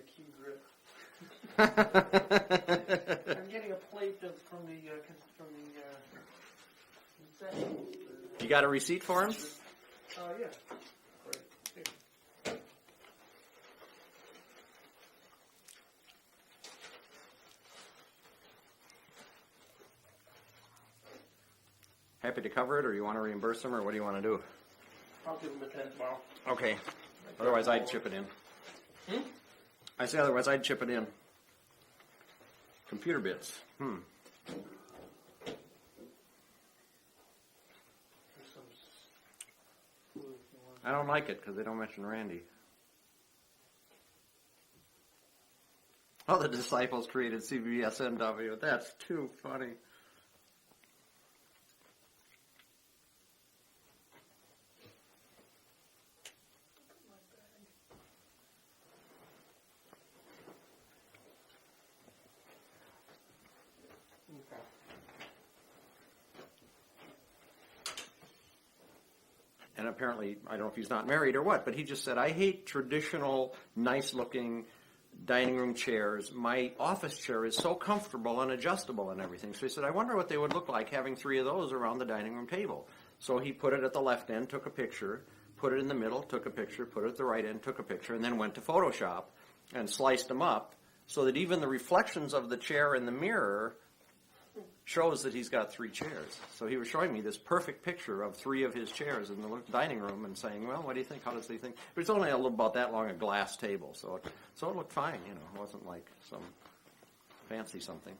the key grip. I'm getting a plate from the concession. You got a receipt for him? Yeah. Great. Here. Happy to cover it, or you want to reimburse him, or what do you want to do? I'll give him the 10 tomorrow. Okay. Otherwise, I'd chip it in. I say otherwise, I'd chip it in. Computer bits. I don't like it because they don't mention Randy. Oh, the disciples created CBSNW. That's too funny. And apparently, I don't know if he's not married or what, but he just said, I hate traditional, nice-looking dining room chairs. My office chair is so comfortable and adjustable and everything. So he said, I wonder what they would look like having 3 of those around the dining room table. So he put it at the left end, took a picture, put it in the middle, took a picture, put it at the right end, took a picture, and then went to Photoshop and sliced them up so that even the reflections of the chair in the mirror shows that he's got 3 chairs. So he was showing me this perfect picture of 3 of his chairs in the dining room and saying, well, what do you think? How does he think? But it's only about that long, a glass table. So it looked fine, you know. It wasn't like some fancy something.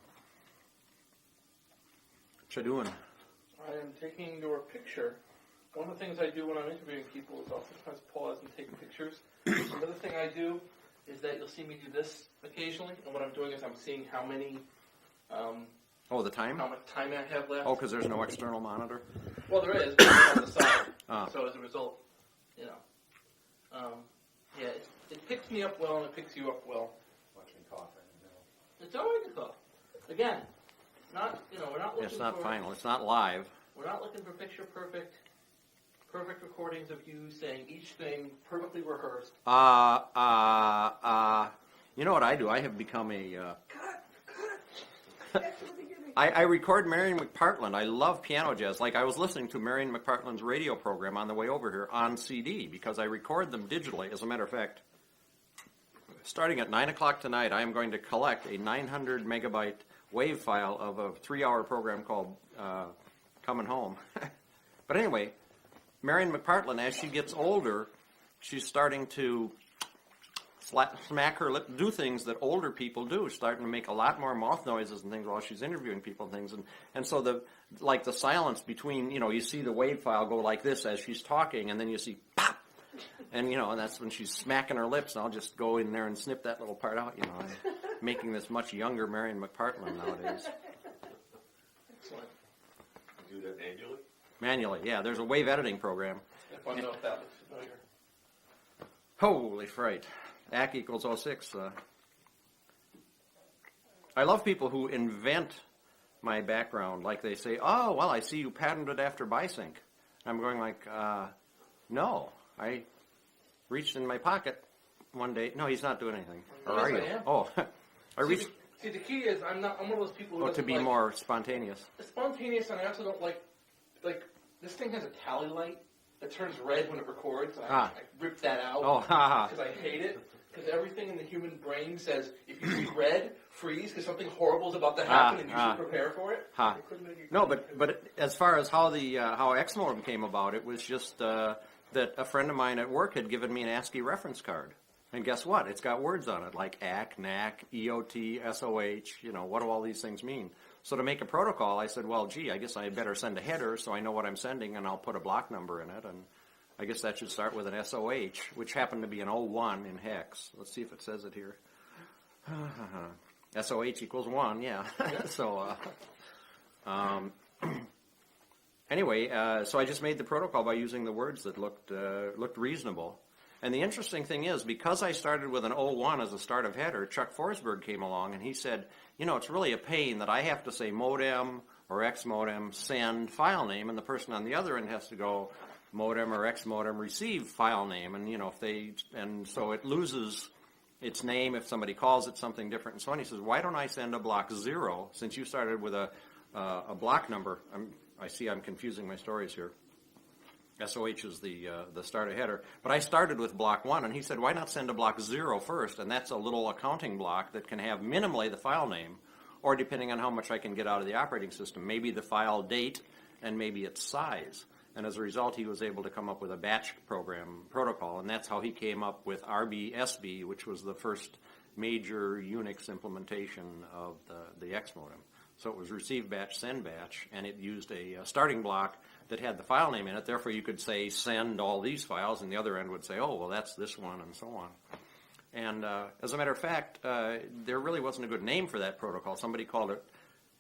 What you doing? I am taking your picture. One of the things I do when I'm interviewing people is I'll sometimes pause and take pictures. Another thing I do is that you'll see me do this occasionally. And what I'm doing is I'm seeing how many... the time? How much time I have left. Oh, because there's no external monitor? Well, there is, but it's on the side. So as a result, you know. It picks me up well and it picks you up well. Watch me cough right now. It's all right to cough. Again, not, we're not looking for... It's not final. It's not live. We're not looking for picture perfect recordings of you saying each thing perfectly rehearsed. You know what I do? I have become a... Cut! I record Marion McPartland. I love piano jazz. Like I was listening to Marion McPartland's radio program on the way over here on CD because I record them digitally. As a matter of fact, starting at 9 o'clock tonight, I am going to collect a 900 megabyte WAV file of a 3-hour program called Coming Home. But anyway, Marion McPartland, as she gets older, she's starting to smack her lip, do things that older people do, starting to make a lot more mouth noises and things while she's interviewing people and things. And so the silence between, you see the WAV file go like this as she's talking, and then you see pop, and and that's when she's smacking her lips, and I'll just go in there and snip that little part out, I'm making this much younger Marion McPartland nowadays. Excellent. You do that manually? Manually, yeah. There's a WAV editing program. If I know if that looks familiar. Holy fright. AC equals 06. I love people who invent my background. Like they say, oh, well, I see you patterned it after Bisync. I'm going like, no. I reached in my pocket one day. No, he's not doing anything. Or are you? I am. Oh, I reached. See, the key is I'm one of those people who to be more spontaneous. Spontaneous, and I also don't like this thing has a tally light that turns red when it records. And I rip that out because I hate it. Because everything in the human brain says, if you see red, freeze, because something horrible is about to happen, and you should prepare for it. No, but as far as how how Xmodem came about, it was just that a friend of mine at work had given me an ASCII reference card. And guess what? It's got words on it, like ACK, NAC, EOT, SOH, what do all these things mean? So to make a protocol, I said, well, gee, I guess I better send a header so I know what I'm sending, and I'll put a block number in it, and I guess that should start with an SOH, which happened to be an 01 in hex. Let's see if it says it here. SOH equals 1, yeah. So, anyway, so I just made the protocol by using the words that looked reasonable. And the interesting thing is, because I started with an 01 as a start of header, Chuck Forsberg came along and he said, it's really a pain that I have to say modem or X modem send file name, and the person on the other end has to go modem or X modem receive file name, and and so it loses its name if somebody calls it something different and so on. He says, why don't I send a block 0 since you started with a block number? I see I'm confusing my stories here. SOH is the starter header. But I started with block 1, and he said, why not send a block 0 first? And that's a little accounting block that can have minimally the file name, or depending on how much I can get out of the operating system, maybe the file date and maybe its size. And as a result, he was able to come up with a batch program protocol, and that's how he came up with RBSB, which was the first major Unix implementation of the X modem. So it was receive batch, send batch, and it used a starting block that had the file name in it. Therefore, you could say send all these files, and the other end would say, oh, well, that's this one, and so on. And as a matter of fact, there really wasn't a good name for that protocol. Somebody called it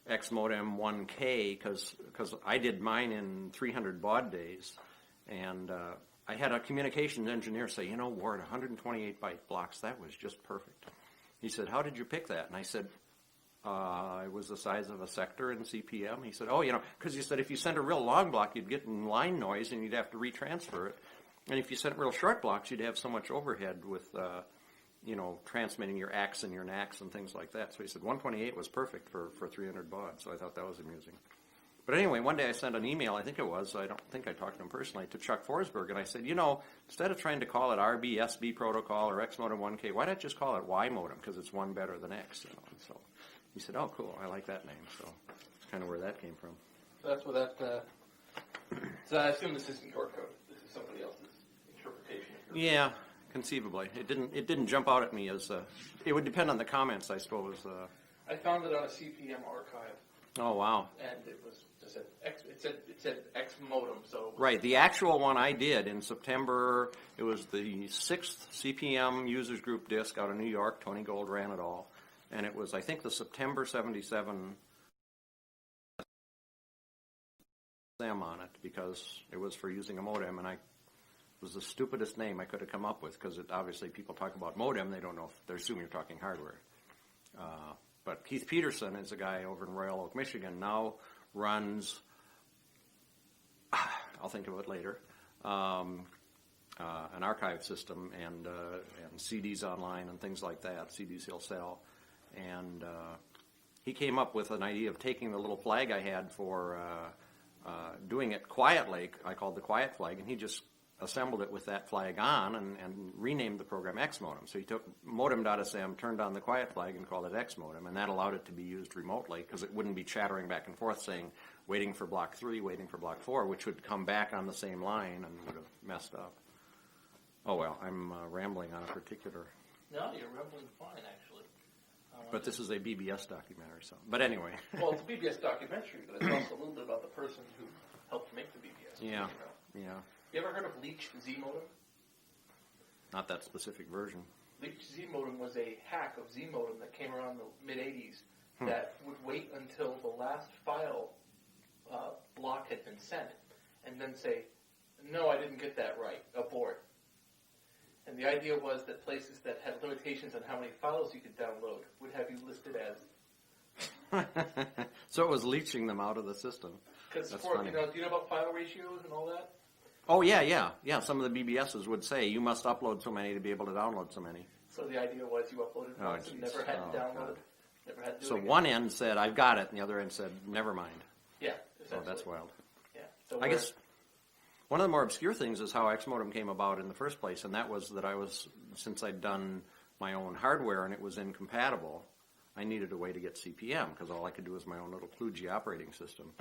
XModem 1K because I did mine in 300 baud days, and I had a communications engineer say, you know, Ward, 128 byte blocks, that was just perfect. He said, how did you pick that? And I said, it was the size of a sector in CPM. He said, oh, you know, because he said if you sent a real long block, you'd get in line noise and you'd have to retransfer it. And if you sent real short blocks, you'd have so much overhead with, you know, transmitting your ACKs and your NACs and things like that. So he said 128 was perfect for 300 baud. So I thought that was amusing. But anyway, one day I sent an email, I think it was, I don't think I talked to him personally, to Chuck Forsberg, and I said, you know, instead of trying to call it RBSB protocol or XModem 1K, why not just call it Y modem, because it's one better than X, you know. And so he said, oh, cool, I like that name. So that's kind of where that came from. So that's where that, so I assume this isn't your code. This is somebody else's interpretation of your code. Yeah, conceivably. It didn't jump out at me as, it would depend on the comments, I suppose. I found it on a CPM archive. Oh, wow. And it was just it said X modem, so. Right, the actual one I did in September, it was the 6th CPM users group disk out of New York. Tony Gold ran it all. And it was, I think, the September 77 SAM on it because it was for using a modem, and it was the stupidest name I could have come up with because obviously people talk about modem, they don't know if they assume you're talking hardware. But Keith Peterson is a guy over in Royal Oak, Michigan, now runs, I'll think of it later, an archive system and CDs online and things like that, CDs he'll sell. And he came up with an idea of taking the little flag I had for doing it quietly. I called the quiet flag, and he just assembled it with that flag on and renamed the program XModem. So he took modem.sm, turned on the quiet flag, and called it XModem, and that allowed it to be used remotely because it wouldn't be chattering back and forth saying, waiting for block 3, waiting for block 4, which would come back on the same line and would have messed up. Oh, well, I'm rambling on a particular... No, you're rambling fine, actually. But this is a BBS documentary, so... But anyway. Well, it's a BBS documentary, but it's also a little bit about the person who helped make the BBS. Yeah, you know. yeah. You ever heard of Leech Z modem? Not that specific version. Leech Z modem was a hack of Z modem that came around the mid-'80s that would wait until the last file block had been sent and then say, no, I didn't get that right, abort. And the idea was that places that had limitations on how many files you could download would have you listed as. So it was leeching them out of the system. Because That's funny. do you know about file ratios and all that? Oh, yeah. Some of the BBSs would say you must upload so many to be able to download so many. So the idea was you uploaded once and never had to download. God. Never had to do So it again. one end said, I've got it, and the other end said, never mind. Yeah, Oh, essentially. that's wild. Yeah. So I guess one of the more obscure things is how XModem came about in the first place, and that was that since I'd done my own hardware and it was incompatible, I needed a way to get CPM because all I could do was my own little kludgy operating system.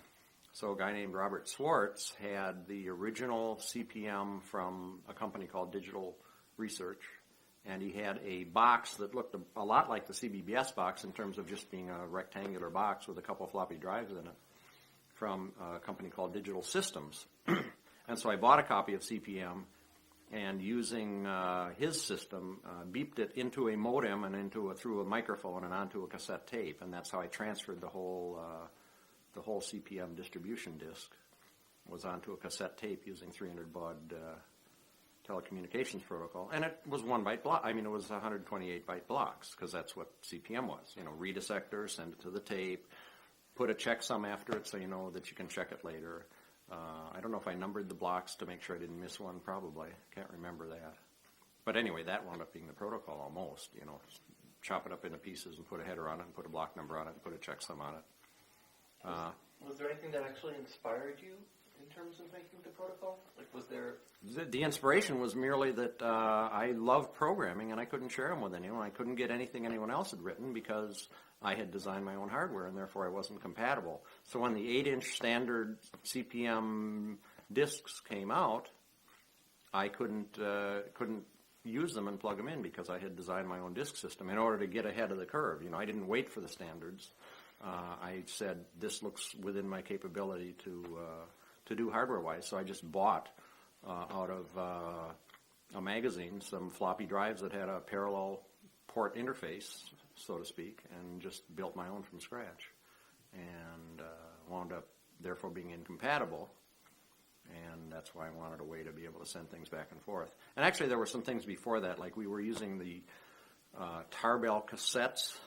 So a guy named Robert Swartz had the original CPM from a company called Digital Research, and he had a box that looked a lot like the CBBS box in terms of just being a rectangular box with a couple floppy drives in it from a company called Digital Systems. And so I bought a copy of CPM and using his system, beeped it into a modem and through a microphone and onto a cassette tape, and that's how I transferred the whole CPM distribution disk was onto a cassette tape using 300 baud telecommunications protocol, and it was 1 byte block. I mean, it was 128 byte blocks because that's what CPM was. Read a sector, send it to the tape, put a checksum after it so you know that you can check it later. I don't know if I numbered the blocks to make sure I didn't miss one. Probably can't remember that. But anyway, that wound up being the protocol almost, chop it up into pieces and put a header on it and put a block number on it and put a checksum on it. Was there anything that actually inspired you in terms of making the protocol? Like, was there... The inspiration was merely that I love programming and I couldn't share them with anyone. I couldn't get anything anyone else had written because I had designed my own hardware and therefore I wasn't compatible. So when the 8-inch standard CPM discs came out, I couldn't use them and plug them in because I had designed my own disk system in order to get ahead of the curve. I didn't wait for the standards. I said this looks within my capability to do hardware-wise, so I just bought out of a magazine some floppy drives that had a parallel port interface, so to speak, and just built my own from scratch, and wound up therefore being incompatible. And that's why I wanted a way to be able to send things back and forth. And actually, there were some things before that, like we were using the Tarbell cassettes.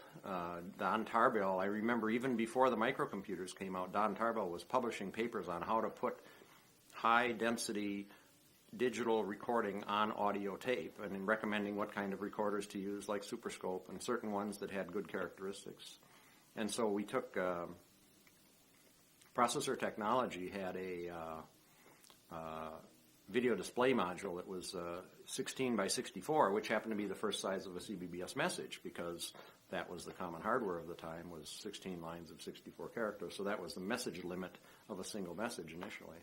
Don Tarbell, I remember even before the microcomputers came out, Don Tarbell was publishing papers on how to put high-density digital recording on audio tape and in recommending what kind of recorders to use, like Superscope, and certain ones that had good characteristics. And so we took Processor Technology had a video display module that was 16 by 64, which happened to be the first size of a CBBS message because that was the common hardware of the time, was 16 lines of 64 characters. So that was the message limit of a single message initially.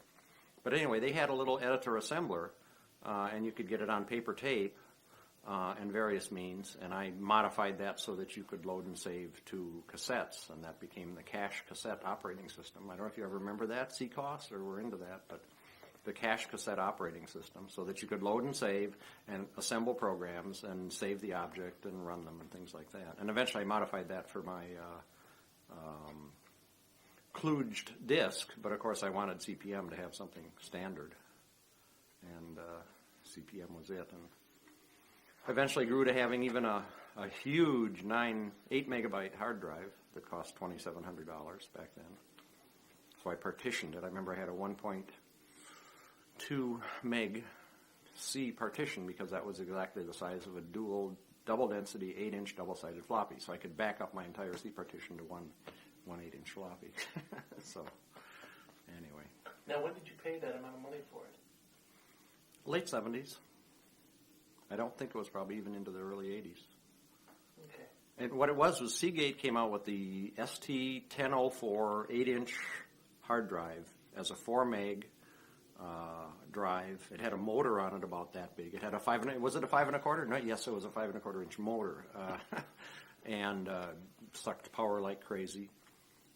But anyway, they had a little editor assembler, and you could get it on paper tape and various means, and I modified that so that you could load and save to cassettes, and that became the cache cassette operating system. I don't know if you ever remember that, CCOS, or we're into that, but the cache cassette operating system, so that you could load and save and assemble programs and save the object and run them and things like that. And eventually I modified that for my kludged disk, but of course I wanted CPM to have something standard. And CPM was it. And eventually grew to having even a huge 8 megabyte hard drive that cost $2,700 back then. So I partitioned it. I remember I had a 1.2 meg C partition because that was exactly the size of a dual double density 8-inch double-sided floppy. So I could back up my entire C partition to one 8-inch floppy. So anyway. Now, when did you pay that amount of money for it? Late 70s. I don't think it was probably even into the early 80s. Okay. And what it was Seagate came out with the ST1004 8-inch hard drive as a 4 meg drive. It had a motor on it about that big. It had was it a 5 1/4? No, yes, it was a 5 1/4 inch motor, and sucked power like crazy.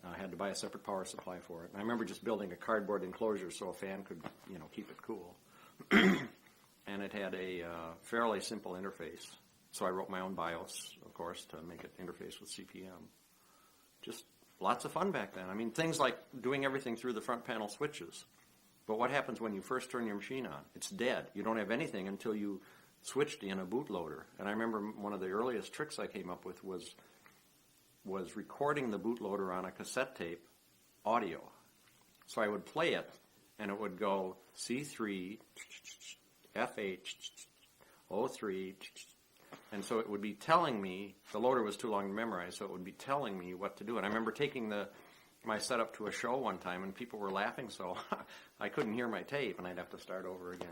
I had to buy a separate power supply for it. And I remember just building a cardboard enclosure so a fan could, keep it cool. And it had a fairly simple interface. So I wrote my own BIOS, of course, to make it interface with CPM. Just lots of fun back then. I mean, things like doing everything through the front panel switches. But what happens when you first turn your machine on? It's dead. You don't have anything until you switched in a bootloader. And I remember one of the earliest tricks I came up with was recording the bootloader on a cassette tape audio. So I would play it, and it would go C3, F8, 03, and so it would be telling me, the loader was too long to memorize, so it would be telling me what to do. And I remember taking my setup to a show one time, and people were laughing so I couldn't hear my tape, and I'd have to start over again.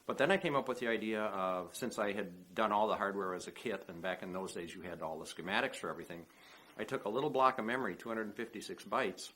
But then I came up with the idea of, since I had done all the hardware as a kit, and back in those days you had all the schematics for everything, I took a little block of memory, 256 bytes,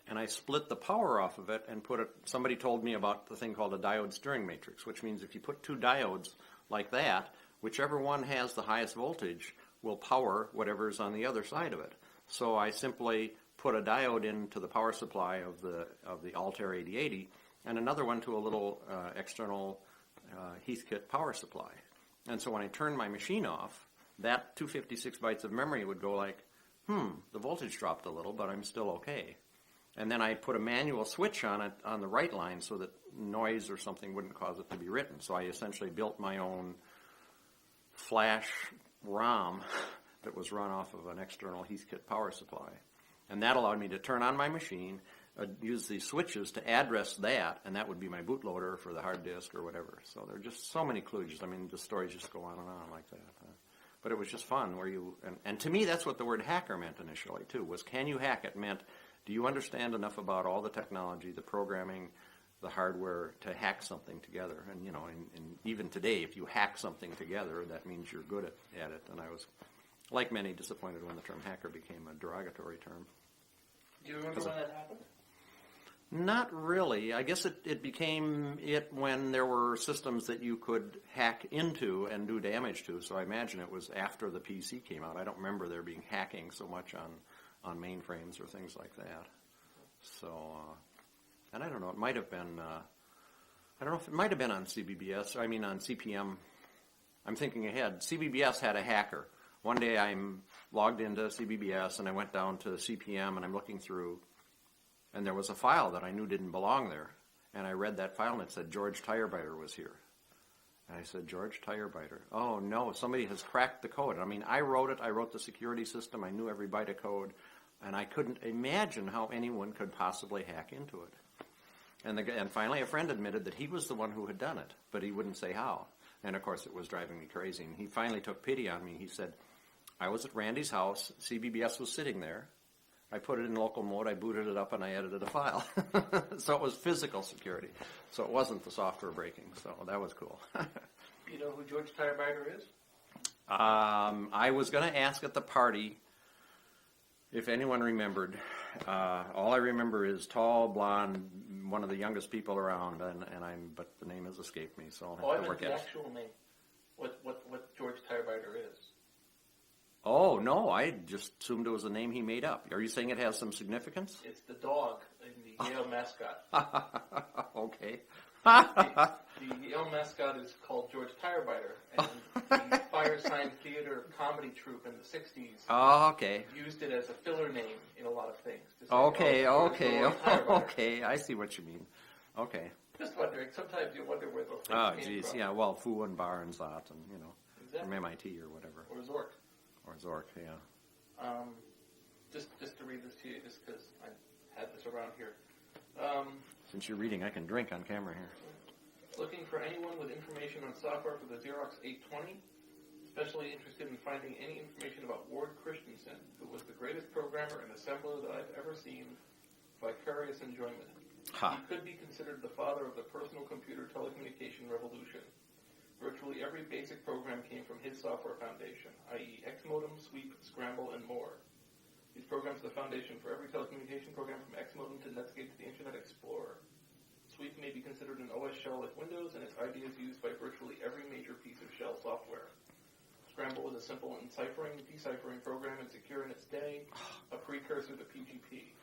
and I split the power off of it and put it, somebody told me about the thing called a diode steering matrix, which means if you put two diodes like that, whichever one has the highest voltage will power whatever's on the other side of it. So I simply put a diode into the power supply of the Altair 8080 and another one to a little external Heathkit power supply. And so when I turned my machine off, that 256 bytes of memory would go like, the voltage dropped a little, but I'm still okay. And then I put a manual switch on it on the right line so that noise or something wouldn't cause it to be written. So I essentially built my own flash ROM that was run off of an external Heathkit power supply. And that allowed me to turn on my machine, use these switches to address that, and that would be my bootloader for the hard disk or whatever. So there are just so many kludges. I mean, the stories just go on and on like that. But it was just fun where and to me that's what the word hacker meant initially too, was can you hack it? Meant, do you understand enough about all the technology, the programming, the hardware to hack something together? And, and even today, if you hack something together, that means you're good at it. And I was, like many, disappointed when the term hacker became a derogatory term. Do you remember when that happened? Not really. I guess it became it when there were systems that you could hack into and do damage to. So I imagine it was after the PC came out. I don't remember there being hacking so much on mainframes or things like that. So, and I don't know. It might have been. I don't know if it might have been on CBBS. I mean, on CPM. I'm thinking ahead. CBBS had a hacker. One day I'm logged into CBBS and I went down to CPM and I'm looking through. And there was a file that I knew didn't belong there. And I read that file and it said George Tirebiter was here. And I said, George Tirebiter. Oh, no, somebody has cracked the code. I mean, I wrote it. I wrote the security system. I knew every byte of code. And I couldn't imagine how anyone could possibly hack into it. And finally a friend admitted that he was the one who had done it, but he wouldn't say how. And, of course, it was driving me crazy. And he finally took pity on me. He said, I was at Randy's house. CBBS was sitting there. I put it in local mode, I booted it up, and I edited a file. So it was physical security. So it wasn't the software breaking. So that was cool. You know who George Tirebiter is? I was going to ask at the party if anyone remembered. All I remember is tall, blonde, one of the youngest people around, but the name has escaped me, so I'll have to work at it. The actual name. What George Tirebiter is. Oh, no, I just assumed it was a name he made up. Are you saying it has some significance? It's the dog in the Yale mascot. Okay. The Yale mascot is called George Tirebiter, and the Firesign Theater comedy troupe in the 60s Oh, okay. used it as a filler name in a lot of things. To say, Okay, I see what you mean. Okay. Just wondering, sometimes you wonder where those things came from. Yeah, well, Fu and Bar and Zot and, Exactly. from MIT or whatever. Or Zork. Or Zork, yeah. Just to read this to you, just because I had this around here. Since you're reading, I can drink on camera here. Looking for anyone with information on software for the Xerox 820, especially interested in finding any information about Ward Christensen, who was the greatest programmer and assembler that I've ever seen. Vicarious enjoyment. He could be considered the father of the personal computer telecommunication revolution. Virtually every basic program came from his software foundation, i.e. Xmodem, Sweep, Scramble, and more. These programs are the foundation for every telecommunication program from Xmodem to Netscape to the Internet Explorer. Sweep may be considered an OS shell like Windows, and its ideas used by virtually every major piece of shell software. Scramble was a simple enciphering, deciphering program and secure in its day, a precursor to PGP.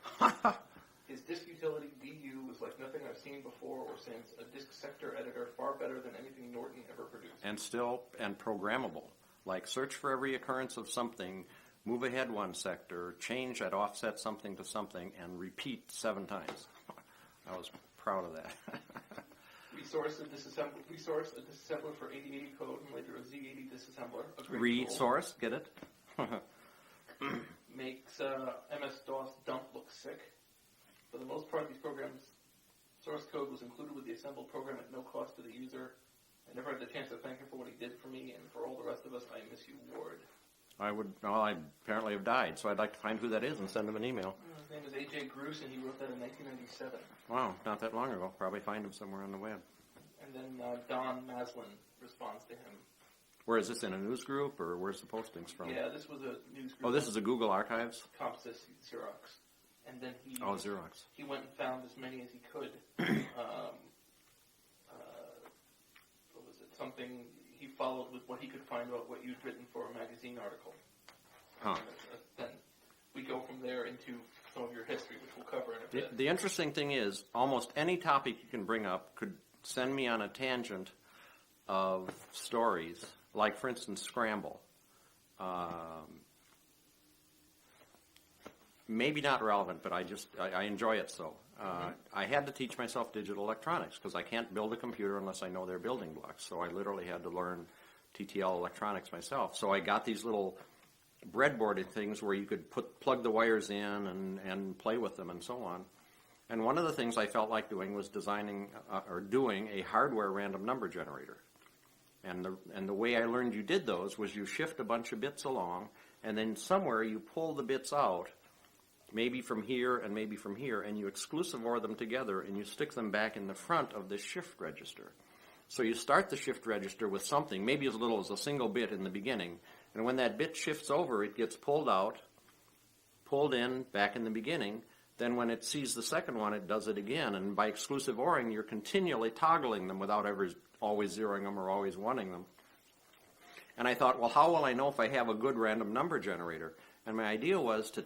His disk utility, DU, was like nothing I've seen before or since, a disk sector editor far better than anything Norton ever produced. And programmable. Like search for every occurrence of something, move ahead one sector, change at offset something to something, and repeat 7 times. I was proud of that. Resource, a disassembler for 8080 code, and later a Z80 disassembler. Resource, get it? Makes MS-DOS dump look sick. For the most part, these programs' source code was included with the assembled program at no cost to the user. I never had the chance to thank him for what he did for me, and for all the rest of us, I miss you, Ward. I apparently have died, so I'd like to find who that is and send him an email. His name is A.J. Gruce, and he wrote that in 1997. Wow, not that long ago. Probably find him somewhere on the web. And then Don Maslin responds to him. Where is this, in a news group, or where's the postings from? Yeah, this was a news group. Oh, this is a Google Archives? Compsys Xerox. And then Xerox. He went and found as many as he could. What was it? Something he followed with what he could find about what you'd written for a magazine article. Then we go from there into some of your history, which we'll cover in a bit. The interesting thing is, almost any topic you can bring up could send me on a tangent of stories, like, for instance, Scramble. Maybe not relevant, but I enjoy it so. I had to teach myself digital electronics because I can't build a computer unless I know their building blocks. So I literally had to learn TTL electronics myself. So I got these little breadboarded things where you could plug the wires in and play with them and so on. And one of the things I felt like doing was doing a hardware random number generator. And the way I learned you did those was you shift a bunch of bits along, and then somewhere you pull the bits out, maybe from here and maybe from here, and you exclusive OR them together, and you stick them back in the front of this shift register. So you start the shift register with something, maybe as little as a single bit in the beginning, and when that bit shifts over, it gets pulled out, pulled in, back in the beginning. Then when it sees the second one, it does it again, and by exclusive ORing, you're continually toggling them without ever always zeroing them or always wanting them. And I thought, well, how will I know if I have a good random number generator? And my idea was to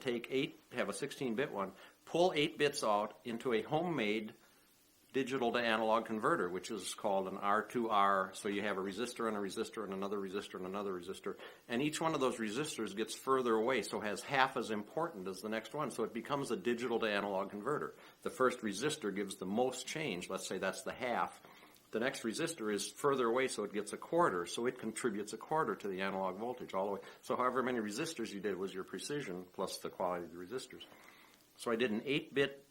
have a 16-bit one, pull 8 bits out into a homemade digital to analog converter, which is called an R2R. So you have a resistor and a resistor and another resistor and another resistor. And each one of those resistors gets further away, so has half as important as the next one. So it becomes a digital to analog converter. The first resistor gives the most change. Let's say that's the half. The next resistor is further away, so it gets a quarter. So it contributes a quarter to the analog voltage all the way. So however many resistors you did was your precision plus the quality of the resistors. So I did an 8-bit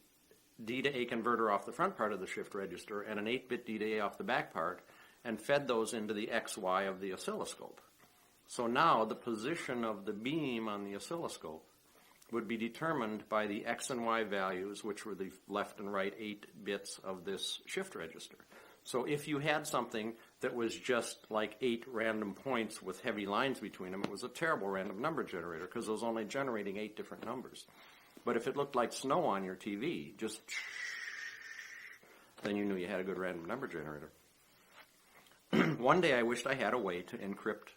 D to A converter off the front part of the shift register and an 8-bit D to A off the back part, and fed those into the XY of the oscilloscope. So now the position of the beam on the oscilloscope would be determined by the X and Y values, which were the left and right 8 bits of this shift register. So if you had something that was just like 8 random points with heavy lines between them, it was a terrible random number generator because it was only generating 8 different numbers. But if it looked like snow on your TV, just then you knew you had a good random number generator. One day I wished I had a way to encrypt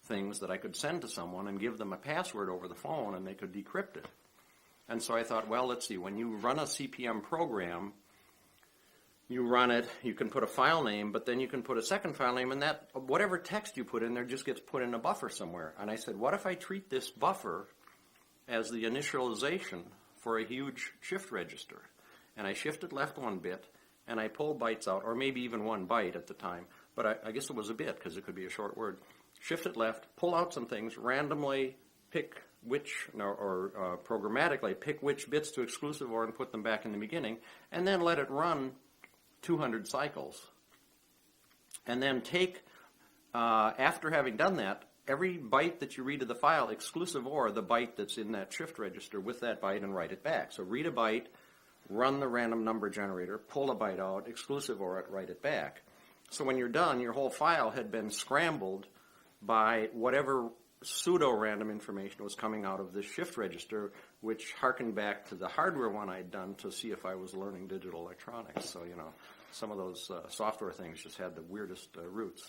things that I could send to someone and give them a password over the phone and they could decrypt it. And so I thought, well, let's see, when you run a CP/M program, you run it, you can put a file name, but then you can put a second file name, and that whatever text you put in there just gets put in a buffer somewhere. And I said, what if I treat this buffer as the initialization for a huge shift register? And I shifted left 1 bit, and I pulled bytes out, or maybe even 1 byte at the time, but I guess it was a bit because it could be a short word. Shift it left, pull out some things, randomly pick which, or programmatically pick which bits to exclusive OR and put them back in the beginning, and then let it run 200 cycles. And then take, after having done that, every byte that you read of the file, exclusive OR the byte that's in that shift register with that byte and write it back. So read a byte, run the random number generator, pull a byte out, exclusive OR it, write it back. So when you're done, your whole file had been scrambled by whatever pseudo-random information was coming out of this shift register, which harkened back to the hardware one I'd done to see if I was learning digital electronics. So, some of those software things just had the weirdest roots.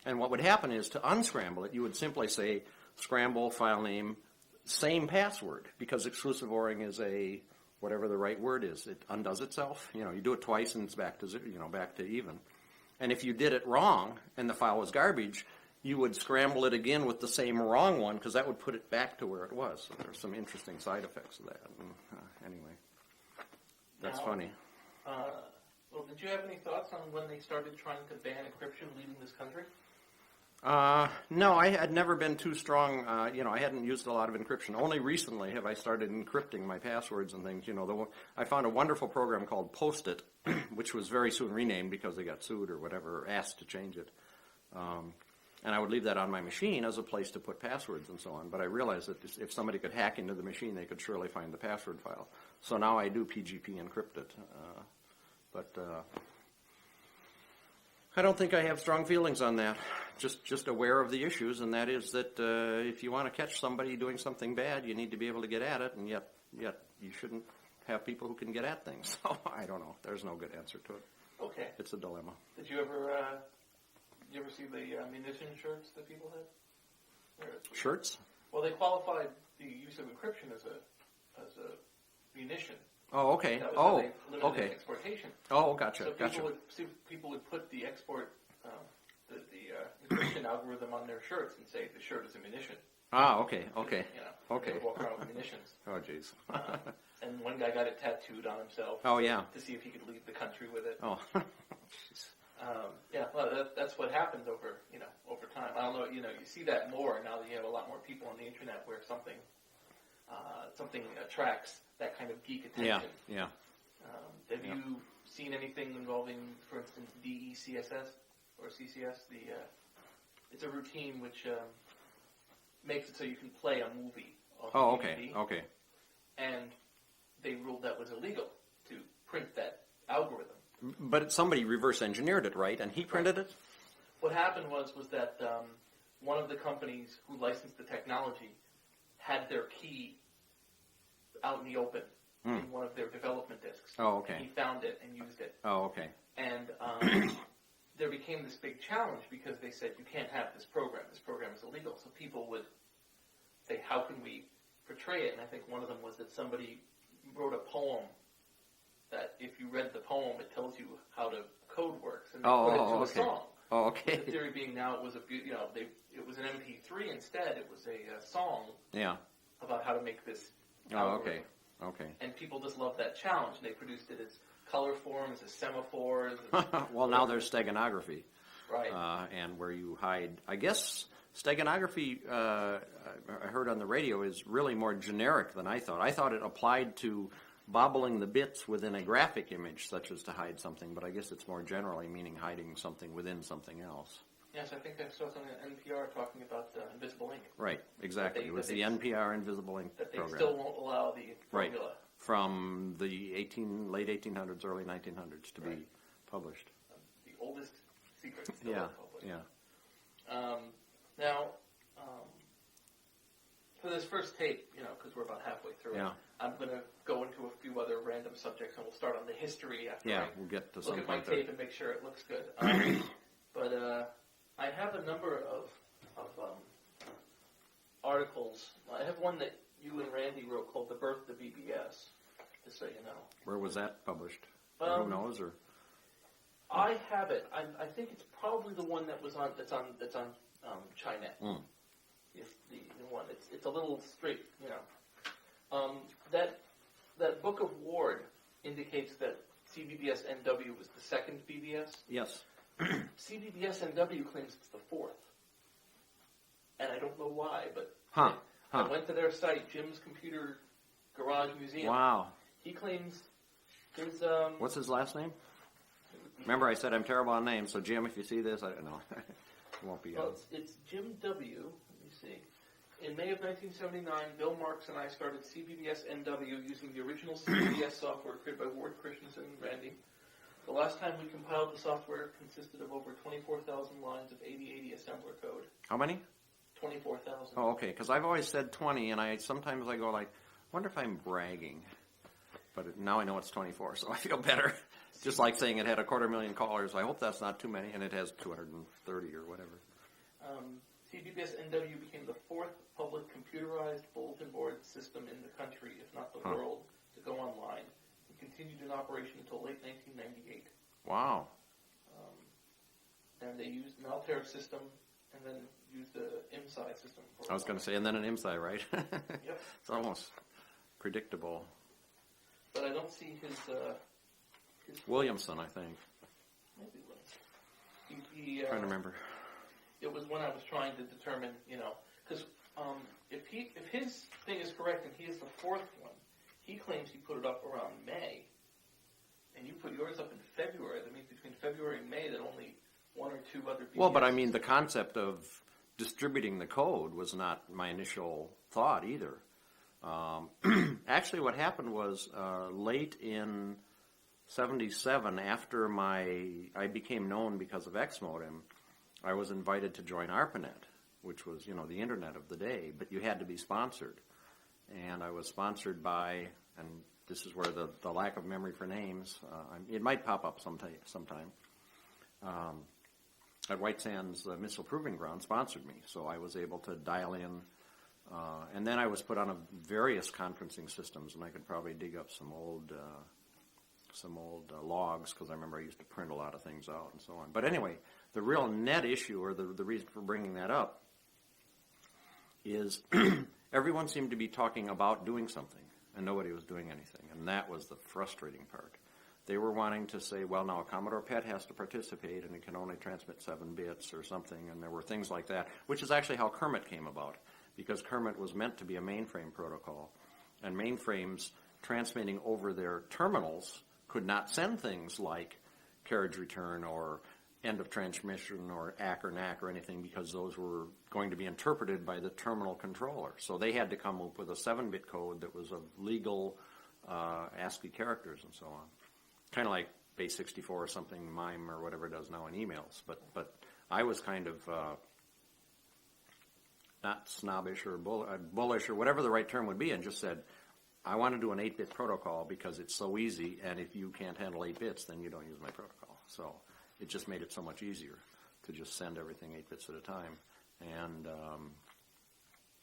And what would happen is, to unscramble it, you would simply say, scramble, file name, same password, because exclusive ORing is whatever the right word is. It undoes itself. You do it twice and it's back to back to even. And if you did it wrong and the file was garbage, you would scramble it again with the same wrong one, because that would put it back to where it was. So there's some interesting side effects of that. And, anyway, that's funny. Well, did you have any thoughts on when they started trying to ban encryption leaving this country? No, I had never been too strong. I hadn't used a lot of encryption. Only recently have I started encrypting my passwords and things. I found a wonderful program called Post-it, which was very soon renamed because they got sued or whatever, or asked to change it. And I would leave that on my machine as a place to put passwords and so on. But I realized that if somebody could hack into the machine, they could surely find the password file. So now I do PGP encrypt it. But I don't think I have strong feelings on that. Just aware of the issues, and that is that if you want to catch somebody doing something bad, you need to be able to get at it, and yet you shouldn't have people who can get at things. So I don't know. There's no good answer to it. Okay. It's a dilemma. Did you ever see the munition shirts that people had? Shirts? Well, they qualified the use of encryption as a munition. Oh, okay. That was how they limited exportation. Oh, gotcha. So people would put the export, the encryption algorithm on their shirts and say the shirt is a munition. Ah, okay. Okay. They walk around with munitions. Oh, jeez. And one guy got it tattooed on himself. Oh, yeah. To see if he could leave the country with it. Oh. Well, that's what happens over time. I don't know, you see that more now that you have a lot more people on the internet where something attracts that kind of geek attention. Yeah. Have you seen anything involving, for instance, DECSS or CCS? It's a routine which makes it so you can play a movie off DVD. Okay. And they ruled that was illegal to print that algorithm. But somebody reverse engineered it, right? And he printed it? What happened was that one of the companies who licensed the technology had their key out in the open in one of their development disks. Oh, okay. And he found it and used it. Oh, okay. And there became this big challenge because they said, you can't have this program. This program is illegal. So people would say, how can we portray it? And I think one of them was that somebody wrote a poem that if you read the poem, it tells you how the code works. And they put it to a song. Oh, okay. The theory being now it was it was an MP3 instead. It was a song about how to make this algorithm. Okay. And people just loved that challenge. And they produced it as color forms, as semaphores. Well, now there's steganography. Right. And where you hide, I guess steganography, I heard on the radio, is really more generic than I thought. I thought it applied to bobbling the bits within a graphic image, such as to hide something, but I guess it's more generally meaning hiding something within something else. Yes, I think I saw something on NPR talking about invisible ink. Right, exactly. It was the NPR Invisible Ink that they program. still won't allow the formula. Right, from the late 1800s, early 1900s to be published. The oldest secret still published. Yeah. Now, for this first tape, because we're about halfway through it, I'm going to go into a few other random subjects, and we'll start on the history after we'll get to some look at my point there. tape and make sure it looks good. But I have a number of articles. I have one that you and Randy wrote called "The Birth of BBS," just so you know. Where was that published? Who knows? Or I have it. I think it's probably the one that's on Chinet. Is the one. It's a little straight, That book of Ward indicates that CBBS NW was the second BBS. yes. CBBS NW claims it's the fourth, and I don't know why, but I went to their site, Jim's Computer Garage Museum. Wow. He claims his What's his last name? Remember, I said I'm terrible on names, so Jim, if you see this, I don't know. It won't be. Well, it's Jim W. Let me see. In May of 1979, Bill Marks and I started CBBS NW using the original CBBS software created by Ward, Christensen, and Randy. The last time we compiled the software consisted of over 24,000 lines of 8080 assembler code. How many? 24,000. Oh, okay, because I've always said 20, and sometimes I go like, wonder if I'm bragging. But now I know it's 24, so I feel better. Just like saying it had 250,000 callers. I hope that's not too many, and it has 230 or whatever. CBBS NW became the fourth public computerized bulletin board system in the country, if not the world, to go online. It continued in operation until late 1998. Wow. And they used an Altair system and then used the IMSI system. I was going to say, and then an IMSI, right? Yep. It's almost predictable. But I don't see his Williamson, I think. Maybe Williamson. Trying to remember. It was when I was trying to determine, because if his thing is correct and he is the fourth one, he claims he put it up around May, and you put yours up in February. That means between February and May that only one or two other BBS. Well, but I mean, the concept of distributing the code was not my initial thought either. Actually, what happened was late in 1977, after I became known because of Xmodem, I was invited to join ARPANET, which was, the internet of the day, but you had to be sponsored. And I was sponsored by, and this is where the lack of memory for names, it might pop up sometime. At White Sands Missile Proving Ground sponsored me, so I was able to dial in. And then I was put on various conferencing systems, and I could probably dig up some old logs, because I remember I used to print a lot of things out and so on. But anyway, the real net issue, or the reason for bringing that up, is everyone seemed to be talking about doing something, and nobody was doing anything, and that was the frustrating part. They were wanting to say, well, now a Commodore PET has to participate, and it can only transmit 7 bits or something, and there were things like that, which is actually how Kermit came about, because Kermit was meant to be a mainframe protocol, and mainframes transmitting over their terminals could not send things like carriage return or end of transmission or ACK or NAC or anything because those were going to be interpreted by the terminal controller. So they had to come up with a 7-bit code that was of legal ASCII characters and so on. Kind of like base 64 or something, MIME or whatever it does now in emails. But I was kind of not snobbish or bullish or whatever the right term would be, and just said, I want to do an 8-bit protocol because it's so easy, and if you can't handle 8 bits, then you don't use my protocol. So it just made it so much easier to just send everything 8 bits at a time. And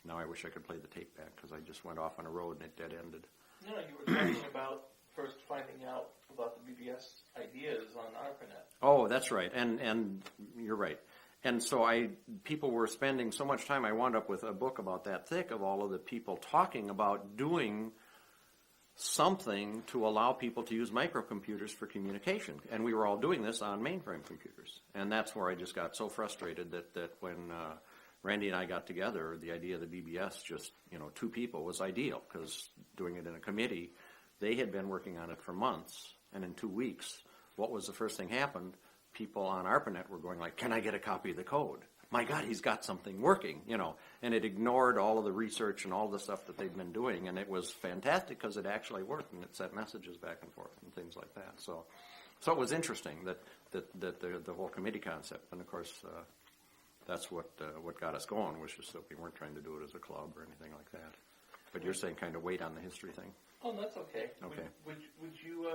now I wish I could play the tape back because I just went off on a road and it dead-ended. No, you were talking about first finding out about the BBS ideas on ARPANET. Oh, that's right, and you're right. And so people were spending so much time, I wound up with a book about that thick of all of the people talking about doing something to allow people to use microcomputers for communication. And we were all doing this on mainframe computers. And that's where I just got so frustrated that when Randy and I got together, the idea of the BBS, just, 2 people was ideal, because doing it in a committee, they had been working on it for months, and in 2 weeks, what was the first thing happened? People on ARPANET were going like, can I get a copy of the code? My God, he's got something working, and it ignored all of the research and all the stuff that they'd been doing, and it was fantastic because it actually worked, and it sent messages back and forth and things like that. So it was interesting that the whole committee concept, and of course, that's what got us going, was just that we weren't trying to do it as a club or anything like that. But you're saying kind of wait on the history thing. Oh, that's okay. Okay. Would you?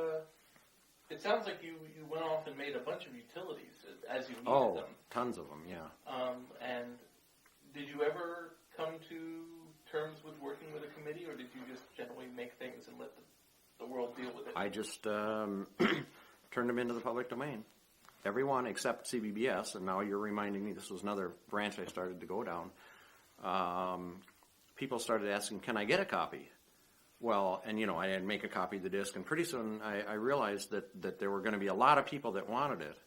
It sounds like you went off and made a bunch of utilities as you needed them. Oh, tons of them, yeah. And did you ever come to terms with working with a committee, or did you just generally make things and let the world deal with it? I just turned them into the public domain. Everyone except CBBS, and now you're reminding me this was another branch I started to go down. People started asking, can I get a copy? Well, and I had to make a copy of the disk, and pretty soon I realized that there were going to be a lot of people that wanted it.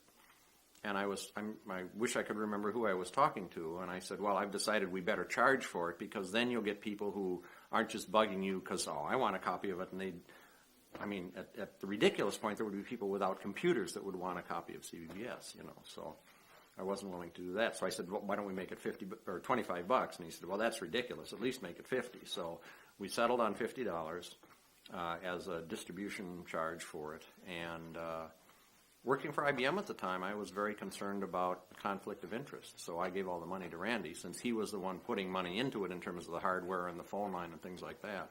And I wish I could remember who I was talking to, and I said, well, I've decided we better charge for it, because then you'll get people who aren't just bugging you because, I want a copy of it, and at the ridiculous point, there would be people without computers that would want a copy of CBBS, so I wasn't willing to do that. So I said, well, why don't we make it $50 or $25? And he said, well, that's ridiculous. At least make it $50. So we settled on $50 as a distribution charge for it. And working for IBM at the time, I was very concerned about conflict of interest. So I gave all the money to Randy, since he was the one putting money into it in terms of the hardware and the phone line and things like that.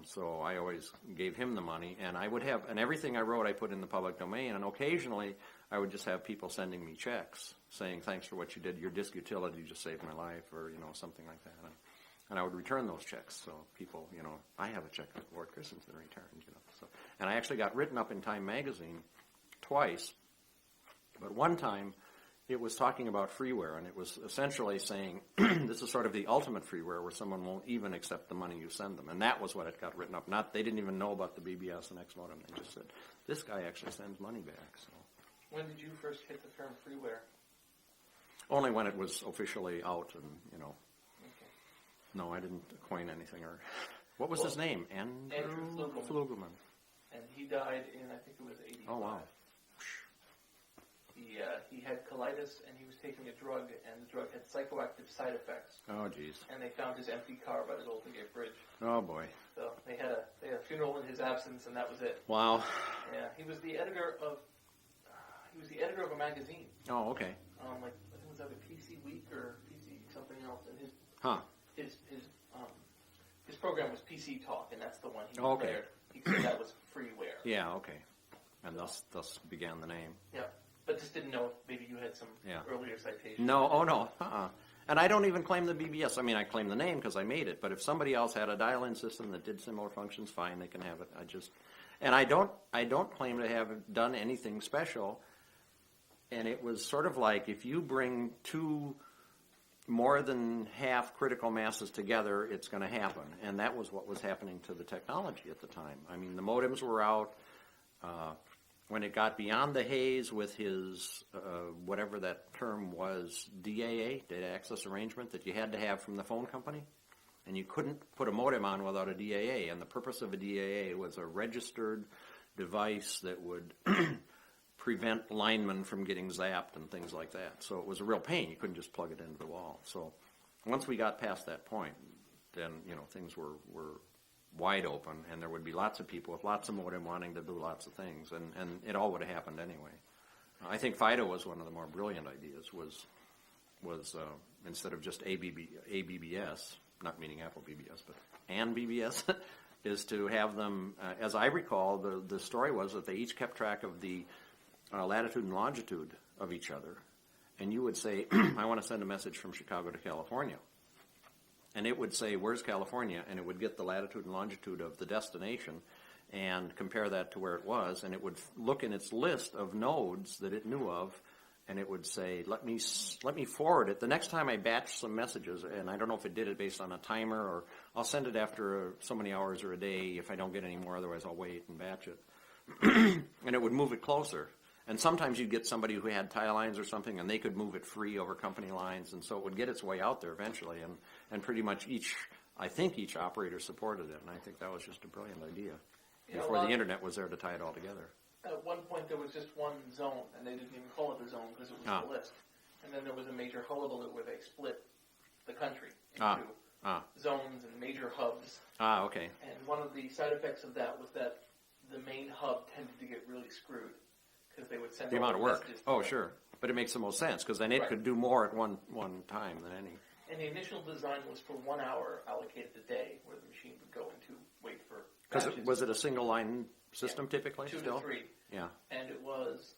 So I always gave him the money, and and everything I wrote I put in the public domain, and occasionally I would just have people sending me checks saying, thanks for what you did, your disk utility just saved my life, or, something like that. And I would return those checks, so people, I have a check that Lord Christensen returned, So, and I actually got written up in Time magazine twice, but one time it was talking about freeware, and it was essentially saying, this is sort of the ultimate freeware where someone won't even accept the money you send them. And that was what it got written up. They didn't even know about the BBS and X-Modem. They just said, this guy actually sends money back. So. When did you first hit the term freeware? Only when it was officially out, and, Okay. No, I didn't coin anything. Or what was his name? Andrew Flugelman. And he died in, I think it was 85. Oh, wow. He had colitis, and he was taking a drug, and the drug had psychoactive side effects. Oh, geez. And they found his empty car by the Golden Gate Bridge. Oh, boy. So they had a funeral in his absence, and that was it. Wow. Yeah, he was the editor of a magazine. Oh, okay. I think it was either PC Week or PC something else, and his program was PC Talk, and that's the one he declared. He said that was freeware. Yeah, okay. And thus began the name. Yeah. But just didn't know if maybe you had some earlier citations. No, no. And I don't even claim the BBS. I claim the name because I made it. But if somebody else had a dial-in system that did similar functions, fine, they can have it. I don't claim to have done anything special. And it was sort of like if you bring two more than half critical masses together, it's going to happen. And that was what was happening to the technology at the time. The modems were out. When it got beyond the haze with his, whatever that term was, DAA, data access arrangement, that you had to have from the phone company, and you couldn't put a modem on without a DAA, and the purpose of a DAA was a registered device that would prevent linemen from getting zapped and things like that. So it was a real pain. You couldn't just plug it into the wall. So once we got past that point, then, things were wide open, and there would be lots of people with lots of modem wanting to do lots of things, and it all would have happened anyway. I think FIDO was one of the more brilliant ideas, was instead of just ABBS, not meaning Apple BBS, but and BBS, is to have them, as I recall, the story was that they each kept track of the latitude and longitude of each other, and you would say, I want to send a message from Chicago to California. And it would say, where's California? And it would get the latitude and longitude of the destination and compare that to where it was. And it would look in its list of nodes that it knew of, and it would say, let me forward it. The next time I batch some messages, and I don't know if it did it based on a timer, or I'll send it after so many hours or a day if I don't get any more, otherwise I'll wait and batch it. And it would move it closer. And sometimes you'd get somebody who had tie lines or something, and they could move it free over company lines, and so it would get its way out there eventually. And pretty much each operator supported it, and I think that was just a brilliant idea before the internet was there to tie it all together. At one point, there was just one zone, and they didn't even call it the zone because it was the list. And then there was a major hullabaloo where they split the country into zones and major hubs. Okay. And one of the side effects of that was that the main hub tended to get really screwed. Because they would send the amount of work. Oh, sure. But it makes the most sense, because then it could do more at one time than any. And the initial design was for 1 hour allocated a day, where the machine would go into wait for. Because was it a single line system typically? 2 still? to 3. Yeah. And it was.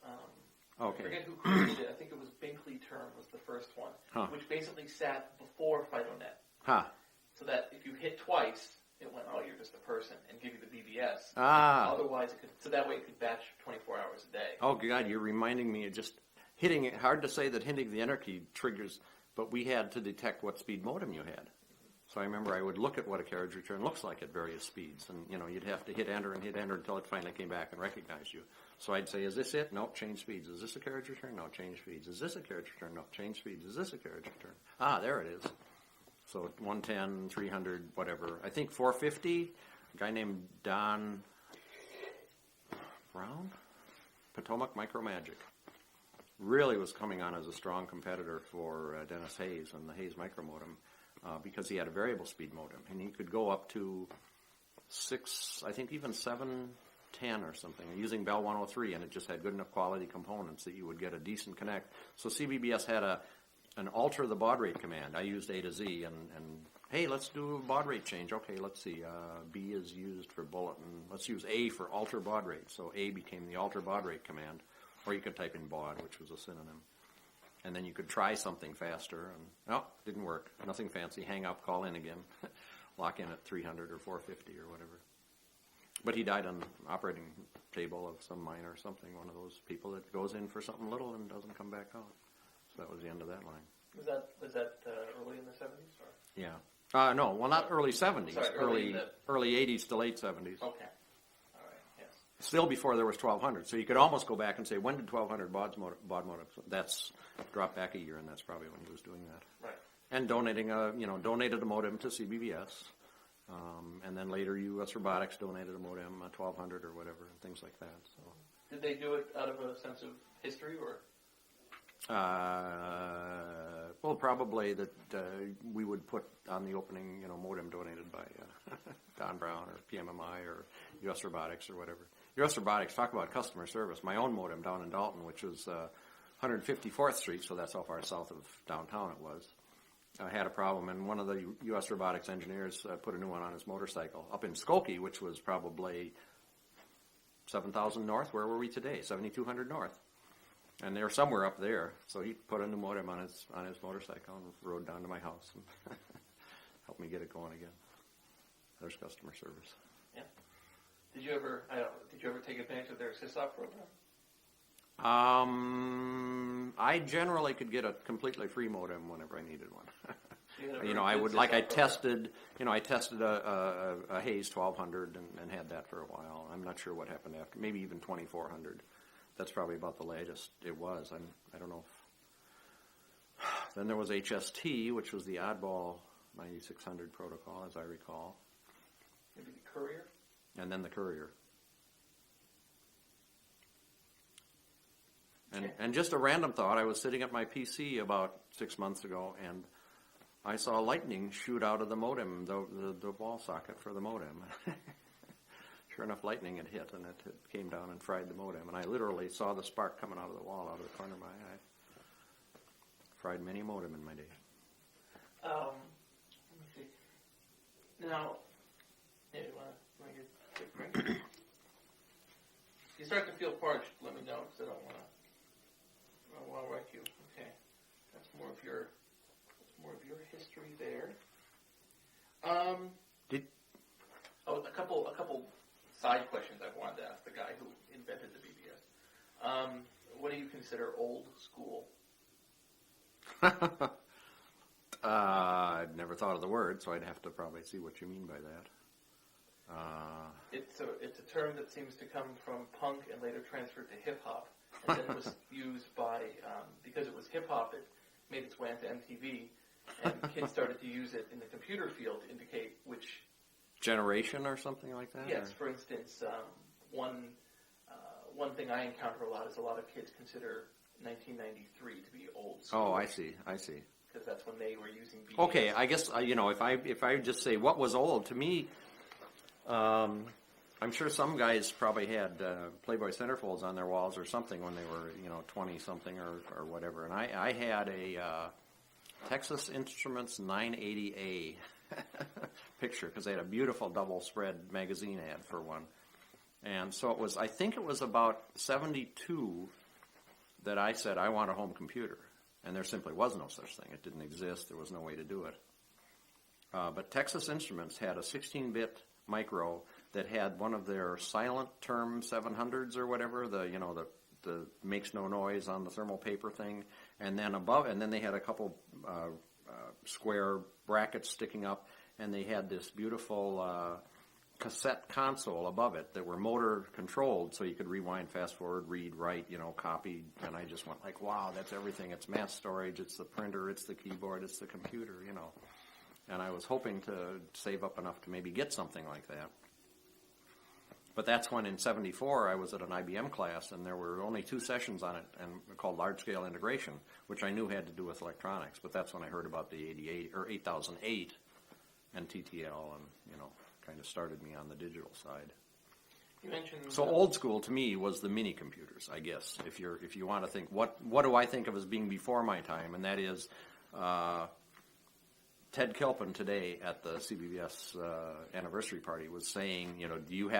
Okay. I forget who created it. I think it was Binkley Term was the first one, which basically sat before FidoNet. So that if you hit twice, it went, oh, you're just a person, and give you the BBS. Otherwise, so that way it could batch 24 hours a day. Oh, God, you're reminding me of just hitting it. Hard to say that hitting the enter key triggers, but we had to detect what speed modem you had. So I remember I would look at what a carriage return looks like at various speeds, and, you'd have to hit enter until it finally came back and recognized you. So I'd say, is this it? No, change speeds. Is this a carriage return? No, change speeds. Is this a carriage return? No, change speeds. Is this a carriage return? There it is. So 110, 300, whatever. I think 450, a guy named Don Brown, Potomac Micromagic, really was coming on as a strong competitor for Dennis Hayes and the Hayes micromodem because he had a variable speed modem. And he could go up to 6, I think even 710 or something, using Bell 103, and it just had good enough quality components that you would get a decent connect. So CBBS had an alter the baud rate command. I used A to Z, and hey, let's do a baud rate change. Okay, let's see. B is used for bulletin. Let's use A for alter baud rate. So A became the alter baud rate command, or you could type in baud, which was a synonym. And then you could try something faster, and no, didn't work. Nothing fancy. Hang up, call in again, lock in at 300 or 450 or whatever. But he died on the operating table of some mine or something. One of those people that goes in for something little and doesn't come back out. So that was the end of that line. Was that early in the 70s? Or? Yeah. No, well, not early 70s. Sorry, early 80s to late 70s. Okay. All right, yes. Still before there was 1200. So you could almost go back and say, when did 1200 baud modem? That's dropped back a year, and that's probably when he was doing that. Right. And donated a modem to CBBS. And then later U.S. Robotics donated a modem, 1200 or whatever, and things like that. So. Did they do it out of a sense of history, or? Well, probably that we would put on the opening, modem donated by Don Brown or PMMI or U.S. Robotics or whatever. U.S. Robotics, talk about customer service. My own modem down in Dalton, which was 154th Street, so that's how far south of downtown it was, had a problem, and one of the U.S. Robotics engineers put a new one on his motorcycle up in Skokie, which was probably 7,000 north. Where were we today? 7,200 north. And they were somewhere up there, so he put a new modem on his motorcycle and rode down to my house and helped me get it going again. There's customer service. Yeah. Did you ever take advantage of their SysOp program? I generally could get a completely free modem whenever I needed one. I tested a Hayes 1200 and had that for a while. I'm not sure what happened after, maybe even 2400. That's probably about the latest it was. I don't know. Then there was HST, which was the oddball 9600 protocol, as I recall. Maybe the Courier? And then the Courier. And just a random thought, I was sitting at my PC about 6 months ago, and I saw lightning shoot out of the modem, the wall socket for the modem. Sure enough, lightning had hit, and it came down and fried the modem. And I literally saw the spark coming out of the wall, out of the corner of my eye. Fried many modem in my day. Let me see. Now, yeah, you want to get a quick drink? If you start to feel parched, let me know, because I don't want to wreck you. Okay, that's more of your history there. A couple side questions I wanted to ask the guy who invented the BBS. What do you consider old school? I'd never thought of the word, so I'd have to probably see what you mean by that. It's a term that seems to come from punk and later transferred to hip hop, and then it was used by because it was hip hop, it made its way into MTV, and kids started to use it in the computer field to indicate which generation or something like that. Yes, or? for instance, one thing I encounter a lot is a lot of kids consider 1993 to be old school. Oh, I see. Because that's when they were using BBS. Okay, I guess if I just say what was old to me, I'm sure some guys probably had Playboy centerfolds on their walls or something when they were 20 something or whatever, and I had a Texas Instruments 980A picture because they had a beautiful double spread magazine ad for one, and so it was. I think it was about 72 that I said I want a home computer. And there simply was no such thing. It didn't exist. There was no way to do it. But Texas Instruments had a 16-bit micro that had one of their silent term 700s or whatever, the makes no noise on the thermal paper thing, and then they had a couple square brackets sticking up, and they had this beautiful cassette console above it that were motor controlled, so you could rewind, fast forward, read, write, copy, and I just went like, wow, that's everything. It's mass storage, it's the printer, it's the keyboard, it's the computer, and I was hoping to save up enough to maybe get something like that. But that's when in 74 I was at an IBM class, and there were only 2 sessions on it, and called large scale integration, which I knew had to do with electronics, but that's when I heard about the 8008 and TTL, and kind of started me on the digital side. You mentioned so old school to me was the mini computers, I guess. If you want to think what do I think of as being before my time, and that is Ted Kilpin today at the CBBS anniversary party was saying, have you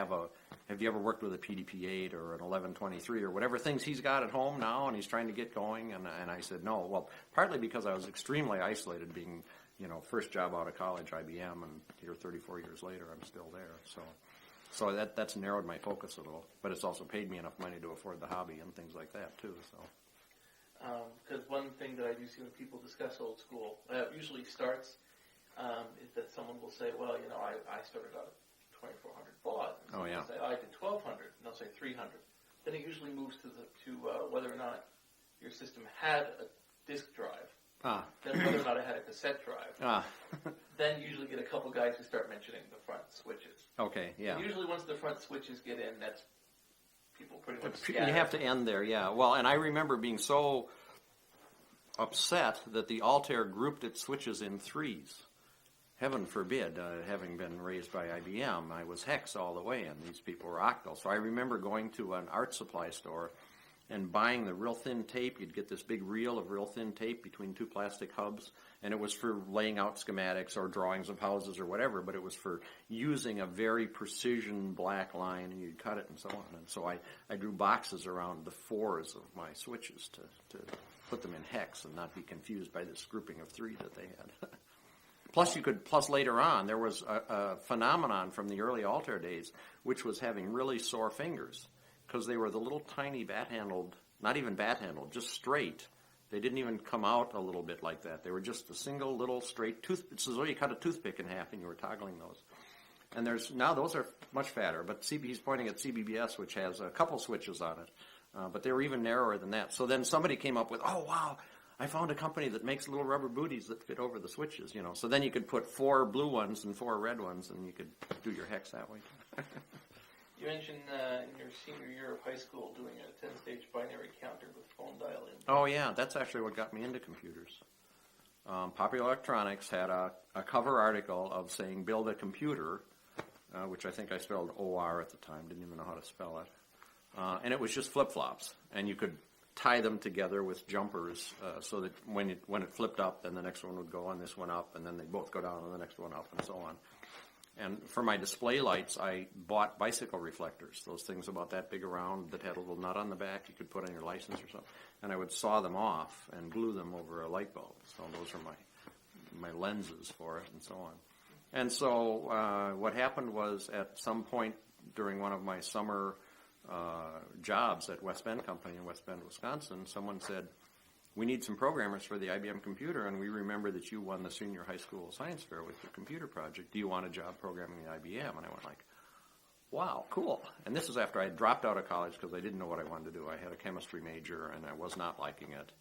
ever worked with a PDP-8 or an 1123 or whatever things he's got at home now, and he's trying to get going, and I said no. Well, partly because I was extremely isolated, being first job out of college, IBM, and here 34 years later, I'm still there. So that's narrowed my focus a little, but it's also paid me enough money to afford the hobby and things like that too. So, because one thing that I do see when people discuss old school, usually starts is that someone will say, well, I started out at 2400 baud. And oh yeah. Say, I did 1200, and they'll say 300. Then it usually moves to whether or not your system had a disk drive. Then whether or not it had a cassette drive. Then you usually get a couple guys who start mentioning the front switches. Okay, yeah. And usually once the front switches get in, that's people pretty much scatter. You have to end there, yeah. Well, and I remember being so upset that the Altair grouped its switches in 3s. Heaven forbid, having been raised by IBM, I was hex all the way, and these people were octal. So I remember going to an art supply store and buying the real thin tape. You'd get this big reel of real thin tape between 2 plastic hubs, and it was for laying out schematics or drawings of houses or whatever, but it was for using a very precision black line, and you'd cut it and so on. And so I drew boxes around the 4s of my switches to put them in hex and not be confused by this grouping of 3 that they had. Plus later on, there was a phenomenon from the early Altair days, which was having really sore fingers, because they were the little tiny bat-handled, not even bat-handled, just straight. They didn't even come out a little bit like that. They were just a single little straight it's as though you cut a toothpick in half and you were toggling those. And now those are much fatter, but he's pointing at CBBS, which has a couple switches on it, but they were even narrower than that. So then somebody came up with, oh wow, I found a company that makes little rubber booties that fit over the switches, So then you could put 4 blue ones and 4 red ones, and you could do your hex that way. You mentioned in your senior year of high school doing a 10-stage binary counter with phone dial-in. Oh yeah, that's actually what got me into computers. Popular Electronics had a cover article of saying build a computer, which I think I spelled O-R at the time, didn't even know how to spell it. And it was just flip-flops, and you could tie them together with jumpers so that when it flipped up, then the next one would go and this one up, and then they both go down and the next one up, and so on. And for my display lights, I bought bicycle reflectors, those things about that big around that had a little nut on the back you could put on your license or something. And I would saw them off and glue them over a light bulb. So those are my lenses for it and so on. And so what happened was at some point during one of my summer jobs at West Bend Company in West Bend, Wisconsin, someone said, we need some programmers for the IBM computer, and we remember that you won the senior high school science fair with your computer project. Do you want a job programming the IBM? And I went like, wow, cool. And this was after I had dropped out of college because I didn't know what I wanted to do. I had a chemistry major, and I was not liking it.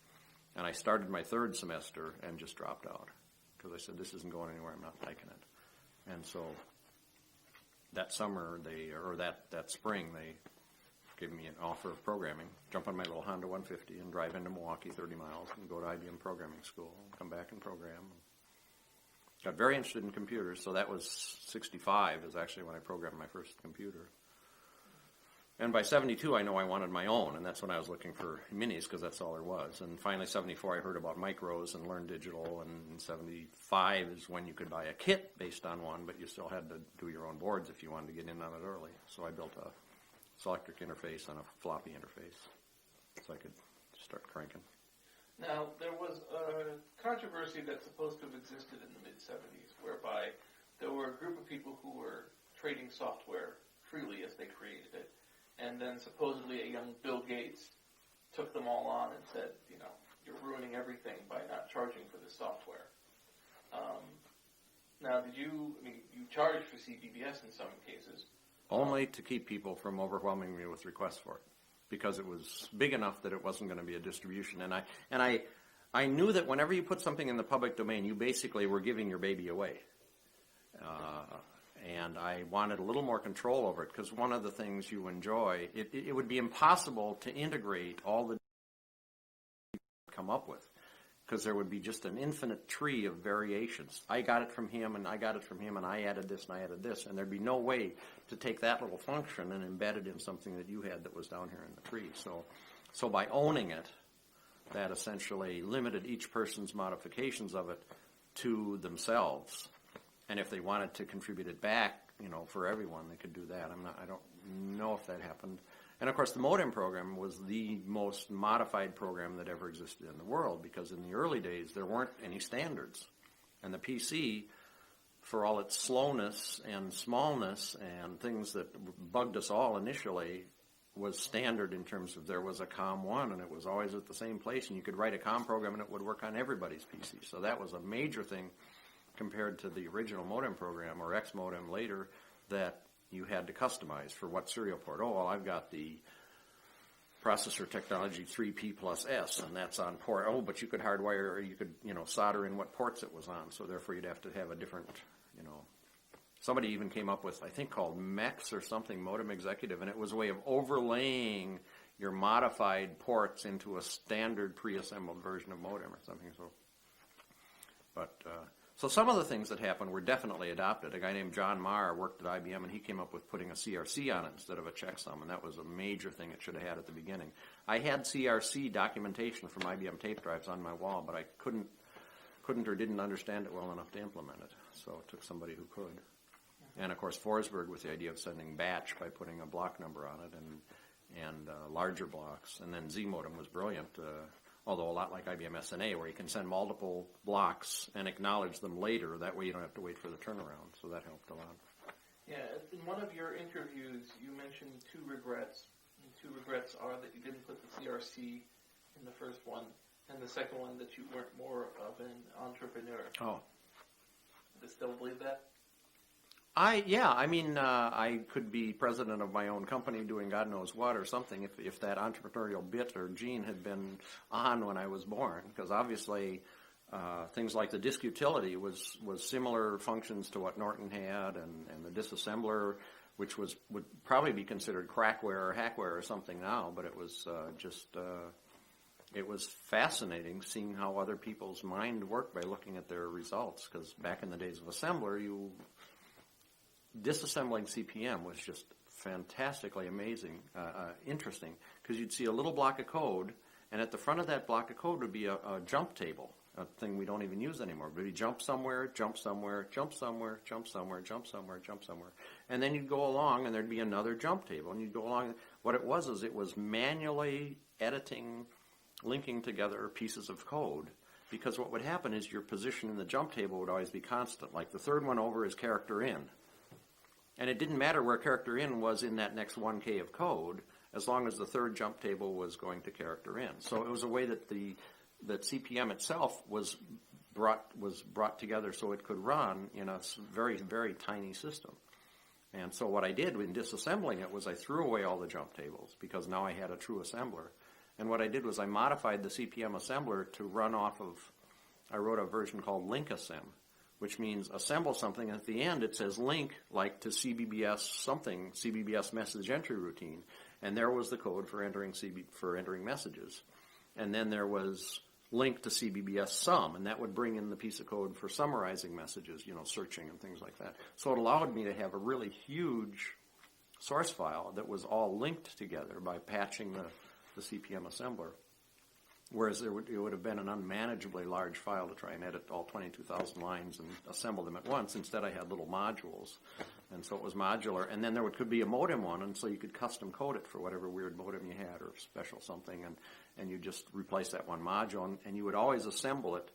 And I started my third semester and just dropped out because I said, this isn't going anywhere. I'm not liking it. And so that summer, that spring, they gave me an offer of programming, jump on my little Honda 150 and drive into Milwaukee 30 miles and go to IBM programming school and come back and program. Got very interested in computers, so that was 65 is actually when I programmed my first computer. And by 72, I know I wanted my own, and that's when I was looking for minis because that's all there was. And finally, 74, I heard about micros and learned digital, and 75 is when you could buy a kit based on one, but you still had to do your own boards if you wanted to get in on it early. So I built a Selectric interface on a floppy interface so I could start cranking. Now, there was a controversy that's supposed to have existed in the mid-70s whereby there were a group of people who were trading software freely as they created it, and then supposedly a young Bill Gates took them all on and said, you know, you're ruining everything by not charging for this software. Now, you charged for CBBS in some cases. Only to keep people from overwhelming me with requests for it, because it was big enough that it wasn't going to be a distribution. And I knew that whenever you put something in the public domain, you basically were giving your baby away. And I wanted a little more control over it, because one of the things you enjoy, it would be impossible to integrate all the come up with, because there would be just an infinite tree of variations. I got it from him, and I got it from him, and I added this, and I added this, and there'd be no way to take that little function and embed it in something that you had that was down here in the tree. So by owning it, that essentially limited each person's modifications of it to themselves. And if they wanted to contribute it back, for everyone, they could do that. I don't know if that happened. And of course, the modem program was the most modified program that ever existed in the world, because in the early days, there weren't any standards. And the PC, for all its slowness and smallness and things that bugged us all initially, was standard in terms of there was a COM1, and it was always at the same place, and you could write a COM program and it would work on everybody's PC. So that was a major thing compared to the original modem program, or X modem later, that you had to customize for what serial port. Oh, well, I've got the processor technology 3P plus S, and that's on port. Oh, but you could hardwire, or you could, solder in what ports it was on. So therefore, you'd have to have a different, Somebody even came up with, I think, called MEX or something, Modem Executive, and it was a way of overlaying your modified ports into a standard pre-assembled version of modem or something. So some of the things that happened were definitely adopted. A guy named John Marr worked at IBM, and he came up with putting a CRC on it instead of a checksum, and that was a major thing it should have had at the beginning. I had CRC documentation from IBM tape drives on my wall, but I couldn't or didn't understand it well enough to implement it, so it took somebody who could. And of course, Forsberg with the idea of sending batch by putting a block number on it and larger blocks. And then Z modem was brilliant, although a lot like IBM SNA, where you can send multiple blocks and acknowledge them later. That way you don't have to wait for the turnaround. So that helped a lot. Yeah, in one of your interviews, you mentioned two regrets. And two regrets are that you didn't put the CRC in the first one, and the second one that you weren't more of an entrepreneur. Oh. Do you still believe that? I could be president of my own company doing God knows what or something if that entrepreneurial bit or gene had been on when I was born, because obviously things like the disk utility was similar functions to what Norton had, and the disassembler which would probably be considered crackware or hackware or something now, but it was it was fascinating seeing how other people's mind worked by looking at their results, because back in the days of assembler, disassembling CP/M was just fantastically amazing, interesting, because you'd see a little block of code, and at the front of that block of code would be a jump table, a thing we don't even use anymore. But you jump somewhere, jump somewhere, jump somewhere, jump somewhere, jump somewhere, jump somewhere. And then you'd go along, and there'd be another jump table, and you'd go along. What it was manually editing, linking together pieces of code, because what would happen is your position in the jump table would always be constant. Like the third one over is character in. And it didn't matter where character in was in that next 1K of code, as long as the third jump table was going to character in. So it was a way that that CP/M itself was brought together so it could run in a very, very tiny system. And so what I did in disassembling it was I threw away all the jump tables, because now I had a true assembler. And what I did was I modified the CP/M assembler to run off of, I wrote a version called LinkAssemb, which means assemble something, and at the end it says link, like to CBBS something, CBBS message entry routine, and there was the code for entering messages. And then there was link to CBBS sum, and that would bring in the piece of code for summarizing messages, searching and things like that. So it allowed me to have a really huge source file that was all linked together by patching the CP/M assembler. Whereas it would have been an unmanageably large file to try and edit all 22,000 lines and assemble them at once. Instead, I had little modules, and so it was modular. And then there could be a modem one, and so you could custom code it for whatever weird modem you had or special something, and you just replace that one module, and you would always assemble it.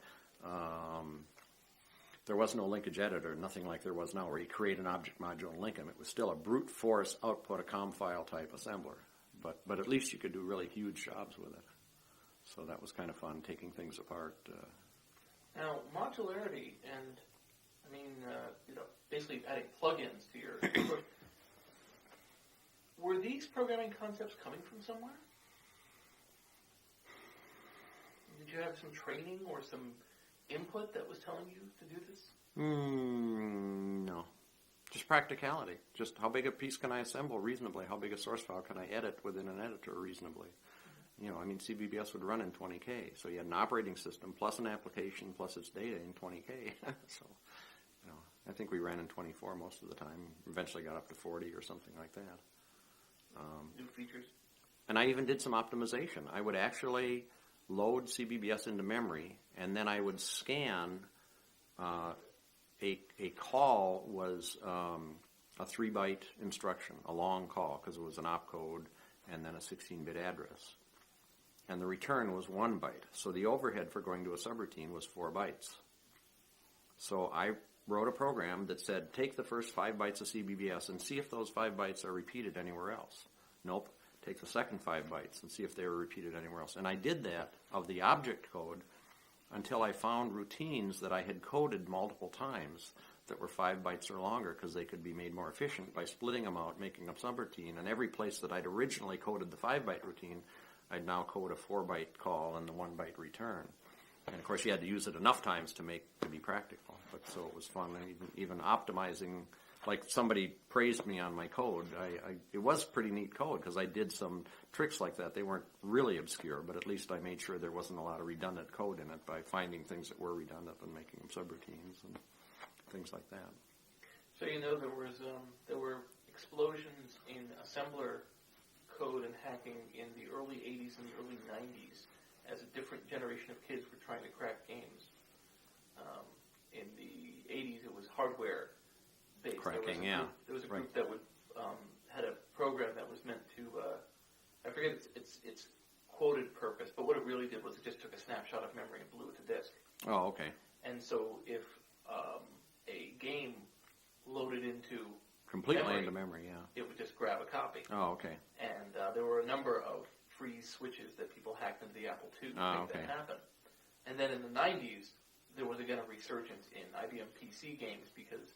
There was no linkage editor, nothing like there was now, where you create an object module and link them. It was still a brute force output, a COM file type assembler, but at least you could do really huge jobs with it. So that was kind of fun, taking things apart. Now, modularity and, basically adding plugins to your... Were these programming concepts coming from somewhere? Did you have some training or some input that was telling you to do this? No. Just practicality. Just how big a piece can I assemble reasonably? How big a source file can I edit within an editor reasonably? CBBS would run in 20K, so you had an operating system plus an application plus its data in 20K. So, I think we ran in 24 most of the time. Eventually got up to 40 or something like that. New features. And I even did some optimization. I would actually load CBBS into memory, and then I would scan. A call was a 3-byte instruction, a long call, because it was an opcode and then a 16-bit address. And the return was 1 byte. So the overhead for going to a subroutine was 4 bytes. So I wrote a program that said, take the first 5 bytes of CBBS and see if those 5 bytes are repeated anywhere else. Nope. Take the second 5 bytes and see if they were repeated anywhere else. And I did that of the object code until I found routines that I had coded multiple times that were 5 bytes or longer, because they could be made more efficient by splitting them out, making a subroutine. And every place that I'd originally coded the 5-byte routine, I'd now code a 4-byte call and the 1-byte return. And of course, you had to use it enough times to be practical. But so it was fun, and even optimizing. Like, somebody praised me on my code. It was pretty neat code, because I did some tricks like that. They weren't really obscure, but at least I made sure there wasn't a lot of redundant code in it by finding things that were redundant and making them subroutines and things like that. So there were explosions in assembler code and hacking in the early 80s and the early 90s as a different generation of kids were trying to crack games. In the 80s, it was hardware based. Cracking, there was a group that would had a program that was meant to, I forget its quoted purpose, but what it really did was it just took a snapshot of memory and blew it to disk. Oh, okay. And so if a game loaded into completely into memory, yeah, it would just grab a copy. Oh, okay. And there were a number of freeze switches that people hacked into the Apple II to make that happen. And then in the 90s, there was again a resurgence in IBM PC games, because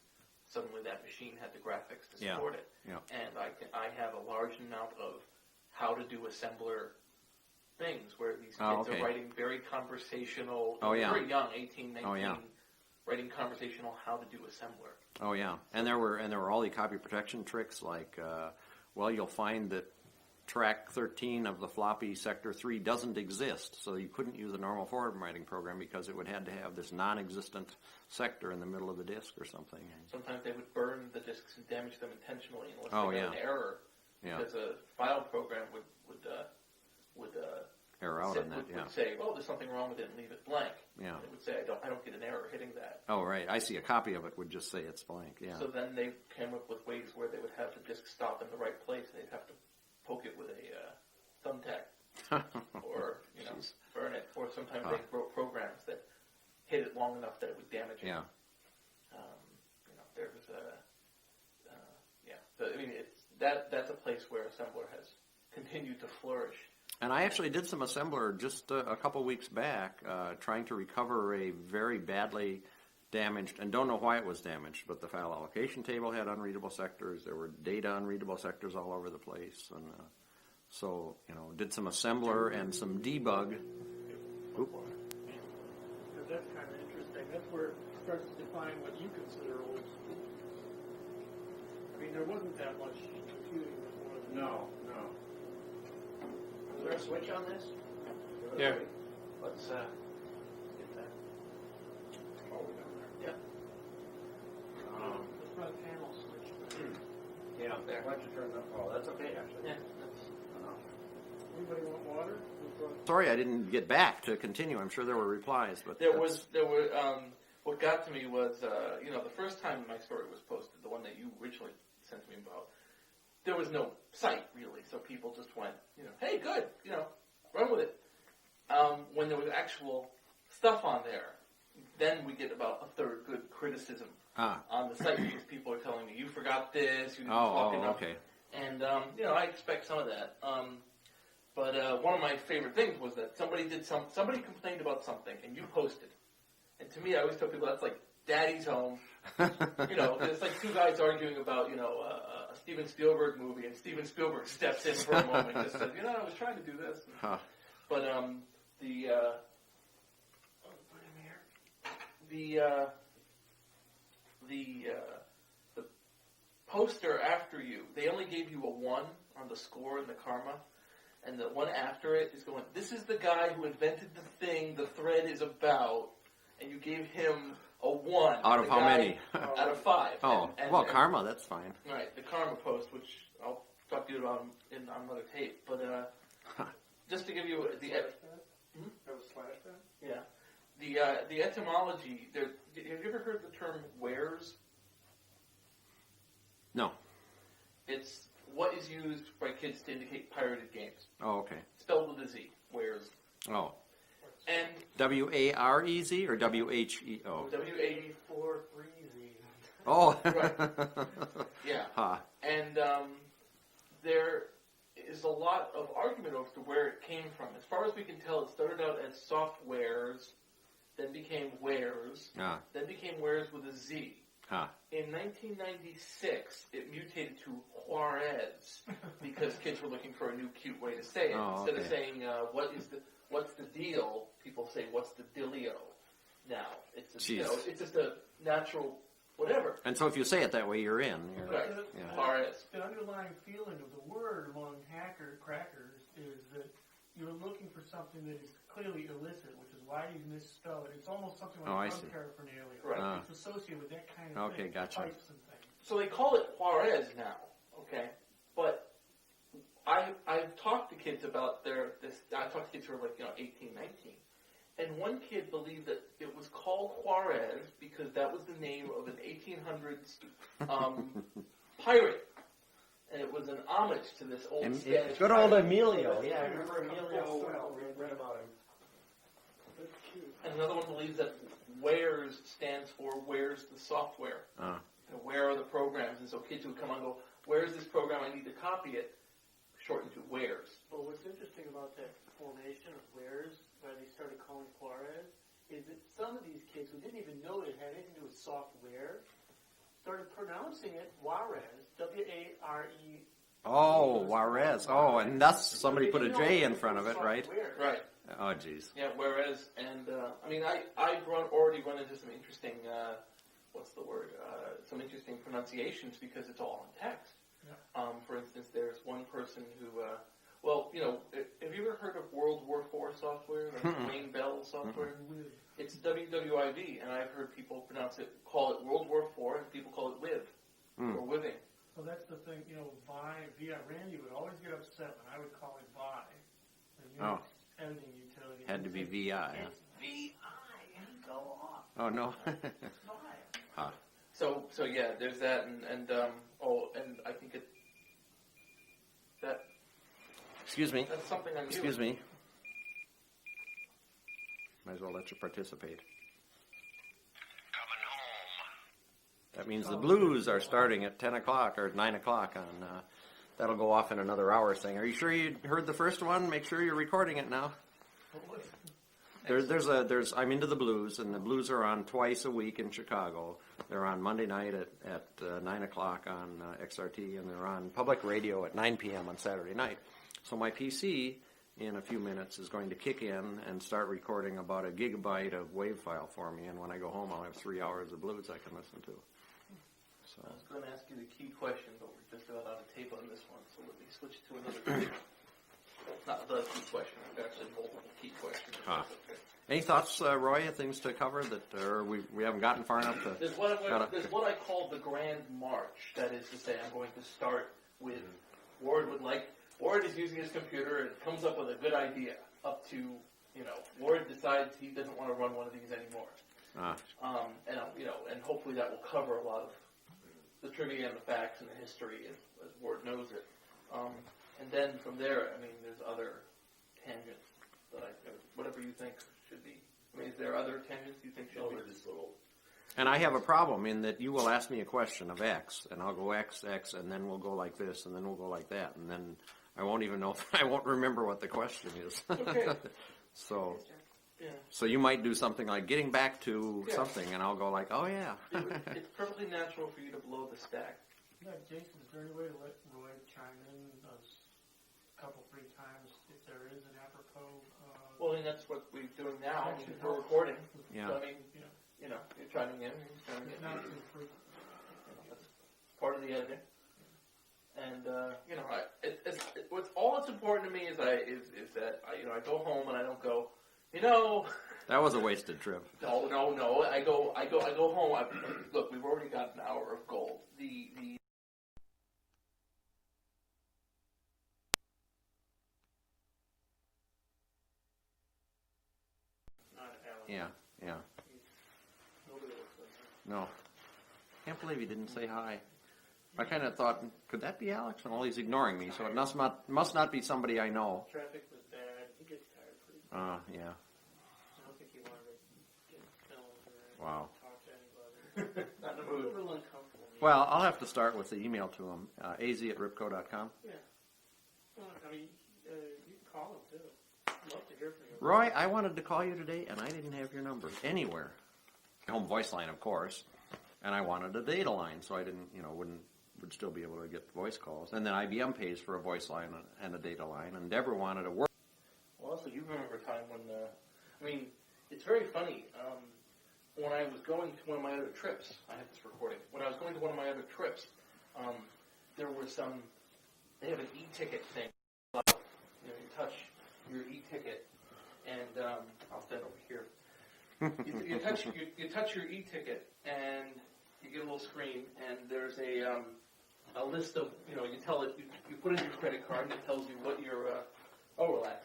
suddenly that machine had the graphics to support it. Yeah. And I have a large amount of how to do assembler things where these kids are writing very conversational, very young, 18, 19 writing conversational how to do assembler. Oh yeah, and there were all the copy protection tricks like, well, you'll find that track 13 of the floppy sector 3 doesn't exist, so you couldn't use a normal forwarding program because it would have to have this non-existent sector in the middle of the disk or something. Sometimes they would burn the disks and damage them intentionally unless they got an yeah. error, because a file program would error out on that. would say, "Oh, there's something wrong with it," and leave it blank. Yeah. And it would say, "I don't get an error hitting that." Oh right, I see. A copy of it would just say it's blank. Yeah. So then they came up with ways where they would have the disk stop in the right place, and they'd have to poke it with a thumbtack, or burn it. Or sometimes they wrote programs that hit it long enough that it would damage it. Yeah. There was So, I mean, that's a place where assembler has continued to flourish. And I actually did some assembler just a couple weeks back, trying to recover a very badly damaged, and don't know why it was damaged, but the file allocation table had unreadable sectors. There were data unreadable sectors all over the place, and so did some assembler and some debug. Oop. That's kind of interesting. That's where it starts to define what you consider old school. I mean, there wasn't that much computing before. No. Is there a switch on this? Yeah. Let's get that. Oh, we're down there. Yeah. That's not a panel switch. Yeah, why don't you turn that? Oh, that's okay, actually. Yeah. Anybody want water? Sorry, I didn't get back to continue. I'm sure there were replies, but There were. What got to me was, the first time my story was posted, the one that you originally sent me about, there was no site really, so people just went, hey, good, run with it. When there was actual stuff on there, then we get about a third good criticism on the site because people are telling me, you forgot this, you didn't talk enough. Okay. And, I expect some of that. But one of my favorite things was that somebody complained about something and you posted. And to me, I always tell people that's like daddy's home. It's like two guys arguing about, a Steven Spielberg movie, and Steven Spielberg steps in for a moment and just says, I was trying to do this. But the poster after you, they only gave you a 1 on the score and the karma. And the one after it is going, this is the guy who invented the thing the thread is about, and you gave him a 1. Out of how many? Out of 5. Oh, karma, that's fine. Right, the karma post, which I'll talk to you about on another tape. But just to give you the... That was slash then? Yeah. The etymology, have you ever heard the term wares? No. It's what is used by kids to indicate pirated games. Oh, okay. Spelled with a Z, wares. Oh. And W-A-R-E-Z or W-H-E-O? W-A-4-3-Z. Oh. Right. Yeah. And there is a lot of argument over to where it came from. As far as we can tell, it started out as softwares, then became wares, then became wares with a Z. In 1996, it mutated to Juarez because kids were looking for a new cute way to say it. Instead of saying, what's the deal, people say, what's the dealio now. It's just a natural whatever. And so if you say it that way, you're in. Right. Yeah. Juarez. The underlying feeling of the word among crackers is that you're looking for something that is clearly illicit, which is why you misspell it. It's almost something like drug paraphernalia. Right. It's associated with that kind of thing. Gotcha. Pipes and things. So they call it Juarez now, okay? But I've talked to kids about I talked to kids who are like, 18, 19. And one kid believed that it was called Juarez because that was the name of an 1800s pirate. And it was an homage to this old Spanish good old pirate. Emilio. Yeah, I remember Emilio. Read about him. That's cute. And another one believes that wares stands for where's the software. And where are the programs? And so kids would come on and go, where's this program? I need to copy it. Shortened to wares. Well, what's interesting about that formation of wares, why they started calling Juarez, is that some of these kids who didn't even know it had anything to do with software started pronouncing it Juarez, W-A-R-E. Oh, Juarez. Oh, and that's somebody put a J in front of it, right? Right. Oh, geez. Yeah, whereas, and I mean, I've already run into some interesting, what's the word? Some interesting pronunciations because it's all in text. Yeah. For instance, there's one person who, well, you know, have you ever heard of World War IV software, like Wayne Bell software? It's WWIV, and I've heard people call it World War IV, and people call it WIV, or WIVing. Well, that's the thing, you know, VI, Randy would always get upset when I would call it VI. The editing utility. Had to be VI. It's VI, and he'd go off. Oh, no. It's VI. Huh. So yeah, there's that, and I think Excuse me. that's something I'm Excuse me. Might as well let you participate. Coming home. That means the blues are starting at 10 o'clock or 9 o'clock on, that'll go off in another hour saying, are you sure you heard the first one? Make sure you're recording it now. There's I'm Into the Blues, and the blues are on twice a week in Chicago. They're on Monday night at 9 o'clock on XRT, and they're on public radio at 9 p.m. on Saturday night. So my PC, in a few minutes, is going to kick in and start recording about a gigabyte of WAV file for me, and when I go home, I'll have 3 hours of blues I can listen to. So. I was going to ask you the key question, but we're just about out of tape on this one, so let me switch to another. Not the key question, there's actually multiple key questions. Okay. Any thoughts, Roy, things to cover that or we haven't gotten far enough to... There's what I call the Grand March. That is to say, I'm going to start with Ward is using his computer and comes up with a good idea up to, Ward decides he doesn't want to run one of these anymore. And hopefully that will cover a lot of the trivia and the facts and the history as Ward knows it. And then from there, I mean, there's other tangents that whatever you think should be. I mean, is there other tangents you think should be? Just little. And I have a problem in that you will ask me a question of X, and I'll go X, and then we'll go like this, and then we'll go like that, and then I won't even know, I won't remember what the question is. Okay. So, Yeah. So you might do something like getting back to something, and I'll go like, oh yeah. It's perfectly natural for you to blow the stack. Yeah, Jason, is there any way to let Roy chime in a couple, 3 times if there is an apropos? Well, and that's what we're doing now. I mean, Actually, we're recording. Yeah. So, I mean, you're chiming in, he's chiming It's in. not too frequent. That's part of the editing. And what's all that's important to me is that I go home and I don't go, That was a wasted trip. No. I go home. Look, we've already got an hour of gold. The Yeah. nobody looks like that. No. Can't believe he didn't say hi. I kind of thought, could that be Alex? Well, he's ignoring me, so it must not be somebody I know. Traffic was bad. He gets tired pretty quick. Yeah. I don't think he wanted to get filmed or Wow. talk to anybody. Not in the A mood. little uncomfortable. Well, I'll have to start with the email to him, az@ripco.com. Yeah. Well, I mean, you can call him too. I'd love to hear from you. Roy, I wanted to call you today, and I didn't have your number anywhere. Home voice line, of course, and I wanted a data line, so I didn't, would still be able to get voice calls. And then IBM pays for a voice line and a data line, and Deborah wanted a work. Well, also, you remember a time when, it's very funny. When I was going to one of my other trips, I have this recording. When I was going to one of my other trips, there was they have an e-ticket thing. You touch your e-ticket, and I'll stand over here. You touch your e-ticket, and you get a little screen, and there's a list of, you tell it, you put in your credit card, and it tells you what your, relax.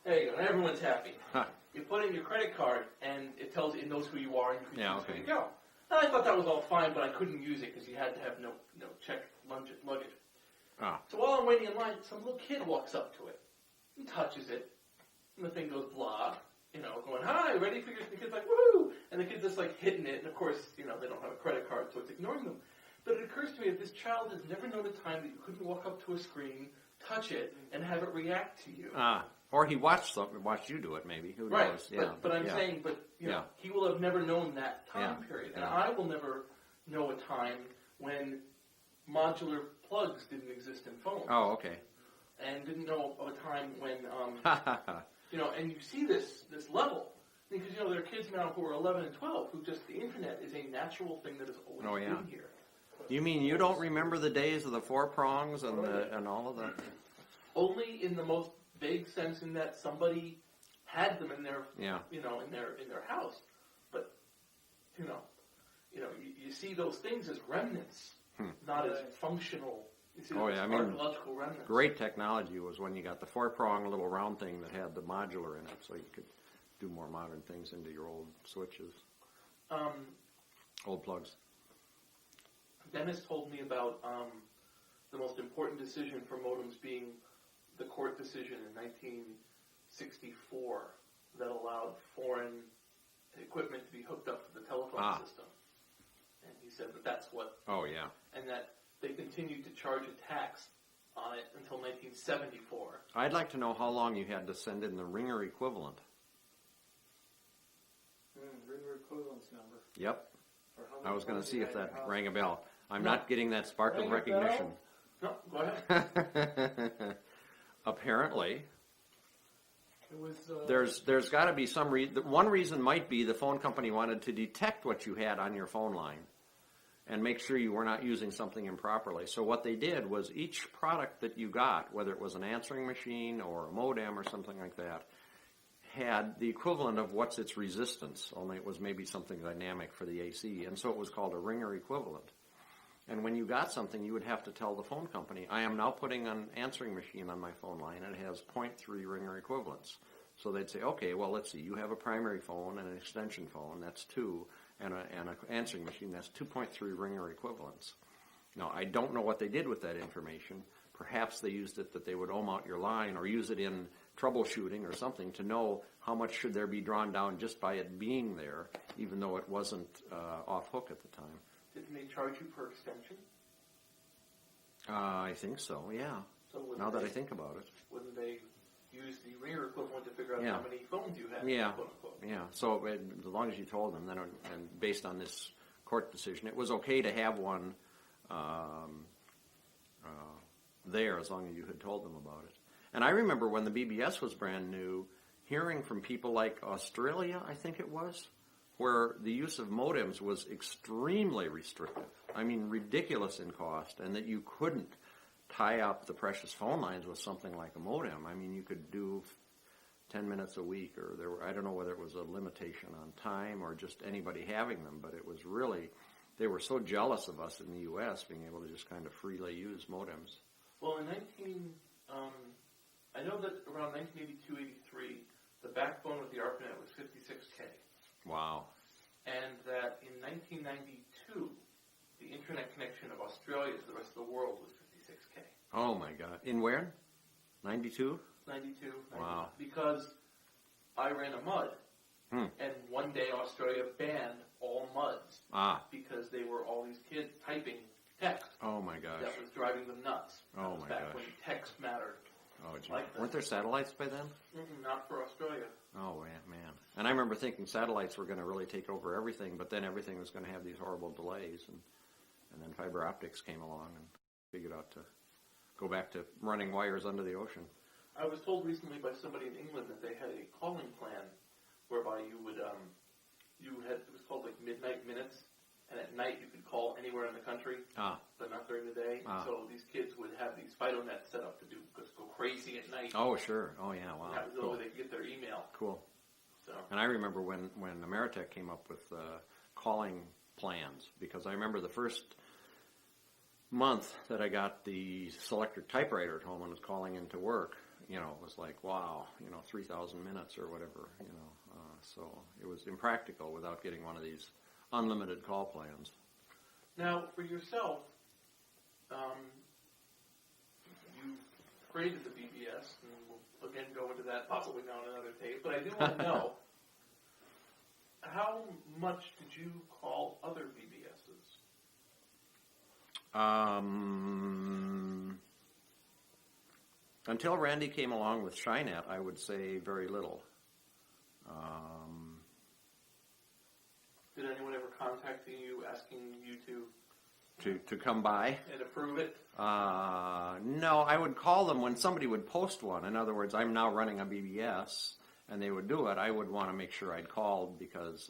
There you go, and everyone's happy. Huh. You put in your credit card, and it knows who you are, and you can choose where okay. you go. And I thought that was all fine, but I couldn't use it because you had to have no checked luggage. Ah. So while I'm waiting in line, some little kid walks up to it and touches it, and the thing goes blah, going, hi, ready for your, the kid's like, woohoo! And the kid's just like hitting it, and of course, they don't have a credit card, so it's ignoring them. But it occurs to me that this child has never known a time that you couldn't walk up to a screen, touch it, and have it react to you. Or he watched you do it, maybe. Who Right, knows? Yeah, but I'm saying, he will have never known that time period. And I will never know a time when modular plugs didn't exist in phones. Oh, okay. And didn't know of a time when And you see this level. Because, there are kids now who are 11 and 12 who just, the internet is a natural thing that has always been here. You mean you don't remember the days of the 4 prongs and all of that? Only in the most vague sense in that somebody had them in their, in their house. But, you see those things as remnants, not as functional. You see archaeological remnants. Great technology was when you got the 4-prong little round thing that had the modular in it, so you could do more modern things into your old switches, old plugs. Dennis told me about the most important decision for modems being the court decision in 1964 that allowed foreign equipment to be hooked up to the telephone system. And he said that's what... Oh, yeah. And that they continued to charge a tax on it until 1974. I'd like to know how long you had to send in the ringer equivalent. Ringer equivalence number. Yep. I was going to see if that rang a bell. I'm not getting that spark of recognition. No, go ahead. Apparently, it was, there's got to be some reason. One reason might be the phone company wanted to detect what you had on your phone line and make sure you were not using something improperly. So what they did was each product that you got, whether it was an answering machine or a modem or something like that, had the equivalent of what's its resistance, only it was maybe something dynamic for the AC, and so it was called a ringer equivalent. And when you got something, you would have to tell the phone company, I am now putting an answering machine on my phone line, and it has 0.3 ringer equivalents. So they'd say, okay, well, let's see, you have a primary phone and an extension phone, that's 2, and an answering machine, that's 2.3 ringer equivalents. Now, I don't know what they did with that information. Perhaps they used it that they would ohm out your line or use it in troubleshooting or something to know how much should there be drawn down just by it being there, even though it wasn't off hook at the time. Didn't they charge you per extension? I think so, yeah. So now that I think about it. Wouldn't they use the ringer equivalent to figure out how many phones you had? Yeah, quote unquote? Yeah. So as long as you told them, then, and based on this court decision, it was okay to have one there as long as you had told them about it. And I remember when the BBS was brand new, hearing from people like Australia, I think it was, where the use of modems was extremely restrictive. I mean, ridiculous in cost, and that you couldn't tie up the precious phone lines with something like a modem. I mean, you could do 10 minutes a week, or I don't know whether it was a limitation on time or just anybody having them, but it was really, they were so jealous of us in the U.S. being able to just kind of freely use modems. Well, I know that around 1982-83, the backbone of the ARPANET was 56K. Wow. And that in 1992, the internet connection of Australia to the rest of the world was 56K. Oh my God. In where? 92? 92. Wow. Because I ran a MUD. And one day Australia banned all MUDs. Because they were all these kids typing text. Oh my gosh. That was driving them nuts. Oh my back gosh. when text mattered. Oh, gee. Weren't there satellites by then? Not for Australia. Oh, man. And I remember thinking satellites were going to really take over everything, but then everything was going to have these horrible delays. And then fiber optics came along and figured out to go back to running wires under the ocean. I was told recently by somebody in England that they had a calling plan whereby you would, it was called like midnight minutes, and at night you could call anywhere in the country, but not during the day. So these kids would have these FidoNets set up to go crazy at night. Oh, sure. Oh, yeah, wow. That was the way they could get their email. Cool. So. And I remember when Ameritech came up with calling plans, because I remember the first month that I got the Selectric typewriter at home and was calling into work, it was like, wow, 3,000 minutes or whatever, so it was impractical without getting one of these unlimited call plans. Now, for yourself, you created the BBS, and we'll again go into that possibly now on another tape, but I do want to know, how much did you call other BBSs? Until Randy came along with Shynet, I would say very little. Did anyone ever contact you asking you to come by and approve it? No, I would call them when somebody would post one. In other words, I'm now running a BBS, and they would do it, I would want to make sure I'd called because,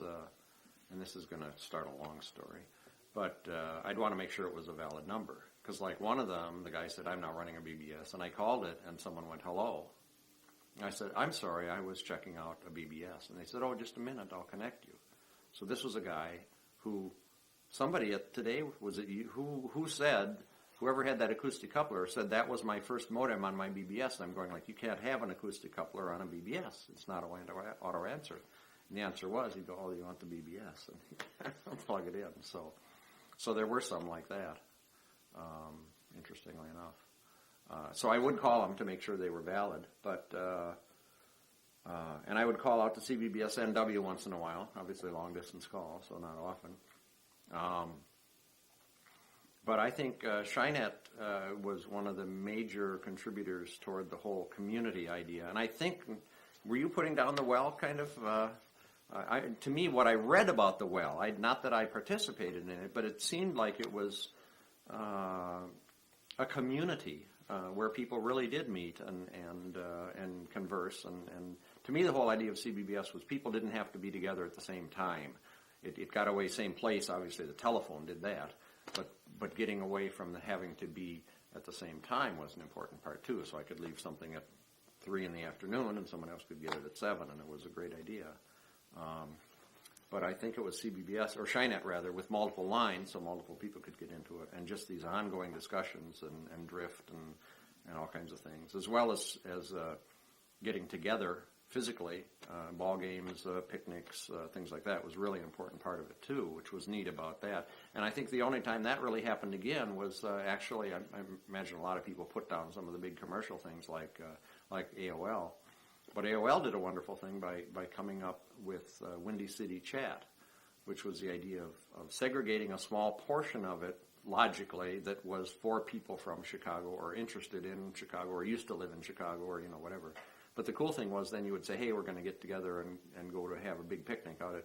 and this is going to start a long story, but I'd want to make sure it was a valid number. Because like one of them, the guy said, I'm not running a BBS, and I called it, and someone went, hello. And I said, I'm sorry, I was checking out a BBS. And they said, oh, just a minute, I'll connect you. So this was a guy who, somebody today, was it you, who said, whoever had that acoustic coupler said that was my first modem on my BBS. And I'm going like, you can't have an acoustic coupler on a BBS. It's not auto answer. And the answer was, he'd go, oh, you want the BBS? And I'll plug it in. So there were some like that, interestingly enough. So I would call them to make sure they were valid, but and I would call out to CBBS NW once in a while, obviously long distance call, so not often. But I think Shynet was one of the major contributors toward the whole community idea. And I think, were you putting down the well kind of? To me, what I read about the well, not that I participated in it, but it seemed like it was a community where people really did meet and converse. And to me, the whole idea of CBBS was people didn't have to be together at the same time. It got away same place. Obviously, the telephone did that. But getting away from having to be at the same time was an important part, too. So I could leave something at 3 in the afternoon and someone else could get it at 7, and it was a great idea. But I think it was CBBS, or Shynet rather, with multiple lines so multiple people could get into it, and just these ongoing discussions and drift and all kinds of things, as well as getting together physically, ball games, picnics, things like that was really an important part of it too, which was neat about that. And I think the only time that really happened again was actually, I imagine a lot of people put down some of the big commercial things like AOL. But AOL did a wonderful thing by coming up with Windy City Chat, which was the idea of segregating a small portion of it logically that was for people from Chicago or interested in Chicago or used to live in Chicago or whatever. But the cool thing was then you would say, hey, we're going to get together and go to have a big picnic out at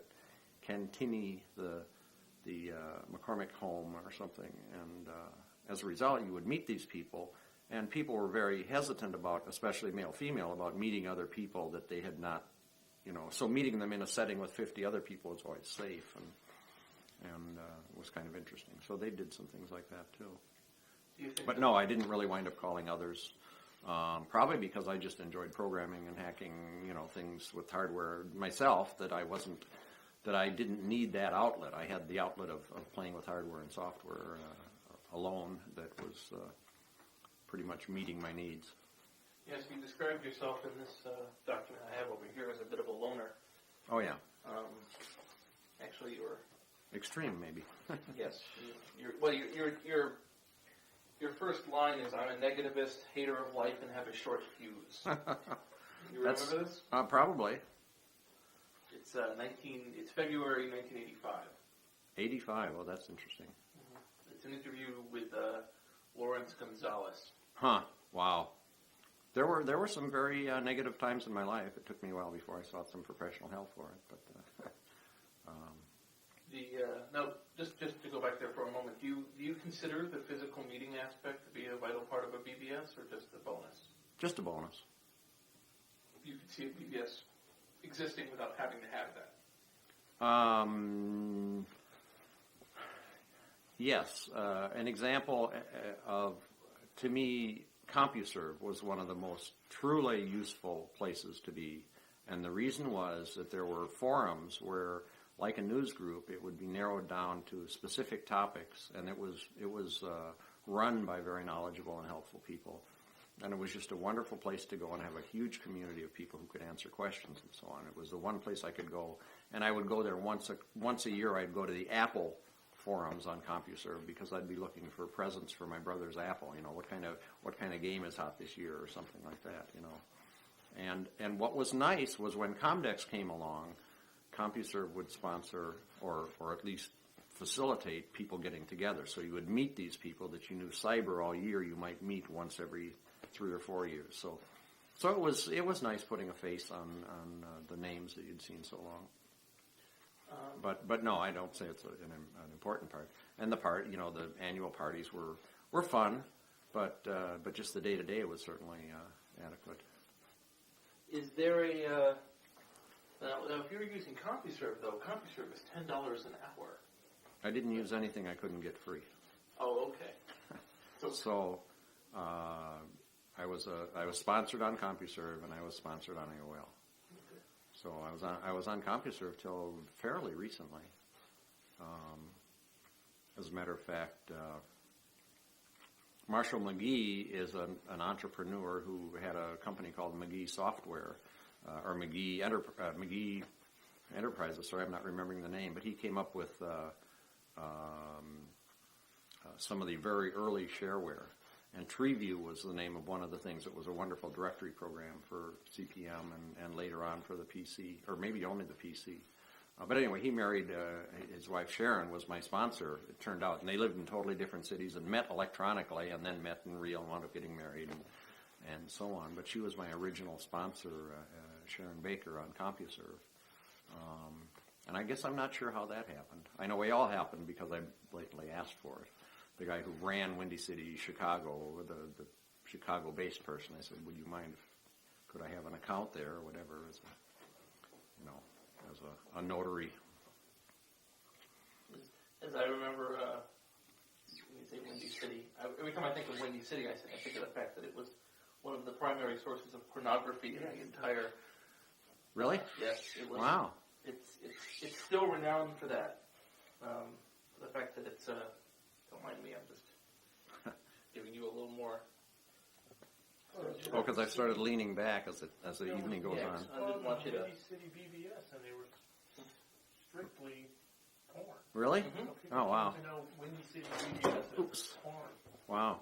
Cantini, the McCormick home or something. And as a result, you would meet these people. And people were very hesitant about, especially male-female, about meeting other people that they had not, so meeting them in a setting with 50 other people was always safe and was kind of interesting. So they did some things like that too. But no, I didn't really wind up calling others, probably because I just enjoyed programming and hacking, things with hardware myself that I didn't need that outlet. I had the outlet of playing with hardware and software alone that was pretty much meeting my needs. Yes, you described yourself in this document I have over here as a bit of a loner. Oh, yeah. Actually, you were... Extreme, maybe. Yes. Your first line is, I'm a negativist, hater of life, and have a short fuse. You remember this? Probably. It's February 1985. 85, well, that's interesting. Mm-hmm. It's an interview with Lawrence Gonzalez. Huh, wow. There were some very negative times in my life. It took me a while before I sought some professional help for it. But now, just to go back there for a moment, do you consider the physical meeting aspect to be a vital part of a BBS, or just a bonus? Just a bonus. You could see a BBS existing without having to have that. Yes. An example of, to me, CompuServe was one of the most truly useful places to be. And the reason was that there were forums where, like a news group, it would be narrowed down to specific topics, and it was run by very knowledgeable and helpful people. And it was just a wonderful place to go and have a huge community of people who could answer questions and so on. It was the one place I could go, and I would go there once a year. I'd go to the Apple forums on CompuServe because I'd be looking for presents for my brother's Apple. What kind of game is hot this year or something like that. And what was nice was when Comdex came along, CompuServe would sponsor or at least facilitate people getting together. So you would meet these people that you knew cyber all year. You might meet once every 3 or 4 years. So it was nice putting a face on the names that you'd seen so long. But no, I don't say it's an important part. And the annual parties were fun, but just the day-to-day was certainly adequate. Is there Now, if you're using CompuServe, though, CompuServe is $10 an hour. I didn't use anything I couldn't get free. Oh, okay. So I was sponsored on CompuServe and I was sponsored on AOL. Okay. So I was on CompuServe till fairly recently. As a matter of fact, Marshall McGee is an entrepreneur who had a company called McGee Software, or McGee Enterprises. Sorry, I'm not remembering the name, but he came up with some of the very early shareware. And TreeView was the name of one of the things. It was a wonderful directory program for CP/M and later on for the PC, or maybe only the PC. But anyway, he married his wife Sharon was my sponsor, it turned out. And they lived in totally different cities and met electronically and then met in real and wound up getting married and so on. But she was my original sponsor, Sharon Baker, on CompuServe. And I guess I'm not sure how that happened. I know it all happened because I blatantly asked for it. The guy who ran Windy City, Chicago, the Chicago-based person, I said, would you mind, could I have an account there or whatever, as a notary. As I remember, when you say Windy City, every time I think of Windy City, I think of the fact that it was one of the primary sources of pornography in the entire... Really? Yes, it was. Wow. It's still renowned for that. The fact that it's... don't mind me, I'm just giving you a little more... Oh, because I started leaning back as the evening goes on. I didn't want you to... Windy City BBS, and they were strictly porn. Really? Mm-hmm. So people Oh, wow. need to know Windy City BBS is Oops. porn. Wow.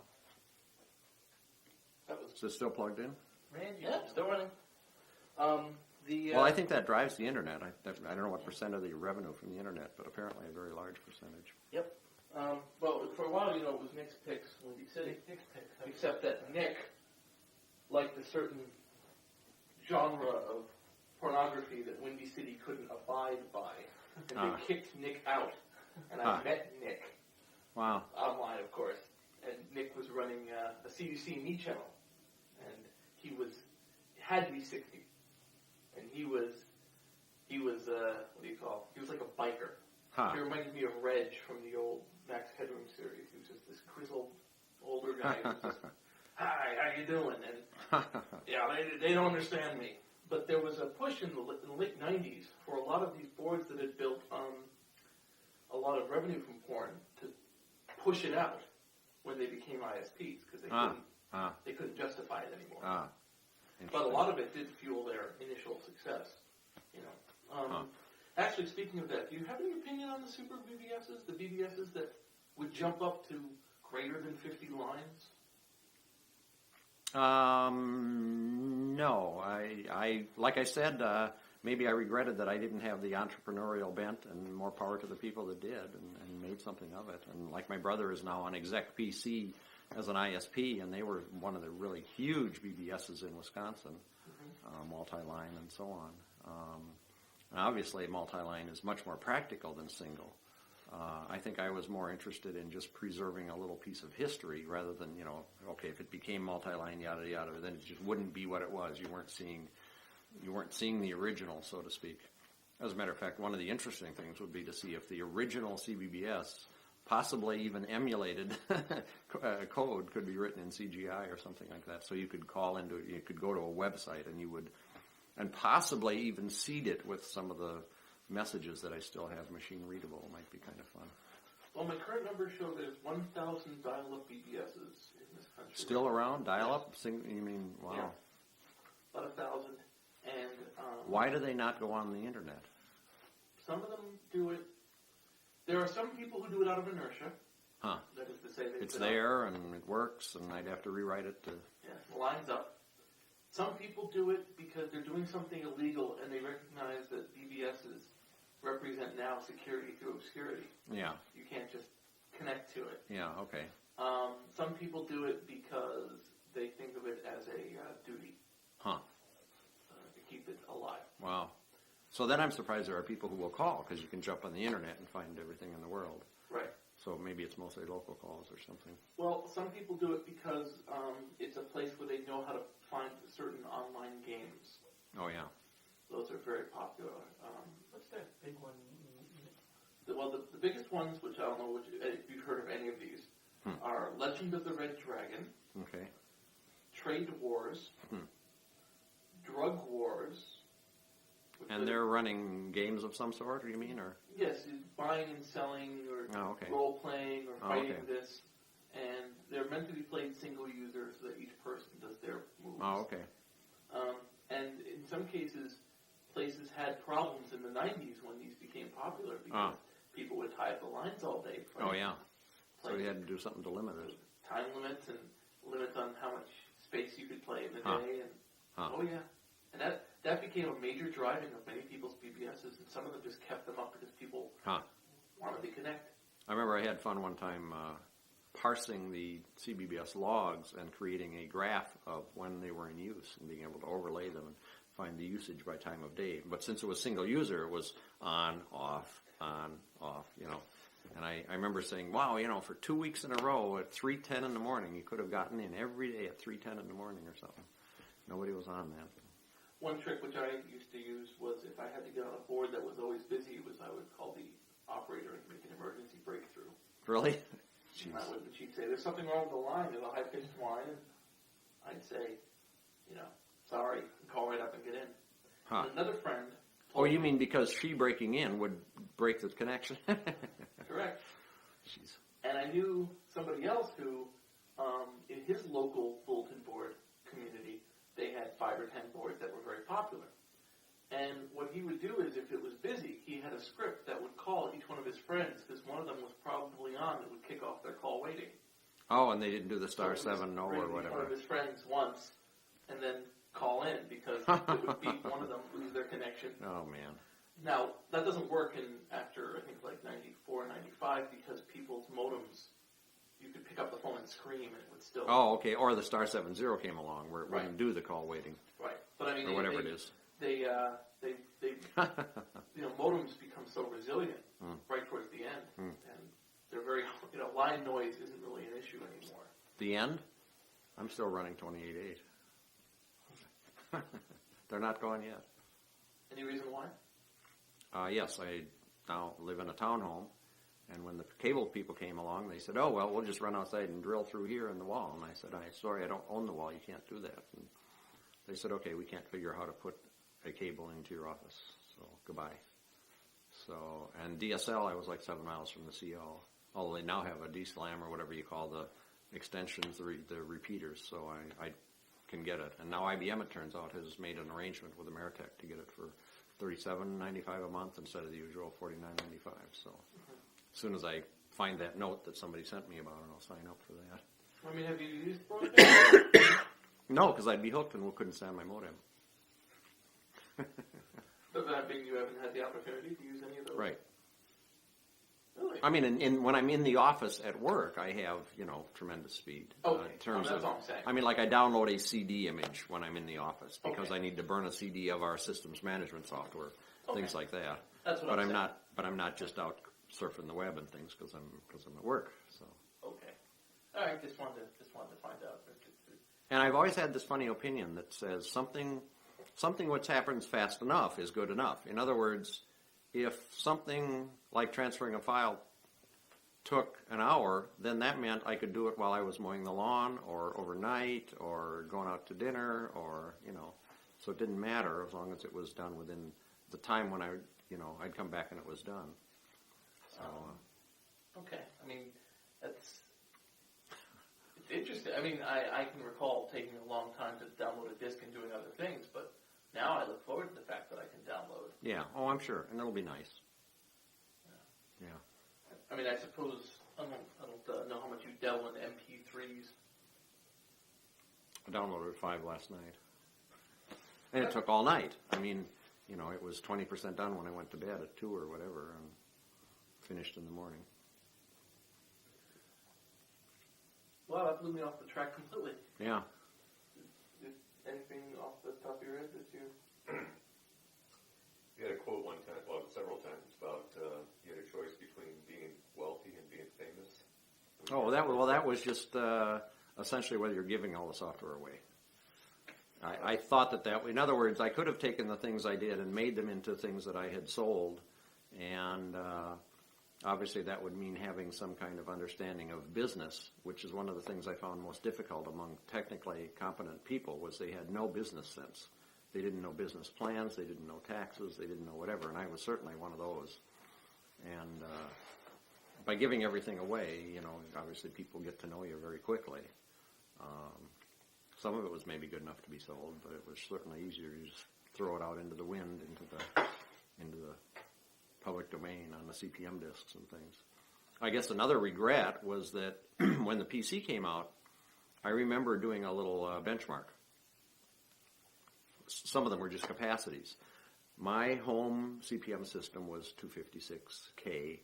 That was... Is it still plugged in? Randy, Yeah, still running. Well, I think that drives the internet. I don't know what percent of the revenue from the internet, but apparently a very large percentage. Yep. Well, for a while, it was Nick's Picks, Windy City. Nick's Picks. Except that Nick liked a certain genre of pornography that Windy City couldn't abide by. And they kicked Nick out. And I met Nick. Wow. Online, of course. And Nick was running a CDC Me channel. And he had to be 60. And he was what do you call? He was like a biker. Huh. He reminded me of Reg from the old Max Headroom series. He was just this grizzled older guy who was just, hi, how you doing? And yeah, they don't understand me. But there was a push in the late 90s for a lot of these boards that had built a lot of revenue from porn to push it out when they became ISPs because they couldn't justify it anymore. But a lot of it did fuel their initial success. You know. Actually, speaking of that, do you have any opinion on the super BBSs, the BBSs that would jump up to greater than 50 lines? No. I like I said, maybe I regretted that I didn't have the entrepreneurial bent, and more power to the people that did and made something of it. And like my brother is now on Exec PC as an ISP, and they were one of the really huge BBSs in Wisconsin, multi-line and so on. And obviously, multi-line is much more practical than single. I think I was more interested in just preserving a little piece of history rather than, okay, if it became multi-line, yada, yada, then it just wouldn't be what it was. You weren't seeing the original, so to speak. As a matter of fact, one of the interesting things would be to see if the original CBBS, possibly even emulated code, could be written in CGI or something like that. So you could you could go to a website and possibly even seed it with some of the messages that I still have machine readable. It might be kind of fun. Well, my current numbers show there's 1,000 dial-up BBSs in this country. Still around? Dial-up? You mean, wow. Yeah. About 1,000. And why do they not go on the internet? Some of them do it. There are some people who do it out of inertia. Huh. That is to say, it's there and it works, and I'd have to rewrite it to... Yeah, it lines up. Some people do it because they're doing something illegal and they recognize that BBSs represent now security through obscurity. Yeah. You can't just connect to it. Yeah, okay. Some people do it because they think of it as a duty. Huh. To keep it alive. Wow. So then I'm surprised there are people who will call, because you can jump on the internet and find everything in the world. Right. So maybe it's mostly local calls or something. Well, some people do it because it's a place where they know how to find certain online games. Oh, yeah. Those are very popular. What's that big one? The biggest ones, which I don't know if you've heard of any of these, are Legend of the Red Dragon, Okay. Trade Wars, Drug Wars. And they're running games of some sort, or you mean, or? Yes, buying and selling, or role-playing, or fighting this. And they're meant to be played single user so that each person does their moves. Oh, okay. And in some cases, places had problems in the 90s when these became popular because people would tie up the lines all day. Oh, yeah. So you had to do something to limit it. Time limits and limits on how much space you could play in the day. And oh, yeah. And that became a major driving of many people's BBSs, and some of them just kept them up because people wanted to connect. I remember I had fun one time parsing the CBBS logs and creating a graph of when they were in use and being able to overlay them and find the usage by time of day. But since it was single user, it was on, off, you know. And I remember saying, wow, you know, for 2 weeks in a row at 3:10 in the morning, you could have gotten in every day at 3:10 in the morning or something. Nobody was on that. One trick which I used to use was if I had to get on a board that was always busy, I would call the operator and make an emergency breakthrough. Really? She'd say, there's something wrong with the line. There's a high-pitched whine. And I'd say, you know, sorry, call right up and get in. And another friend Oh, you mean because she breaking in would break the connection? Correct. Jeez. And I knew somebody else who, in his local bulletin board community, they had 5 or 10 boards that were very popular. And what he would do is, if it was busy, he had a script that would call each one of his friends, because one of them was probably on, that would kick off their call waiting. Oh, and they didn't do the *7 no or whatever. One of his friends once, and then call in, because it would beat one of them, lose their connection. Oh, man. Now, that doesn't work after, I think, like 94, 95, because people's modems, you could pick up the phone and scream, and it would still... Oh, okay. Or the *70 came along, where it wouldn't do the call waiting. Right. But I mean... Or whatever it is. They modems become so resilient right towards the end, and they're very, line noise isn't really an issue anymore. The end? I'm still running 28.8. They're not going yet. Any reason why? Yes, I now live in a townhome, and when the cable people came along, they said, oh, well, we'll just run outside and drill through here in the wall. And I said, sorry, I don't own the wall. You can't do that. And they said, okay, we can't figure out how to put a cable into your office, so goodbye. So, and DSL, I was like 7 miles from the CO, although they now have a DSLAM or whatever you call the extensions, the repeaters, so I can get it. And now IBM, it turns out, has made an arrangement with Ameritech to get it for $37.95 a month instead of the usual $49.95. So as soon as I find that note that somebody sent me about it, I'll sign up for that. I mean, have you used broadband? No, because I'd be hooked and we couldn't stand my modem. But that being you haven't had the opportunity to use any of those? Right. Really? I mean, when I'm in the office at work, I have, tremendous speed. Okay. In terms that's of, all I'm saying. I mean, like I download a CD image when I'm in the office because I need to burn a CD of our systems management software, things like that. That's what I'm saying. But I'm not just out surfing the web and things because I'm at work. So. Okay. All right. Just wanted to find out. And I've always had this funny opinion that says something which happens fast enough is good enough. In other words, if something like transferring a file took an hour, then that meant I could do it while I was mowing the lawn or overnight or going out to dinner or, so it didn't matter as long as it was done within the time when I'd come back and it was done. So. Okay. I mean, it's interesting. I mean, I can recall taking a long time to download a disk and doing other things, but now I look forward to the fact that I can download. Yeah. Oh, I'm sure. And it'll be nice. Yeah. I mean, I suppose, I don't know how much you delve into MP3s. I downloaded 5 last night. And it took all night. I mean, it was 20% done when I went to bed at 2 or whatever and finished in the morning. Wow, that blew me off the track completely. Yeah. Anything off the top of your head that you... You had a quote one time, well, several times, about you had a choice between being wealthy and being famous. That was just essentially whether you're giving all the software away. I thought that, in other words, I could have taken the things I did and made them into things that I had sold, and obviously that would mean having some kind of understanding of business, which is one of the things I found most difficult among technically competent people, was they had no business sense. They didn't know business plans, they didn't know taxes, they didn't know whatever, and I was certainly one of those. And by giving everything away, obviously people get to know you very quickly. Some of it was maybe good enough to be sold, but it was certainly easier to just throw it out into the wind, into the public domain on the CPM discs and things. I guess another regret was that when the PC came out, I remember doing a little benchmark. Some of them were just capacities. My home CPM system was 256K,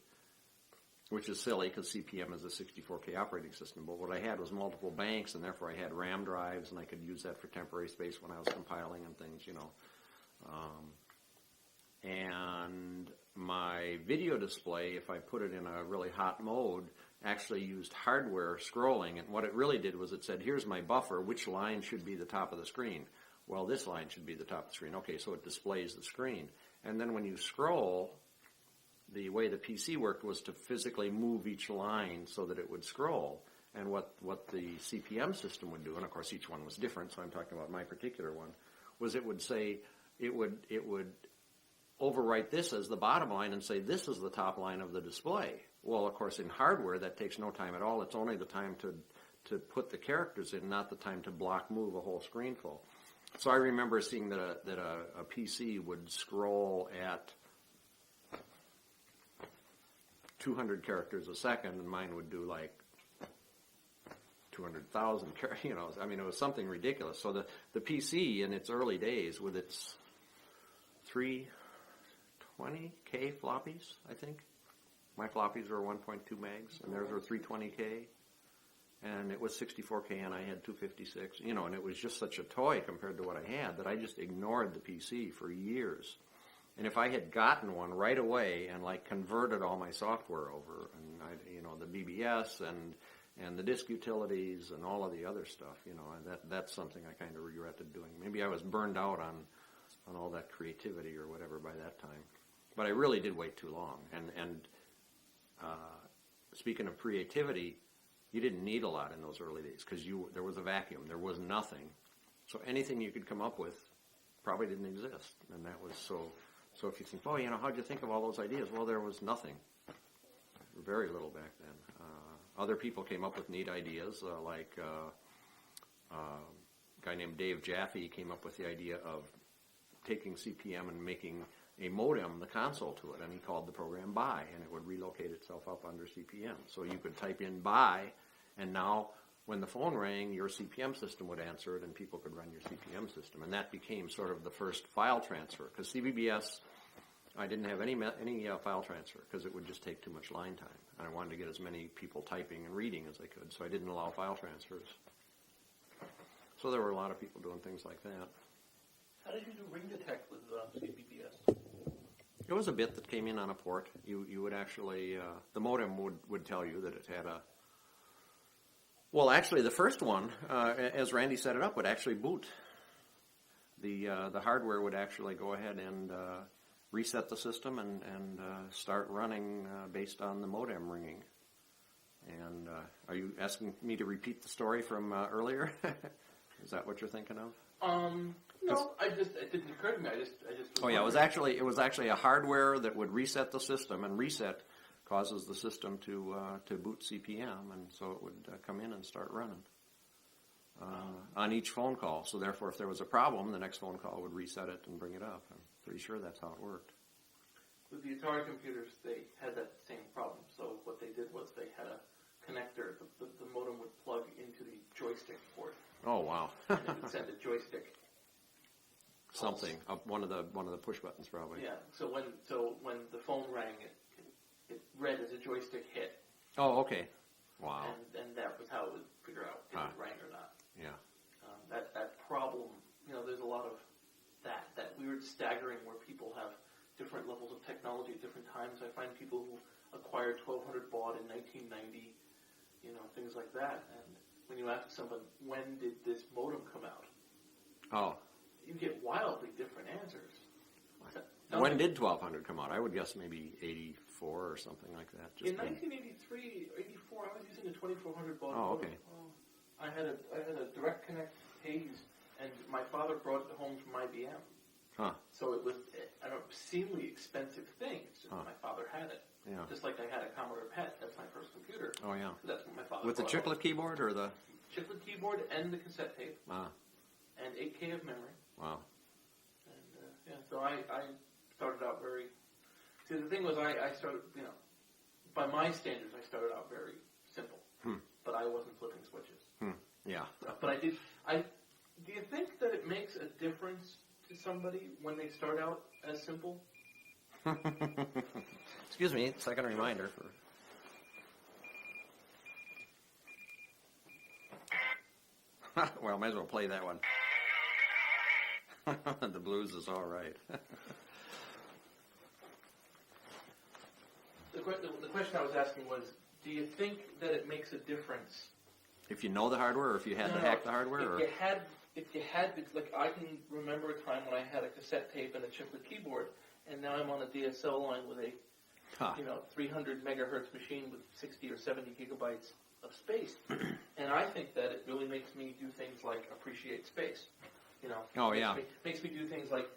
which is silly because CPM is a 64K operating system. But what I had was multiple banks, and therefore I had RAM drives, and I could use that for temporary space when I was compiling and things, and my video display, if I put it in a really hot mode, actually used hardware scrolling. And what it really did was it said, here's my buffer, which line should be the top of the screen? Well, this line should be the top of the screen. Okay, so it displays the screen. And then when you scroll, the way the PC worked was to physically move each line so that it would scroll. And what the CPM system would do, and of course each one was different, so I'm talking about my particular one, was it would say, it would overwrite this as the bottom line and say this is the top line of the display. Well, of course, in hardware that takes no time at all. It's only the time to put the characters in, not the time to block move a whole screen full. So I remember seeing that a PC would scroll at 200 characters a second, and mine would do like 200,000 characters. I mean, it was something ridiculous. So the PC in its early days, with its 320K floppies, I think. My floppies were 1.2 megs, and theirs were 320K. And it was 64K, and I had 256. And it was just such a toy compared to what I had that I just ignored the PC for years. And if I had gotten one right away and converted all my software over, and the BBS and the disk utilities and all of the other stuff, that's something I kind of regretted doing. Maybe I was burned out on all that creativity or whatever by that time. But I really did wait too long. And speaking of creativity, you didn't need a lot in those early days because there was a vacuum. There was nothing. So anything you could come up with probably didn't exist. And that was so if you think, how'd you think of all those ideas? Well, there was nothing. Very little back then. Other people came up with neat ideas, like a guy named Dave Jaffe came up with the idea of taking CPM and making a modem, the console to it, and he called the program BY, and it would relocate itself up under CPM. So you could type in BY, and now when the phone rang, your CPM system would answer it, and people could run your CPM system. And that became sort of the first file transfer, because CBBS, I didn't have any file transfer, because it would just take too much line time. And I wanted to get as many people typing and reading as I could, so I didn't allow file transfers. So there were a lot of people doing things like that. How did you do ring detect with CBBS? It was a bit that came in on a port. You would actually, the modem would tell you that it had a, well, actually the first one, as Randy set it up, would actually boot. The hardware would actually go ahead and reset the system and start running based on the modem ringing. And are you asking me to repeat the story from earlier? Is that what you're thinking of? No, it didn't occur to me. I just. Oh yeah, it was actually a hardware that would reset the system, and reset causes the system to boot CPM, and so it would come in and start running on each phone call. So therefore, if there was a problem, the next phone call would reset it and bring it up. I'm pretty sure that's how it worked. With the Atari computers, they had that same problem. So what they did was they had a connector. The modem would plug into the joystick port. Oh wow! And it would send a joystick. Something one of the push buttons probably. Yeah. So when the phone rang, it read as a joystick hit. Oh, okay. Wow. And that was how it would figure out if it rang or not. Yeah. That problem, there's a lot of that weird staggering where people have different levels of technology at different times. I find people who acquired 1200 baud in 1990, things like that. And when you ask someone, when did this modem come out? Oh. you get wildly different answers. When did 1200 come out? I would guess maybe 84 or something like that. In 1983, 84, I was using a 2400 baud. Oh, okay. I had a direct connect Hayes, and my father brought it home from IBM. Huh. So it was an obscenely expensive thing. It's just my father had it. Yeah. Just like I had a Commodore PET. That's my first computer. Oh, yeah. That's what my father With the brought chiclet keyboard or the? Chiclet keyboard and the cassette tape. Ah. And 8K of memory. Wow. And so I started out very. See, the thing was, I started, by my standards, I started out very simple. But I wasn't flipping switches. Yeah. But I did. Do you think that it makes a difference to somebody when they start out as simple? Excuse me, second reminder for. Well, might as well play that one. The blues is all right. The question I was asking was, do you think that it makes a difference? If you know the hardware, or if you had to hack the hardware, if you had, like I can remember a time when I had a cassette tape and a chiclet keyboard, and now I'm on a DSL line with a 300 megahertz machine with 60 or 70 gigabytes of space, and I think that it really makes me do things like appreciate space. Makes me do things like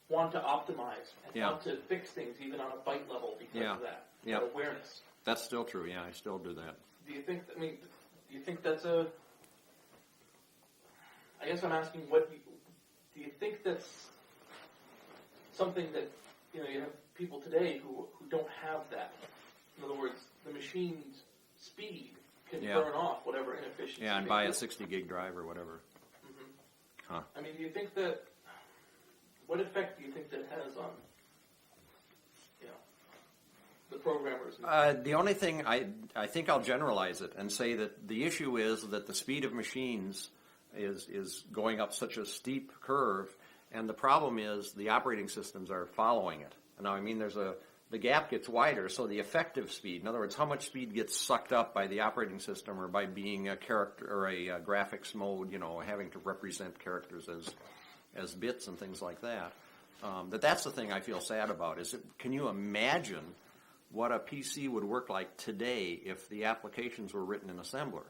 want to optimize and want to fix things even on a byte level because of that awareness. That's still true. Yeah, I still do that. Do you think? Do you think that's a? I guess I'm asking, do you think that's something that you have people today who don't have that? In other words, the machine's speed can burn off whatever inefficiency. Yeah, and buy a 60 gig drive or whatever. Huh. I mean, do you think that? What effect do you think that has on the programmers? The only thing I think I'll generalize it and say that the issue is that the speed of machines is going up such a steep curve, and the problem is the operating systems are following it. Now, I mean, the gap gets wider, so the effective speed, in other words, how much speed gets sucked up by the operating system or by being a character or a graphics mode, having to represent characters as bits and things like that. That's the thing I feel sad about. Can you imagine what a PC would work like today if the applications were written in assembler?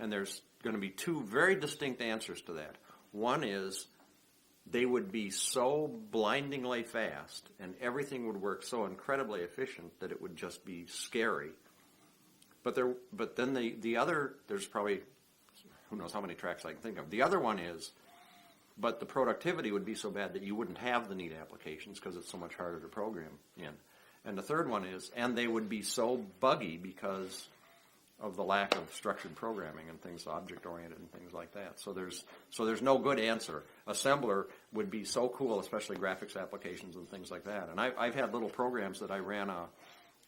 And there's going to be two very distinct answers to that. One is they would be so blindingly fast and everything would work so incredibly efficient that it would just be scary. But then the other, there's probably, who knows how many tracks I can think of. The other one is, but the productivity would be so bad that you wouldn't have the neat applications because it's so much harder to program in. And the third one is, and they would be so buggy because of the lack of structured programming and things object-oriented and things like that. So there's no good answer. Assembler would be so cool, especially graphics applications and things like that. And I've had little programs that I ran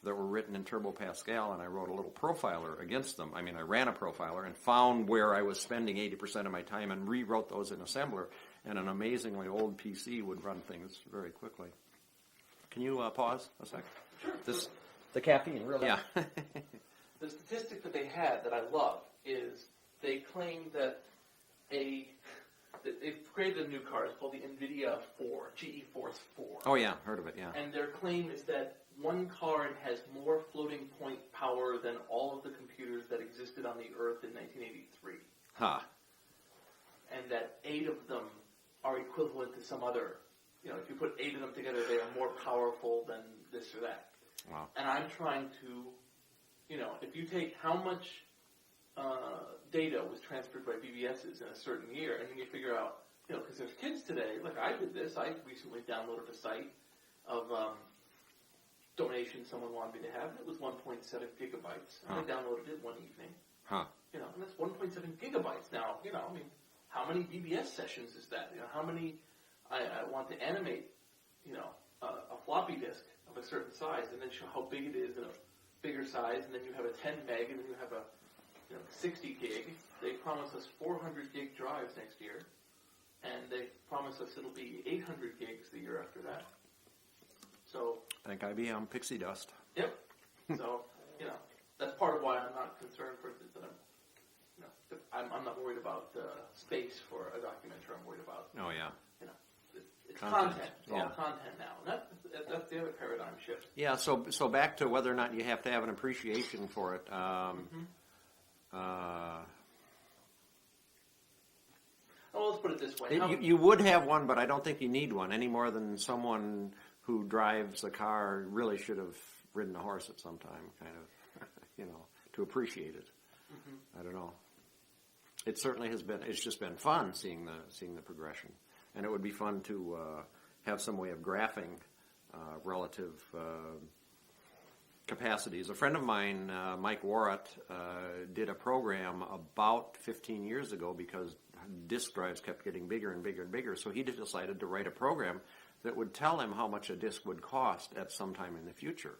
that were written in Turbo Pascal, and I wrote a little profiler against them. I mean, I ran a profiler and found where I was spending 80% of my time and rewrote those in assembler, and an amazingly old PC would run things very quickly. Can you pause a sec? Sure. The caffeine, really? Yeah. The statistic that they had that I love is they claim that they've created a new car. It's called the NVIDIA 4, GE Force 4. Oh, yeah, heard of it, yeah. And their claim is that one card has more floating point power than all of the computers that existed on the Earth in 1983. Huh. And that 8 of them are equivalent to some other, if you put 8 of them together, they are more powerful than this or that. Wow. And I'm trying to, if you take how much data was transferred by BBSs in a certain year, and then you figure out, because there's kids today, like I did this, I recently downloaded a site of donation someone wanted me to have, and it was 1.7 gigabytes. And I downloaded it one evening. Huh. And that's 1.7 gigabytes. Now, how many BBS sessions is that? How many, I want to animate, a floppy disk of a certain size, and then show how big it is in a bigger size, and then you have a 10 meg, and then you have a 60 gig. They promise us 400 gig drives next year, and they promise us it'll be 800 gigs the year after that. So thank IBM, pixie dust. Yep. So that's part of why I'm not concerned for that. I'm not worried worried about space for a documentary. I'm worried about, Oh yeah. it's content. It's all yeah. content now. And that's the other paradigm shift. Yeah. So back to whether or not you have to have an appreciation for it. Well, let's put it this way. You would have one, but I don't think you need one any more than someone who drives a car really should have ridden a horse at some time, kind of, to appreciate it. I don't know. It certainly has been. It's just been fun seeing the progression, and it would be fun to have some way of graphing relative capacities. A friend of mine, Mike Warrett, did a program about 15 years ago because disk drives kept getting bigger and bigger and bigger. So he decided to write a program that would tell him how much a disk would cost at some time in the future.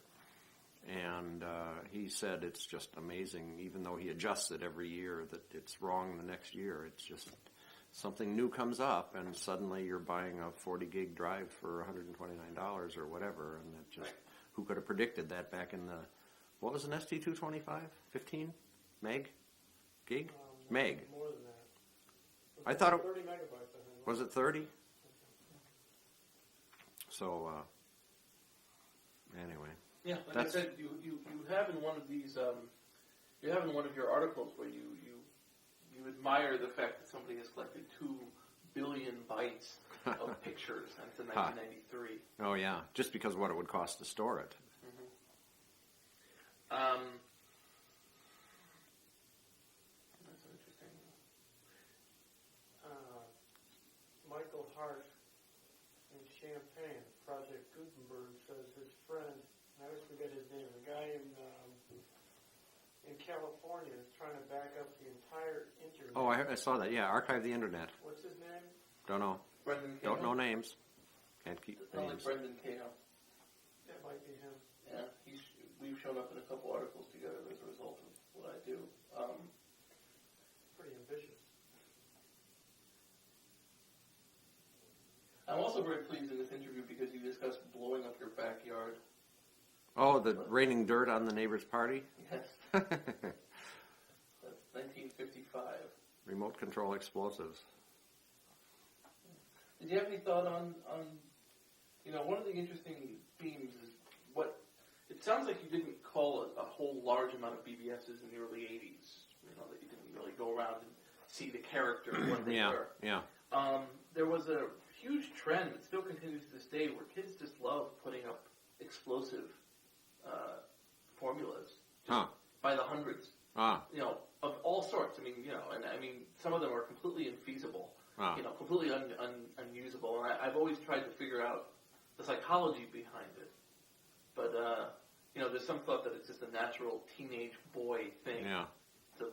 And he said it's just amazing, even though he adjusts it every year, that it's wrong the next year. It's just something new comes up, and suddenly you're buying a 40 gig drive for $129 or whatever, and that just, who could have predicted that back in the, what was an ST225? 15 meg? Gig? Meg. More than that. I thought it 30 megabytes, I think. was it 30? So, anyway. Yeah, like I said, you have in one of these, you have in one of your articles where you admire the fact that somebody has collected 2 billion bytes of pictures since 1993. Oh yeah, just because of what it would cost to store it. That's interesting. Michael Hart in Champaign, Project Gutenberg, says his friend, I always forget his name, the guy in California is trying to back up the entire internet. Oh, I saw that. Yeah, archive the internet. What's his name? Don't know. Brendan Cahill? Don't know names. Can't keep Not like names. Brendan Cahill. That might be him. Yeah, we've shown up in a couple articles together as a result of what I do. Pretty ambitious. I'm also very pleased in this interview because you discussed blowing up your backyard. Oh, the raining dirt on the neighbor's party? Yes. That's 1955. Remote control explosives. Did you have any thought on one of the interesting themes is what, it sounds like you didn't call a whole large amount of BBSs in the early 80s, that you didn't really go around and see the character of what they were. Yeah. There was a huge trend that still continues to this day where kids just love putting up explosive formulas by the hundreds. Of all sorts. Some of them are completely infeasible. Completely unusable. And I've always tried to figure out the psychology behind it. But, there's some thought that it's just a natural teenage boy thing to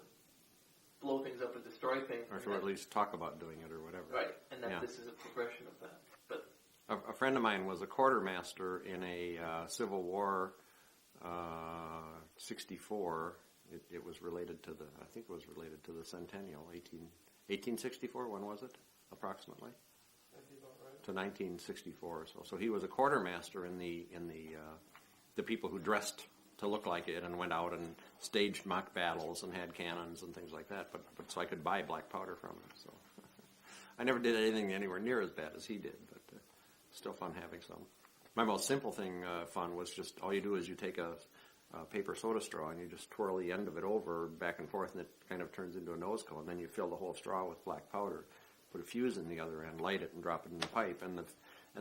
blow things up and destroy things. Or to at least talk about doing it or whatever. Right, and that this is a progression of that. But a friend of mine was a quartermaster in a Civil War 64. It was related to I think it was related to the centennial, 1864. When was it, approximately? That'd be about right. To 1964 or so. So he was a quartermaster in the people who dressed to look like it and went out and staged mock battles and had cannons and things like that. But so I could buy black powder from him. So I never did anything anywhere near as bad as he did, but still fun having some. My most simple thing fun was just all you do is you take a paper soda straw and you just twirl the end of it over back and forth, and it kind of turns into a nose cone. Then you fill the whole straw with black powder, put a fuse in the other end, light it, and drop it in the pipe, and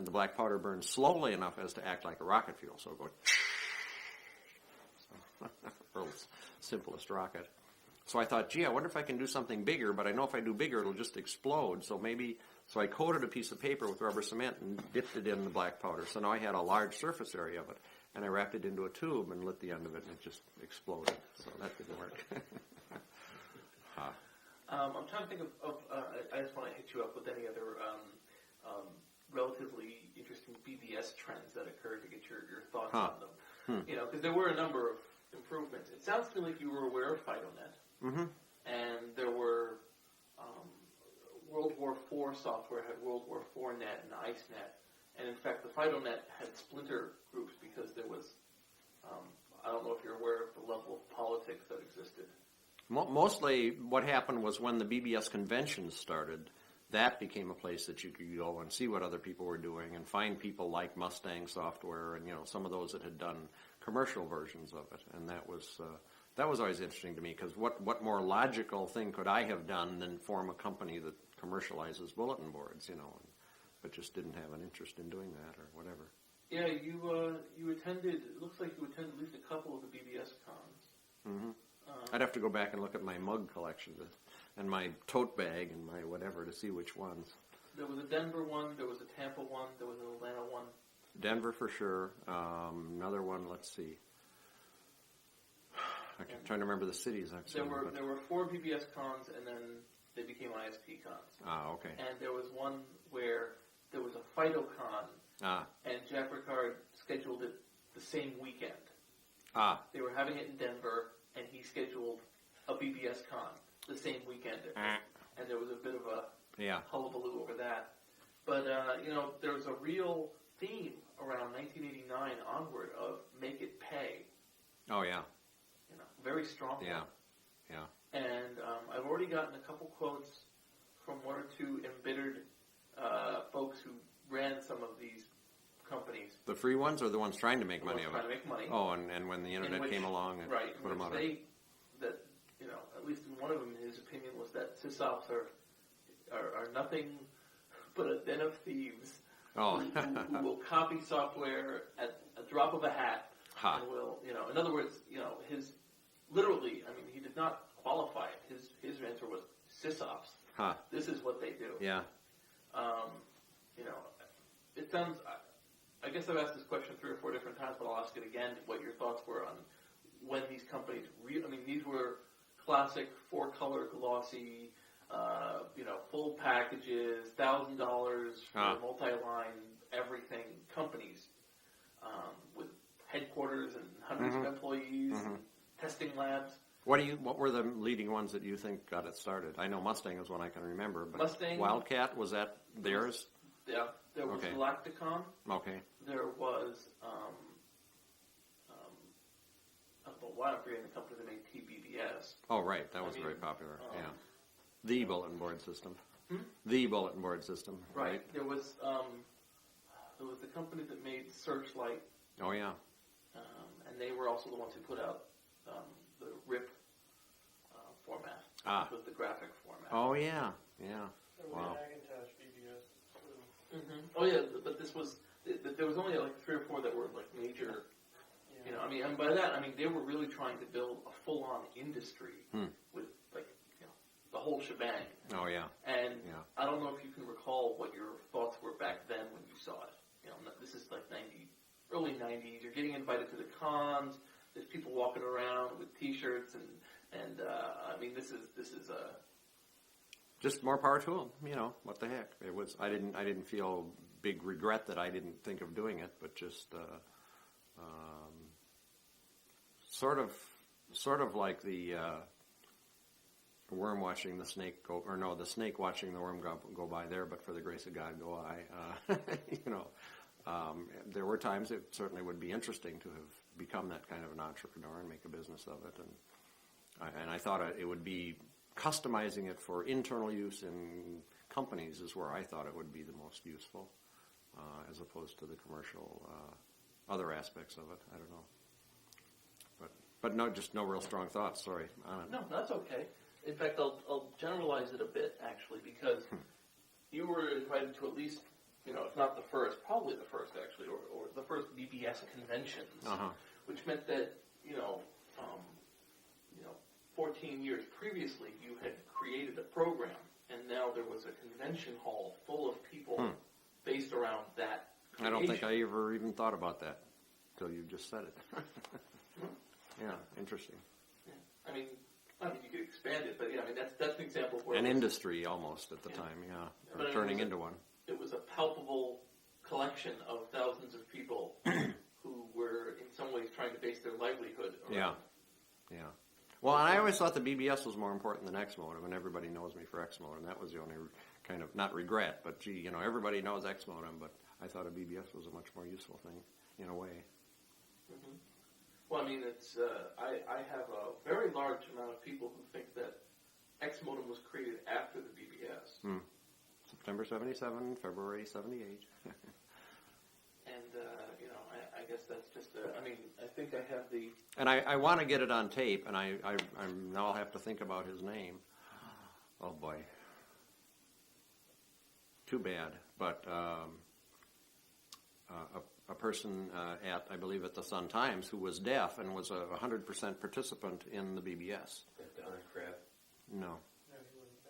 the black powder burns slowly enough as to act like a rocket fuel. So it goes. World's simplest rocket. So I thought, gee, I wonder if I can do something bigger, but I know if I do bigger, it'll just explode. So I coated a piece of paper with rubber cement and dipped it in the black powder. So now I had a large surface area of it. And I wrapped it into a tube and lit the end of it, and it just exploded. So that didn't work. I'm trying to think of I just want to hit you up with any other relatively interesting BBS trends that occurred to get your thoughts on them. Because there were a number of improvements. It sounds to me like you were aware of FidoNet. And there were World War IV software had World War IV Net and IceNet. And in fact, the FidoNet had splinter groups because there was, I don't know if you're aware of the level of politics that existed. Mostly what happened was when the BBS conventions started, that became a place that you could go and see what other people were doing and find people like Mustang Software and, some of those that had done commercial versions of it. And that was always interesting to me, because what more logical thing could I have done than form a company that commercializes bulletin boards, but just didn't have an interest in doing that or whatever. Yeah, you attended, it looks like you attended at least a couple of the BBS cons. Mm-hmm. I'd have to go back and look at my mug collection and my tote bag and my whatever to see which ones. There was a Denver one, there was a Tampa one, there was an Atlanta one. Denver for sure. Another one, let's see. I'm trying to remember the cities I've seen. There were 4 BBS cons, and then they became ISP cons. Ah, okay. And there was one where there was a PhytoCon, and Jack Ricard scheduled it the same weekend. They were having it in Denver, and he scheduled a BBS con the same weekend. And there was a bit of a hullabaloo over that. But, there was a real theme around 1989 onward of make it pay. Oh, yeah. Very strong. Yeah. And I've already gotten a couple quotes from 1 or 2 embittered folks who ran some of these companies. The free ones or the ones trying to make money of it? Trying to make money. Oh, and when the internet came along and put them out. Right, that, at least in one of them, his opinion was that sysops are nothing but a den of thieves who will copy software at a drop of a hat and will, in other words, his, literally, he did not qualify it. His answer was sysops. This is what they do. Yeah. It sounds, I guess I've asked this question 3 or 4 different times, but I'll ask it again, what your thoughts were on when these companies, these were classic 4-color glossy, full packages, $1,000 for multi-line everything companies, with headquarters and hundreds of employees, and testing labs. What were the leading ones that you think got it started? I know Mustang is one I can remember, but Mustang, Wildcat, was that theirs? Yeah, there was Galacticon. Okay. There was, I'm forgetting the company that made TBBS. Oh, right, that was very popular. The bulletin board system. The bulletin board system. Right. There was the company that made Searchlight. Oh yeah. And they were also the ones who put out the RIP format, which was the graphic format. Oh yeah. Wow. Macintosh BBS. Mm-hmm. Oh yeah, but there was only like 3 or 4 that were like major. And by that they were really trying to build a full-on industry with the whole shebang. Oh yeah. And I don't know if you can recall what your thoughts were back then when you saw it. This is like early 90s. You're getting invited to the cons. There's people walking around with T-shirts and this is a just more power to them. What the heck? It was. I didn't feel big regret that I didn't think of doing it, but just sort of like the worm watching the snake go, or no, the snake watching the worm go by there, but for the grace of God go I. There were times it certainly would be interesting to have become that kind of an entrepreneur and make a business of it, and I thought it would be customizing it for internal use in companies is where I thought it would be the most useful, as opposed to the commercial other aspects of it. I don't know, but no, just no real strong thoughts. Sorry. No, that's okay. In fact, I'll generalize it a bit actually, because you were invited to at least, if not the first, probably the first actually, or the first BBS conventions, which meant that 14 years previously you had created a program, and now there was a convention hall full of people based around that creation. I don't think I ever even thought about that until you just said it. Yeah, interesting. Yeah. You could expand it, but that's an example of where an industry almost at the time, or turning into one. It was a palpable collection of thousands of people who were in some ways trying to base their livelihood around. Yeah. Well, and I always thought the BBS was more important than X-Modem, and everybody knows me for X-Modem. That was the only kind of, not regret, but everybody knows X-Modem, but I thought a BBS was a much more useful thing in a way. Mm-hmm. Well, I mean, it's I have a very large amount of people who think that X modem was created after the BBS. September 77, February 78. And, I guess that's just, I think I have the... And I want to get it on tape, and I'm now I'll have to think about his name. Oh, boy. Too bad. But a person I believe at the Sun-Times, who was deaf and was a 100% participant in the BBS. Donna Crab. No. No, he wasn't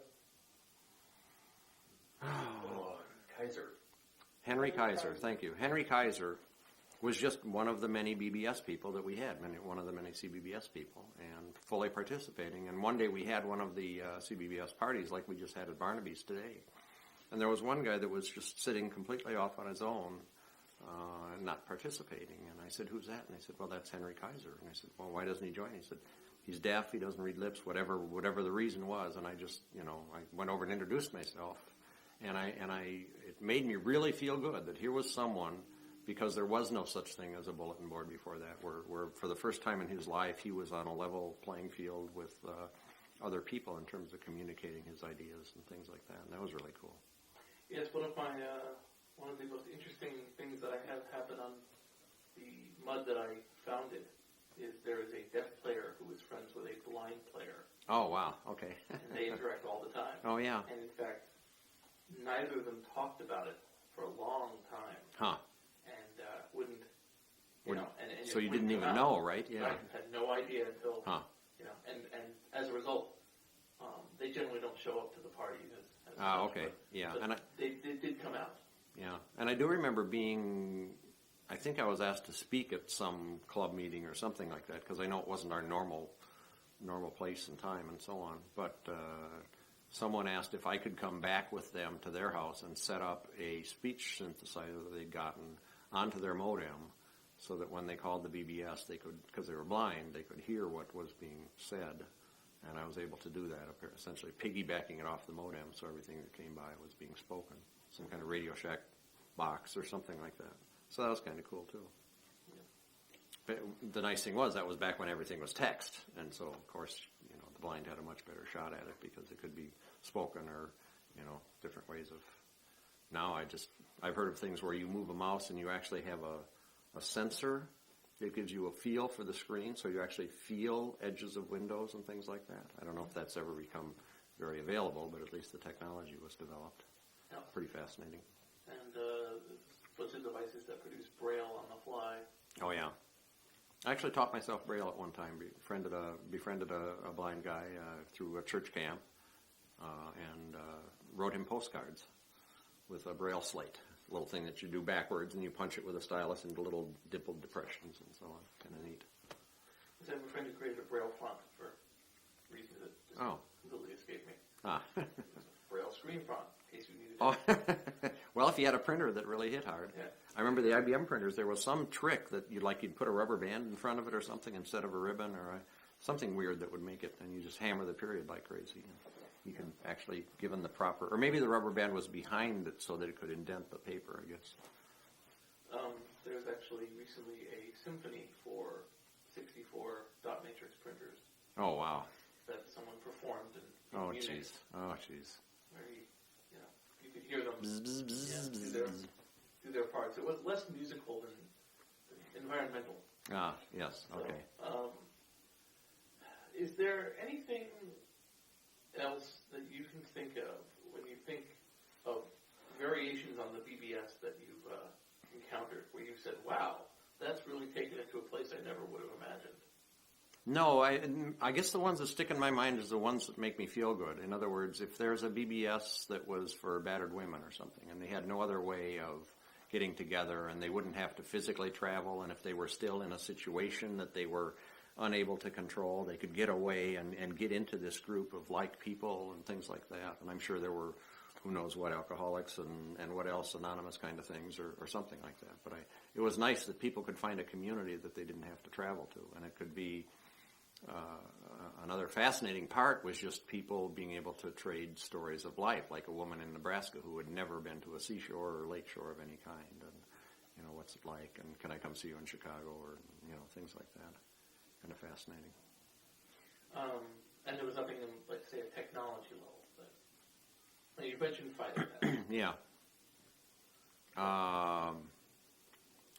there. Oh, Kaiser. Henry Kaiser, thank you. Henry Kaiser was just one of the many BBS people that we had, one of the many CBBS people, and fully participating. And one day we had one of the CBBS parties like we just had at Barnaby's today. And there was one guy that was just sitting completely off on his own, not participating. And I said, who's that? And they said, well, that's Henry Kaiser. And I said, well, why doesn't he join? He said, he's deaf, he doesn't read lips, whatever the reason was. And I just, I went over and introduced myself. And it made me really feel good that here was someone, because there was no such thing as a bulletin board before that, where for the first time in his life he was on a level playing field with other people in terms of communicating his ideas and things like that. And that was really cool. Yes, one of the most interesting things that I have happen on the mud that I founded is there is a deaf player who is friends with a blind player. Oh, wow, okay. And they interact all the time. Oh, yeah. And in fact, neither of them talked about it for a long time. Huh. And wouldn't, and so you didn't even know, right? Yeah. Right, had no idea until, and as a result, they generally don't show up to the party. Okay, yeah. And they did come out. Yeah, and I do remember I think I was asked to speak at some club meeting or something like that, because I know it wasn't our normal place and time and so on, but someone asked if I could come back with them to their house and set up a speech synthesizer that they'd gotten onto their modem so that when they called the BBS, they could, because they were blind, they could hear what was being said. And I was able to do that, essentially piggybacking it off the modem so everything that came by was being spoken. Some kind of Radio Shack box or something like that. So that was kind of cool, too. But the nice thing was that was back when everything was text. And so, of course, the blind had a much better shot at it because it could be spoken or, different ways of... Now I've heard of things where you move a mouse and you actually have a sensor that gives you a feel for the screen, so you actually feel edges of windows and things like that. I don't know if that's ever become very available, but at least the technology was developed. Yeah. Pretty fascinating. And a bunch of devices that produce Braille on the fly. Oh, yeah. I actually taught myself Braille at one time. Befriended a blind guy through a church camp and wrote him postcards with a Braille slate. Little thing that you do backwards, and you punch it with a stylus into little dimpled depressions and so on. Kind of neat. I have a friend who created a Braille font for reasons that just completely escaped me. It's a Braille screen font, in case you needed it. Well, if you had a printer that really hit hard. Yeah. I remember the IBM printers, there was some trick that you'd put a rubber band in front of it or something instead of a ribbon or something weird that would make it, and you just hammer the period like crazy. You can actually, given the proper, or maybe the rubber band was behind it so that it could indent the paper, I guess. There's actually recently a symphony for 64 dot matrix printers. Oh, wow. That someone performed in Munich. Jeez. Oh, jeez. Where you could hear them do their parts. It was less musical than environmental. Ah, yes, okay. So, is there anything else that you can think of when you think of variations on the BBS that you've encountered, where you said, wow, that's really taken it to a place I never would have imagined? No, I guess the ones that stick in my mind is the ones that make me feel good. In other words, if there's a BBS that was for battered women or something, and they had no other way of getting together, and they wouldn't have to physically travel, and if they were still in a situation that they were unable to control, they could get away and get into this group of like people and things like that. And I'm sure there were, who knows what, alcoholics and what else, anonymous kind of things or something like that. But it was nice that people could find a community that they didn't have to travel to. And it could be, another fascinating part was just people being able to trade stories of life, like a woman in Nebraska who had never been to a seashore or lake shore of any kind. And, what's it like? And can I come see you in Chicago? Or, things like that. kind of fascinating. And there was nothing in, like, say, a technology level. But you mentioned FidoNet. Yeah.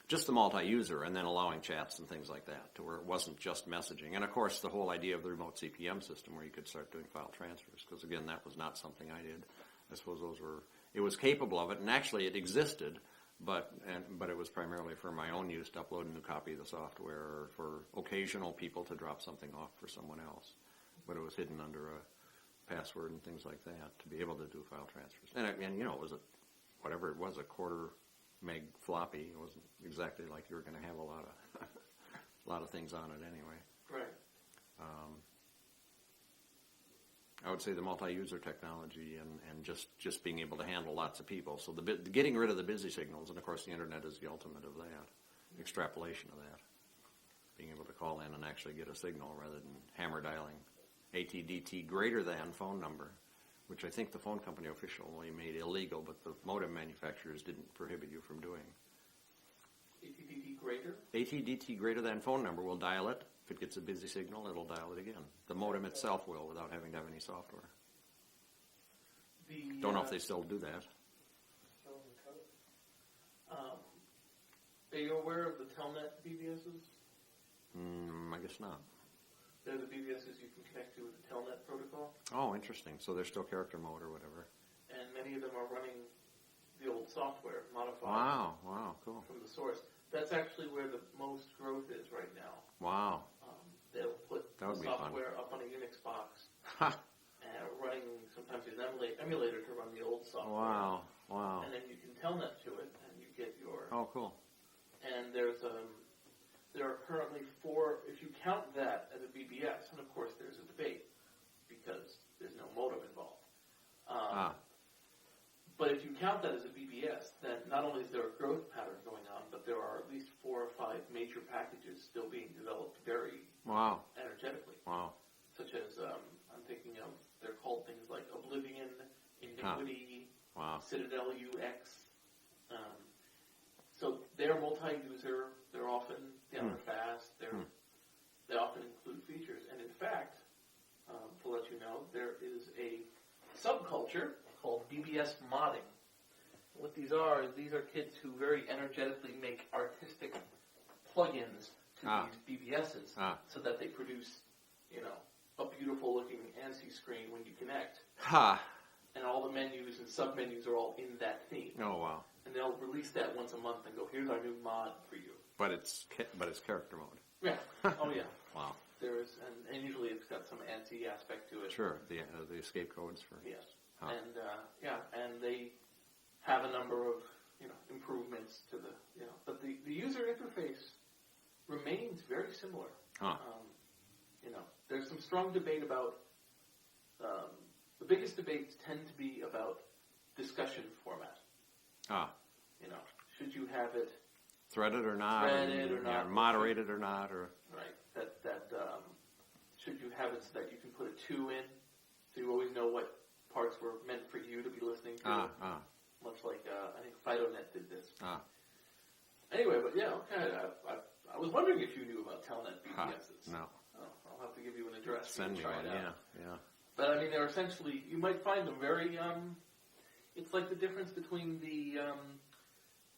Just the multi-user, and then allowing chats and things like that, to where it wasn't just messaging. And of course, the whole idea of the remote CPM system, where you could start doing file transfers, because again, that was not something I did. I suppose it was capable of it, and actually it existed, but it was primarily for my own use to upload a new copy of the software, or for occasional people to drop something off for someone else. But it was hidden under a password and things like that to be able to do file transfers. And it was whatever it was, a quarter meg floppy. It wasn't exactly like you were going to have a lot of things on it anyway. Right. I would say the multi-user technology and just being able to handle lots of people. So getting rid of the busy signals, and of course the internet is the ultimate of that, extrapolation of that. Being able to call in and actually get a signal rather than hammer dialing ATDT greater than phone number, which I think the phone company officially made illegal, but the modem manufacturers didn't prohibit you from doing. ATDT greater? ATDT greater than phone number will dial it. If it gets a busy signal, it'll dial it again. The modem itself will, without having to have any software. Don't know if they still do that. Are you aware of the Telnet BBSs? I guess not. They're the BBSs you can connect to with the Telnet protocol. Oh, interesting. So they're still character mode or whatever. And many of them are running the old software, modified. Wow, cool. From the source. That's actually where the most growth is right now. Wow. They'll put the software up on a Unix box, and running, sometimes an emulator to run the old software. Wow. And then you can Telnet to it, and you get your... Oh, cool. And there are currently 4, if you count that as a BBS, and of course there's a debate, because there's no modem involved. But if you count that as a BBS, then not only is there a growth pattern going on, but there are at least 4 or 5 major packages still being developed very energetically. Wow. Such as, I'm thinking of, they're called things like Oblivion, Iniquity, Citadel UX. So they're multi-user, they're often fast, they often include features. And in fact, to let you know, there is a subculture called BBS modding. What these are is these are kids who very energetically make artistic plugins to these BBSs so that they produce, a beautiful looking ANSI screen when you connect. And all the menus and sub-menus are all in that theme. Oh, wow. And they'll release that once a month and go, here's our new mod for you. But it's character mode. Yeah. Oh, yeah. Wow. There is, and usually it's got some ANSI aspect to it. Sure, the escape codes for... Yes. And they have a number of, improvements to the, but the user interface remains very similar. There's some strong debate about, the biggest debates tend to be about discussion format. Should you have it threaded or not, moderated or not, or right? That should you have it so that you can put a 2 in, so you always know what parts were meant for you to be listening to. Much like I think FidoNet did this. Anyway, but yeah, okay. I was wondering if you knew about Telnet BBSs. No. I'll have to give you an address. Send me one. Yeah. But I mean, they're essentially, you might find them very. It's like the difference between the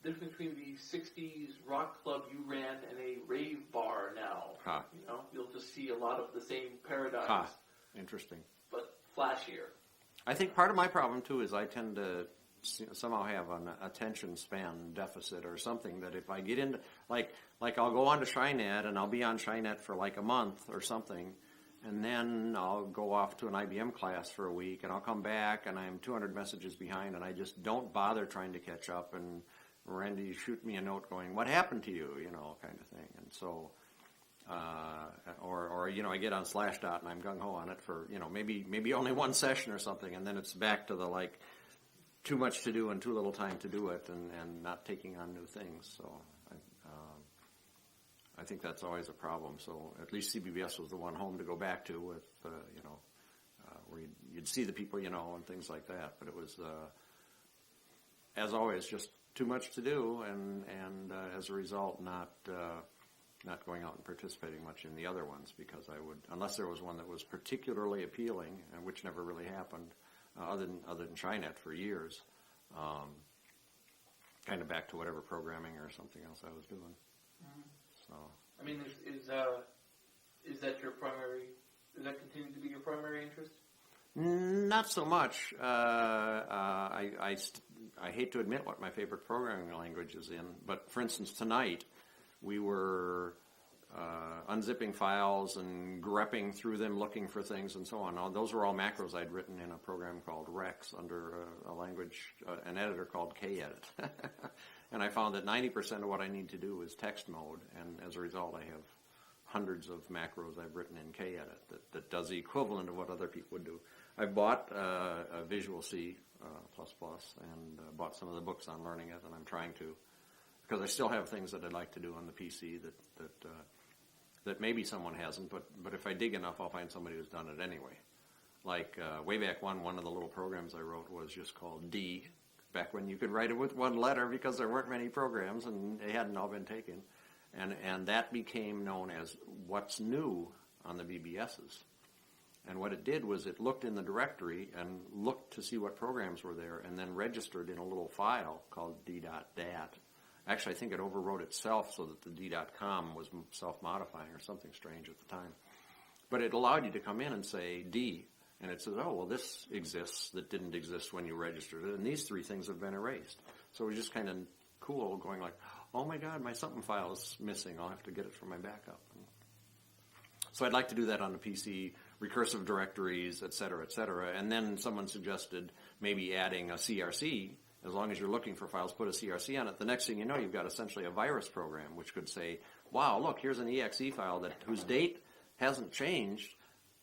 60s rock club you ran and a rave bar now. You'll just see a lot of the same paradigms. Interesting. But flashier. I think part of my problem too is I tend to somehow have an attention span deficit or something, that if I get into like I'll go on to Shynet and I'll be on Shynet for like a month or something, and then I'll go off to an IBM class for a week, and I'll come back and I'm 200 messages behind, and I just don't bother trying to catch up, and Randy shoot me a note going, what happened to you, kind of thing. And so or I get on Slashdot and I'm gung-ho on it for, maybe only one session or something, and then it's back to the, too much to do and too little time to do it, and not taking on new things. So I think that's always a problem. So at least CBBS was the one home to go back to with, where you'd see the people, and things like that. But it was, as always, just too much to do, and as a result, not not going out and participating much in the other ones because I would, unless there was one that was particularly appealing, and which never really happened, other than Chinet for years, kind of back to whatever programming or something else I was doing. Mm-hmm. So, I mean, is that your primary? Does that continue to be your primary interest? not so much. I hate to admit what my favorite programming language is in, but for instance, tonight we were unzipping files and grepping through them, looking for things and so on. Those were all macros I'd written in a program called Rex under a language, an editor called Kedit. And I found that 90% of what I need to do is text mode, and as a result I have hundreds of macros I've written in Kedit that does the equivalent of what other people would do. I bought a Visual C++ and bought some of the books on learning it, and I'm trying to, because I still have things that I'd like to do on the PC that maybe someone hasn't, but if I dig enough, I'll find somebody who's done it anyway. Like way back when, one of the little programs I wrote was just called D, back when you could write it with one letter because there weren't many programs and they hadn't all been taken. And that became known as what's new on the BBSs. And what it did was it looked in the directory and looked to see what programs were there and then registered in a little file called d.dat. Actually, I think it overwrote itself so that the d.com was self-modifying or something strange at the time. But it allowed you to come in and say D, and it says, oh, well, this exists that didn't exist when you registered it, and these three things have been erased. So it was just kind of cool going like, oh, my God, my something file is missing. I'll have to get it from my backup. So I'd like to do that on the PC, recursive directories, et cetera, and then someone suggested maybe adding a CRC. As long as you're looking for files, put a CRC on it. The next thing you know, you've got essentially a virus program, which could say, wow, look, here's an exe file whose date hasn't changed,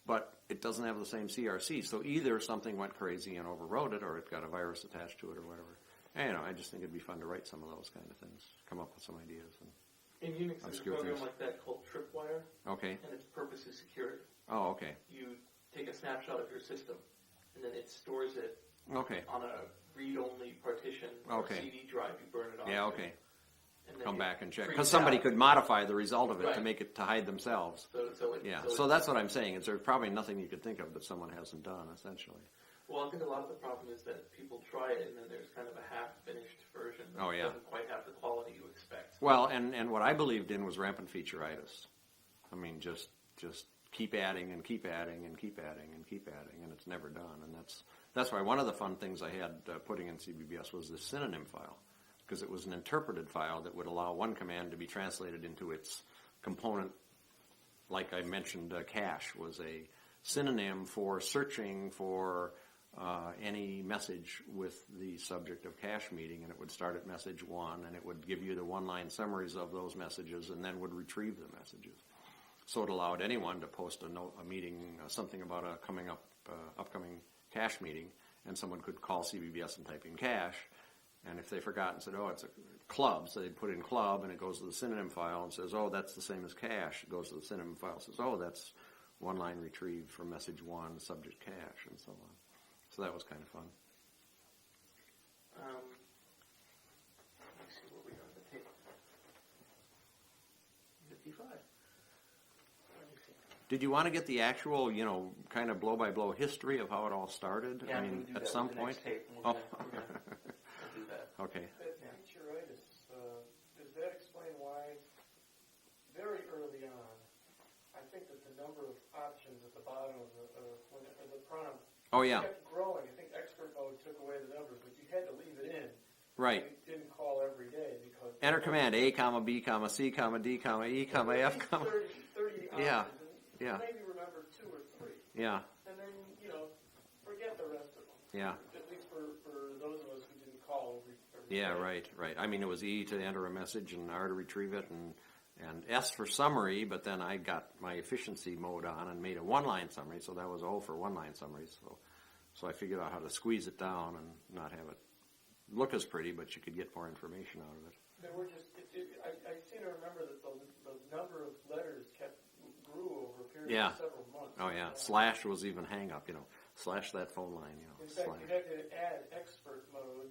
but it doesn't have the same CRC. So either something went crazy and overwrote it, or it got a virus attached to it, or whatever. And, I just think it'd be fun to write some of those kind of things, come up with some ideas. In Unix, there's a program like that called Tripwire. Okay. And its purpose is security. Oh, okay. You take a snapshot of your system, and then it stores it on a read-only partition or a CD drive. You burn it off. Yeah, okay. And then come back and check. freeze Because somebody out. could modify the result of it to Right. make it to hide themselves. So that's what I'm saying. Is there's probably nothing you could think of that someone hasn't done, essentially. Well, I think a lot of the problem is that people try it, and then there's kind of a half-finished version that doesn't quite have the quality you expect. Well, and what I believed in was rampant featureitis. I mean, just keep adding and keep adding and keep adding and keep adding, and it's never done. And that's why one of the fun things I had putting in CBBS was the synonym file, because it was an interpreted file that would allow one command to be translated into its component. Like I mentioned, cache was a synonym for searching for any message with the subject of cache meeting, and it would start at message 1, and it would give you the one-line summaries of those messages, and then would retrieve the messages. So it allowed anyone to post a note, a meeting, something about a upcoming cache meeting, and someone could call CBBS and type in cache, and if they forgot and said, oh, it's a club, so they'd put in club, and it goes to the synonym file and says, oh, that's the same as cache. It goes to the synonym file and says, oh, that's one-line retrieved from message 1, subject cache, and so on. So that was kind of fun. Let me see what we got on the tape. 55. Did you want to get the actual, kind of blow-by-blow history of how it all started? Yeah, I mean, we'll do at that some with the point? next tape. Oh. We'll do that. Okay. That featureitis, does that explain why very early on, I think that the number of options at the bottom of the prompt Oh, yeah. kept growing. I think expert mode took away the numbers, but you had to leave it in. Right. You didn't call every day because... Enter command A, comma, B, comma, C, comma, D, comma, E, comma, F, comma. 30 options. Yeah. And Yeah. maybe remember 2 or 3. Yeah. And then, forget the rest of them. Yeah. At least for those of us who didn't call every Yeah, day. right. I mean, it was E to enter a message and R to retrieve it, and S for summary, but then I got my efficiency mode on and made a one-line summary, so that was O for one-line summaries. So I figured out how to squeeze it down and not have it look as pretty, but you could get more information out of it. There were just, I seem to remember that the number of letters grew over a period of several months. Oh, yeah. Slash was even hang up, slash that phone line, In fact, slash. you had to add expert mode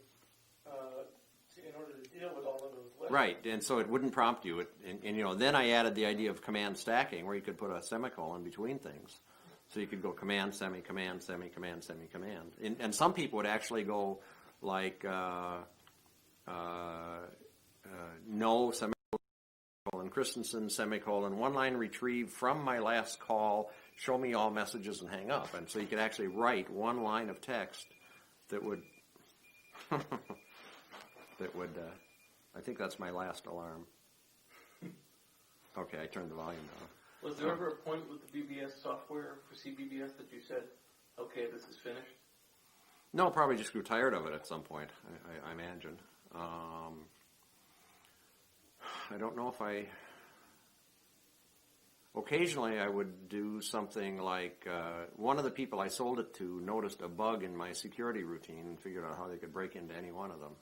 in order to deal with all of those letters. Right, and so it wouldn't prompt you. And then I added the idea of command stacking, where you could put a semicolon between things. So you could go command, semi, command, semi, command, semi, command. And some people would actually go like no, semicolon, Christensen, semicolon, one line retrieve from my last call, show me all messages and hang up. And so you could actually write one line of text that would, I think that's my last alarm. Okay, I turned the volume down. Was there ever a point with the BBS software for CBBS that you said, okay, this is finished? No, probably just grew tired of it at some point, I imagine. I don't know if occasionally I would do something like, one of the people I sold it to noticed a bug in my security routine and figured out how they could break into any one of them.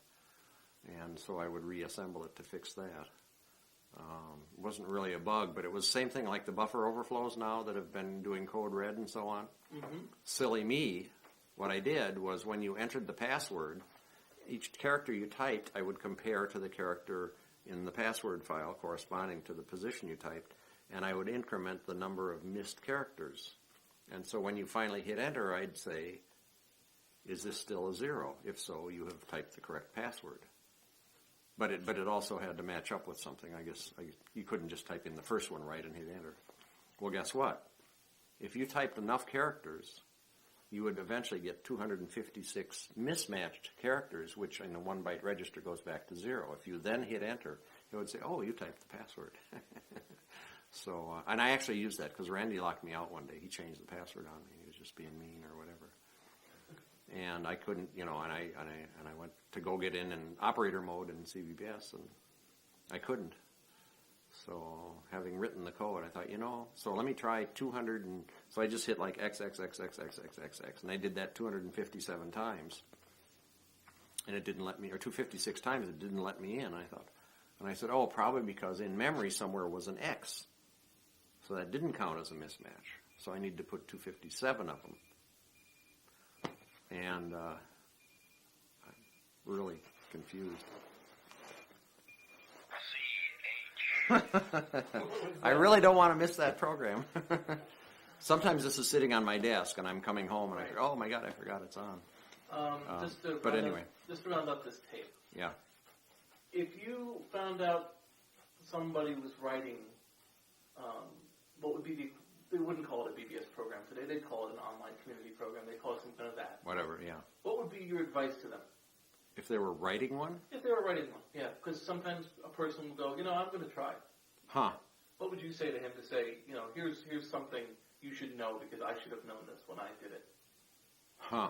And so I would reassemble it to fix that. It wasn't really a bug, but it was the same thing like the buffer overflows now that have been doing code red and so on. Mm-hmm. Silly me, what I did was when you entered the password, each character you typed I would compare to the character in the password file corresponding to the position you typed, and I would increment the number of missed characters. And so when you finally hit enter, I'd say, is this still a 0? If so, you have typed the correct password. But it also had to match up with something. I guess you couldn't just type in the first one right and hit enter. Well, guess what? If you typed enough characters, you would eventually get 256 mismatched characters, which in a 1-byte register goes back to 0. If you then hit enter, it would say, oh, you typed the password. So, and I actually used that because Randy locked me out one day. He changed the password on me. He was just being mean or whatever. And I couldn't, and I went to go get in operator mode in CBBS, and I couldn't. So having written the code, I thought, so let me try 200, and so I just hit like X, X, X, X, X, X, X, X, and I did that 257 times, and it didn't let me, or 256 times, it didn't let me in, I thought. And I said, oh, probably because in memory somewhere was an X, so that didn't count as a mismatch. So I need to put 257 of them. And I'm really confused. I really don't want to miss that program. Sometimes this is sitting on my desk, and I'm coming home, and I go, oh my God, I forgot it's on. Just to round up this tape. Yeah. If you found out somebody was writing, what would be they wouldn't call it a BBS program today. They'd call it an online community program. They'd call it something of that. Whatever, yeah. What would be your advice to them? If they were writing one? If they were writing one, yeah. Because sometimes a person will go, I'm going to try. Huh. What would you say to him to say, here's something you should know because I should have known this when I did it? Huh.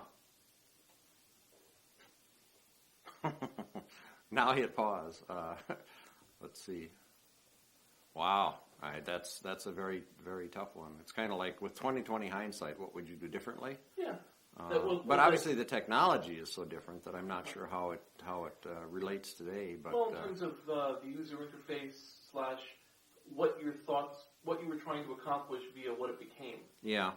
Now hit pause. Let's see. Wow. That's a very, very tough one. It's kind of like with 20/20 hindsight, what would you do differently? Yeah. But obviously the technology is so different that I'm not sure how it relates today. But in terms of the user interface / what your thoughts, what you were trying to accomplish via what it became. Yeah.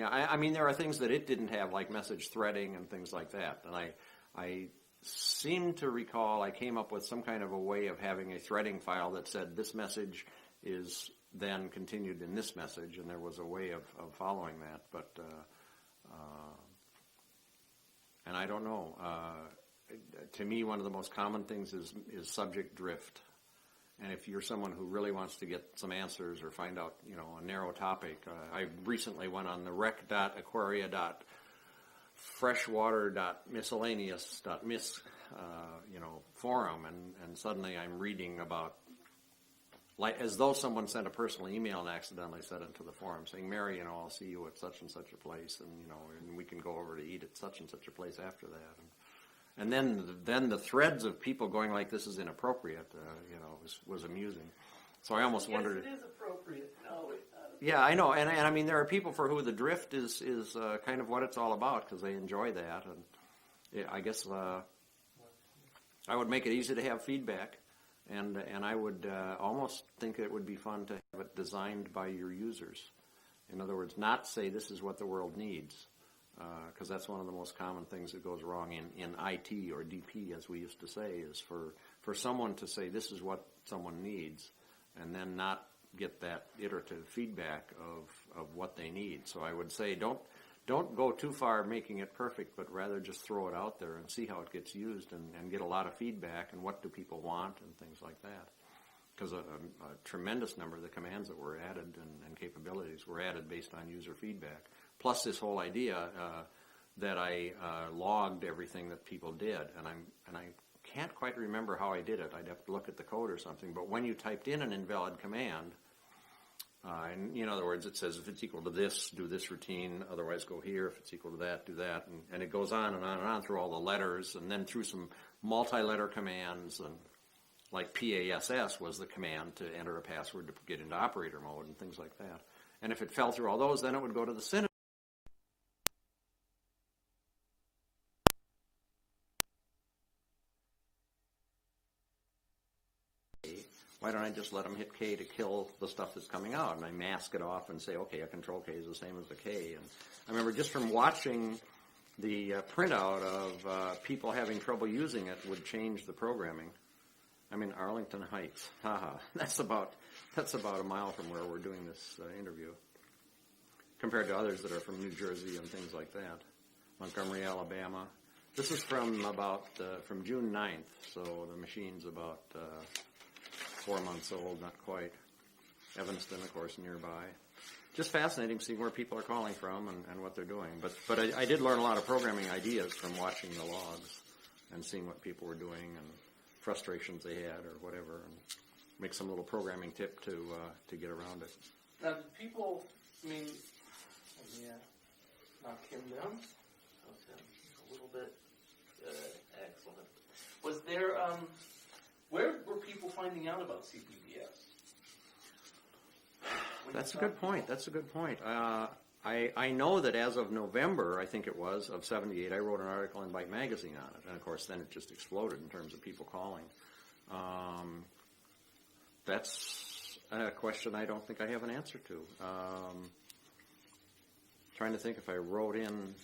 I mean, there are things that it didn't have, like message threading and things like that. And I seem to recall I came up with some kind of a way of having a threading file that said this message is then continued in this message, and there was a way of following that. But and I don't know. To me, one of the most common things is subject drift. And if you're someone who really wants to get some answers or find out, a narrow topic, I recently went on the rec.aquaria.freshwater.miscellaneous.mis forum, and suddenly I'm reading about, like, as though someone sent a personal email and accidentally sent it to the forum saying, Mary, I'll see you at such and such a place, and and we can go over to eat at such and such a place after that. And then the threads of people going like, this is inappropriate, was amusing. So I almost wondered. Yes, it is appropriate. No, yeah, I know, and I mean there are people for who the drift is kind of what it's all about because they enjoy that, and I guess I would make it easy to have feedback, and I would almost think it would be fun to have it designed by your users. In other words, not say this is what the world needs, because that's one of the most common things that goes wrong in IT or DP, as we used to say, is for someone to say this is what someone needs, and then not get that iterative feedback of what they need. So I would say don't go too far making it perfect, but rather just throw it out there and see how it gets used and get a lot of feedback and what do people want and things like that. Because a tremendous number of the commands that were added and capabilities were added based on user feedback. Plus this whole idea that I logged everything that people did, and I can't quite remember how I did it. I'd have to look at the code or something. But when you typed in an invalid command, and in other words, it says if it's equal to this, do this routine. Otherwise, go here. If it's equal to that, do that. And it goes on and on and on through all the letters, and then through some multi-letter commands, and like PASS was the command to enter a password to get into operator mode and things like that. And if it fell through all those, then it would go to the syntax. Why don't I just let them hit K to kill the stuff that's coming out? And I mask it off and say, okay, a control K is the same as a K. And I remember just from watching the printout of people having trouble using it would change the programming. I'm in Arlington Heights. That's about a mile from where we're doing this interview, compared to others that are from New Jersey and things like that. Montgomery, Alabama. This is from June 9th, so the machine's about 4 months old, not quite. Evanston, of course, nearby. Just fascinating seeing where people are calling from and what they're doing. But I did learn a lot of programming ideas from watching the logs and seeing what people were doing and frustrations they had or whatever, and make some little programming tip to get around it. Now, did people, let me knock him down. A little bit. Excellent. Was there, where were people finding out about CBBS? That's a good point. I know that as of November, I think it was, of 78, I wrote an article in Byte Magazine on it. And, of course, then it just exploded in terms of people calling. That's a question I don't think I have an answer to. Trying to think if I wrote in...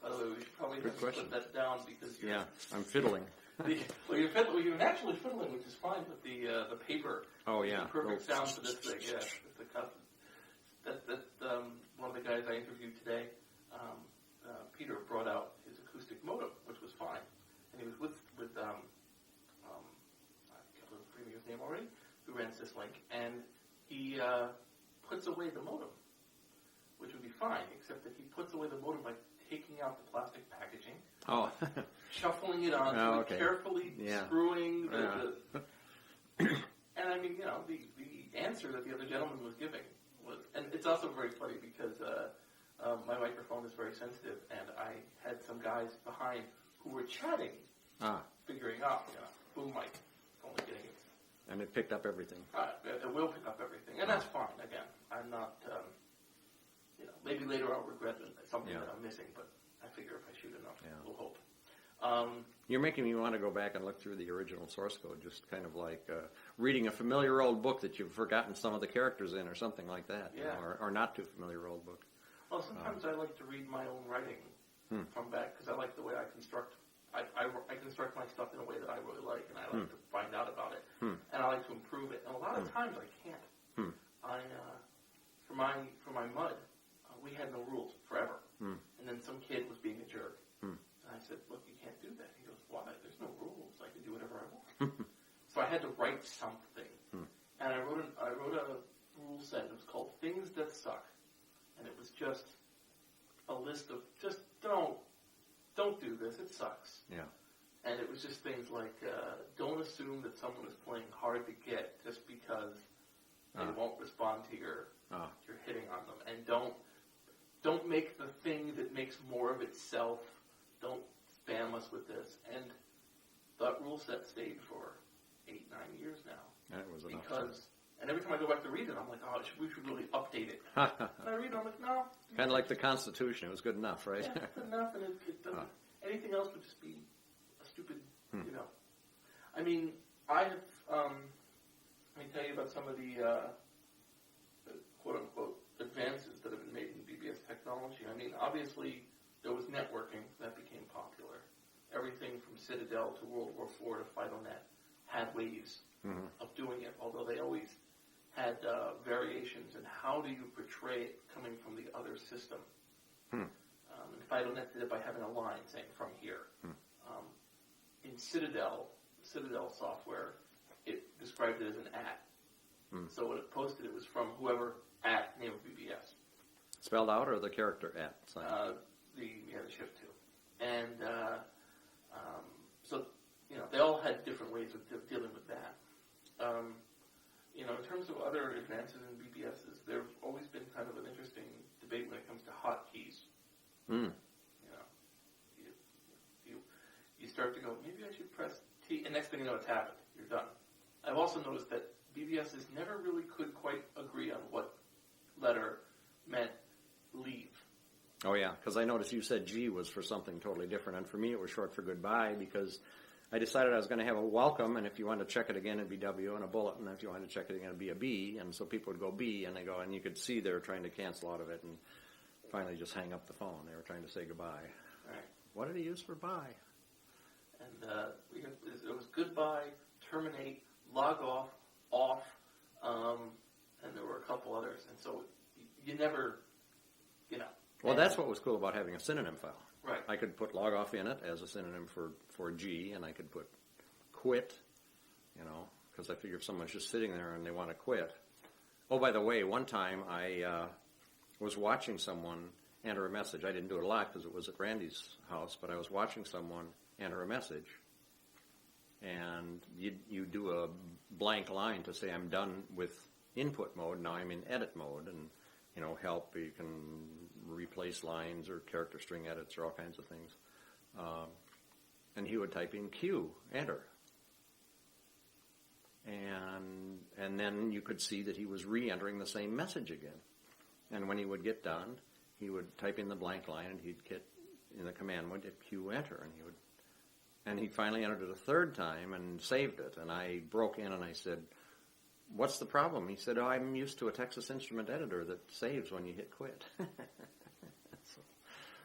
By the way, we should probably have to put that down because you're... Yeah, I'm fiddling. You're naturally fiddling, which is fine, but the paper... Oh, yeah. The perfect sound for this thing, yeah. The cut. One of the guys I interviewed today, Peter, brought out his acoustic modem, which was fine, and he was with I can't remember his name already, who ran Syslink, and he puts away the modem, which would be fine, except that he puts away the modem by taking out the plastic packaging, shuffling it on, carefully screwing the and I mean, the answer that the other gentleman was giving was, and it's also very funny because my microphone is very sensitive, and I had some guys behind who were chatting, figuring out, boom mic, only getting it. And it picked up everything. It will pick up everything, and that's fine. Again, I'm not, maybe later I'll regret something that I'm missing, but I figure if I shoot enough, we'll hope. You're making me want to go back and look through the original source code, just kind of like reading a familiar old book that you've forgotten some of the characters in or something like that, or not too familiar old book. Well, sometimes I like to read my own writing from back because I like the way I construct. I construct my stuff in a way that I really like, and I like to find out about it, and I like to improve it. And a lot of times I can't. For my mud, we had no rules forever, and then some kid was being a jerk. And I said, look, you can't do that. He goes, why? There's no rules. I can do whatever I want. So I had to write something. And I wrote a rule set. It was called Things That Suck. And it was just a list of, just don't do this. It sucks. Yeah. And it was just things like, don't assume that someone is playing hard to get just because they won't respond to your hitting on them. And don't make the thing that makes more of itself. Don't spam us with this. And that rule set stayed for 8-9 years now. That was enough. And every time I go back to read it, I'm like, we should really update it. And I read it, I'm like, no. Kind of like the Constitution. It was good enough, right? Yeah, it's good enough, and it doesn't. Anything else would just be a stupid, I mean, I have, let me tell you about some of the quote-unquote advances that have been made in BBS. BBS technology. I mean, obviously, there was networking that became popular. Everything from Citadel to World War IV to FidoNet had ways of doing it, although they always had variations in how do you portray it coming from the other system. And FidoNet did it by having a line saying from here. In Citadel software, it described it as an at. So when it posted, it was from whoever at name of BBS. Spelled out or the character at sign? The shift to. And so, they all had different ways of dealing with that. In terms of other advances in BBSs, there's always been kind of an interesting debate when it comes to hotkeys. You start to go, maybe I should press T, and next thing you know, it's happened. You're done. I've also noticed that BBSs never really could quite agree on what letter meant leave. Oh, yeah, because I noticed you said G was for something totally different, and for me it was short for goodbye, because I decided I was going to have a welcome, and if you wanted to check it again, it'd be W, and a bulletin, and if you wanted to check it again, it'd be a B, and so people would go B, and they go, and you could see they were trying to cancel out of it, and finally just hang up the phone. They were trying to say goodbye. Right. What did he use for bye? And it was goodbye, terminate, log off, and there were a couple others, and so you never, Well, that's what was cool about having a synonym file. Right. I could put log off in it as a synonym for G, and I could put quit, because I figure if someone's just sitting there and they want to quit. Oh, by the way, one time I was watching someone enter a message. I didn't do it a lot because it was at Randy's house, but I was watching someone enter a message, and you do a blank line to say I'm done with input mode, now I'm in edit mode, and help, you can replace lines or character string edits or all kinds of things. And he would type in Q, enter. And then you could see that he was re-entering the same message again. And when he would get done, he would type in the blank line, and he'd get in the command mode, hit Q, enter, and he finally entered it a third time and saved it. And I broke in and I said, "What's the problem?" He said, "I'm used to a Texas Instrument editor that saves when you hit quit."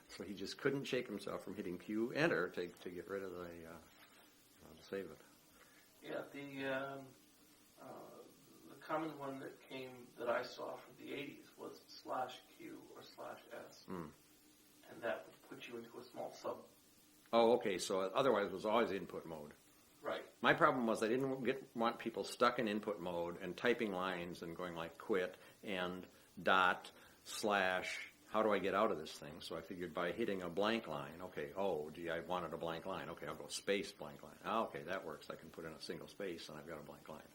So he just couldn't shake himself from hitting Q, enter, to get rid of the to save it. Yeah, the common one that I saw from the 80s was /Q or /S, and that would put you into a small sub. Oh, okay. So otherwise, it was always input mode. Right. My problem was I didn't want people stuck in input mode and typing lines and going like quit and dot / how do I get out of this thing? So I figured by hitting a blank line, okay, I wanted a blank line. Okay, I'll go space blank line. Oh, okay, that works. I can put in a single space and I've got a blank line.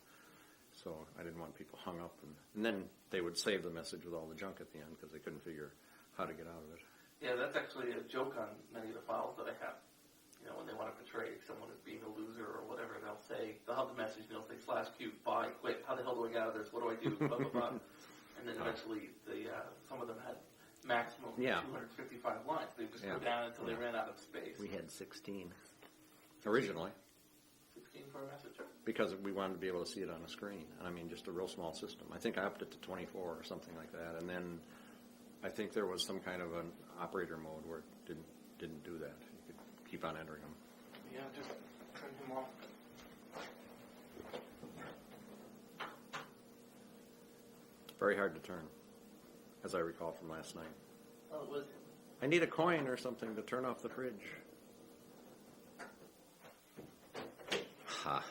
So I didn't want people hung up. And then they would save the message with all the junk at the end because they couldn't figure how to get out of it. Yeah, that's actually a joke on many of the files that I have. When they want to portray someone as being a loser or whatever, they'll have the message and they'll say /Q, bye, quit. How the hell do I get out of this? What do I do? Blah, blah, blah. And then eventually some of them had maximum 255 lines. They just go down until they ran out of space. We had 16 originally. 16 for a message? Because we wanted to be able to see it on a screen. I mean, just a real small system. I think I upped it to 24 or something like that. And then I think there was some kind of an operator mode where it didn't do that. You could keep on entering them. Yeah, just turn him off. Very hard to turn, as I recall from last night. Oh, it was. I need a coin or something to turn off the fridge. Ha.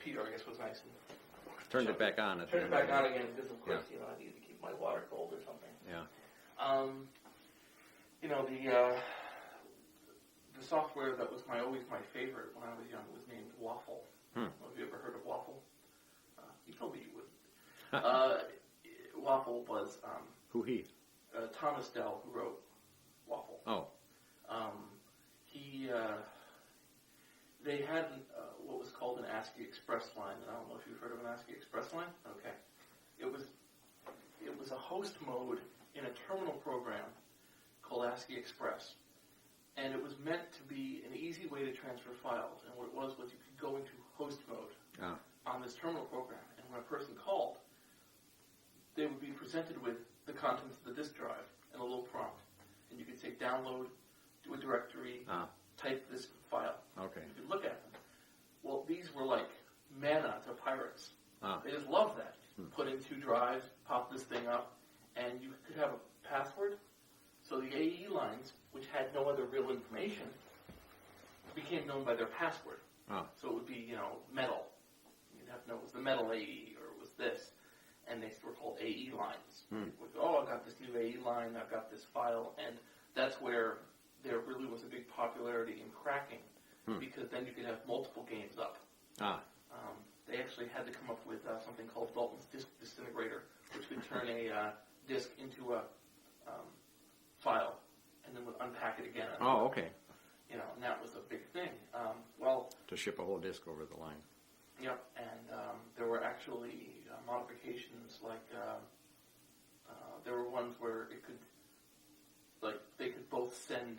Peter, I guess, was nice and turned it back on. Turned it back on again because, of course, I needed to keep my water cold or something. Yeah. The software that was always my favorite when I was young was named Waffle. Have you ever heard of Waffle? You told me you would. Waffle was Who he? Thomas Dell, who wrote Waffle. Oh. They had what was called an ASCII Express line, and I don't know if you've heard of an ASCII Express line. Okay. It was a host mode in a terminal program called ASCII Express. And it was meant to be an easy way to transfer files. And what it was you could go into host mode on this terminal program. And when a person called, they would be presented with the contents of the disk drive and a little prompt. And you could say download, do a directory, type this file. Okay. You could look at them. Well, these were like manna to pirates. They just loved that. Put in 2 drives, pop this thing up, and you could have a password. So the AE lines, which had no other real information, became known by their password. So it would be, metal. You'd have to know it was the metal AE or it was this. And they were called AE lines. People would go, I've got this new AE line, I've got this file, and that's where there really was a big popularity in cracking, because then you could have multiple games up. They actually had to come up with something called Dalton's disk disintegrator, which could turn a disk into a file, and then would unpack it again. Oh, okay. And that was a big thing. To ship a whole disk over the line. Yep, and there were actually modifications like there were ones where it could, they could both send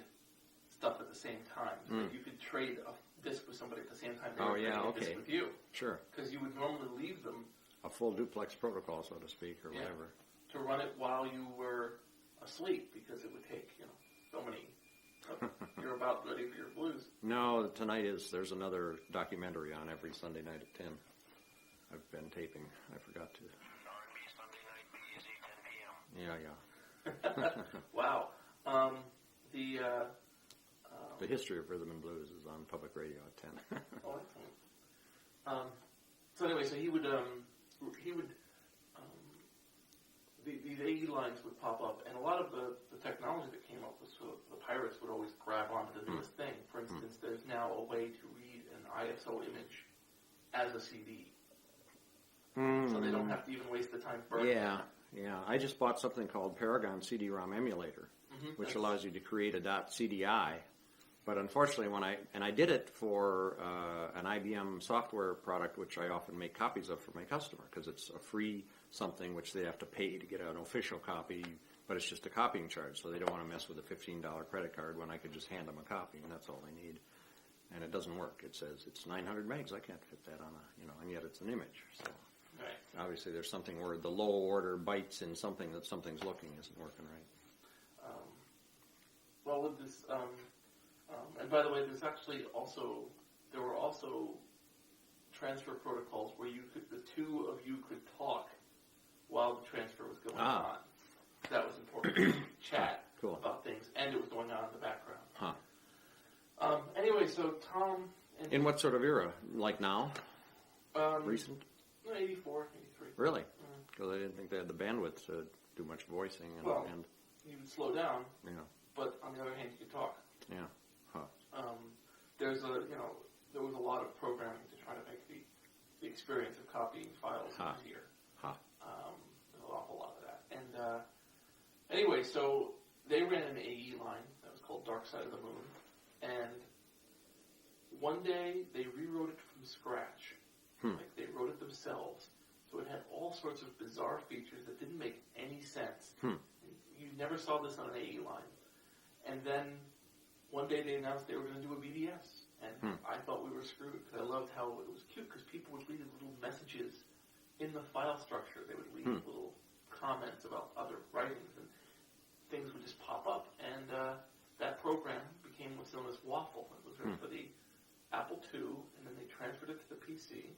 stuff at the same time. So you could trade a disk with somebody at the same time they were trading a disk with you. Sure. Because you would normally leave them a full duplex protocol, so to speak, or whatever. To run it while you were asleep, because it would take so many. You're about ready for your blues. No, there's another documentary on every Sunday night at 10. I've been taping. I forgot to. Yeah. Wow. The history of rhythm and blues is on public radio at 10. Oh, excellent. So anyway, so he would these AE lines would pop up, and a lot of the technology that came up was so the pirates would always grab onto the newest thing. For instance, there's now a way to read an ISO image as a CD. So they don't have to even waste the time burning it. Yeah. I just bought something called Paragon CD-ROM Emulator, which allows you to create a .CDI. But unfortunately, I did it for an IBM software product, which I often make copies of for my customer, because it's a free something which they have to pay to get an official copy, but it's just a copying charge, so they don't want to mess with a $15 credit card when I could just hand them a copy, and that's all they need. And it doesn't work. It says it's 900 megs. I can't fit that on and yet it's an image. So obviously there's something where the low order bytes in something that something's looking isn't working right. Well, with this, and by the way, there were also transfer protocols where the two of you could talk while the transfer was going on. That was important. Chat about things, and it was going on in the background. Anyway, so Tom... In what sort of era? Like now? Recent? 84, 83. Really? Because I didn't think they had the bandwidth to do much voicing. And you would slow down, but on the other hand, you could talk. Yeah. There was a lot of programming to try to make the experience of copying files easier. There's an awful lot of that. And anyway, so they ran an AE line that was called Dark Side of the Moon, and one day they rewrote it from scratch. Like they wrote it themselves, so it had all sorts of bizarre features that didn't make any sense. You never saw this on an AE line. And then one day they announced they were going to do a BBS, and I thought we were screwed, because I loved how it was cute, because people would leave little messages in the file structure. They would leave little comments about other writings, and things would just pop up. And that program became what's known as Waffle. It was written for the Apple II, and then they transferred it to the PC.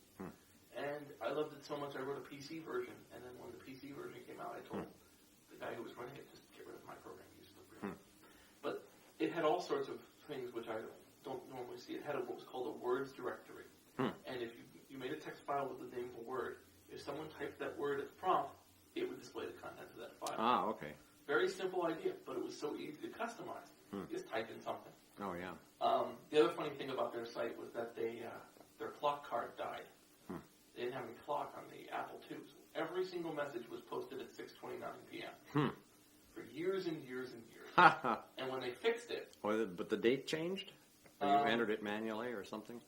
And I loved it so much I wrote a PC version, and then when the PC version came out, I told the guy who was running it, just get rid of my program. But it had all sorts of things which I don't normally see. It had what was called a words directory. And if you made a text file with the name of a word, if someone typed that word as prompt, it would display the contents of that file. Okay. Very simple idea, but it was so easy to customize. You just type in something. Oh, yeah. The other funny thing about their site was that their clock card died. They didn't have any clock on the Apple II. So every single message was posted at 6:29 p.m. For years and years and years. And when they fixed it... But the date changed? Or you entered it manually or something?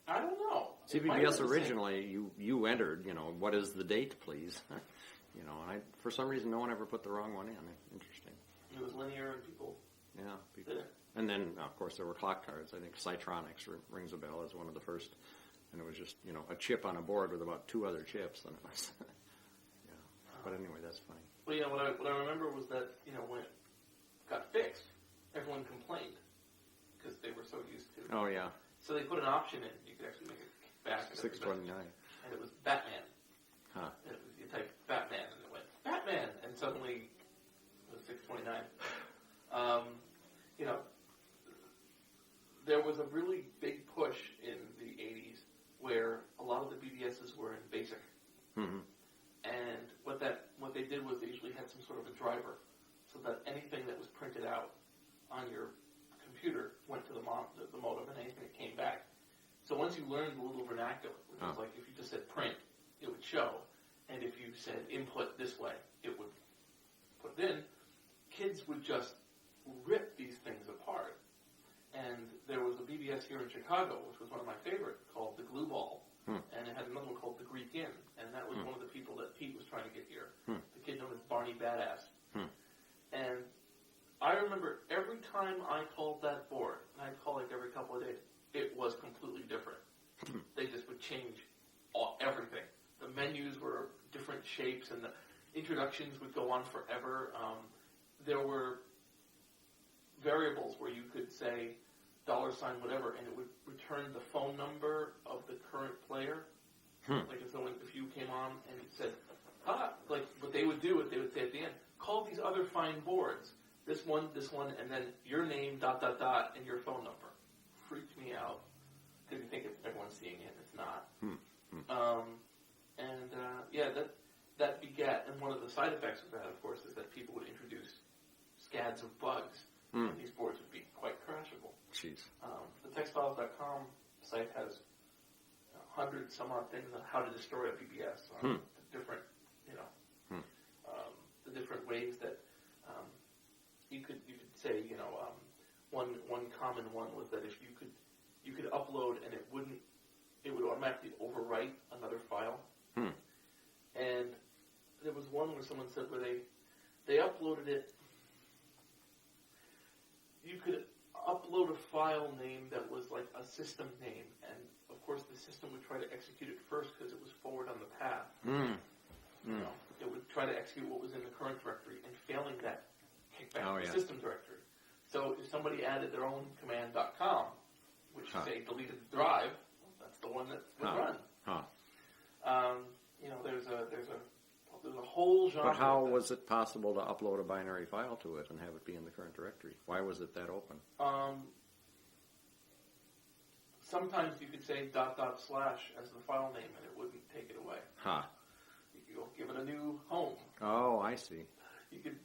I don't know. CBBS originally, you entered, what is the date, please? And for some reason, no one ever put the wrong one in. Interesting. It was linear and people... Yeah, people. And then, of course, there were clock cards. I think Cytronics rings a bell as one of the first. And it was just, a chip on a board with about 2 other chips. And it was, But anyway, that's funny. Well, what I remember was that, when it got fixed, everyone complained because they were so used to it. Oh, yeah. So they put an option in. You could actually make it back. 629. And it was Batman. Huh. And you type Batman, and it went, Batman! And suddenly it was 629. There was a really big push in the 80s where a lot of the BBSs were in BASIC. Mm-hmm. And what they did was they usually had some sort of a driver so that anything that was printed out on your computer went to the modem, and anything that came back. So once you learned the little vernacular, which was like if you just said print, it would show. And if you said input this way, it would put it in. Kids would just rip these things apart. And there was a BBS here in Chicago, which was one of my favorite, called The Glue Ball. And it had another one called The Greek Inn. And that was one of the people that Pete was trying to get here. The kid known as Barney Badass. And I remember every time I called that board, and I'd call like every couple of days, it was completely different. They just would change everything. The menus were different shapes, and the introductions would go on forever. There were variables where you could say $ whatever, and it would return the phone number of the current player. Like if you came on and it said, like what they would do is they would say at the end, call these other fine boards, this one, and then your name, ... and your phone number. Freaked me out because you think everyone's seeing it, and it's not. That begat, and one of the side effects of that, of course, is that people would introduce scads of bugs, and these boards would be quite crashable. Jeez. The textiles.com site has 100 some odd things on how to destroy a BBS, the different, the different ways that you could say, one common one was that if you could upload and it would automatically overwrite another file. And there was one where someone said where they uploaded it. You could upload a file name that was like a system name, and of course the system would try to execute it first because it was forward on the path. It would try to execute what was in the current directory, and failing that, kick back to the system directory. So if somebody added their own command.com, which say deleted the drive, that's the one that would run. There's a whole genre. But how was it possible to upload a binary file to it and have it be in the current directory? Why was it that open? Sometimes you could say .. as the file name, and it wouldn't take it away. You could go give it a new home. Oh, I see. You could.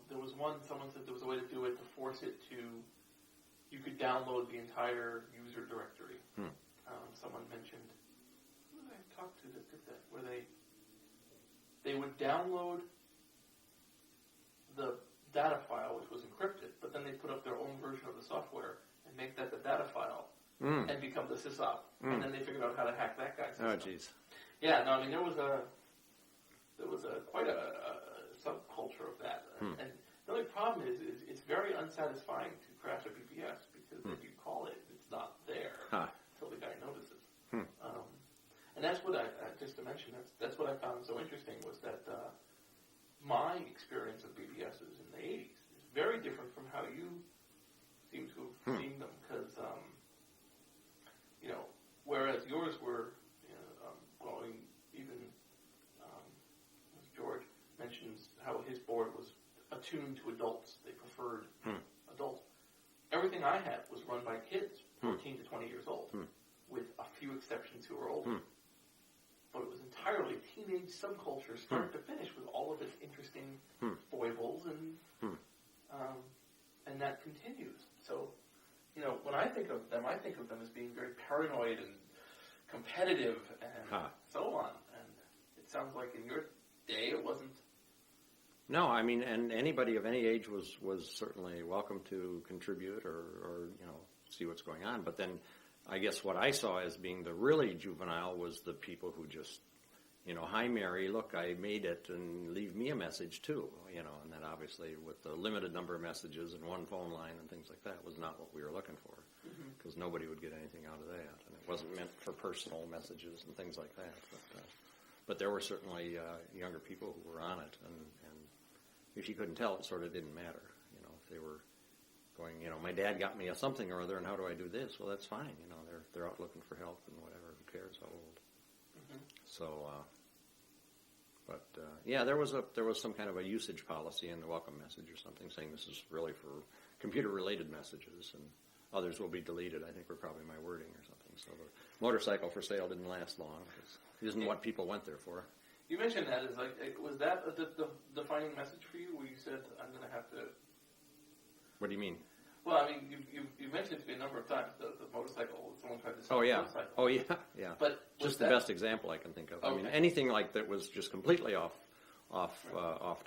There was one. Someone said there was a way to do it to force it to. You could download the entire user directory. Someone mentioned. Who did I talk to that did that? Where they would download the data file, which was encrypted, but then they put up their own version of the software and make that the data file and become the sysop. And then they figured out how to hack that guy's system. Oh, jeez. Yeah, no, I mean there was quite a subculture of that, and the only problem is it's very unsatisfying to crash a BBS because if you call it, it's not there until the guy notices. And that's what just to mention, that's what I found so interesting was that my experience of BBSs in the 80s is very different from how you seem to have seen them, because whereas yours were going even as George mentions how his board was attuned to adults, they preferred adults. Everything I had was run by kids, 14 to 20 years old, with a few exceptions who were older. But it was entirely teenage subculture, start to finish, with all of its interesting foibles, and that continues. So, when I think of them as being very paranoid and competitive and so on. And it sounds like in your day it wasn't. No, I mean, and anybody of any age was certainly welcome to contribute or see what's going on. But then I guess what I saw as being the really juvenile was the people who just, hi, Mary, look, I made it, and leave me a message too, and then obviously with the limited number of messages and one phone line and things like that was not what we were looking for, because nobody would get anything out of that, and it wasn't meant for personal messages and things like that. But there were certainly younger people who were on it, and if you couldn't tell, it sort of didn't matter. If they were going, my dad got me a something or other, and how do I do this? Well, that's fine. They're out looking for help and whatever. Who cares how old? Mm-hmm. So, there was some kind of a usage policy in the welcome message or something saying this is really for computer-related messages, and others will be deleted. I think were probably my wording or something. So the motorcycle for sale didn't last long. It isn't what people went there for. You mentioned that as was that the defining message for you, where you said I'm going to have to? What do you mean? Well, I mean, you mentioned it to me a number of times. The motorcycle. Someone tried to sell motorcycle. Oh yeah. But just the best example I can think of. Okay. I mean, anything like that was just completely off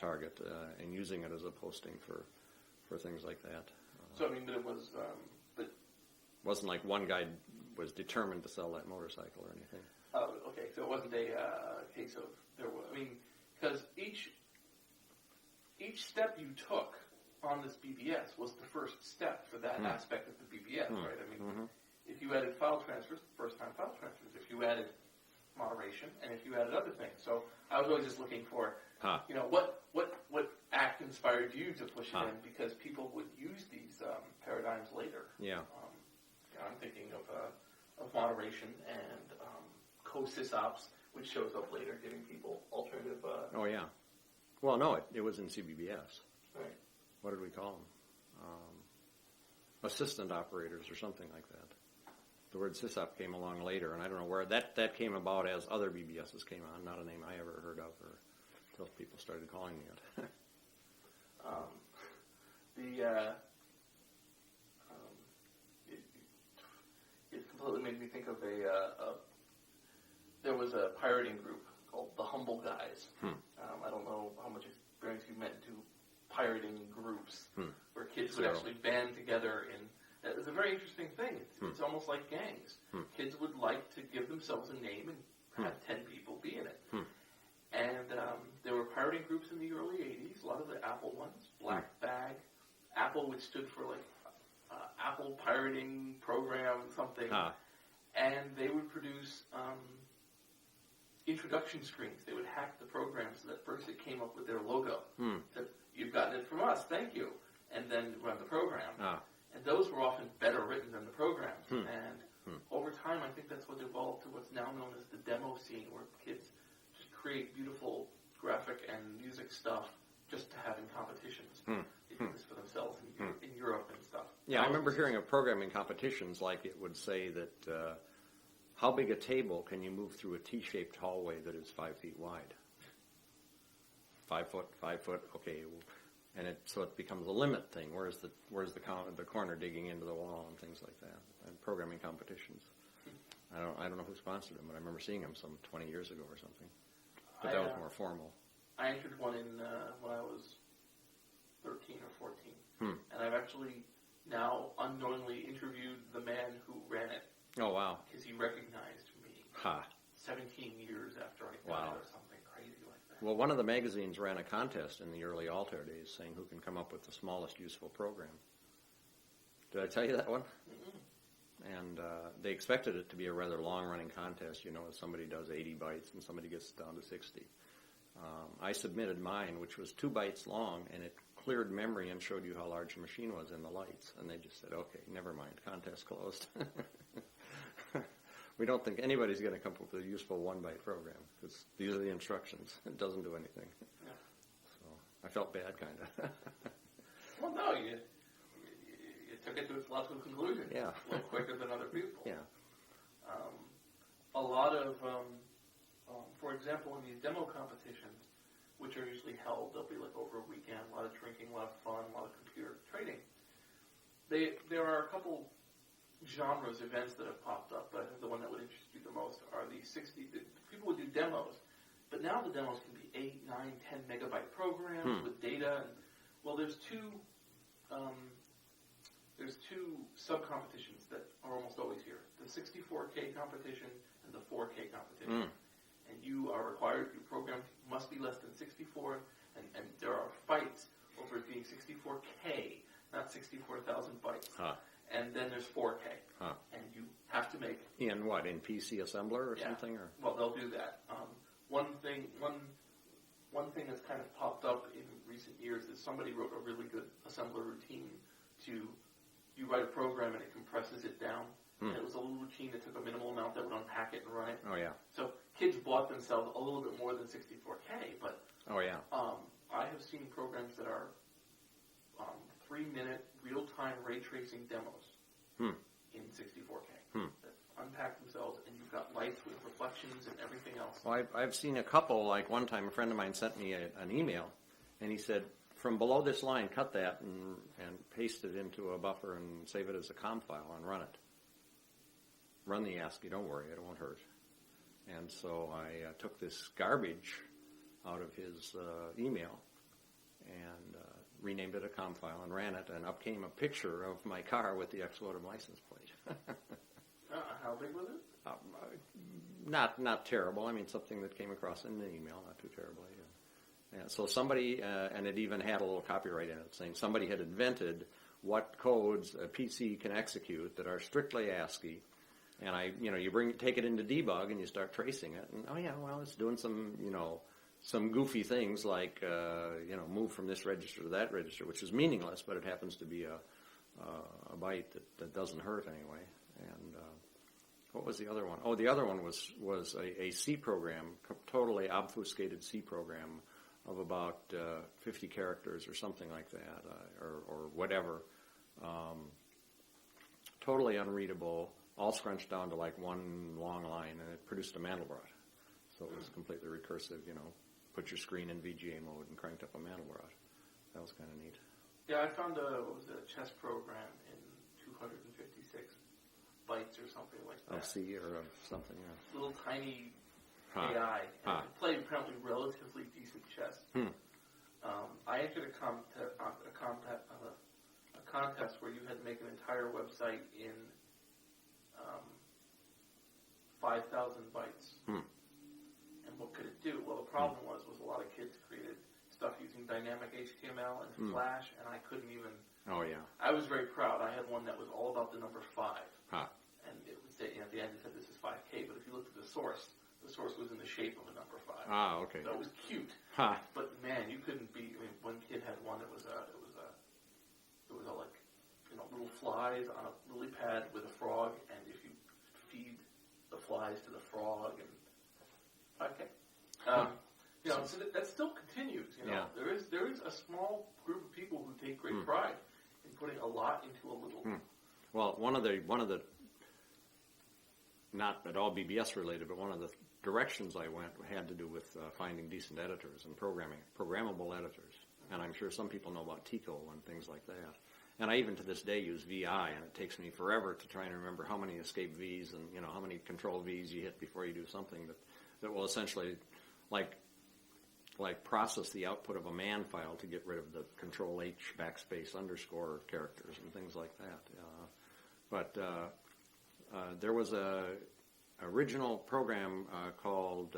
target, and using it as a posting for things like that. So I mean, but it was. Wasn't like one guy was determined to sell that motorcycle or anything. Oh, okay. So it wasn't a case of there was. I mean, because each step you took on this BBS was the first step for that aspect of the BBS, right? I mean, if you added file transfers, first time file transfers. If you added moderation, and if you added other things. So I was always just looking for, what act inspired you to push it in? Because people would use these paradigms later. Yeah. I'm thinking of moderation and co-sysops, which shows up later, giving people alternative. Oh yeah. Well, no, it was in CBBS. Right. What did we call them? Assistant operators or something like that. The word sysop came along later, and I don't know where that came about as other BBSs came on. Not a name I ever heard of, or until people started calling me it. It completely made me think of there was a pirating group called the Humble Guys. I don't know how much experience you met into pirating groups where kids would actually band together in. It was a very interesting thing. It's almost like gangs. Kids would like to give themselves a name and have 10 people be in it. And there were pirating groups in the early 80s, a lot of the Apple ones, Black Bag, Apple, which stood for like Apple Pirating Program, something. And they would produce introduction screens. They would hack the program so that first it came up with their logo. Said, "You've gotten it from us, thank you." And then run the program. And those were often better written than the programs. And over time, I think that's what evolved to what's now known as the demo scene, where kids just create beautiful graphic and music stuff just to have in competitions. They do this for themselves in Europe and stuff. Yeah, I remember hearing of programming competitions, like it would say that how big a table can you move through a T-shaped hallway that is 5 feet wide? 5 foot, okay. And so it becomes a limit thing. Where's the corner digging into the wall and things like that? And programming competitions. I don't know who sponsored them, but I remember seeing them some 20 years ago or something. But that was more formal. I entered one in when I was 13 or 14, and I've actually now unknowingly interviewed the man who ran it. Oh wow! Because he recognized me 17 years after I got it, or something crazy like that. Well, one of the magazines ran a contest in the early Altair days, saying who can come up with the smallest useful program. Did I tell you that one? And they expected it to be a rather long-running contest. If somebody does 80 bytes and somebody gets down to 60. I submitted mine, which was 2 bytes long, and it cleared memory and showed you how large the machine was in the lights. And they just said, okay, never mind, contest closed. We don't think anybody's going to come up with a useful 1-byte program, because these are the instructions. It doesn't do anything. Yeah. So I felt bad, kind of. Well, no, you took it to its logical conclusion. Yeah. A little quicker than other people. Yeah. A lot of, for example, in these demo competitions, which are usually held, they'll be like over a weekend, a lot of drinking, a lot of fun, a lot of computer trading. There are a couple genres, events that have popped up, but I think the one that would interest you the most are the people would do demos, but now the demos can be 8, 9, 10 megabyte programs with data. There's two sub-competitions that are almost always here. The 64K competition and the 4K competition. And you are required, your program must be less than 64, and there are fights over it being 64K, not 64,000 bytes. And then there's 4K. And you have to make... In what? In PC assembler or something? Or? Well, they'll do that. one thing that's kind of popped up in recent years is somebody wrote a really good assembler routine to, you write a program and it compresses it down. And it was a little routine that took a minimal amount that would unpack it and run it. Oh, yeah. So kids bought themselves a little bit more than 64K, but Oh, yeah. I have seen programs that are 3-minute real-time ray tracing demos in 64K that unpack themselves, and you've got lights with reflections and everything else. Well, I've seen a couple, like one time a friend of mine sent me an email, and he said, from below this line, cut that and paste it into a buffer and save it as a COM file and run it. Run the ASCII, don't worry, it won't hurt. And so I took this garbage out of his email and renamed it a COM file and ran it, and up came a picture of my car with the ex-votive license plate. How big was it? Not terrible. I mean, something that came across in the email, not too terribly. Yeah. So somebody, and it even had a little copyright in it, saying somebody had invented what codes a PC can execute that are strictly ASCII. And you take it into debug and you start tracing it, and it's doing some goofy things like move from this register to that register, which is meaningless, but it happens to be a byte that doesn't hurt anyway. And what was the other one? Oh, the other one was a C program, totally obfuscated C program of about 50 characters or something like that, or whatever. Totally unreadable, all scrunched down to like one long line, and it produced a Mandelbrot. So it was completely recursive, put your screen in VGA mode and cranked up a Mandelbrot. That was kind of neat. Yeah, I found a chess program in 256 bytes or something like that. Of C or of something, yeah. Little tiny AI. And it played apparently relatively decent chess. I entered a contest where you had to make an entire website in 5,000 bytes. And what could it do? Well, the problem was a lot of kids created stuff using dynamic HTML and Flash, and I couldn't even. Oh, yeah. I was very proud. I had one that was all about the number 5. And it would say, at the end it said this is 5K, but if you looked at the source was in the shape of a number 5. Ah, okay. So it was cute. But man, you couldn't be. I mean, one kid had one that was like little flies on a lily pad with a frog, and if you feed the flies to the frog, and 5K. So that still continues. Yeah. There is a small group of people who take great pride in putting a lot into a little. Well, one of the not at all BBS related, but one of the directions I went had to do with finding decent editors and programmable editors. And I'm sure some people know about TICO and things like that. And I even to this day use VI, and it takes me forever to try and remember how many escape Vs and how many control Vs you hit before you do something that will essentially like process the output of a man file to get rid of the control H backspace underscore characters and things like that. But there was a original program called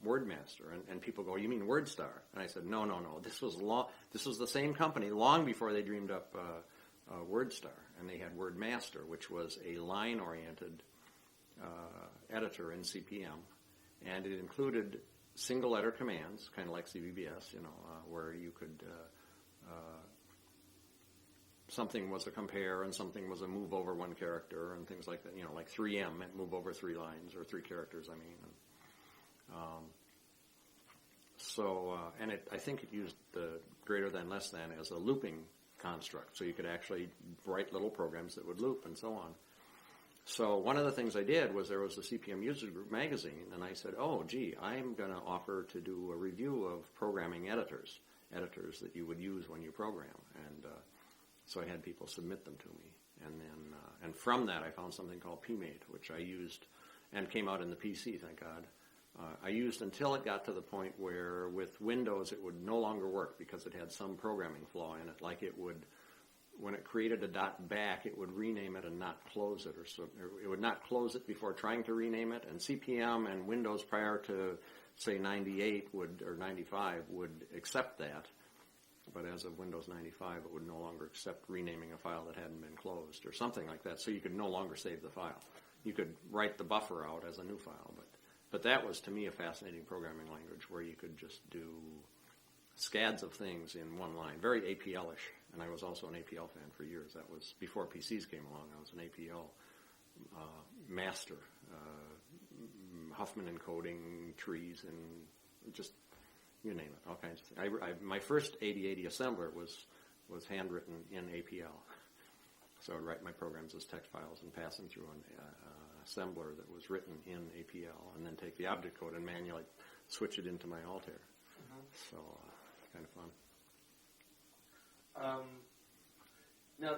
WordMaster, and people go, "You mean WordStar?" And I said, "No. This was the same company long before they dreamed up WordStar, and they had WordMaster, which was a line-oriented editor in CPM, and it included single-letter commands, kind of like CBBS, where you could something was a compare and something was a move over one character and things like that. Like 3M meant move over 3 lines or 3 characters. And I think it used the greater than, less than as a looping construct, so you could actually write little programs that would loop and so on. So one of the things I did was there was a CPM User Group magazine, and I said, I'm going to offer to do a review of programming editors that you would use when you program. And so I had people submit them to me. And then, and from that I found something called PMate, which I used and came out in the PC, thank God. I used until it got to the point where with Windows it would no longer work because it had some programming flaw in it, like it would, when it created a .back, it would rename it and not close it, or it would not close it before trying to rename it. And CPM and Windows prior to, say, 98 or 95 would accept that, but as of Windows 95, it would no longer accept renaming a file that hadn't been closed or something like that. So you could no longer save the file. You could write the buffer out as a new file, but But that was, to me, a fascinating programming language where you could just do scads of things in one line, very APL-ish. And I was also an APL fan for years. That was before PCs came along. I was an APL master. Huffman encoding, trees, and just, you name it, all kinds of things. My first 8080 assembler was handwritten in APL. So I'd write my programs as text files and pass them through an assembler that was written in APL, and then take the object code and manually switch it into my Altair. So kind of fun. Now,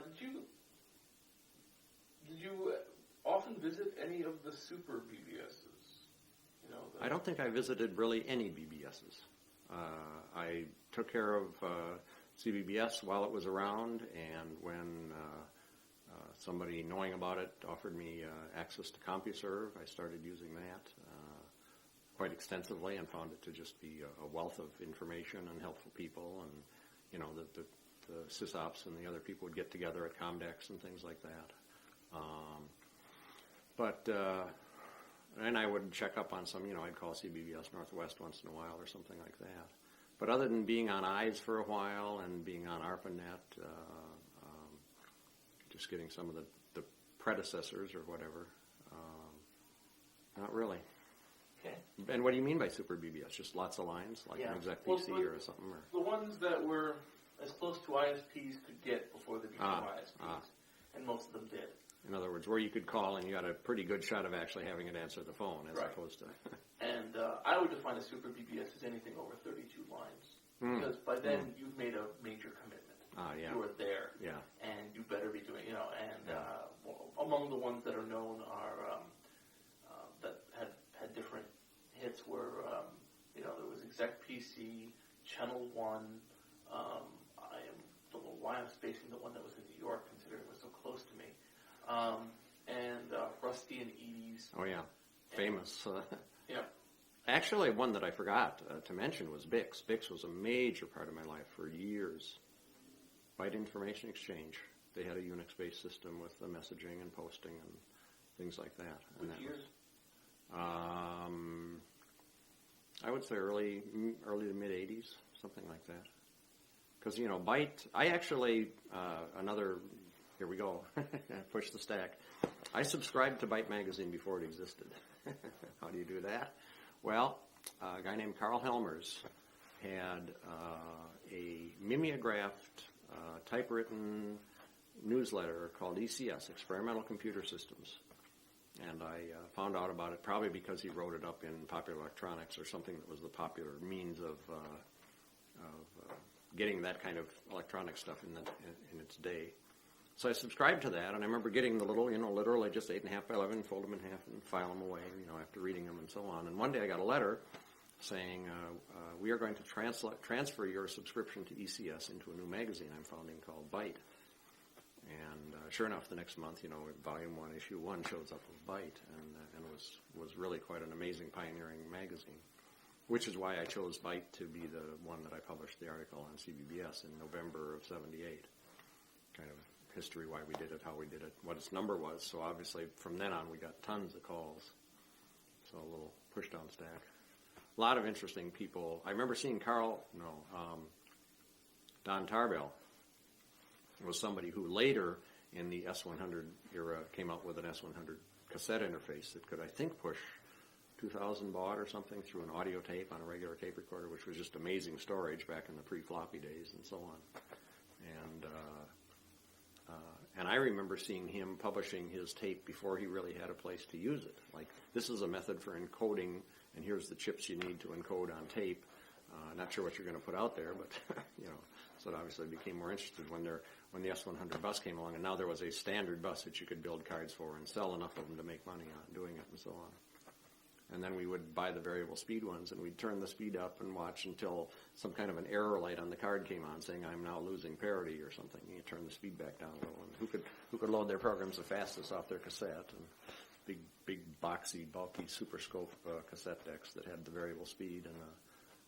did you often visit any of the super BBSs? You know, I don't think I visited really any BBSs. I took care of CBBS while it was around, and when somebody knowing about it offered me access to CompuServe, I started using that quite extensively and found it to just be a wealth of information and helpful people, and you know, the sysops and the other people would get together at Comdex and things like that. And I would check up on some, you know, I'd call CBBS Northwest once in a while or something like that. But other than being on EYES for a while and being on ARPANET, just getting some of the predecessors or whatever, not really. Okay. And what do you mean by super BBS? Just lots of lines, like an exec PC or something? Or? The ones that were as close to ISPs could get before they became ISPs, and most of them did. In other words, where you could call and you had a pretty good shot of actually having it answer the phone, as opposed to... And I would define a super BBS as anything over 32 lines, because by then you've made a major commitment. Yeah. You are there, and you better be doing, you know, and among the ones that are known are, that had different hits were, you know, there was Exec PC, Channel 1, I don't know why I'm spacing the one that was in New York, considering it was so close to me, and Rusty and Edie's. Oh, yeah. Famous. Yeah. Actually, one that I forgot to mention was Bix. Bix was a major part of my life for years. Byte Information Exchange. They had a Unix-based system with the messaging and posting and things like that. Which years? I would say early to mid-'80s, something like that. Because, you know, Byte, I actually, here we go, push the stack. I subscribed to Byte magazine before it existed. How do you do that? Well, a guy named Carl Helmers had a mimeographed, typewritten newsletter called ECS, Experimental Computer Systems. And I found out about it probably because he wrote it up in Popular Electronics or something that was the popular means of getting that kind of electronic stuff in its day. So I subscribed to that, and I remember getting the little, you know, literally just 8.5 by 11, fold them in half and file them away, you know, after reading them and so on. And one day I got a letter saying, we are going to transfer your subscription to ECS into a new magazine I'm founding called Byte. And sure enough, the next month, you know, Volume 1, Issue 1 shows up with Byte, and was really quite an amazing pioneering magazine, which is why I chose Byte to be the one that I published the article on CBBS in November of '78. Kind of history, why we did it, how we did it, what its number was. So obviously, from then on, we got tons of calls. So a little push-down stack. A lot of interesting people. I remember seeing Don Tarbell was somebody who later, in the S100 era, came up with an S100 cassette interface that could, I think, push 2,000 baud or something through an audio tape on a regular tape recorder, which was just amazing storage back in the pre-floppy days and so on. And I remember seeing him publishing his tape before he really had a place to use it. Like, this is a method for encoding, and here's the chips you need to encode on tape. Not sure what you're going to put out there, but, you know, so it obviously became more interested when the S100 bus came along, and now there was a standard bus that you could build cards for and sell enough of them to make money on doing it and so on. And then we would buy the variable speed ones, and we'd turn the speed up and watch until some kind of an error light on the card came on saying, I'm now losing parity or something. You turn the speed back down a little. And who could load their programs the fastest off their cassette? And big boxy, bulky Super Scope cassette decks that had the variable speed and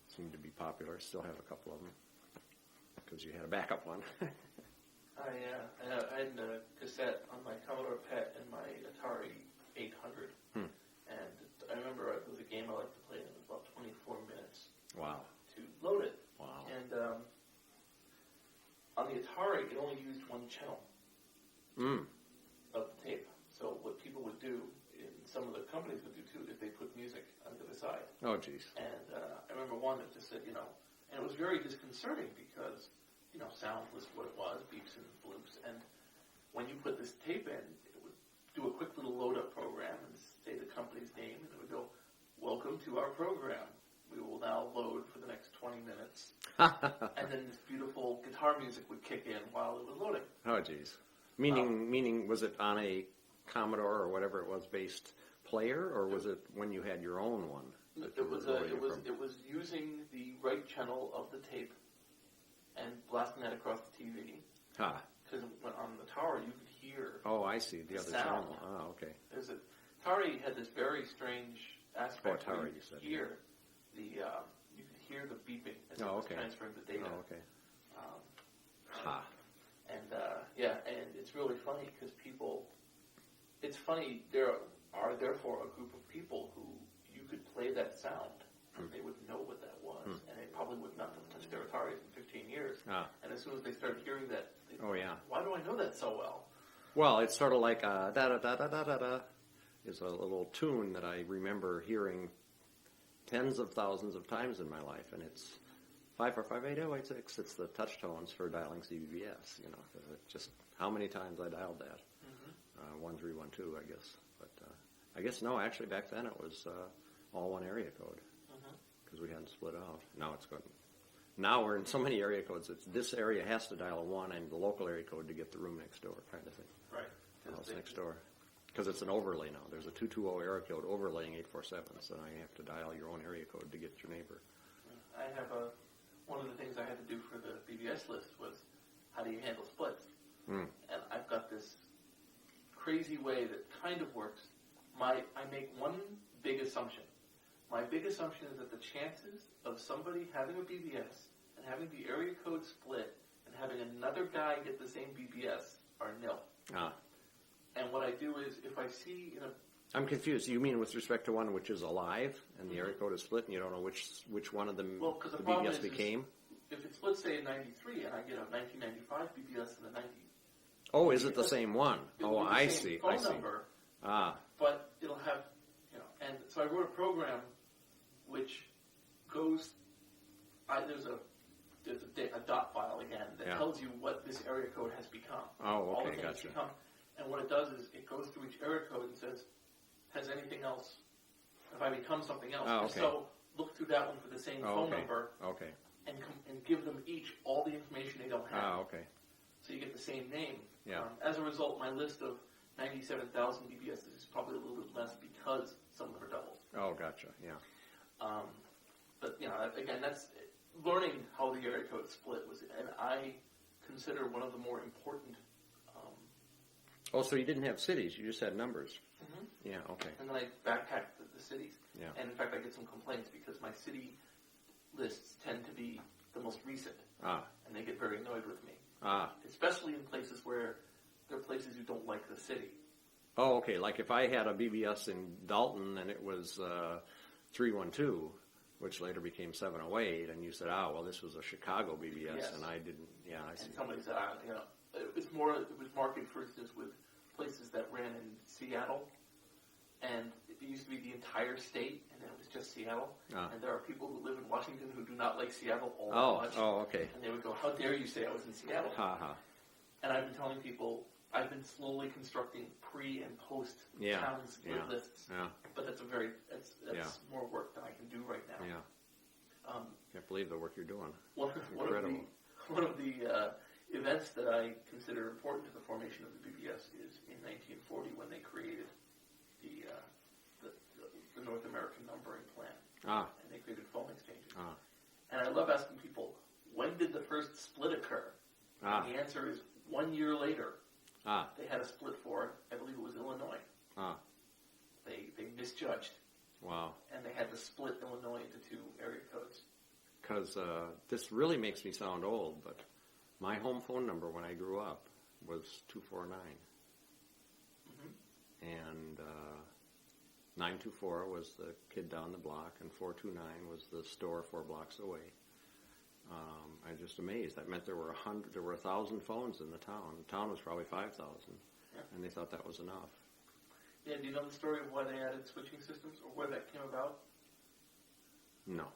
seemed to be popular. Still have a couple of them because you had a backup one. I had a cassette on my Commodore PET and my Atari 800. And I remember it was a game I liked to play, and it was about 24 minutes Wow. to load it. Wow. And on the Atari, it only used one channel Mm. of the tape. So what people would do, and some of the companies would do too, is they put music on the other side. Oh, geez. And I remember one that just said, and it was very disconcerting because, sound was what it was, beeps and bloops. And when you put this tape in, it would do a quick little load-up program and say the company's name, and it would go, "Welcome to our program. We will now load for the next 20 minutes." And then this beautiful guitar music would kick in while it was loading. Oh, geez. Meaning, was it on a Commodore or whatever it was based player, or was it when you had your own one? It was using the right channel of the tape and blasting that across the TV. Because on the tower you could hear. Oh, I see. The other sound. channel. Oh, okay. Atari had this very strange aspect Atari, where you you said. could hear you could hear the beeping as it Oh, was okay. transferring the data. Oh, okay. And it's really funny because it's funny, there are therefore a group of people who you could play that sound and they would know what that was, and they probably would not have touched their Ataris in 15 years. And as soon as they started hearing that, Oh, yeah. Why do I know that so well? Well, it's sort of like da-da-da-da-da-da-da is a little tune that I remember hearing tens of thousands of times in my life, and it's 5458086. It's the touch tones for dialing CBBS. Just how many times I dialed that. 1312, I guess. But I guess no. Actually, back then it was all one area code because we hadn't split out. Now it's going. Now we're in so many area codes. It's this area has to dial a 1 and the local area code to get the room next door, kind of thing. Right. House next door. Because it's an overlay now. There's a 220 area code overlaying 847, so now you have to dial your own area code to get your neighbor. I have one of the things I had to do for the BBS list was how do you handle splits? And I've got this crazy way that kind of works. I make one big assumption. My big assumption is that the chances of somebody having a BBS and having the area code split and having another guy get the same BBS are nil. And what I do is if I see I'm confused. You mean with respect to one which is alive and the area code is split and you don't know which one of them the the problem BBS is became? If it splits, say, in 93 and I get a 1995 BBS and a 90. Oh, is it the same one? It will Oh, be the I same see. phone I see. number, Ah, but it'll have, and so I wrote a program which goes, there's a dot file again that tells you what this area code has become. Oh, all the okay, things gotcha. become. And what it does is it goes through each area code and says, has anything else, have I become something else? Oh, If okay. so, look through that one for the same phone okay. number Okay. and give them each all the information they don't have. Ah, okay. So you get the same name. Yeah. As a result, my list of 97,000 BBS is probably a little bit less because some of them are doubles. Oh, gotcha. Yeah. But again, that's learning how the area code split was, and I consider one of the more important. Oh, so you didn't have cities; you just had numbers. Mhm. Yeah. Okay. And then I backpacked the cities. Yeah. And in fact, I get some complaints because my city lists tend to be the most recent, and they get very annoyed with me. Especially in places where there are places you don't like the city. Oh, okay. Like if I had a BBS in Dalton and it was 312, which later became 708, and you said, well, this was a Chicago BBS, Yes. and I didn't. Yeah, I see. And somebody said, it was marketed, for instance, with places that ran in Seattle, and it used to be the entire state, and then it was just Seattle. And there are people who live in Washington who do not like Seattle all that much. Oh, okay. And they would go, how dare you say I was in Seattle? And I've been telling people, I've been slowly constructing pre and post town split lists. Yeah. But that's more work than I can do right now. Yeah. Can't believe the work you're doing. Incredible. One of the events that I consider important to the formation of the BBS is in 1940 when they created the North American numbering plan. And they created phone exchanges. And I love asking people, when did the first split occur? And the answer is 1 year later. They had a split for, I believe it was Illinois. They misjudged. Wow. And they had to split Illinois into two area codes. Because this really makes me sound old, but my home phone number when I grew up was 249. And 924 was the kid down the block, and 429 was the store 4 blocks away. I was just amazed. That meant there were 1,000 phones in the town. The town was probably 5,000, and they thought that was enough. Yeah, do you know the story of why they added switching systems, or where that came about? No.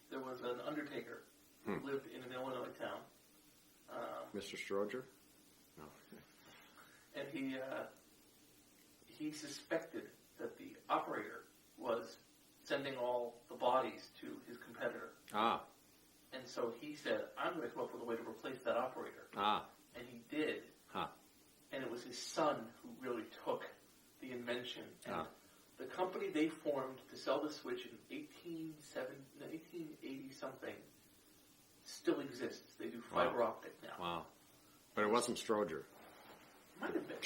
There was an undertaker who lived in an Illinois town. Mr. Stroger? No. And he suspected that the operator was sending all the bodies to his competitor. Ah. And so he said, I'm going to come up with a way to replace that operator. Ah. And he did. Huh. And it was his son who really took the invention. And the company they formed to sell the switch in 1880-something still exists. They do fiber optic now. Wow. But it wasn't Stroger. Might have been.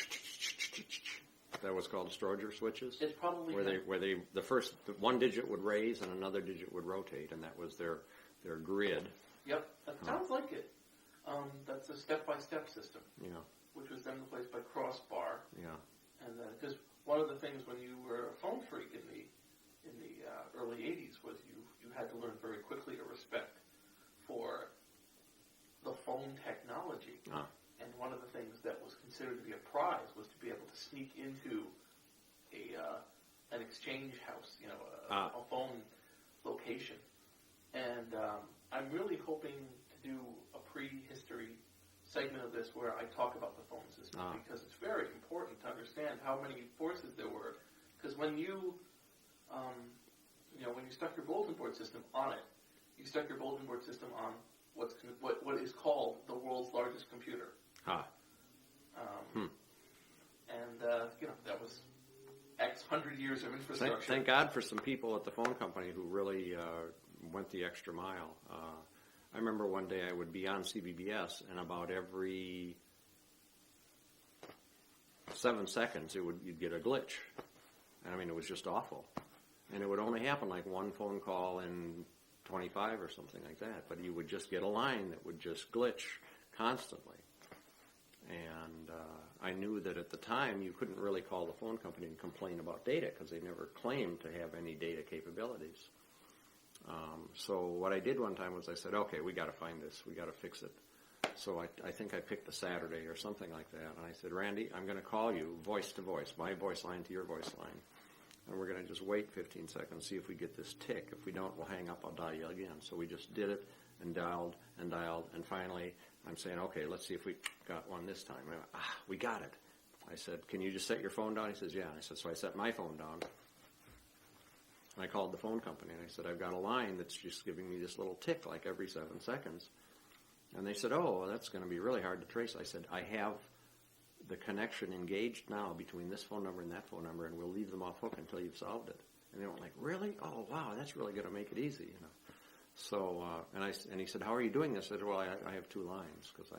That was called Stroger switches? It's probably where they the first one digit would raise and another digit would rotate, and that was their grid. Yep, that sounds like it. That's a step-by-step system. Yeah. Which was then replaced by crossbar. Yeah. And because one of the things when you were a phone freak in the early '80s was you had to learn very quickly to respect for the phone technology. And one of the things that was considered to be a prize was to be able to sneak into an exchange house, a phone location. And I'm really hoping to do a prehistory segment of this where I talk about the phone system because it's very important to understand how many forces there were. Because when you stuck your bulletin board system on it, you stuck your bulletin board system on what is called the world's largest computer. And that was X hundred years of infrastructure. Thank God for some people at the phone company who really went the extra mile. I remember one day I would be on CBBS, and about every 7 seconds you'd get a glitch. And I mean, it was just awful. And it would only happen like one phone call in 25 or something like that. But you would just get a line that would just glitch constantly. And I knew that at the time you couldn't really call the phone company and complain about data because they never claimed to have any data capabilities. So what I did one time was I said, okay, we got to find this. We got to fix it. So I think I picked a Saturday or something like that. And I said, Randy, I'm going to call you voice to voice, my voice line to your voice line. And we're going to just wait 15 seconds, see if we get this tick. If we don't, we'll hang up. I'll dial you again. So we just did it and dialed. And finally, I'm saying, okay, let's see if we got one this time. I went, we got it. I said, can you just set your phone down? He says, yeah. I said, so I set my phone down. And I called the phone company, and I said, I've got a line that's just giving me this little tick like every 7 seconds. And they said, oh, that's going to be really hard to trace. I said, I have the connection engaged now between this phone number and that phone number, and we'll leave them off hook until you've solved it. And they went like, really? Oh, wow, that's really going to make it easy, So, and he said, how are you doing this? I said, well, I have 2 lines because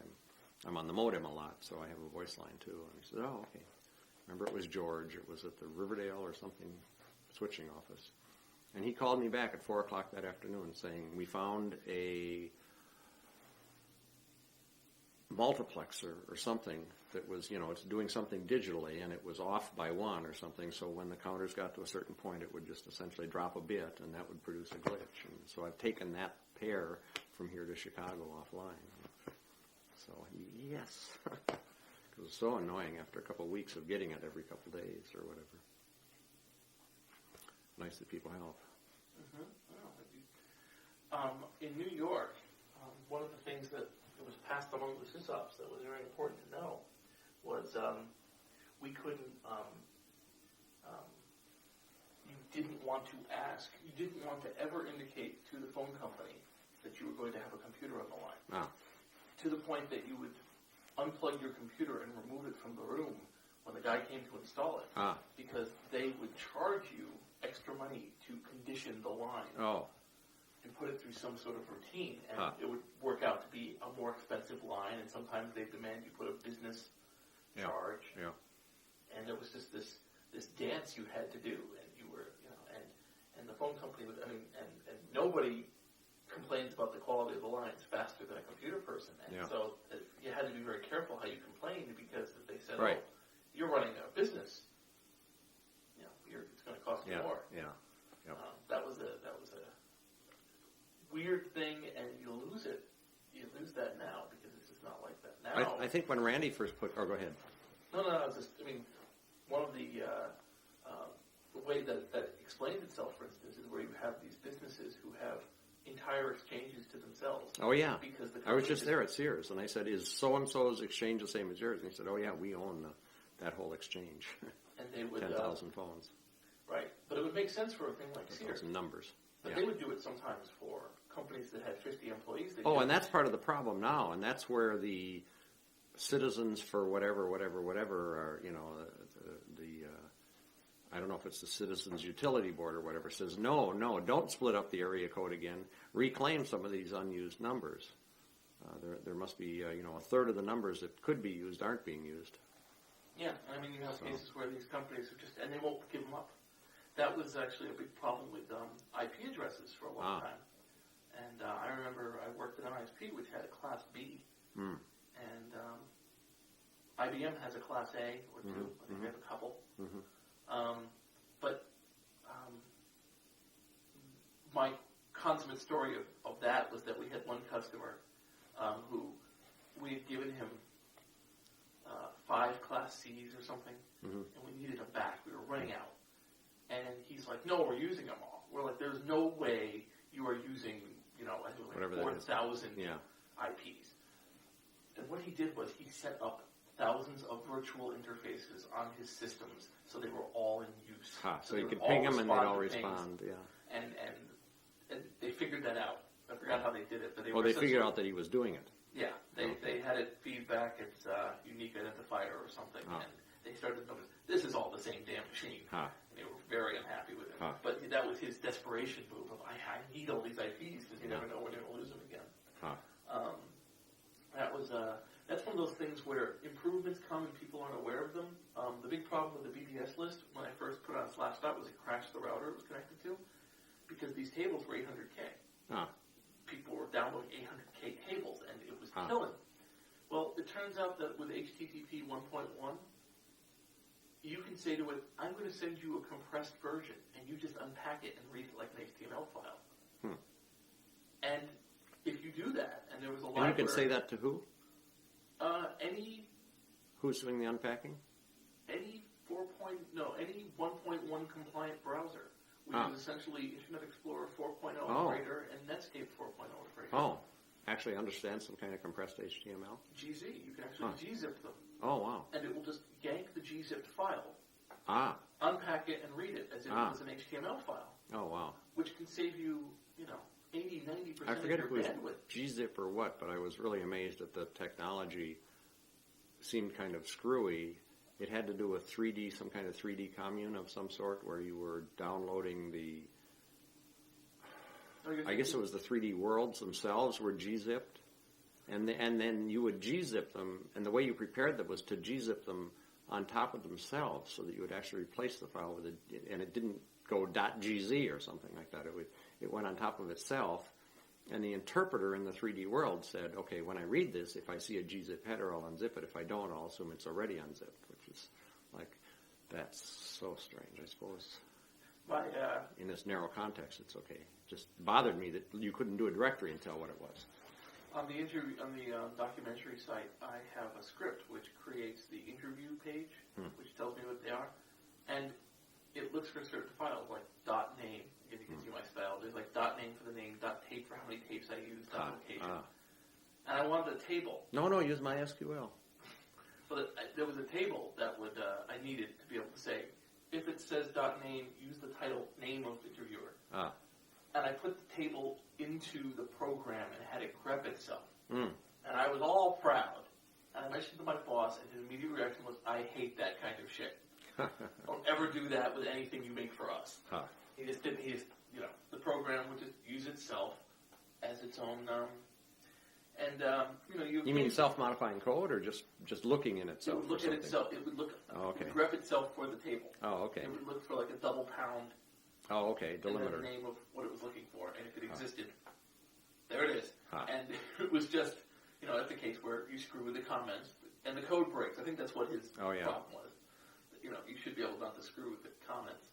I'm on the modem a lot, so I have a voice line too. And he said, oh, okay. Remember, it was George. It was at the Riverdale or something switching office. And he called me back at 4 o'clock that afternoon saying, we found a multiplexer or something that was, it's doing something digitally, and it was off by 1 or something, so when the counters got to a certain point, it would just essentially drop a bit, and that would produce a glitch. And so I've taken that pair from here to Chicago offline. So, yes. It was so annoying after a couple of weeks of getting it every couple of days or whatever. Nice that people help. In New York, one of the things that was passed among the SysOps that was very important to know was we couldn't, you didn't want to ever indicate to the phone company that you were going to have a computer on the line. To the point that you would unplug your computer and remove it from the room when the guy came to install it. Because they would charge you extra money to condition the line. And put it through some sort of routine, and it would work out to be a more expensive line, and sometimes they demand you put a business charge. And it was just this dance you had to do, and you were, and the phone company would, and nobody complains about the quality of the lines faster than a computer person, and so you had to be very careful how you complained, because if they said, oh, you're running a business, it's going to cost you now. I think when Randy first put, go ahead. No, it's just, I mean, one of the way that explains itself, for instance, is where you have these businesses who have entire exchanges to themselves. Oh, yeah. Because the I was just there at Sears, and I said, is so-and-so's exchange the same as yours? And he said, oh, yeah, we own that whole exchange. And they would 10,000 phones. Right. But it would make sense for a thing like Sears. Some numbers. But Yeah. they would do it sometimes for companies that had 50 employees. Oh, and that's part of the problem now, and that's where the citizens for whatever are, you know, I don't know if it's the Citizens Utility Board or whatever, says, no, don't split up the area code again. Reclaim some of these unused numbers. There must be, you know, a third of the numbers that could be used aren't being used. Yeah, I mean, you have cases where these companies are just, and they won't give them up. That was actually a big problem with IP addresses for a long time. And I remember I worked at an ISP which had a Class B, and IBM has a Class A or two. I think they have a couple. But my consummate story of that was that we had one customer who we had given him 5 Class C's or something, and we needed them back. We were running out. And he's like, no, we're using them all. We're like, there's no way you are using, you know, I think it was like 4,000 IPs. And what he did was he set up thousands of virtual interfaces on his systems so they were all in use. So you could ping them and they'd all respond, And they figured that out. I forgot how they did it. But they figured out that he was doing it. Yeah, they had it feedback its unique identifier or something, and they started to notice, this is all the same damn machine. And they were very unhappy with it. But that was his desperation move of, I need all these IPs because you never know when you're going to lose them again. That's one of those things where improvements come and people aren't aware of them. The big problem with the BBS list, when I first put it on Slashdot, was it crashed the router it was connected to, because these tables were 800K. People were downloading 800K tables, and it was killing. Well, it turns out that with HTTP 1.1, you can say to it, I'm going to send you a compressed version, and you just unpack it and read it like an HTML file. And if you do that, and there was a library... And you can say that to who? Any... Who's doing the unpacking? Any 1.1 compliant browser. We use essentially Internet Explorer 4.0 Freighter and Netscape 4.0 Freighter. Oh, actually understand some kind of compressed HTML? GZ. You can actually gzip them. Oh, wow. And it will just yank the gzipped file, unpack it, and read it as if it was an HTML file. Oh, wow. Which can save you, 80, 90% I forget of if your it was bandwidth. gzip or what, but I was really amazed that the technology seemed kind of screwy. It had to do with some kind of 3D commune of some sort, where you were downloading I guess it was the 3D worlds themselves were gzipped, and then you would gzip them, and the way you prepared them was to gzip them on top of themselves, so that you would actually replace the file with and it didn't go .gz or something like that. It went on top of itself, and the interpreter in the 3D world said, okay, when I read this, if I see a gzip header, I'll unzip it. If I don't, I'll assume it's already unzipped, which is like, that's so strange, I suppose. In this narrow context, it's okay. It just bothered me that you couldn't do a directory and tell what it was. On the documentary site, I have a script which creates the interview page, which tells me what they are, and it looks for certain files like .name. If you can see my style, there's like .name for the name, .tape for how many tapes I use, .location. And I wanted a table. No, use MySQL. So that there was a table that would I needed to be able to say, if it says .name, use the title name of interviewer. And I put the table into the program and had it grep itself. And I was all proud. And I mentioned to my boss, and his immediate reaction was, I hate that kind of shit. Don't ever do that with anything you make for us. He just didn't. The program would just use itself as its own. You mean self-modifying code, or just looking in itself? It would look at itself. It would look. Okay. It would grep itself for the table. Oh, okay. It would look for like a double pound. Oh, okay. Delimiter. And the name of what it was looking for, and if it existed, there it is. And it was just, that's the case where you screw with the comments and the code breaks. I think that's what his problem was. You should be able not to screw with the comments.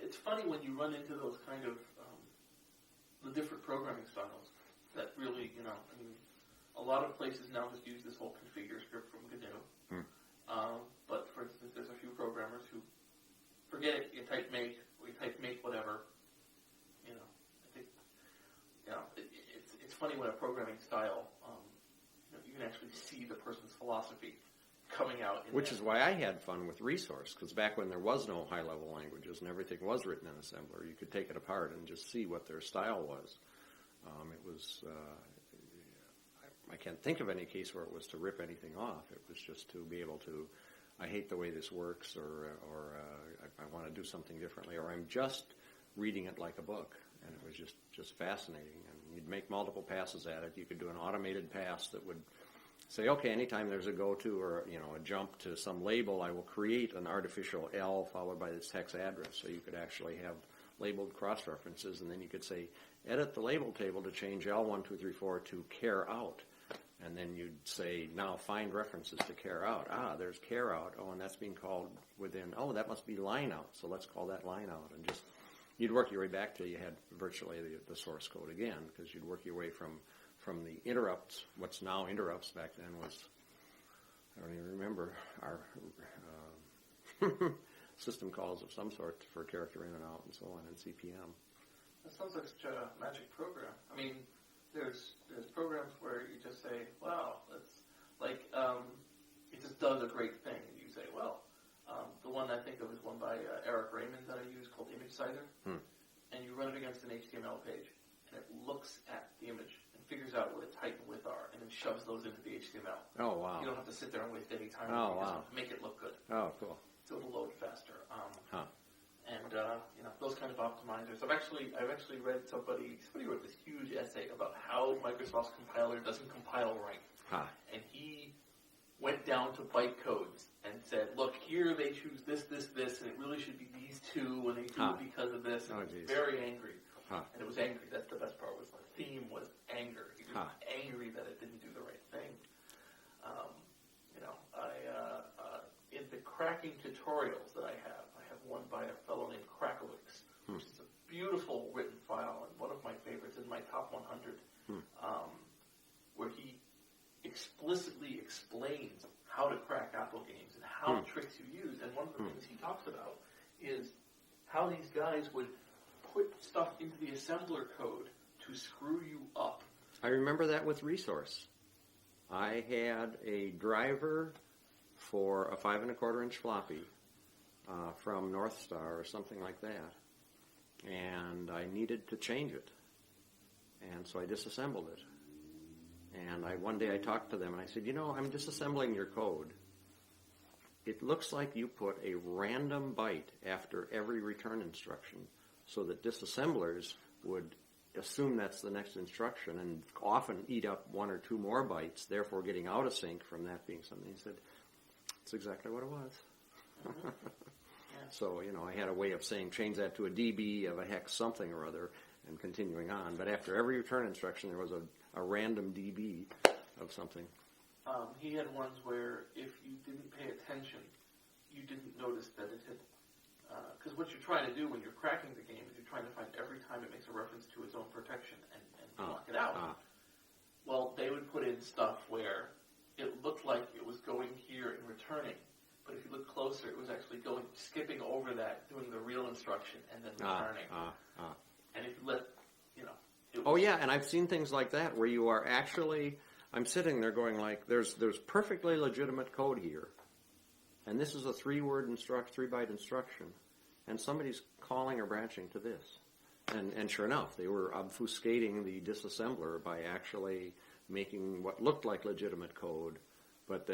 It's funny when you run into those kind of the different programming styles that really, lot of places now just use this whole configure script from GNU. But for instance, there's a few programmers who forget it. You type make, or you type make whatever. You know, I think, you know, it's funny when a programming style, you know, you can actually see the person's philosophy coming out. Which is why I had fun with Resource, because back when there was no high-level languages and everything was written in assembler, you could take it apart and just see what their style was. It was, I can't think of any case where it was to rip anything off. It was just to be able to, I hate the way this works, or I want to do something differently, or I'm just reading it like a book. And it was just fascinating. And you'd make multiple passes at it. You could do an automated pass that would say, okay, anytime there's a go-to or, you know, a jump to some label, I will create an artificial L followed by this hex address. So you could actually have labeled cross-references, and then you could say, edit the label table to change L1234 to care out. And then you'd say, now find references to care out. Ah, there's care out. Oh, and that's being called within, oh, that must be line out. So let's call that line out. And just, you'd work your way back till you had virtually the source code again, because you'd work your way from the interrupts. What's now interrupts back then was, I don't even remember, our system calls of some sort for character in and out and so on in CPM. That sounds like such a magic program. I mean, there's programs where you just say, wow, that's like, it just does a great thing. And you say, well, the one I think of is one by Eric Raymond that I use called Image Sizer. And you run it against an HTML page, and it looks at the image and figures out what its height and width are, and then shoves those into the HTML. Oh, wow. You don't have to sit there and waste any time. Oh, you wow. just make it look good. Oh, cool. So it'll load faster. And you know, those kind of optimizers. I've actually read somebody wrote this huge essay about how Microsoft's compiler doesn't compile right. And he went down to bytecodes and said, look, here they choose this, and it really should be these two, and they do it because of this. And he was very angry. And it was angry. That's the best part. Was the theme was anger. He was angry that it didn't do the right thing. You know, in the cracking tutorials that I have one by a fellow named Crackalix, which is a beautiful written file and one of my favorites, in my top 100, where he explicitly explains how to crack Apple games and how tricks you use. And one of the things he talks about is how these guys would put stuff into the assembler code to screw you up. I remember that with Resource. I had a driver for a 5 1/4 inch floppy from North Star or something like that, and I needed to change it, and so I disassembled it. And one day I talked to them and I said, you know, I'm disassembling your code. It looks like you put a random byte after every return instruction so that disassemblers would assume that's the next instruction and often eat up 1 or 2 more bytes, therefore getting out of sync from that being something. He said, that's exactly what it was. So, you know, I had a way of saying change that to a dB of a hex something or other and continuing on. But after every return instruction, there was a random dB of something. He had ones where if you didn't pay attention, you didn't notice that it had... Because what you're trying to do when you're cracking the game is you're trying to find every time it makes a reference to its own protection and block it out. Well, they would put in stuff where it looked like it was going here and returning. But if you look closer, it was actually skipping over that, doing the real instruction, and then returning. And if you let, you know... Oh, yeah, and I've seen things like that where you are actually... I'm sitting there going like, there's perfectly legitimate code here. And this is a 3-byte instruction. And somebody's calling or branching to this. And sure enough, they were obfuscating the disassembler by actually making what looked like legitimate code, but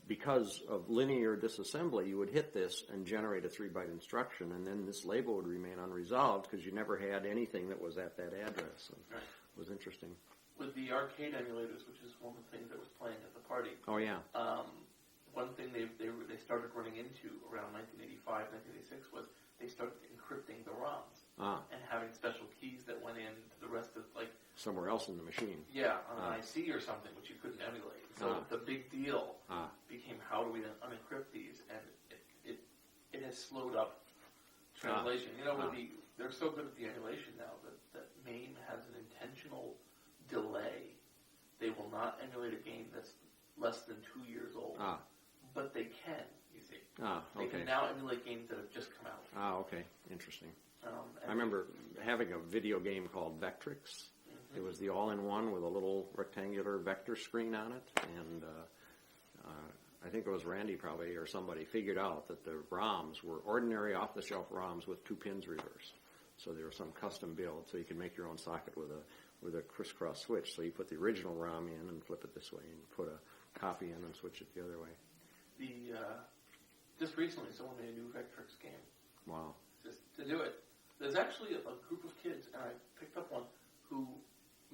because of linear disassembly, you would hit this and generate a 3-byte instruction, and then this label would remain unresolved because you never had anything that was at that address. And it was interesting. With the arcade emulators, which is one of the things that was playing at the party. Oh, yeah. One thing they started running into around 1985, 1986 was they started encrypting the ROMs and having special keys that went in to the rest of, like... Somewhere else in the machine. Yeah, on an IC or something, which you couldn't emulate. So the big deal became how do we then unencrypt these, and it has slowed up translation. You know, they're so good at the emulation now that MAME has an intentional delay. They will not emulate a game that's less than 2 years old. But they can, you see. They can now emulate games that have just come out. Okay. Interesting. I remember having a video game called Vectrix. It was the all-in-one with a little rectangular vector screen on it, and I think it was Randy probably or somebody figured out that the ROMs were ordinary off-the-shelf ROMs with 2 pins reversed. So there was some custom build, so you could make your own socket with a crisscross switch. So you put the original ROM in and flip it this way, and put a copy in and switch it the other way. Just recently, someone made a new Vectrix game. Wow. Just to do it. There's actually a group of kids, and I picked up one, who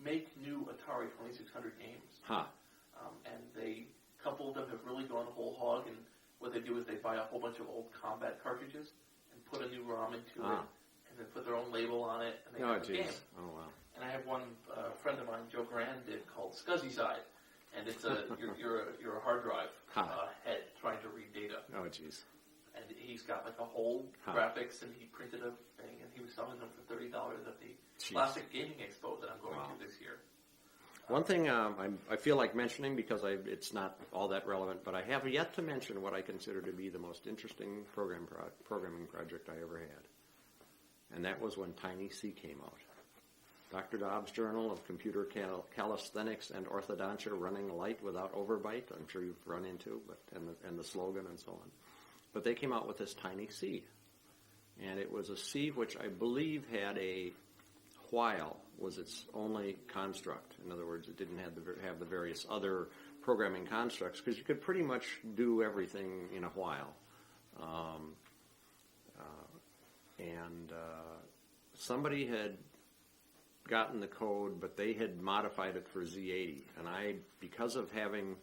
make new Atari 2600 games. And a couple of them have really gone whole hog, and what they do is they buy a whole bunch of old combat cartridges and put a new ROM into it, and then put their own label on it, and they have a game. Oh, wow. And I have one friend of mine, Joe Grand, did called Scuzzy Side, and it's you're a hard drive head trying to read data. Oh, jeez. And he's got like a whole graphics, and he printed a thing, and he was selling them for $30 at the Classic Gaming Expo that I'm going to this year. One thing I feel like mentioning, because it's not all that relevant, but I have yet to mention what I consider to be the most interesting programming project I ever had. And that was when Tiny C came out. Dr. Dobbs' Journal of Computer Calisthenics and Orthodontia Running Light Without Overbite, I'm sure you've run into, and the slogan and so on. But they came out with this Tiny C. And it was a C which I believe had a while was its only construct. In other words, it didn't have the various other programming constructs, because you could pretty much do everything in a while. Somebody had gotten the code, but they had modified it for Z80. And because of having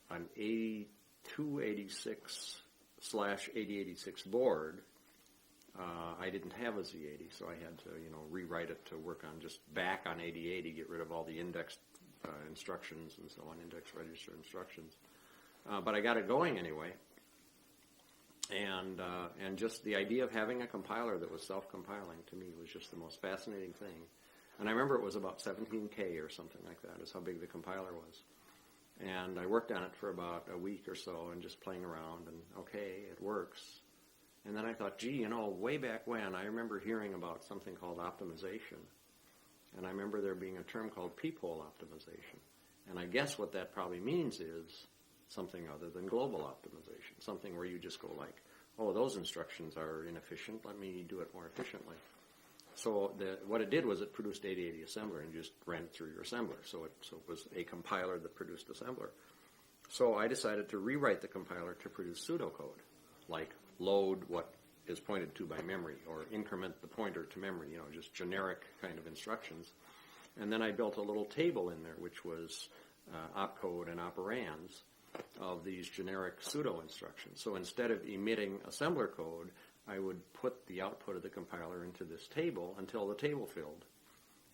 an 8286/8086 board, I didn't have a Z80, so I had to, rewrite it to work on just back on 8080, get rid of all the indexed instructions and so on, index register instructions. But I got it going anyway. And just the idea of having a compiler that was self-compiling to me was just the most fascinating thing. And I remember it was about 17K or something like that is how big the compiler was. And I worked on it for about a week or so and just playing around, and okay, it works. And then I thought, gee, way back when, I remember hearing about something called optimization. And I remember there being a term called peephole optimization. And I guess what that probably means is something other than global optimization, something where you just go like, oh, those instructions are inefficient, let me do it more efficiently. So what it did was it produced 8080 assembler and just ran it through your assembler. So it was a compiler that produced assembler. So I decided to rewrite the compiler to produce pseudocode, like load what is pointed to by memory or increment the pointer to memory, just generic kind of instructions. And then I built a little table in there, which was opcode and operands of these generic pseudo instructions. So instead of emitting assembler code, I would put the output of the compiler into this table until the table filled.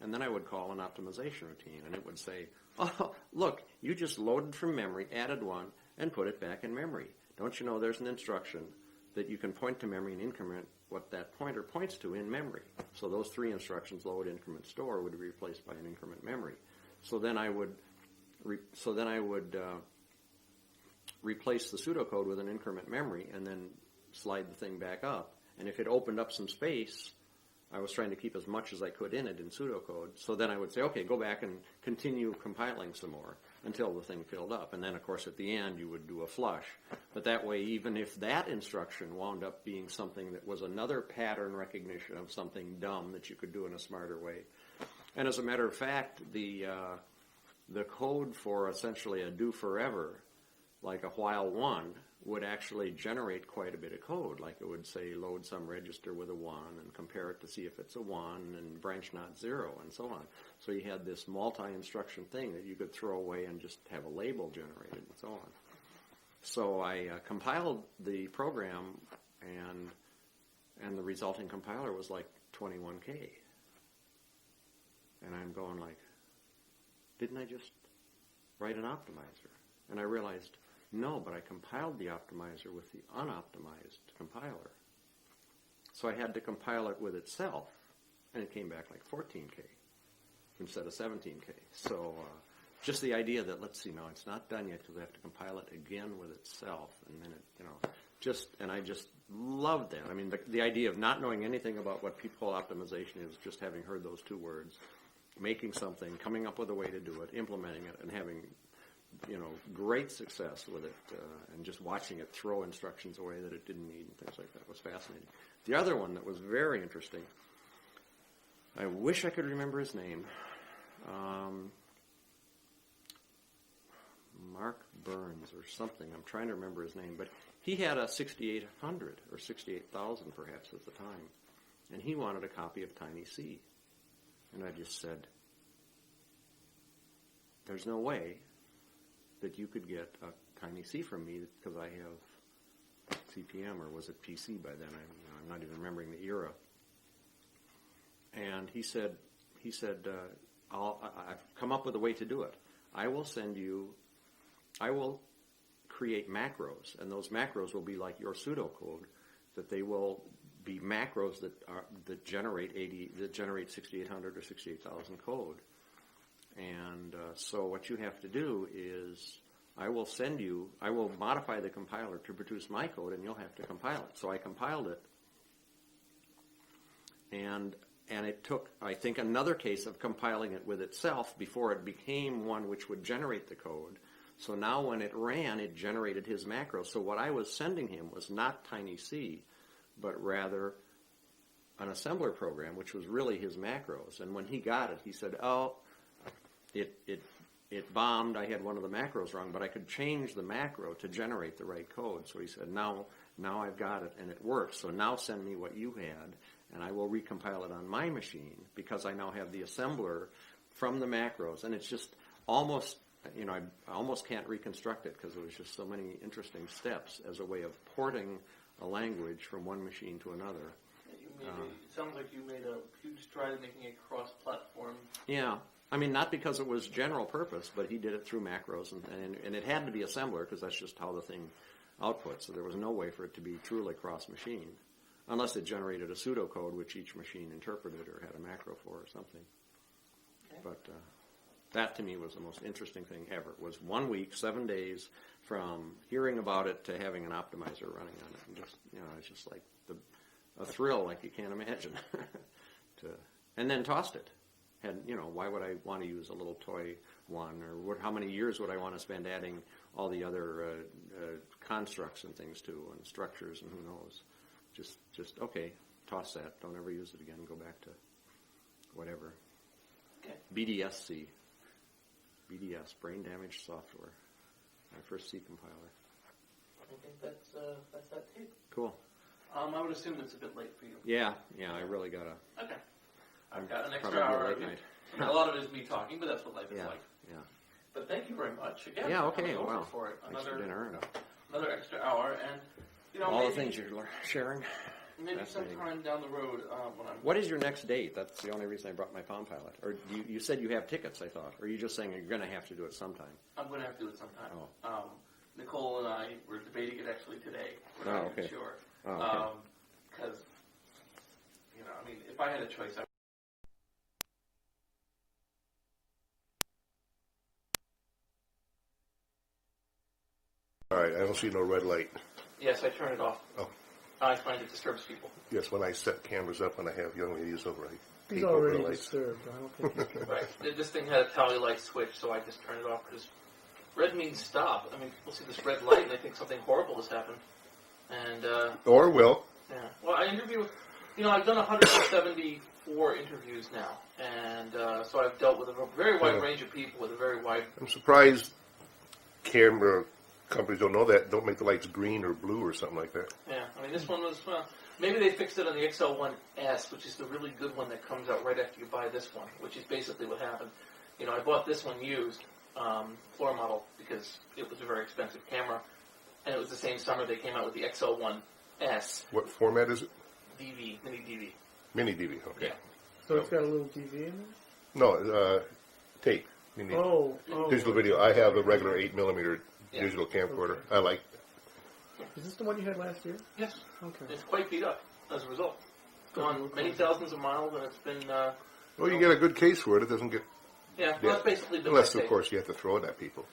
And then I would call an optimization routine, and it would say, oh, look, you just loaded from memory, added one, and put it back in memory. Don't you know there's an instruction that you can point to memory and increment what that pointer points to in memory? So those 3 instructions, load, increment, store, would be replaced by an increment memory. So then I would replace the pseudocode with an increment memory and then slide the thing back up. And if it opened up some space, I was trying to keep as much as I could in it in pseudocode. So then I would say, okay, go back and continue compiling some more until the thing filled up. And then, of course, at the end, you would do a flush. But that way, even if that instruction wound up being something that was another pattern recognition of something dumb that you could do in a smarter way. And as a matter of fact, the code for essentially a do forever, like a while one, would actually generate quite a bit of code. Like it would say load some register with a 1 and compare it to see if it's a 1 and branch not 0 and so on. So you had this multi-instruction thing that you could throw away and just have a label generated and so on. So I compiled the program, and the resulting compiler was like 21K. And I'm going like, didn't I just write an optimizer? And I realized, no, but I compiled the optimizer with the unoptimized compiler. So I had to compile it with itself, and it came back like 14K instead of 17K. So just the idea that, let's see, no, it's not done yet because I have to compile it again with itself, and then and I just loved that. I mean, the idea of not knowing anything about what peephole optimization is, just having heard those two words, making something, coming up with a way to do it, implementing it, and having, great success with it, and just watching it throw instructions away that it didn't need and things like that was fascinating. The other one that was very interesting, I wish I could remember his name. Mark Burns or something. I'm trying to remember his name, but he had a 6800 or 68,000 perhaps at the time, and he wanted a copy of Tiny C. And I just said, there's no way that you could get a Tiny C from me because I have CPM, or was it PC by then? I'm not even remembering the era. And he said, I've come up with a way to do it. I will create macros, and those macros will be like your pseudocode, that they will be macros that generate 6800 or 68,000 code. And so what you have to do is I will modify the compiler to produce my code, and you'll have to compile it. So I compiled it, and it took, I think, another case of compiling it with itself before it became one which would generate the code. So now when it ran, it generated his macros. So what I was sending him was not Tiny C, but rather an assembler program, which was really his macros. And when he got it, he said, oh, it bombed. I had one of the macros wrong, but I could change the macro to generate the right code. So he said, now I've got it, and it works. So now send me what you had, and I will recompile it on my machine because I now have the assembler from the macros. And it's just almost, I almost can't reconstruct it because there was just so many interesting steps as a way of porting a language from one machine to another. It sounds like you made a huge stride in making it cross-platform. Yeah. I mean, not because it was general purpose, but he did it through macros, and it had to be assembler because that's just how the thing outputs. So there was no way for it to be truly cross-machine, unless it generated a pseudocode which each machine interpreted or had a macro for or something. Okay. But that to me was the most interesting thing ever. It was 1 week, 7 days from hearing about it to having an optimizer running on it, and just it's just like a thrill like you can't imagine. And then tossed it. Why would I want to use a little toy one, or how many years would I want to spend adding all the other constructs and things to, and structures, and who knows? Just okay, toss that. Don't ever use it again. Go back to whatever. Okay. BDS, brain damage software. My first C compiler. I think that's that too. Cool. I would assume it's a bit late for you. Yeah, I really gotta. Okay. I've got an extra hour. A lot of it is me talking, but that's what life is like. Yeah. But thank you very much again. Yeah. Okay. Wow. For it. Thanks for dinner. Another extra hour, and all the things you're sharing. Maybe sometime down the road when I'm. What is your next date? That's the only reason I brought my Palm Pilot. Or you said you have tickets, I thought. Or are you just saying you're going to have to do it sometime? I'm going to have to do it sometime. Oh. Nicole and I were debating it actually today. We're not even sure. Oh, okay. Because, if I had a choice, All right, I don't see no red light. Yes, I turn it off. Oh. I find it disturbs people. Yes, when I set cameras up and I have young ladies over, I He's tape over the already lights. disturbed. I don't think he's Right. This thing had a tally light switch, so I just turned it off because red means stop. People see this red light and they think something horrible has happened. And Or will. Yeah. Well, I interview. I've done 174 interviews now, and so I've dealt with a very wide range of people with a very wide. I'm surprised camera companies don't know that. Don't make the lights green or blue or something like that. Yeah. This one was. Maybe they fixed it on the XL1S, which is the really good one that comes out right after you buy this one, which is basically what happened. I bought this one used, floor model, because it was a very expensive camera, and it was the same summer they came out with the XL1S. What format is it? DV, mini DV. Mini DV, okay. Yeah. So it's got a little DV in there? No, tape. Mini digital video. I have a regular 8mm digital camcorder. Okay. I like. Is this the one you had last year? Yes. Okay. It's quite beat up as a result. Gone many thousands of miles, and it's been. Well, you get a good case for it. It doesn't get Yeah, well, that's basically been Unless, my of take. course, you have to throw it at people.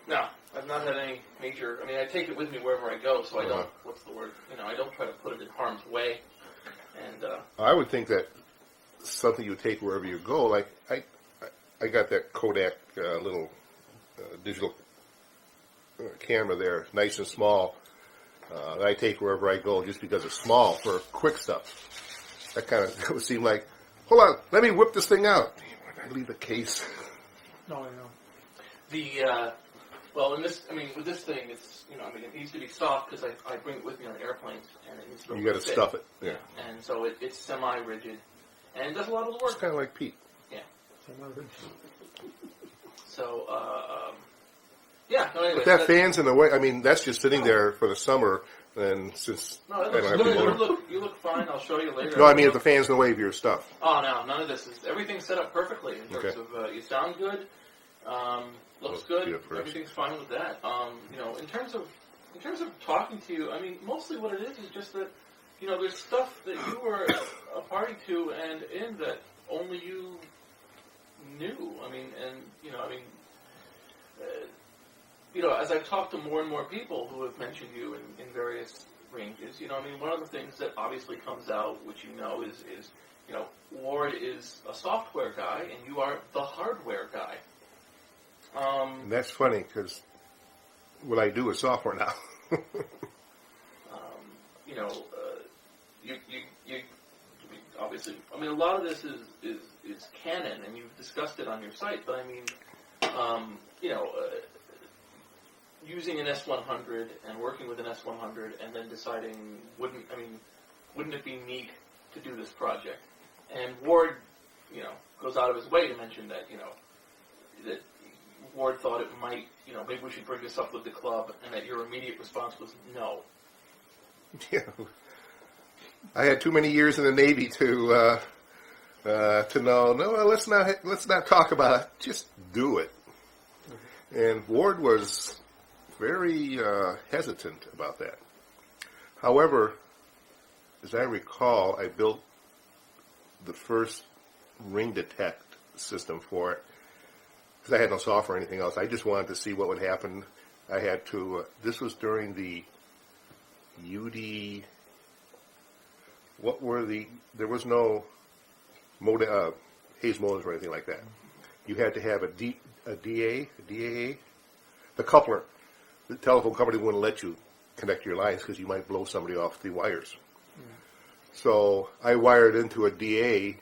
No, I've not had any major. I mean, I take it with me wherever I go, so I Uh-huh. don't. What's the word? I don't try to put it in harm's way. And I would think that something you take wherever you go, like I got that Kodak little digital camera there, nice and small, that I take wherever I go just because it's small for quick stuff. That kind of would seem like, hold on, let me whip this thing out. I leave the case. No, I know. the well, in this, I mean, with this thing, it's it needs to be soft because I bring it with me on airplanes, and it needs to. You got to fit. stuff it. Yeah. And so it's semi-rigid, and it does a lot of the It's work. kind of like Pete. So, yeah. No, anyways, But that fan's in the way. I mean, that's just sitting there for the summer, and since No, it I looks don't have good. people. You look fine. I'll show you later. No, I mean if the fan's in the way of your stuff. Oh no, none of this is. Everything's set up perfectly in terms Okay. of you sound good, looks Well, good. yeah, first. Everything's fine with that. In terms of talking to you, I mean, mostly what it is just that there's stuff that you were a party to and in that only you knew. I mean, as I've talked to more and more people who have mentioned you in various ranges, one of the things that obviously comes out, which is Ward is a software guy and you are the hardware guy. And that's funny because what I do is software now. You obviously, I mean, a lot of this is canon, and you've discussed it on your site. But I mean, using an S100 and working with an S100, and then deciding, wouldn't it be neat to do this project? And Ward, goes out of his way to mention that, that Ward thought it might, maybe we should bring this up with the club, and that your immediate response was no. Yeah. I had too many years in the Navy to know. No, let's not talk about it. Just do it. And Ward was very hesitant about that. However, as I recall, I built the first ring detect system for it because I had no software or anything else. I just wanted to see what would happen. I had to. This was during the UD. What were there was no Hayes modems or anything like that. You had to have a DAA, the coupler. The telephone company wouldn't let you connect your lines because you might blow somebody off the wires. So I wired into a DA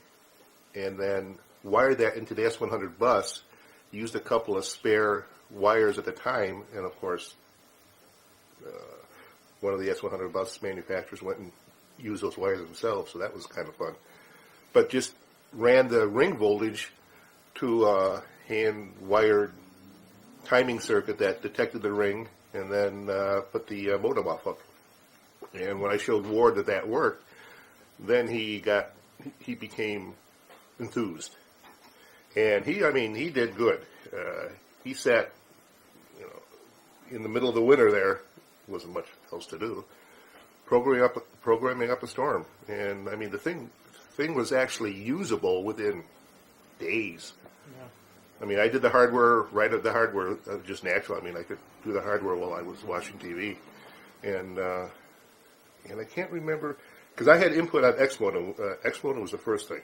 and then wired that into the S100 bus, used a couple of spare wires at the time, and of course one of the S100 bus manufacturers went and used those wires themselves, so that was kind of fun. But just ran the ring voltage to a hand-wired timing circuit that detected the ring and then put the modem off of. And when I showed Ward that worked, then he became enthused. And he did good. He sat, in the middle of the winter there, wasn't much else to do, programming up a storm. And the thing was actually usable within days. Yeah. I did the hardware, just natural. I could do the hardware while I was watching TV. And I can't remember, because I had input on X-Modem. X-Modem was the first thing.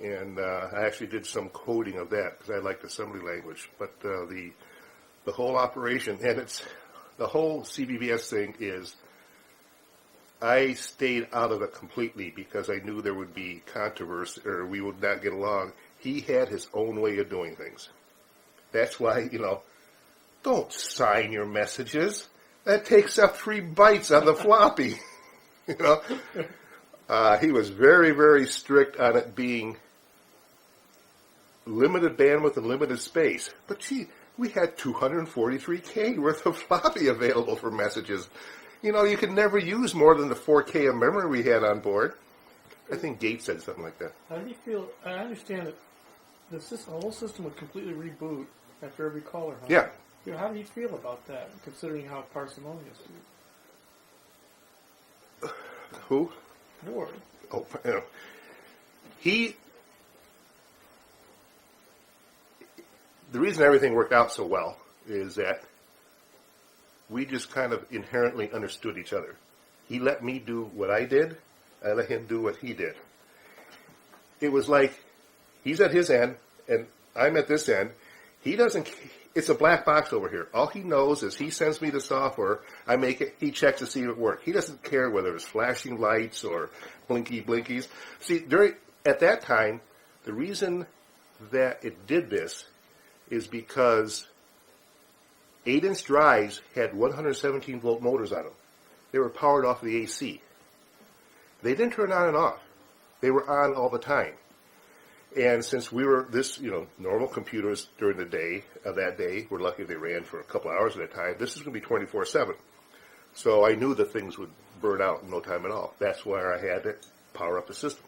And I actually did some coding of that because I liked assembly language. But the whole operation, and the whole CBBS thing is, I stayed out of it completely because I knew there would be controversy or we would not get along. He had his own way of doing things. That's why, don't sign your messages. That takes up 3 bytes on the floppy. He was very, very strict on it being limited bandwidth and limited space. But gee, we had 243K worth of floppy available for messages. You could never use more than the 4K of memory we had on board. I think Gates said something like that. How do you feel? I understand that the whole system would completely reboot after every caller. Huh? Yeah. How do you feel about that, considering how parsimonious he is? Who? Ward. Oh, he the reason everything worked out so well is that we just kind of inherently understood each other. He let me do what I did. I let him do what he did. It was like he's at his end and I'm at this end. He doesn't. It's a black box over here. All he knows is he sends me the software. I make it. He checks to see if it works. He doesn't care whether it's flashing lights or blinkies. See, at that time, the reason that it did this is because 8-inch drives had 117-volt motors on them. They were powered off the AC. They didn't turn on and off. They were on all the time. And since we were normal computers during the day of that day, we're lucky they ran for a couple hours at a time. This is going to be 24/7. So I knew that things would burn out in no time at all. That's where I had to power up the system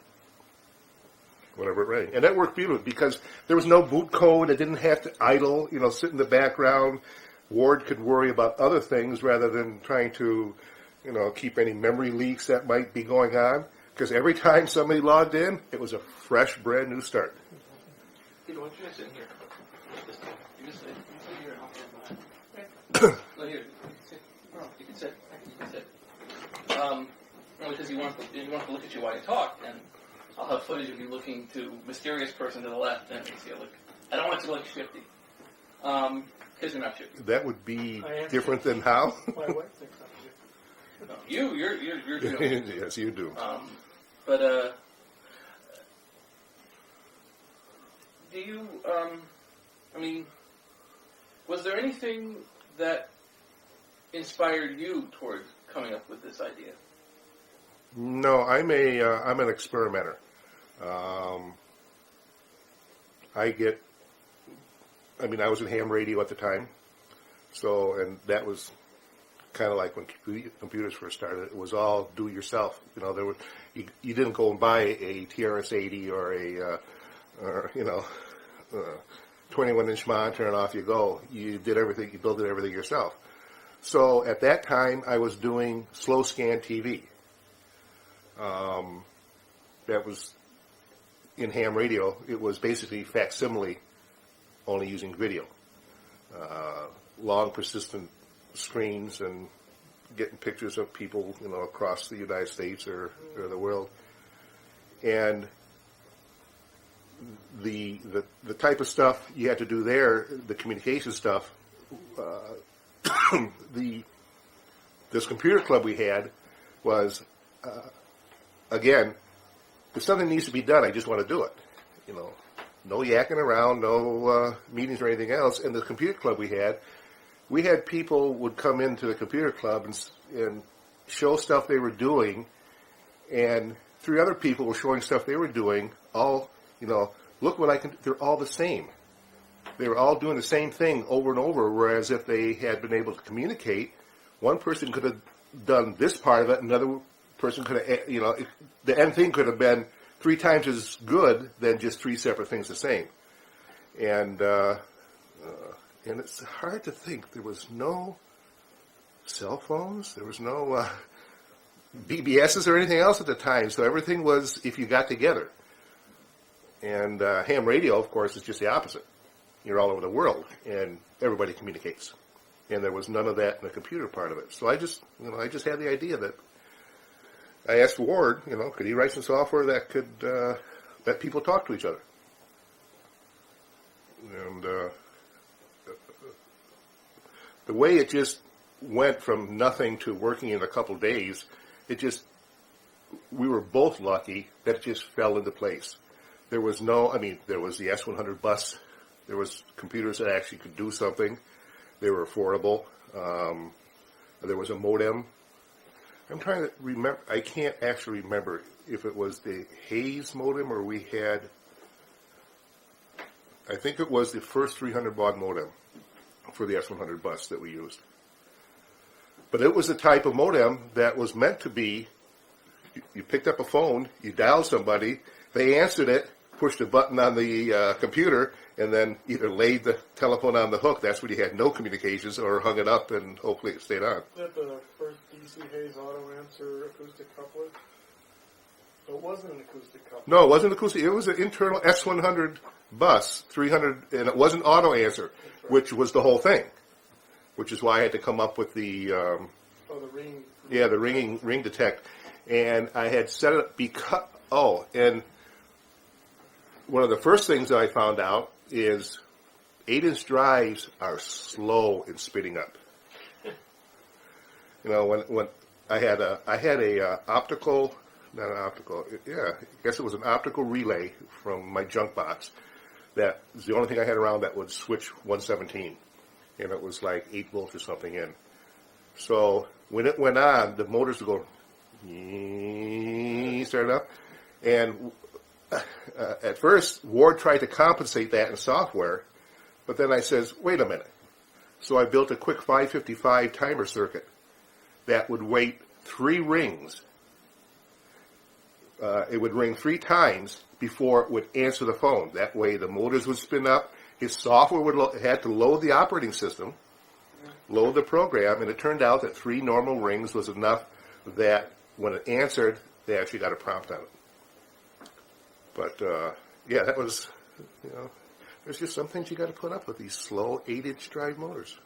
whenever it ran. And that worked beautifully because there was no boot code. It didn't have to idle, sit in the background. Ward could worry about other things rather than trying to, keep any memory leaks that might be going on. Because every time somebody logged in, it was a fresh, brand new start. Peter, why don't you guys sit in here? You just sit here and I'll stand behind. No, here. Sit. No, you can sit. You can sit. Because he wants to look at you while you talk, and I'll have footage of you looking to mysterious person to the left, and you see a look. I don't want you to look shifty. Because you're not shifty. That would be different than how? My wife thinks I'm shifty. No, you're doing. Yes, you do. But, do you, was there anything that inspired you towards coming up with this idea? No, I'm an experimenter. I was in ham radio at the time, and that was kind of like when computers first started. It was all do it yourself. You didn't go and buy a TRS-80 or a 21-inch monitor and off you go. You did everything. You built everything yourself. So at that time, I was doing slow scan TV. That was in ham radio. It was basically facsimile, only using video. Long, persistent screens and getting pictures of people, across the United States or the world. And the type of stuff you had to do there, the communication stuff, this computer club we had was, again, if something needs to be done, I just want to do it. No yakking around, no meetings or anything else. And the computer club we had people would come into the computer club and show stuff they were doing, and 3 other people were showing stuff they were doing, all, look what I can, they're all the same. They were all doing the same thing over and over, whereas if they had been able to communicate, one person could have done this part of it, another person could have, the end thing could have been 3 times as good than just 3 separate things the same. And it's hard to think. There was no cell phones. There was no BBSs or anything else at the time. So everything was if you got together. And ham radio, of course, is just the opposite. You're all over the world, and everybody communicates. And there was none of that in the computer part of it. So I just had the idea that I asked Ward, could he write some software that could let people talk to each other? And the way it just went from nothing to working in a couple days, we were both lucky that it just fell into place. There was there was the S100 bus. There was computers that actually could do something. They were affordable. There was a modem. I'm trying to remember. I can't actually remember if it was the Hayes modem or we had. I think it was the first 300 baud modem for the S100 bus that we used. But it was the type of modem that was meant to be, you picked up a phone, you dialed somebody, they answered it, pushed a button on the computer, and then either laid the telephone on the hook, that's when you had no communications, or hung it up and hopefully it stayed on. Is that the first DC Hayes auto answer acoustic couplet? So it wasn't an acoustic couple. No, it wasn't acoustic. It was an internal S100 bus, 300, and it wasn't auto answer, which was the whole thing. Which is why I had to come up with the The ring. yeah, the ring detect, and I had set it up because and one of the first things that I found out is 8-inch drives are slow in spinning up. You know, when I had a optical, not an optical, yeah, I guess it was an optical relay from my junk box. That was the only thing I had around that would switch 117, and it was like 8 volts or something in. So when it went on, the motors would go, started up, and at first Ward tried to compensate that in software, but then I says, wait a minute. So I built a quick 555 timer circuit that would wait 3 rings. It would ring 3 times before it would answer the phone. That way the motors would spin up. His software would had to load the operating system, load the program, and it turned out that 3 normal rings was enough that when it answered, they actually got a prompt on it. But, yeah, that was, you know, there's just some things you got to put up with these slow 8-inch drive motors.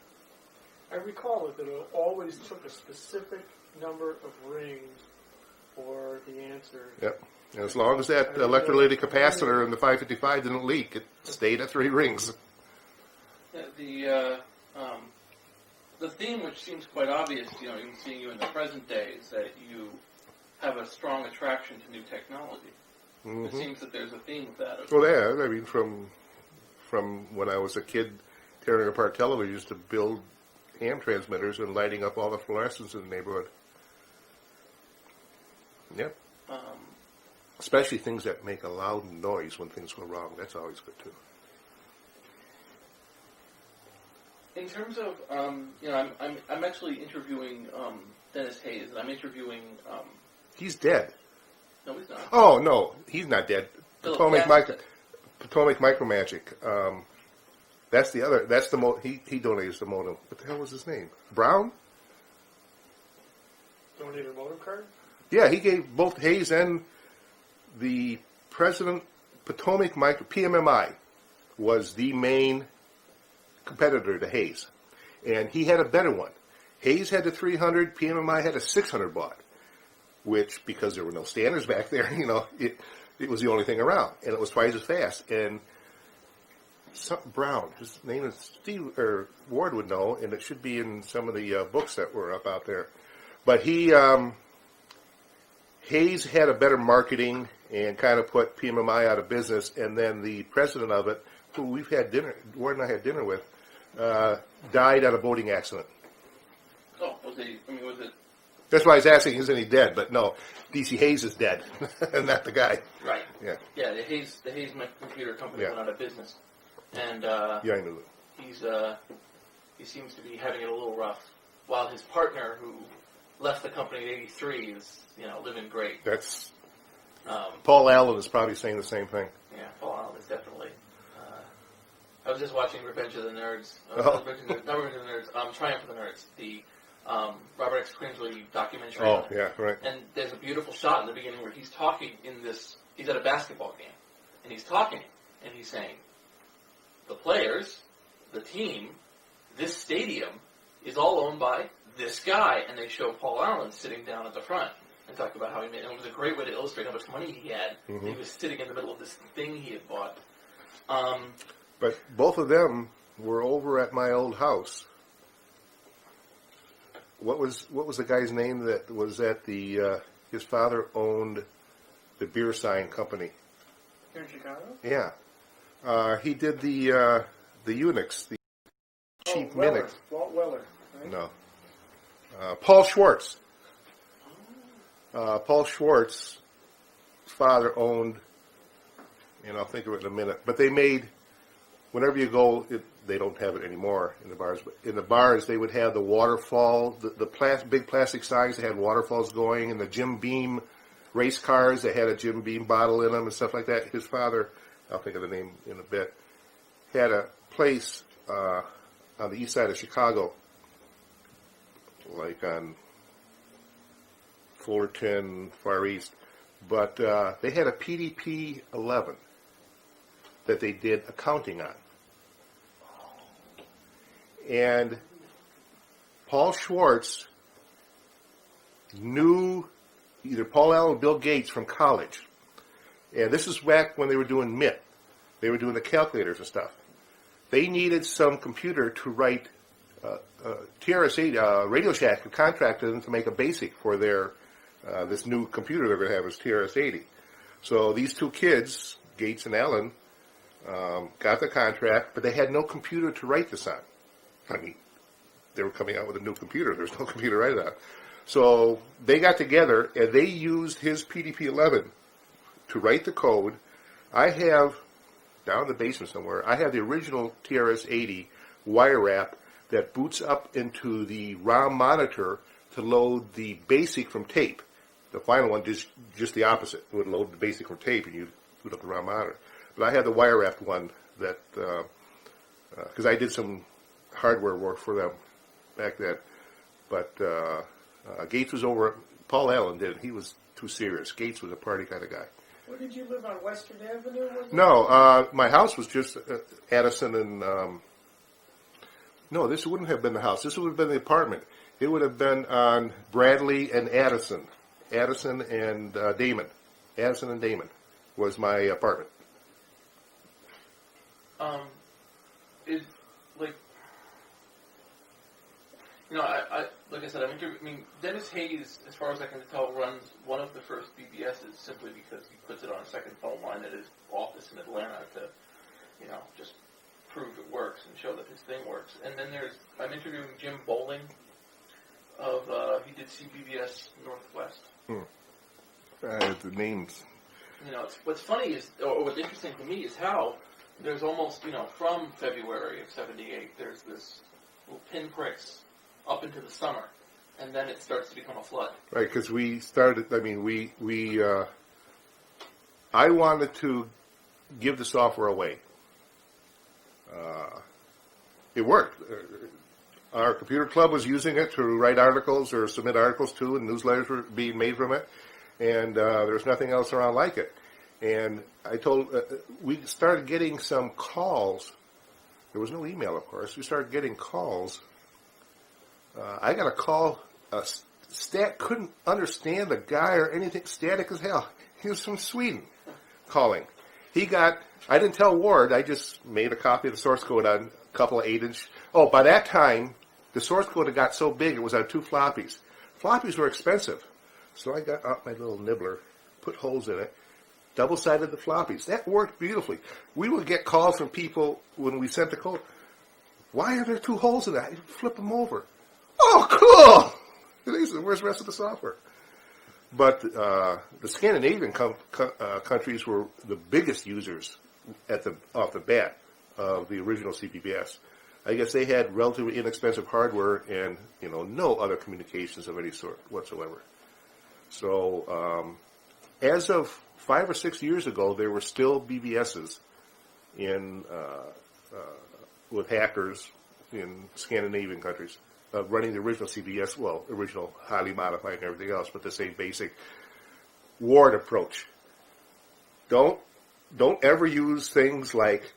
I recall that it always took a specific number of rings for the answer. Yep. And as long as that electrolytic capacitor in the 555 didn't leak, it stayed at 3 rings. Yeah, the theme, which seems quite obvious, you know, even seeing you in the present day, is that you have a strong attraction to new technology. Mm-hmm. It seems that there's a theme with that. Well, yeah, I mean, from when I was a kid tearing apart televisions to build ham transmitters and lighting up all the fluorescents in the neighborhood. Yep. Especially things that make a loud noise when things go wrong. That's always good, too. In terms of, you know, I'm actually interviewing Dennis Hayes, and I'm interviewing. He's dead. No, he's not. Oh no, he's not dead. Potomac Micromagic. That's the other. That's the he donated the modem. What the hell was his name? Brown. Donated a modem card? Yeah, he gave both Hayes and the president. Potomac Micro PMMI was the main competitor to Hayes, and he had a better one. Hayes had the 300, PMMI had a 600 baud, which, because there were no standards back there, you know, it was the only thing around, and it was twice as fast. And Brown, his name is Steve, or Ward would know, and it should be in some of the books that were up out there. But Hayes had a better marketing and kind of put PMMI out of business, and then the president of it, who we've had dinner, Ward and I had dinner with, died at a boating accident. Oh, was it? That's why I was asking, isn't he dead? But no, D.C. Hayes is dead, and not the guy. Right. Yeah. Yeah, the Hayes computer company went out of business, and yeah, I knew that. he seems to be having it a little rough. While his partner, who left the company in '83, is living great. That's Paul Allen is probably saying the same thing. Yeah, Paul Allen is definitely. I was just watching Revenge of the Nerds. Oh. Not Revenge of the Nerds. Triumph of the Nerds. The Robert X. Crimsley documentary. Oh, yeah, right. And there's a beautiful shot in the beginning where he's talking he's at a basketball game, and he's talking, and he's saying, the players, the team, this stadium is all owned by this guy, and they show Paul Allen sitting down at the front and talk about how he made it. It was a great way to illustrate how much money he had. Mm-hmm. He was sitting in the middle of this thing he had bought. But both of them were over at my old house. What was the guy's name that was at the? His father owned the beer sign company. Here in Chicago? Yeah, he did the Unix, the cheap Weller. Minix. Walt Weller, right? No, Paul Schwartz. Paul Schwartz's father owned, and I'll think of it in a minute. But they made, whenever you go, they don't have it anymore in the bars. But in the bars, they would have the waterfall, the big plastic signs that had waterfalls going, and the Jim Beam race cars that had a Jim Beam bottle in them and stuff like that. His father, I'll think of the name in a bit, had a place on the east side of Chicago, like on Fullerton, Far East, but they had a PDP 11 that they did accounting on. And Paul Schwartz knew either Paul Allen or Bill Gates from college. And this is back when they were doing MIT. They were doing the calculators and stuff. They needed some computer to write TRS-80. Radio Shack had contracted them to make a BASIC for their this new computer they're going to have is TRS-80. So these two kids, Gates and Allen, got the contract, but they had no computer to write this on. I mean, they were coming out with a new computer. There was no computer to write it on. So they got together, and they used his PDP-11 to write the code. I have, down in the basement somewhere, I have the original TRS-80 wire wrap that boots up into the ROM monitor to load the BASIC from tape. The final one just the opposite. It would load the BASIC from tape, and you'd boot up the ROM monitor. But I had the wire wrapped one that, because I did some hardware work for them back then. But Gates was over, Paul Allen did. He was too serious. Gates was a party kind of guy. Where did you live, on Western Avenue? No, my house was just Addison and, no, this wouldn't have been the house. This would have been the apartment. It would have been on Bradley and Addison. Addison and Damon. Addison and Damon was my apartment. Is, like, you know, I like I said, I mean, Dennis Hayes, as far as I can tell, runs one of the first BBSs simply because he puts it on a second phone line at his office in Atlanta to, you know, just prove it works and show that his thing works. And then I'm interviewing Jim Bowling of, he did CBBS Northwest. The names. You know, what's funny is, or what's interesting to me is how there's almost, you know, from February of '78, there's this little pinpricks up into the summer, and then it starts to become a flood. Right, because we started, I mean, I wanted to give the software away. It worked. Our computer club was using it to write articles or submit articles to, and newsletters were being made from it, and there was nothing else around like it. And I told, we started getting some calls. There was no email, of course. We started getting calls. I got a call. Stat couldn't understand the guy or anything. Static as hell. He was from Sweden calling. I didn't tell Ward. I just made a copy of the source code on a couple of 8-inch. Oh, by that time, the source code had got so big it was on 2 floppies. Floppies were expensive. So I got out my little nibbler, put holes in it, double-sided the floppies. That worked beautifully. We would get calls from people when we sent the code. Why are there 2 holes in that? Flip them over. Oh, cool! They said, where's the rest of the software? But the Scandinavian countries were the biggest users off the bat of the original CBBS. I guess they had relatively inexpensive hardware and, you know, no other communications of any sort whatsoever. So as of 5 or 6 years ago, there were still BBSs with hackers in Scandinavian countries running the original CBS, well, original highly modified and everything else, but the same basic Ward approach. Don't ever use things like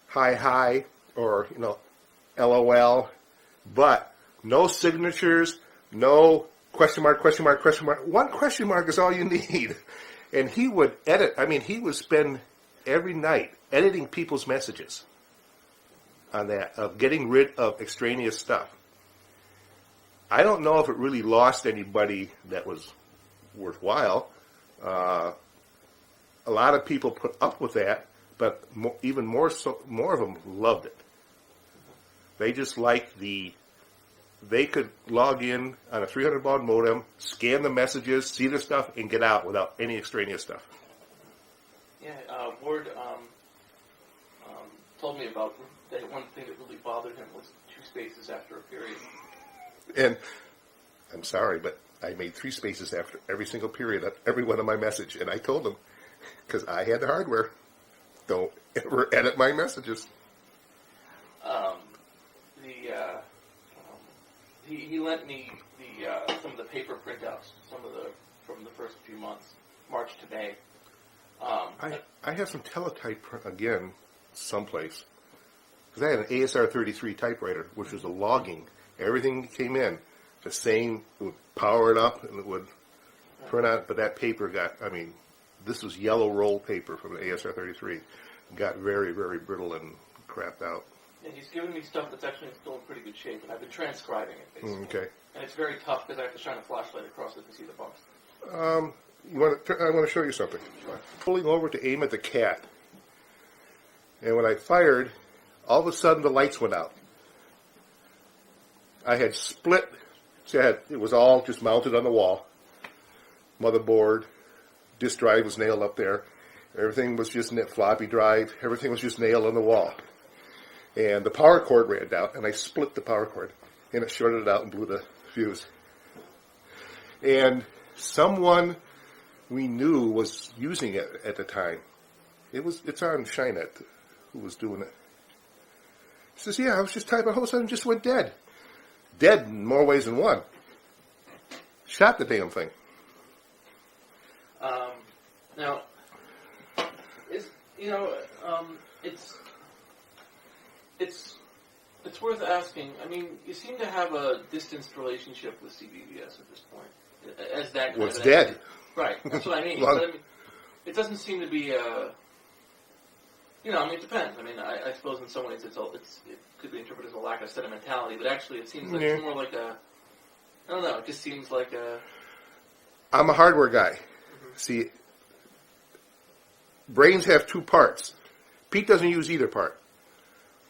hi or, you know, LOL, but no signatures, no question mark. One question mark is all you need. And he would edit. I mean, he would spend every night editing people's messages on that, of getting rid of extraneous stuff. I don't know if it really lost anybody that was worthwhile. A lot of people put up with that, but more of them loved it. They just liked they could log in on a 300 baud modem, scan the messages, see the stuff, and get out without any extraneous stuff. Yeah, Ward told me about that one thing that really bothered him was 2 spaces after a period. And I'm sorry, but I made 3 spaces after every single period of every one of my message, and I told him, because I had the hardware, don't ever edit my messages. He lent me some of the paper printouts, from the first few months. March to May. I have some teletype again someplace because I had an ASR 33 typewriter, which was a logging. Everything came in the same. It would power it up and it would print out. But that paper got. I mean, this was yellow roll paper from the ASR 33. Got very, very brittle and crapped out. And he's given me stuff that's actually still in pretty good shape, and I've been transcribing it, basically. Okay. And it's very tough because I have to shine a flashlight across it to see the box. I want to show you something. Sure. Pulling over to aim at the cat, and when I fired, all of a sudden the lights went out. I had split. See, it was all just mounted on the wall. Motherboard, disk drive was nailed up there. Everything was just floppy drive. Everything was just nailed on the wall. And the power cord ran down, and I split the power cord, and it shorted it out and blew the fuse. And someone we knew was using it at the time. It's on Shinet who was doing it. He says, yeah, I was just typing, all of a sudden it just went dead. Dead in more ways than one. Shot the damn thing. Now, it's worth asking. I mean, you seem to have a distanced relationship with CBBS at this point. As that Well, it's dead. Right, that's what I mean. Well, But, I mean, it doesn't seem to be it depends. I mean, I suppose in some ways it could be interpreted as a lack of sentimentality, but actually it seems like it's more like I don't know, it just seems like I'm a hardware guy. Mm-hmm. See, brains have two parts. Pete doesn't use either part.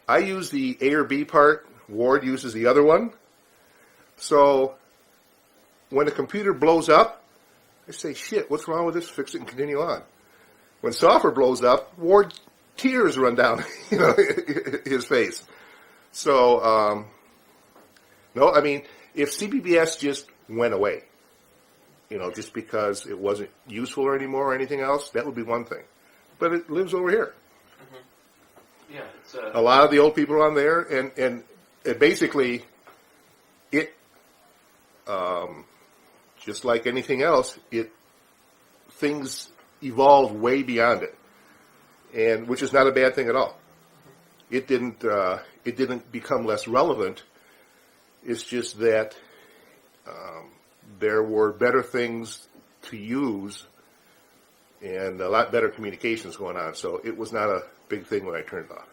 I use the A or B part. Ward uses the other one. So when the computer blows up, I say, shit, what's wrong with this? Fix it and continue on. When software blows up, Ward tears run down his face. So, no, I mean, if CBBS just went away, just because it wasn't useful anymore or anything else, that would be one thing. But it lives over here. yeah, it's A lot of the old people are on there, and it basically, just like anything else, things evolved way beyond it, and which is not a bad thing at all. It didn't become less relevant. It's just that there were better things to use and a lot better communications going on. So it was not a big thing when I turned it off.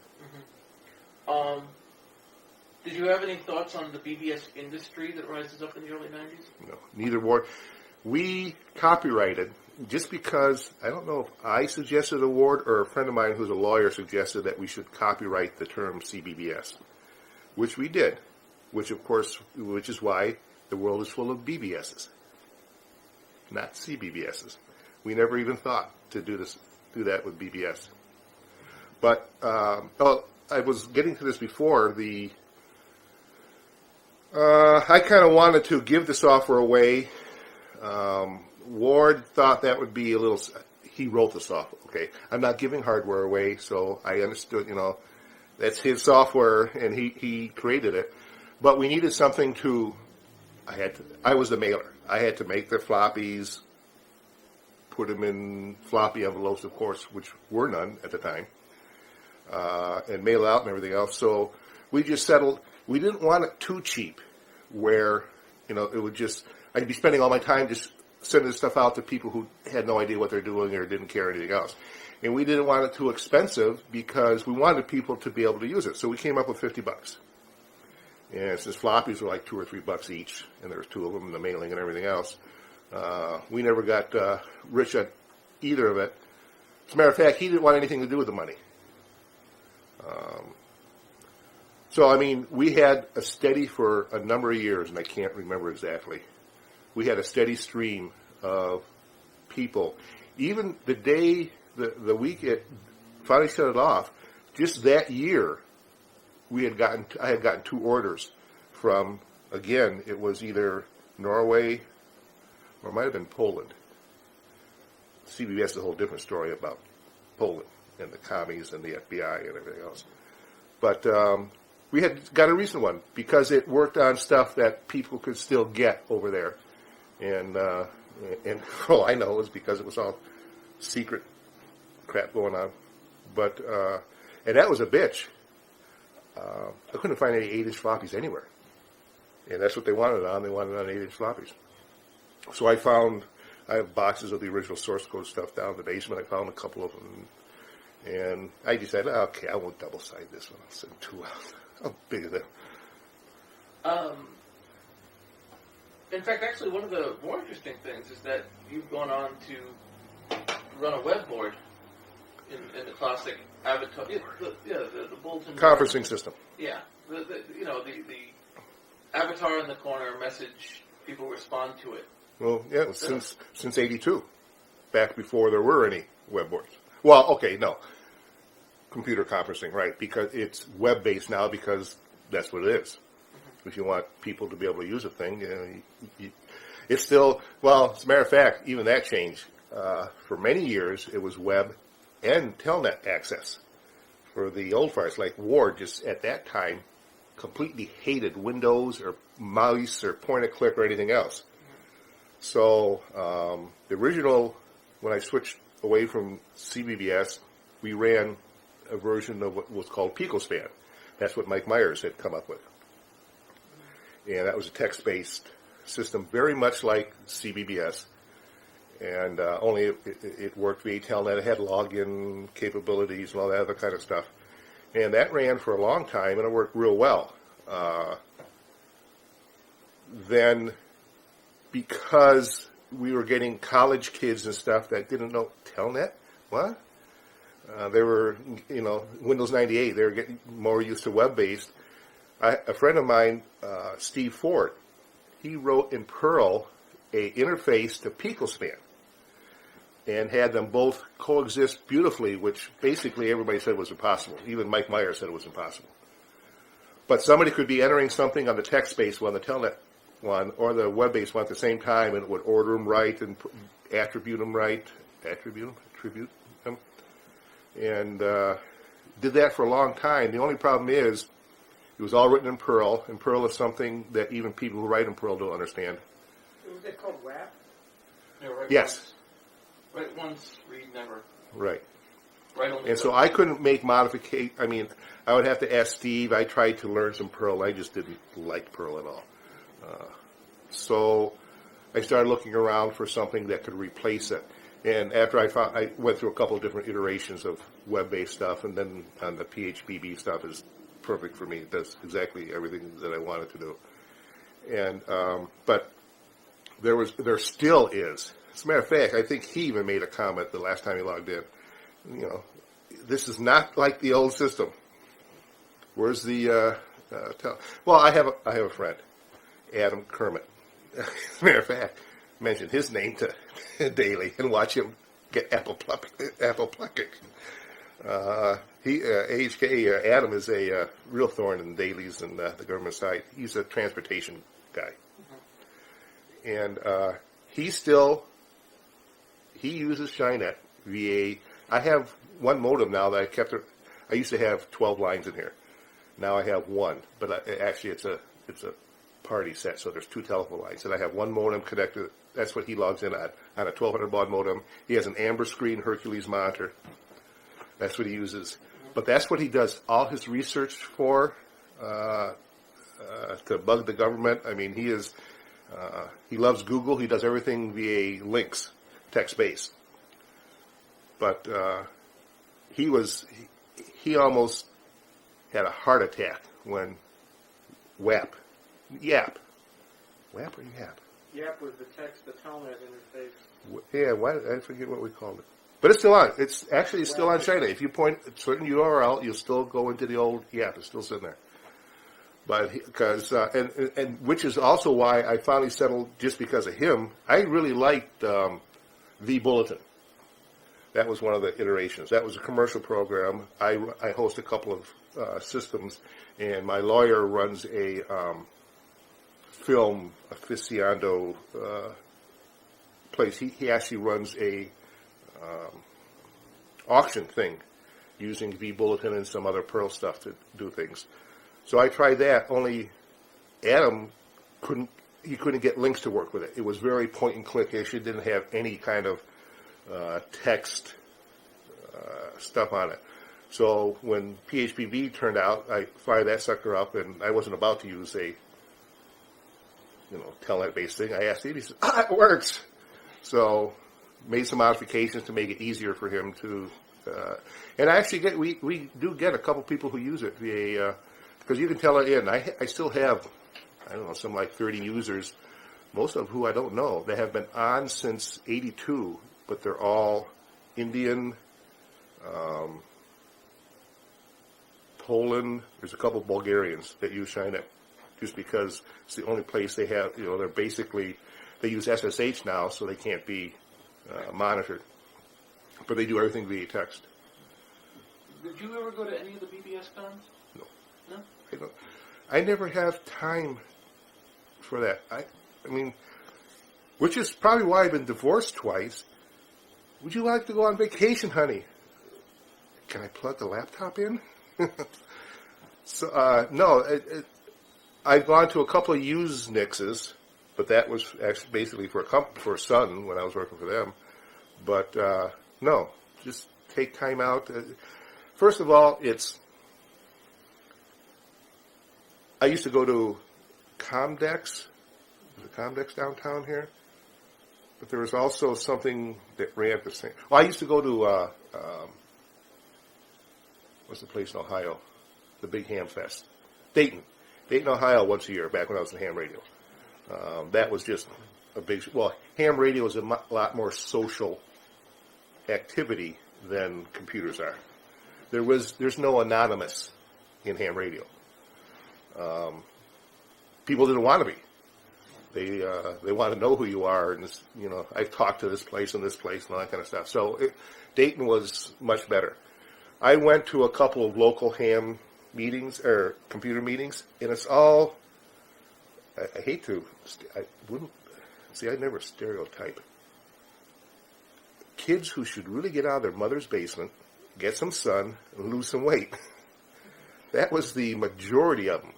Did you have any thoughts on the BBS industry that rises up in the early 90s? No, neither Ward. We copyrighted just because, I don't know if I suggested a Ward or a friend of mine who's a lawyer suggested that we should copyright the term CBBS, which we did, which is why the world is full of BBSs, not CBBSs. We never even thought to do that with BBS. But, I was getting to this before, I kind of wanted to give the software away. Ward thought that would be he wrote the software, okay. I'm not giving hardware away, so I understood, that's his software, and he created it. But we needed something I was the mailer. I had to make the floppies, put them in floppy envelopes, of course, which were none at the time, and mail out and everything else. So we just settled. We didn't want it too cheap, where it would I'd be spending all my time just sending stuff out to people who had no idea what they're doing or didn't care anything else. And we didn't want it too expensive because we wanted people to be able to use it. So we came up with $50. And since floppies were like $2 or $3 each, and there was two of them, and the mailing and everything else, we never got rich at either of it. As a matter of fact, he didn't want anything to do with the money. So, I mean, we had a steady for a number of years, and I can't remember exactly. We had a steady stream of people. Even the day, the week it finally shut it off, just that year, I had gotten 2 orders from, again, it was either Norway or it might have been Poland. CBS is a whole different story about Poland and the commies and the FBI and everything else. But we had got a recent one because it worked on stuff that people could still get over there. And And for all I know, it was because it was all secret crap going on. But, and that was a bitch. I couldn't find any 8-inch floppies anywhere. And that's what they wanted on. They wanted on 8-inch floppies. So I have boxes of the original source code stuff down in the basement. I found a couple of them. And I decided, okay, I won't double-side this one. I'll send 2 out. How big is that? In fact, actually, one of the more interesting things is that you've gone on to run a web board in the classic Avatar, the bulletin Conferencing system. Yeah, the avatar in the corner message. People respond to it. Well, yeah, it was since '82, back before there were any web boards. Well, okay, no, computer conferencing, right? Because it's web based now because that's what it is. If you want people to be able to use a thing, it's still, well, as a matter of fact, even that changed. For many years, it was web and telnet access. For the old farts, like Ward, just at that time, completely hated Windows or mouse or point-and-click or anything else. So the original, when I switched away from CBBS, we ran a version of what was called PicoSpan. That's what Mike Myers had come up with. And that was a text-based system, very much like CBBS. And only it worked via Telnet. It had login capabilities and all that other kind of stuff. And that ran for a long time, and it worked real well. Then, because we were getting college kids and stuff that didn't know Telnet, what? They were, Windows 98. They were getting more used to web-based. A friend of mine, Steve Ford, he wrote in Perl a interface to PicoSpan and had them both coexist beautifully, which basically everybody said was impossible. Even Mike Myers said it was impossible. But somebody could be entering something on the text-based one, the Telnet one, or the web-based one at the same time, and it would order them right and attribute them, and did that for a long time. The only problem is it was all written in Perl, and Perl is something that even people who write in Perl don't understand. Was it called WAP? Yeah, right. Yes. Write once, read never. Right. Write only And so I couldn't make modification. I mean, I would have to ask Steve. I tried to learn some Perl. I just didn't like Perl at all. So I started looking around for something that could replace it. And after I went through a couple of different iterations of web-based stuff, and then on the PHBB stuff is perfect for me. It does exactly everything that I wanted to do. And but there still is. As a matter of fact, I think he even made a comment the last time he logged in. This is not like the old system. Where's the well, I have a friend, Adam Kermit. As a matter of fact, mention his name to daily and watch him get apple plucking. AHK Adam is a real thorn in dailies and the government side. He's a transportation guy, and he uses Shynet VA. I have one modem now that I kept. I used to have 12 lines in here. Now I have one, but actually it's a party set, so there's 2 telephone lines, and I have one modem connected. That's what he logs in on a 1200 baud modem. He has an amber screen Hercules monitor. That's what he uses. But that's what he does all his research for, to bug the government. I mean, he loves Google. He does everything via links, text-based. But he almost had a heart attack when WAP or YAP? YAP was the text to telnet interface. Yeah, I forget what we called it. But it's still on. It's actually still on China. If you point a certain URL, you'll still go into the old YAP. It's still sitting there. But because and which is also why I finally settled, just because of him. I really liked the Bulletin. That was one of the iterations. That was a commercial program. I host a couple of systems, and my lawyer runs a film aficionado place. He actually runs a auction thing using vBulletin and some other Perl stuff to do things. So I tried that, only Adam couldn't you couldn't get links to work with it. It was very point and click-ish. It didn't have any kind of text stuff on it. So when PHPV turned out, I fired that sucker up, and I wasn't about to use a telnet-based thing. I asked Steve. He said, it works. So made some modifications to make it easier for him to. And I actually we do get a couple people who use it via because you can tell it in. I still have some like 30 users, most of who I don't know. They have been on since '82, but they're all Indian, Poland. There's a couple Bulgarians that use Shynet just because it's the only place they have. They're basically they use SSH now, so they can't be monitored. But they do everything via text. Did you ever go to any of the BBS cons? No. No? I don't. I never have time for that. I mean, which is probably why I've been divorced twice. Would you like to go on vacation, honey? Can I plug the laptop in? So, no. I've gone to a couple of Usenixes, but that was actually basically for Sun when I was working for them. But no, just take time out. First of all, I used to go to Comdex. Was it Comdex downtown here? But there was also something that ran at the same. Well, I used to go to what's the place in Ohio? The big Ham Fest, Dayton, Ohio, once a year. Back when I was in ham radio, that was just a big. Well, ham radio is a lot more social activity than computers are. There's no anonymous in ham radio. People didn't want to be. They want to know who you are, and I've talked to this place and all that kind of stuff. So Dayton was much better. I went to a couple of local ham meetings or computer meetings, and it's all. I hate to. I wouldn't. See, I never stereotype. Kids who should really get out of their mother's basement, get some sun, and lose some weight. That was the majority of them.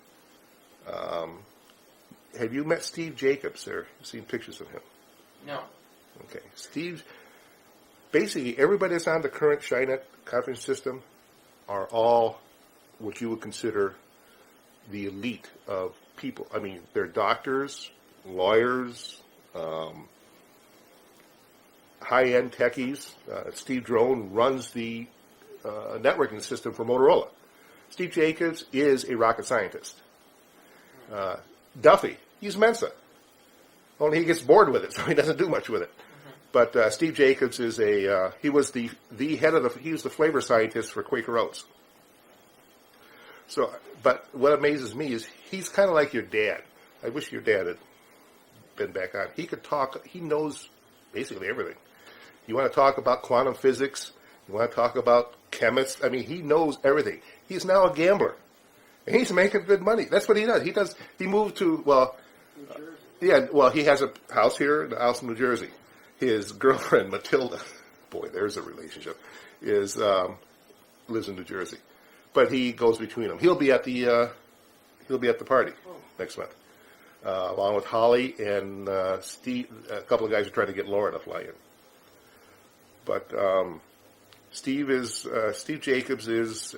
Have you met Steve Jacobs or seen pictures of him? No. Okay. Steve, basically everybody that's on the current Shynet conference system are all what you would consider the elite of people. I mean, they're doctors, lawyers, high-end techies. Steve Drone runs the networking system for Motorola. Steve Jacobs is a rocket scientist. Duffy, he's Mensa. Only he gets bored with it, so he doesn't do much with it. Mm-hmm. But Steve Jacobs is he was the head of he was the flavor scientist for Quaker Oats. So, but what amazes me is he's kind of like your dad. I wish your dad had been back on. He could talk, he knows basically everything. You want to talk about quantum physics, you want to talk about chemists, I mean, he knows everything. He's now a gambler. And he's making good money. That's what he does. He moved to, New Jersey. He has a house here and a house in New Jersey. His girlfriend, Matilda, boy, there's a relationship, lives in New Jersey. But he goes between them. He'll be at the party next month, along with Holly and Steve. A couple of guys are trying to get Laura to fly in. But Steve Jacobs is.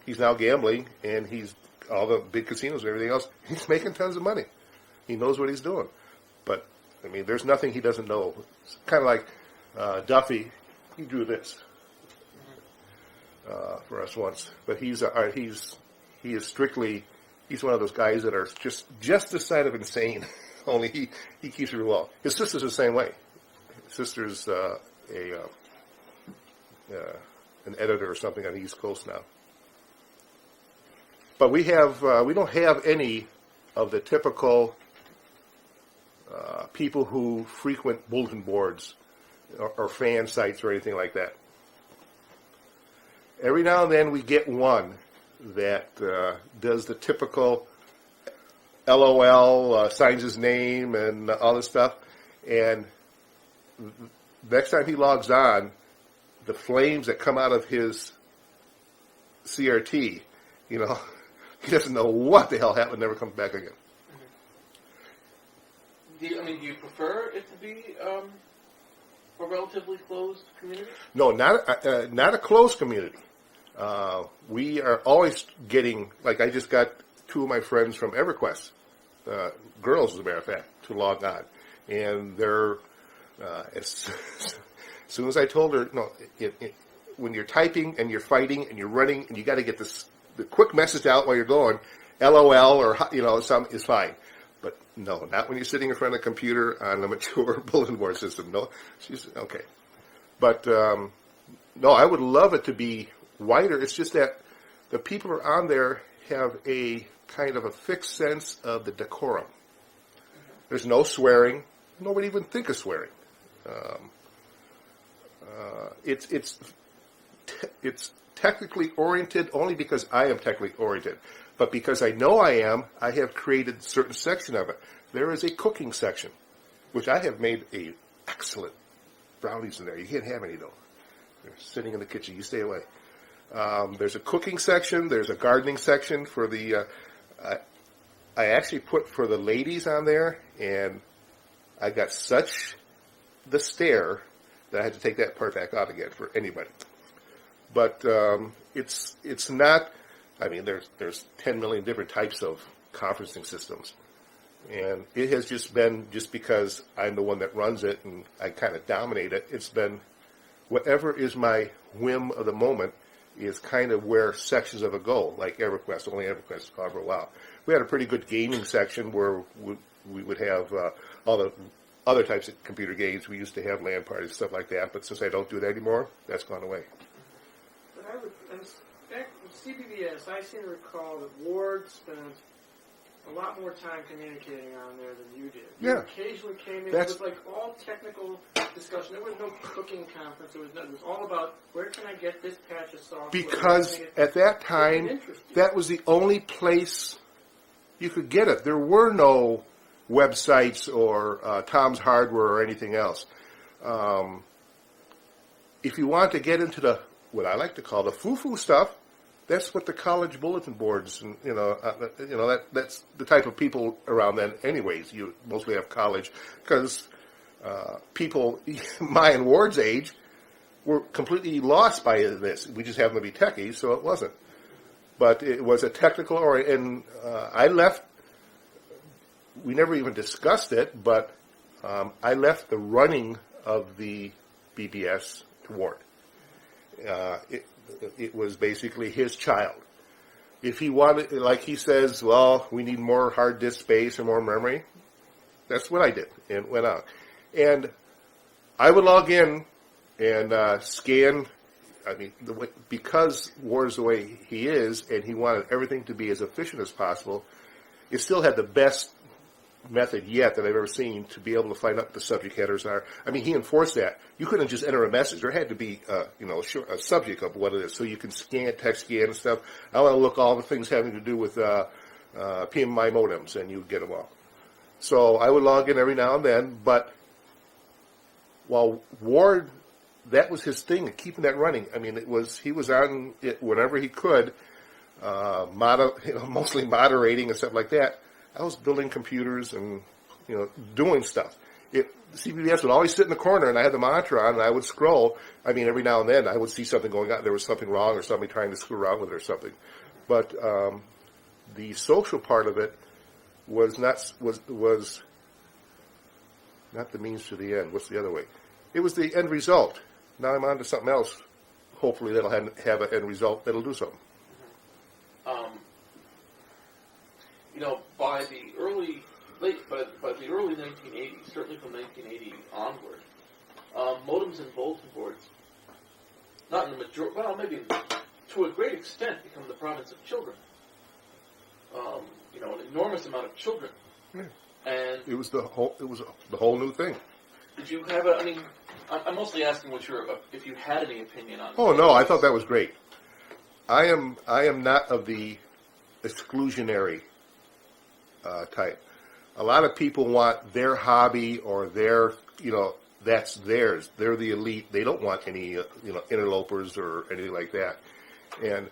He's now gambling, and he's all the big casinos and everything else. He's making tons of money. He knows what he's doing. But, I mean, there's nothing he doesn't know. It's kind of like Duffy. He drew this for us once. But he is strictly, he's one of those guys that are just the side of insane. Only he keeps it real well. His sister's the same way. His sister's an editor or something on the East Coast now. But we don't have any of the typical people who frequent bulletin boards or fan sites or anything like that. Every now and then we get one that does the typical LOL, signs his name and all this stuff. And next time he logs on, the flames that come out of his CRT, he doesn't know what the hell happened, never comes back again. do you prefer it to be a relatively closed community? No, not a closed community. We are always getting, like I just got two of my friends from EverQuest, girls as a matter of fact, to log on. And they're, as soon as I told her, no, when you're typing and you're fighting and you're running and you got to get the quick message out while you're going, LOL or, some is fine. But no, not when you're sitting in front of a computer on a mature bulletin board system. No, she's, okay. But, no, I would love it to be wider. It's just that the people who are on there have a kind of a fixed sense of the decorum. There's no swearing. Nobody even think of swearing. It's technically oriented only because I am technically oriented. But because I know I am, I have created a certain section of it. There is a cooking section, which I have made a excellent brownies in there. You can't have any, though. They're sitting in the kitchen. You stay away. There's a cooking section. There's a gardening section for the... I actually put for the ladies on there, and I got such the stare that I had to take that part back out again for anybody. But it's not... I mean, there's 10 million different types of conferencing systems. And it has just been, just because I'm the one that runs it and I kind of dominate it, it's been whatever is my whim of the moment is kind of where sections of it go, like EverQuest. Only EverQuest is gone for a while. We had a pretty good gaming section where we would have all the other types of computer games. We used to have LAN parties, stuff like that, but since I don't do that anymore, that's gone away. But back with CBBS, I seem to recall that Ward spent a lot more time communicating on there than you did. You Yeah. occasionally came in. It was like all technical discussion. There was no cooking conference. It was all about where can I get this patch of software. Because at that time, that was the only place you could get it. There were no websites or Tom's Hardware or anything else. If you want to get into the, what I like to call the foo-foo stuff, that's what the college bulletin boards, and that's the type of people around then. Anyways, you mostly have college, because people my and Ward's age were completely lost by this. We just happened to be techies, so it wasn't. But it was a technical, and I left. We never even discussed it, but I left the running of the BBS to Ward. It was basically his child. If he wanted, like he says, well, we need more hard disk space or more memory, that's what I did and went out. And I would log in and scan. I mean, because Ward's the way he is, and he wanted everything to be as efficient as possible, it still had the best method yet that I've ever seen to be able to find out what the subject headers are. I mean, he enforced that. You couldn't just enter a message. There had to be, a subject of what it is. So you can scan, text scan and stuff. I want to look all the things having to do with PMI modems, and you get them all. So I would log in every now and then, but while Ward, that was his thing, keeping that running. I mean, he was on it whenever he could, mostly moderating and stuff like that. I was building computers and, doing stuff. CBBS would always sit in the corner, and I had the monitor on, and I would scroll. I mean, every now and then I would see something going on. There was something wrong or somebody trying to screw around with it or something. But the social part of it was not the means to the end. What's the other way? It was the end result. Now I'm on to something else. Hopefully that'll have an end result that'll do something. By the early 1980s, certainly from 1980 onward, modems and bulletin boards, not in the majority, well, maybe to a great extent, become the province of children. An enormous amount of children, and it was the whole new thing. Did you have I'm mostly asking if you had any opinion on. Oh no, I thought that was great. I am not of the exclusionary type. A lot of people want their hobby or their, that's theirs. They're the elite. They don't want any, interlopers or anything like that. And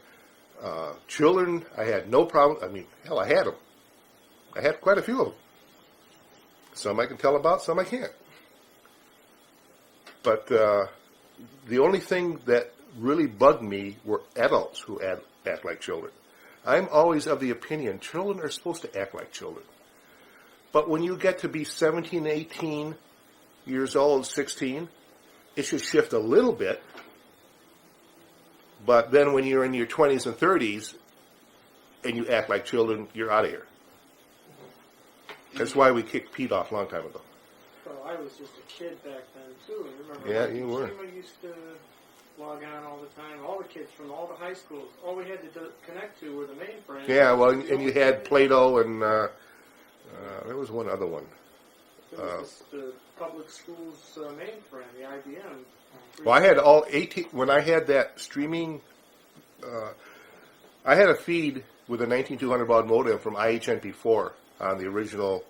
children, I had no problem. I mean, hell, I had them. I had quite a few of them. Some I can tell about, some I can't. But the only thing that really bugged me were adults who act like children. I'm always of the opinion children are supposed to act like children. But when you get to be 17, 18 years old, 16, it should shift a little bit. But then when you're in your 20s and 30s and you act like children, you're out of here. That's why we kicked Pete off a long time ago. Well, I was just a kid back then, too. Remember, Yeah, you were. I used to log on all the time. All the kids from all the high schools, all we had to connect to were the mainframes. Yeah, well, and you had Plato and there was one other one. It was the public schools mainframe, the IBM. Well, I had all 18, when I had that streaming, I had a feed with a 19200 baud modem from IHNP4 on the original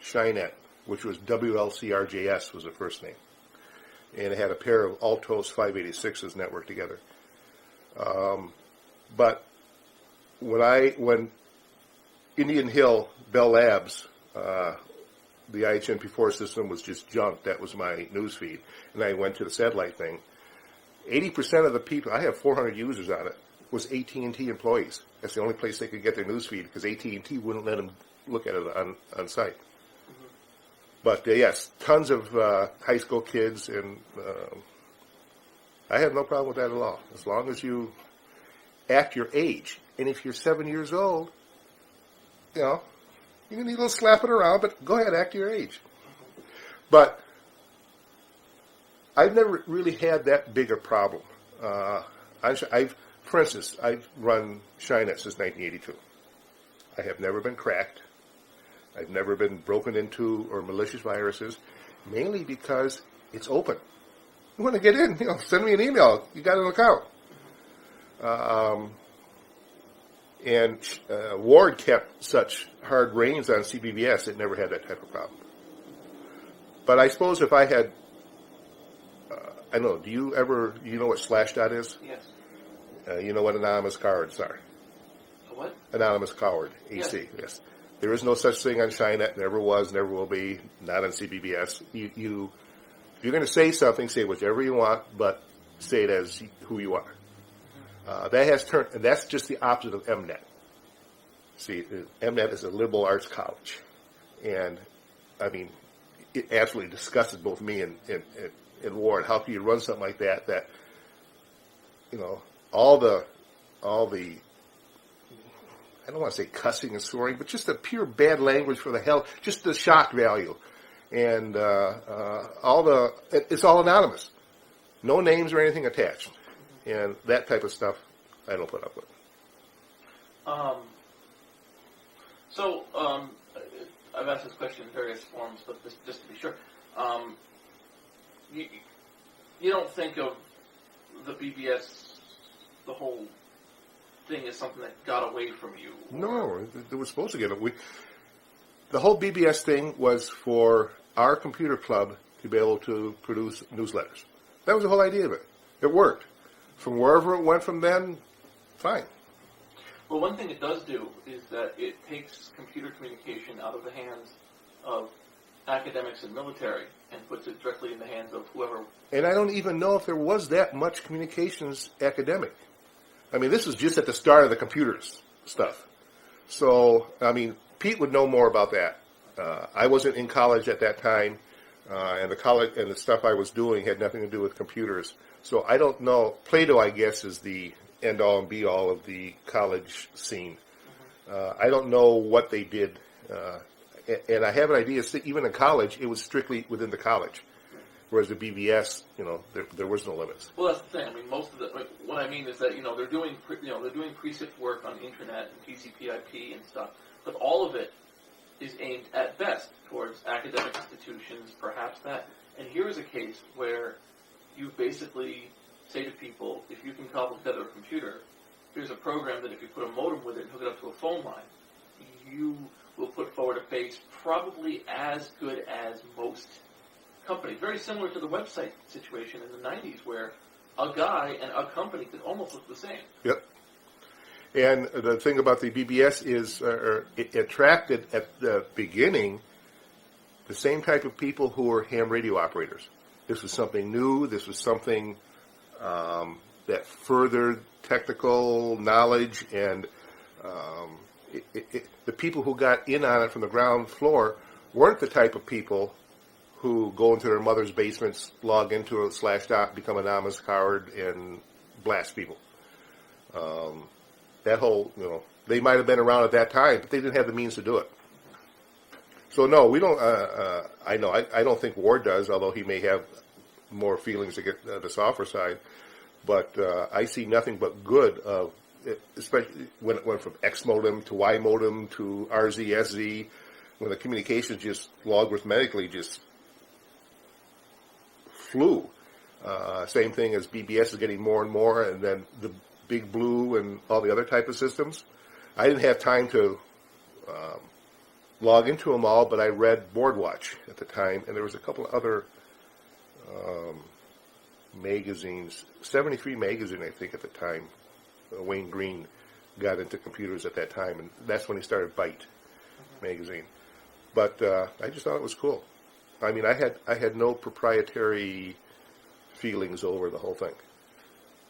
Shynet, which was WLCRJS was the first name. And it had a pair of Altos 586s networked together. But when Indian Hill, Bell Labs, the IHNP4 system was just junk. That was my news feed. And I went to the satellite thing. 80% of the people, I have 400 users on it, was AT&T employees. That's the only place they could get their news feed because AT&T wouldn't let them look at it on site. Mm-hmm. But yes, tons of high school kids, and I have no problem with that at all. As long as you act your age. And if you're 7 years old, you know, you can need a little slapping around, but go ahead, act your age. But I've never really had that big a problem. For instance, I've run Shynet since 1982. I have never been cracked. I've never been broken into or malicious viruses, mainly because it's open. You want to get in, send me an email. You got an account. And Ward kept such hard reins on CBBS, it never had that type of problem. But I suppose if I had, I don't know, do you know what Slashdot is? Yes. You know what anonymous cowards are? A what? Anonymous coward, AC, yes. There is no such thing on Shynet, never was, never will be, not on CBBS. If you're going to say something, say whatever you want, but say it as who you are. That has turned, and that's just the opposite of MNet. See, MNet is a liberal arts college, and I mean, it absolutely disgusted both me and Ward. How can you run something like that? That all the I don't want to say cussing and swearing, but just the pure bad language for the hell, just the shock value, and it's all anonymous, no names or anything attached. And that type of stuff, I don't put up with. I've asked this question in various forms, but just to be sure, you don't think of the BBS, the whole thing, as something that got away from you? No, it was supposed to get away. The whole BBS thing was for our computer club to be able to produce newsletters. That was the whole idea of it. It worked. From wherever it went from then, fine. Well, one thing it does do is that it takes computer communication out of the hands of academics and military and puts it directly in the hands of whoever. And I don't even know if there was that much communications academic. I mean, this was just at the start of the computers stuff. So, I mean, Pete would know more about that. I wasn't in college at that time, and the college and the stuff I was doing had nothing to do with computers. So I don't know. Plato, I guess, is the end-all and be-all of the college scene. I don't know what they did. And I have an idea, even in college, it was strictly within the college. Whereas the BBS, there was no limits. Well, that's the thing. I mean, most of what I mean is that, they're doing precept work on internet and TCP/IP and stuff, but all of it is aimed at best towards academic institutions, perhaps that. And here is a case where you basically say to people, if you can cobble together a computer, here's a program that if you put a modem with it and hook it up to a phone line, you will put forward a face probably as good as most companies. Very similar to the website situation in the 90s where a guy and a company could almost look the same. Yep. And the thing about the BBS is it attracted at the beginning the same type of people who were ham radio operators. This was something new. This was something that furthered technical knowledge, and the people who got in on it from the ground floor weren't the type of people who go into their mother's basements, log into a /dot, become an anonymous coward, and blast people. That whole, they might have been around at that time, but they didn't have the means to do it. So no, we don't. I don't think Ward does, although he may have more feelings to get the software side. But I see nothing but good of, especially when it went from X modem to Y modem to RZ, SZ, when the communications just logarithmically just flew. Same thing as BBS is getting more and more, and then the Big Blue and all the other type of systems. I didn't have time to log into them all, but I read Boardwatch at the time, and there was a couple of other magazines. 73 magazine, I think, at the time. Wayne Green got into computers at that time, and that's when he started Byte magazine. But I just thought it was cool. I mean, I had no proprietary feelings over the whole thing.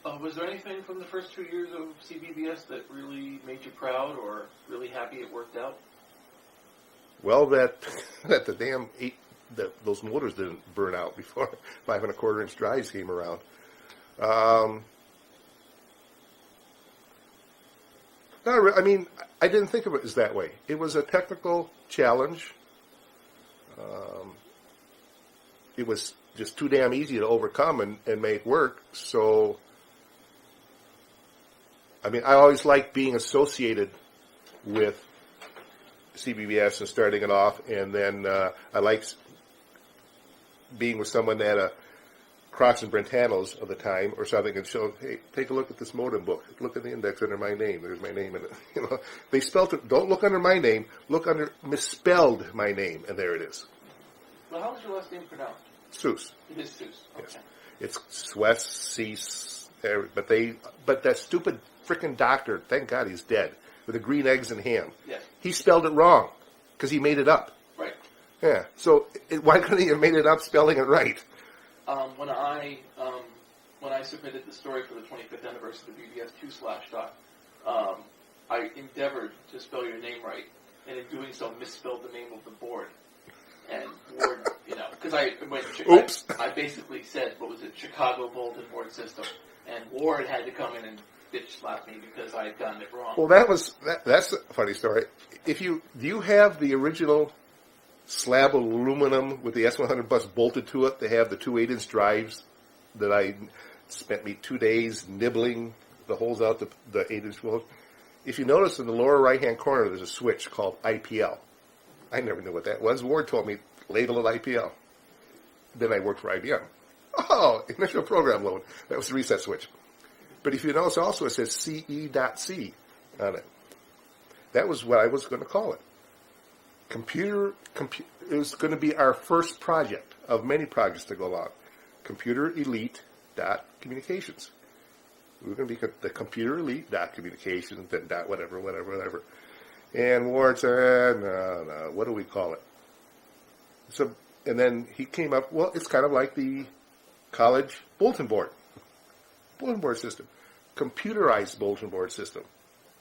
Was there anything from the first 2 years of CBBS that really made you proud or really happy it worked out? Well, that the damn those motors didn't burn out before 5 1/4 inch drives came around. I mean, I didn't think of it as that way. It was a technical challenge. It was just too damn easy to overcome and make work. So, I mean, I always liked being associated with CBBS and starting it off, and then I liked being with someone that had a Crocs and Brentanos of the time or something and show, hey, take a look at this modem book. Look at the index under my name. There's my name in it. They spelled it. Don't look under my name. Look under misspelled my name, and there it is. Well, how was your last name pronounced? Suess. It is Suess. Okay. Yes. It's Suess, but that stupid frickin' doctor, thank God he's dead, with the green eggs and ham. Yes. He spelled it wrong because he made it up. Right. Yeah. So why couldn't he have made it up spelling it right? When I submitted the story for the 25th anniversary of the BBS 2/dot, I endeavored to spell your name right, and in doing so, misspelled the name of the board. And Ward, because I basically said, what was it, Chicago Bulletin Board System, and Ward had to come in and bitch slap me because I had gotten it wrong. Well, that's a funny story. Do you have the original slab of aluminum with the S100 bus bolted to it? They have the 2 8-inch drives that I spent me 2 days nibbling the holes out, the 8-inch holes. If you notice in the lower right-hand corner, there's a switch called IPL. I never knew what that was. Ward told me, label it IPL. Then I worked for IBM. Oh, initial program load. That was the reset switch. But if you notice also, it says CE.C on it. That was what I was going to call it. It was going to be our first project of many projects to go along. Computer Elite .communications. We were going to be the Computer Elite .communications, then whatever. And Ward said, no, what do we call it? So, and then he came up, well, it's kind of like the college bulletin board system, computerized bulletin board system,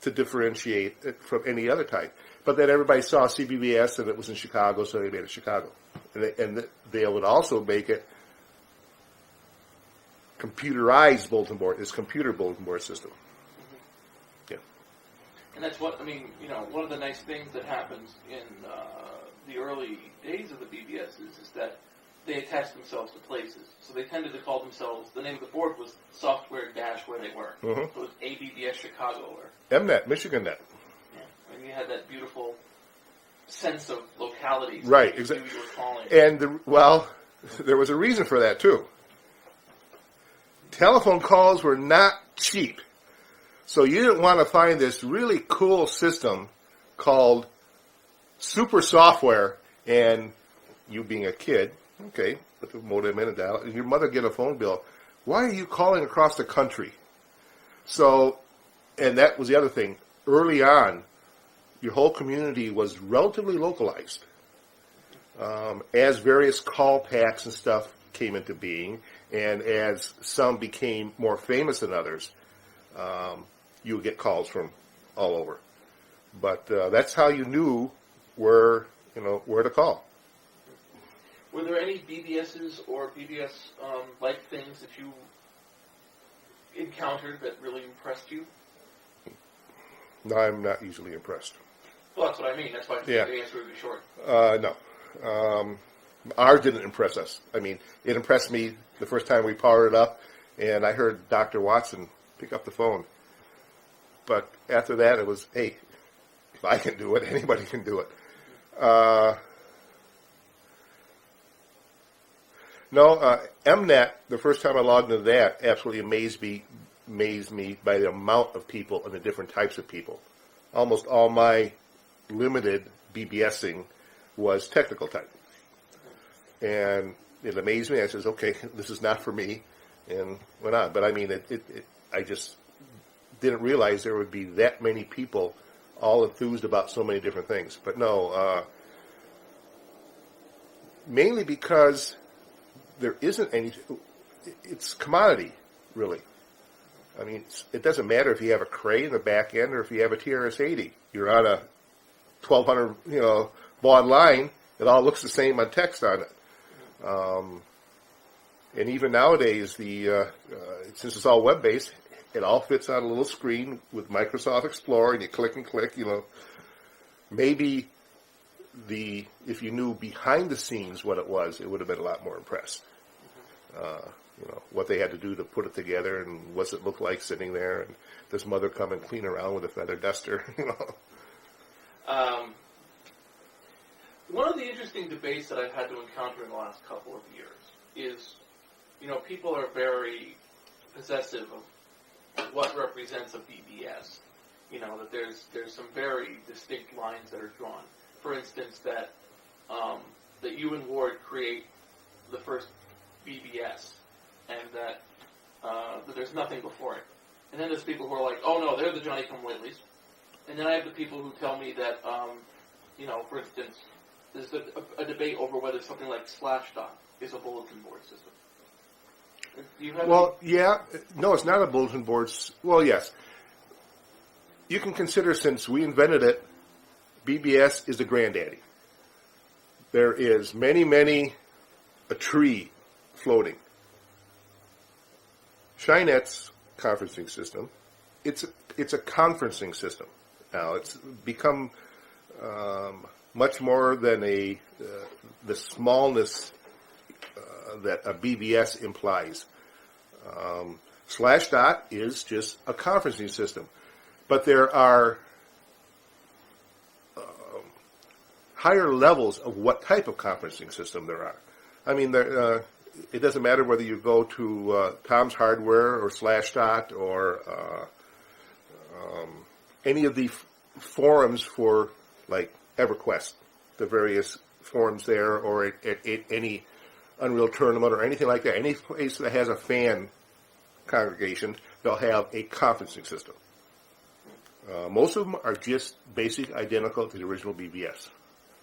to differentiate it from any other type. But then everybody saw CBBS and it was in Chicago, so they made it Chicago. And they would also make it computerized bulletin board. It's computer bulletin board system. Yeah. And that's what, one of the nice things that happens in the early days of the BBS is that they attached themselves to places. So they tended to call themselves, the name of the board was software dash where they were. Mm-hmm. So it was ABBS Chicago or MNet, Michigan Net. Yeah. And you had that beautiful sense of locality. Right, exactly. You were calling. And, there was a reason for that, too. Telephone calls were not cheap. So you didn't want to find this really cool system called Super Software, and you being a kid, okay, put the modem in and dial, and your mother get a phone bill. Why are you calling across the country? So, and that was the other thing. Early on, your whole community was relatively localized. As various call packs and stuff came into being, and as some became more famous than others, you would get calls from all over. But that's how you knew where to call. Were there any BBSs or BBS-like things that you encountered that really impressed you? No, I'm not easily impressed. Well, that's what I mean. That's why the answer would be short. No. Ours didn't impress us. I mean, it impressed me the first time we powered it up, and I heard Dr. Watson pick up the phone. But after that, it was, hey, if I can do it, anybody can do it. MNet, the first time I logged into that, absolutely amazed me by the amount of people and the different types of people. Almost all my limited BBSing was technical type. And it amazed me. I says, okay, this is not for me, and went on. But I mean, I just didn't realize there would be that many people all enthused about so many different things. But no, mainly because there isn't any, it's commodity, really. I mean, it doesn't matter if you have a Cray in the back end or if you have a TRS-80. You're on a 1200, baud line. It all looks the same on text on it. And even nowadays, since it's all web-based, it all fits on a little screen with Microsoft Explorer, and you click and click. Maybe if you knew behind the scenes what it was, it would have been a lot more impressed. What they had to do to put it together, and what's it look like sitting there, and does mother come and clean around with a feather duster? One of the interesting debates that I've had to encounter in the last couple of years is, people are very possessive of what represents a BBS. That there's some very distinct lines that are drawn. For instance, that you and Ward create the first BBS, and that there's nothing before it. And then there's people who are like, oh no, they're the Johnny-come-latelys. And then I have the people who tell me that, for instance, there's a debate over whether something like Slashdot is a bulletin board system. Do you have no, it's not a bulletin board. Well, yes. You can consider, since we invented it, BBS is the granddaddy. There is many a tree floating. Shinet's conferencing system, it's a conferencing system. Now, it's become much more than the smallness that a BBS implies. Slashdot is just a conferencing system. But there are higher levels of what type of conferencing system there are. I mean, it doesn't matter whether you go to Tom's Hardware or Slashdot or any of the forums for, like, EverQuest, the various forums there, or at any Unreal Tournament or anything like that. Any place that has a fan congregation, they'll have a conferencing system. Most of them are just basic, identical to the original BBS.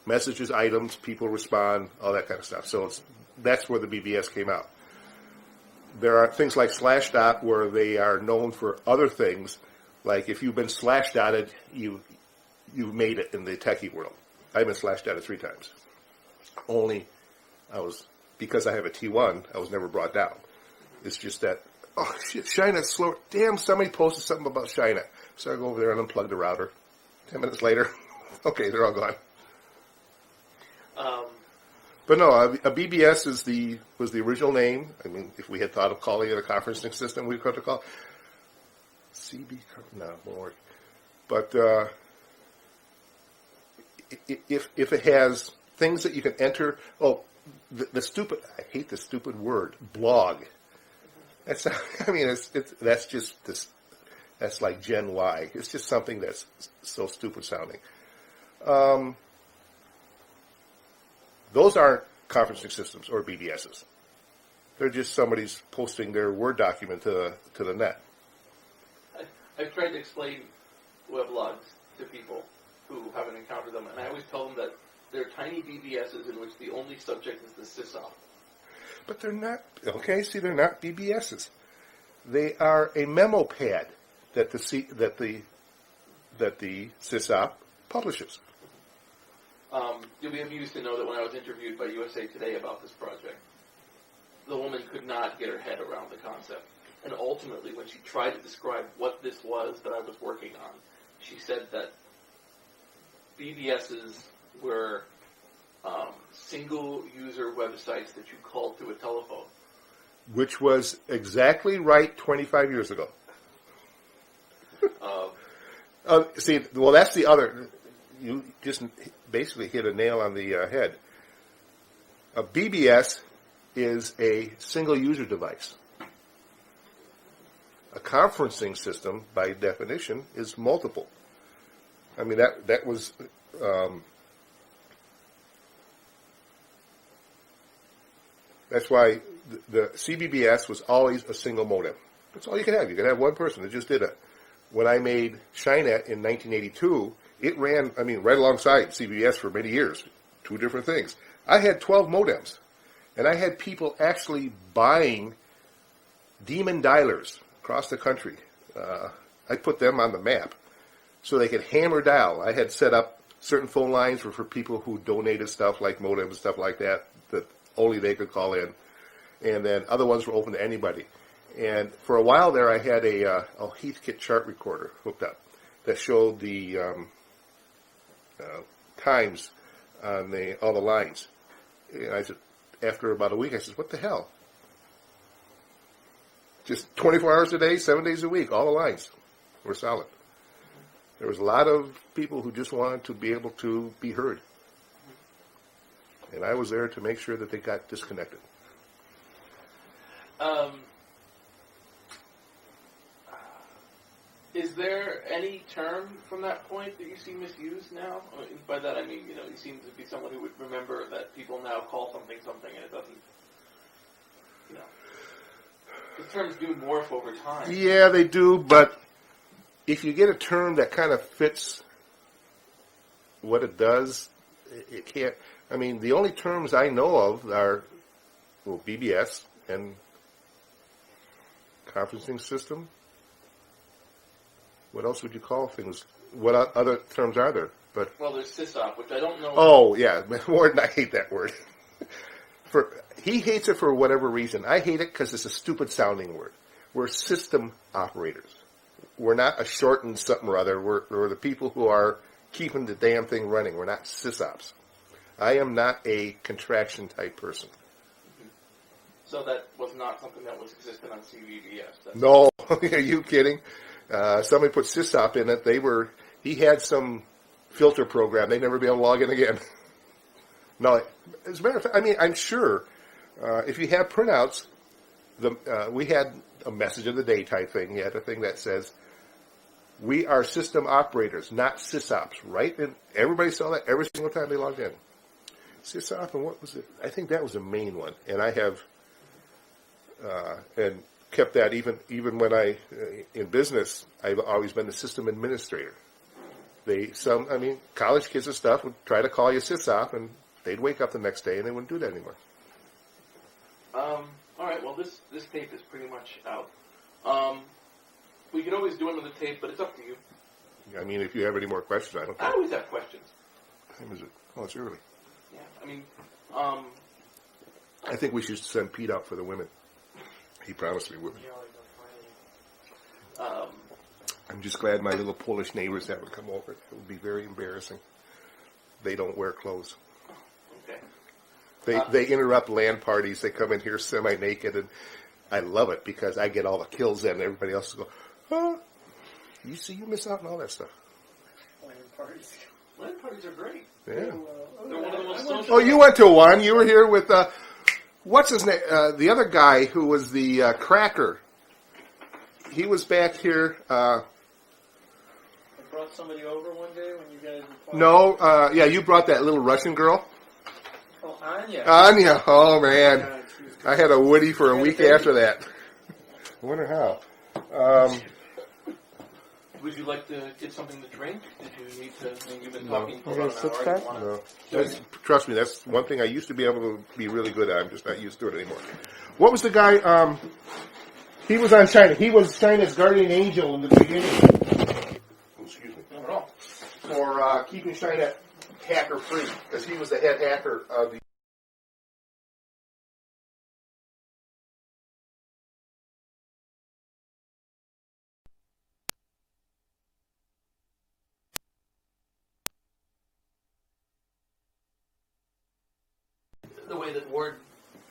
Messages, items, people respond, all that kind of stuff. So that's where the BBS came out. There are things like Slashdot where they are known for other things. Like if you've been Slashdotted, you've made it in the techie world. I've been Slashdotted 3 times. Only because I have a T1, I was never brought down. It's just that, oh shit, Shinet's slow. Damn, somebody posted something about Shinet. So I go over there and unplug the router. 10 minutes later, okay, they're all gone. But no, a BBS was the original name. I mean, if we had thought of calling it a conferencing system, we could have called CB. No, it won't work. But if it has things that you can enter, the stupid, I hate the stupid word, blog. That's, I mean, that's just this. That's like Gen Y. It's just something that's so stupid sounding. Those aren't conferencing systems or BBSs. They're just somebody's posting their Word document to the net. I've tried to explain weblogs to people who haven't encountered them, and I always tell them that they're tiny BBSs in which the only subject is the sysop. But they're not, okay, see, they're not BBSs. They are a memo pad that the SysOp publishes. You'll be amused to know that when I was interviewed by USA Today about this project, the woman could not get her head around the concept. And ultimately, when she tried to describe what this was that I was working on, she said that BBSs were single-user websites that you called through a telephone. Which was exactly right 25 years ago. See, well, that's the other. You just basically hit a nail on the head. A BBS is a single-user device. A conferencing system, by definition, is multiple. I mean, that was. That's why the CBBS was always a single modem. That's all you could have. You could have one person that just did it. When I made Shinet in 1982, it ran, right alongside CBBS for many years. Two different things. I had 12 modems. And I had people actually buying demon dialers across the country. I put them on the map so they could hammer dial. I had set up certain phone lines for people who donated stuff like modems and stuff like that only they could call in. And then other ones were open to anybody. And for a while there, I had a Heathkit chart recorder hooked up that showed the times on all the lines. And I said, after about a week, I said, what the hell? Just 24 hours a day, 7 days a week, all the lines were solid. There was a lot of people who just wanted to be able to be heard. And I was there to make sure that they got disconnected. Is there any term from that point that you see misused now? By that I mean, you seem to be someone who would remember that people now call something, and it doesn't, the terms do morph over time. Yeah, they do, but if you get a term that kind of fits what it does, it can't. The only terms I know of are BBS and conferencing system. What else would you call things? What other terms are there? Well, there's SysOp, which I don't know. Oh, yeah. Warden, I hate that word. He hates it for whatever reason. I hate it because it's a stupid sounding word. We're system operators. We're not a shortened something or other. We're the people who are keeping the damn thing running. We're not sysops. I am not a contraction type person. So that was not something that was existent on CVBS. No, are you kidding? Somebody put sysop in it. He had some filter program. They'd never be able to log in again. No, as a matter of fact, I'm sure if you have printouts, we had a message of the day type thing. You had a thing that says, we are system operators, not sysops, right? And everybody saw that every single time they logged in. Sysop, and what was it? I think that was the main one. And I have, and kept that even when in business, I've always been the system administrator. College kids and stuff would try to call you sysop, and they'd wake up the next day and they wouldn't do that anymore. All right, well, this tape is pretty much out. We could always do another tape, but it's up to you. If you have any more questions, I don't care. I always have questions. What time is it? Oh, it's early. Yeah, I think we should send Pete out for the women. He promised me women. I'm just glad my little Polish neighbors haven't come over. It would be very embarrassing. They don't wear clothes. Okay. They interrupt LAN parties. They come in here semi-naked, and I love it because I get all the kills in, and everybody else will go, oh, you miss out on all that stuff. LAN parties. LAN parties are great. Yeah. They're one of the most social. Oh, you went to one. You were here with, what's his name? The other guy who was the cracker. He was back here. I brought somebody over one day when you guys were playing. No, you brought that little Russian girl. Oh, Anya. Anya, oh man. I had a Woody for a week after that. I wonder how. Would you like to get something to drink? Did you need to? I mean, you've been talking for Okay, about an sit hour. back. You wanna- No. Trust me, that's one thing I used to be able to be really good at. I'm just not used to it anymore. What was the guy? He was on China. He was China's guardian angel in the beginning. Excuse me. Not at all. For keeping China hacker free, because he was the head hacker of the. The way that Ward,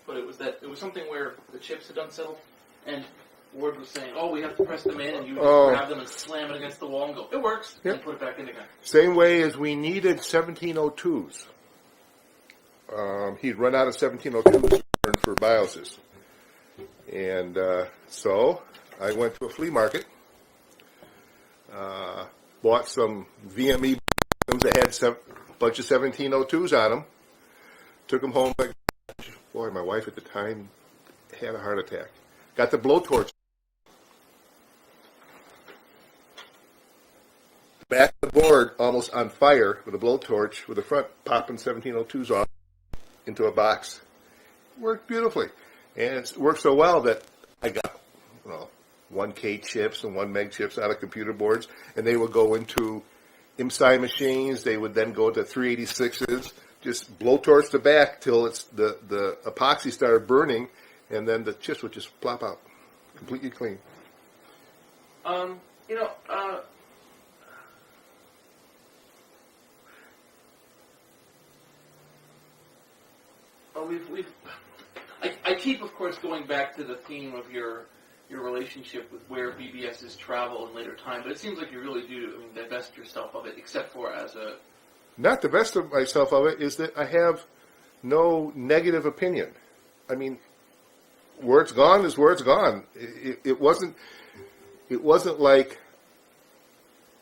but it was something where the chips had unsettled, and Ward was saying, "Oh, we have to press them in, and you just grab them and slam it against the wall and go, it works," Yep. and put it back in again." Same way as we needed 1702s. He'd run out of 1702s for BIOSes. And so I went to a flea market, bought some VME that had a bunch of 1702s on them, took them home. Boy, my wife at the time had a heart attack. Got the blowtorch. Back of the board almost on fire with a blowtorch, with the front popping 1702s off into a box. Worked beautifully. And it worked so well that I got 1K chips and 1 meg chips out of computer boards, and they would go into IMSI machines. They would then go to 386s, just blowtorch the back till it's the epoxy started burning, and then the chips would just plop out, completely clean. I keep, of course, going back to the theme of your relationship with where BBS's travel in later time, but it seems like you really do, divest yourself of it, except for as a... Not the best of myself of it is that I have no negative opinion. I mean, where it's gone is where it's gone. It wasn't like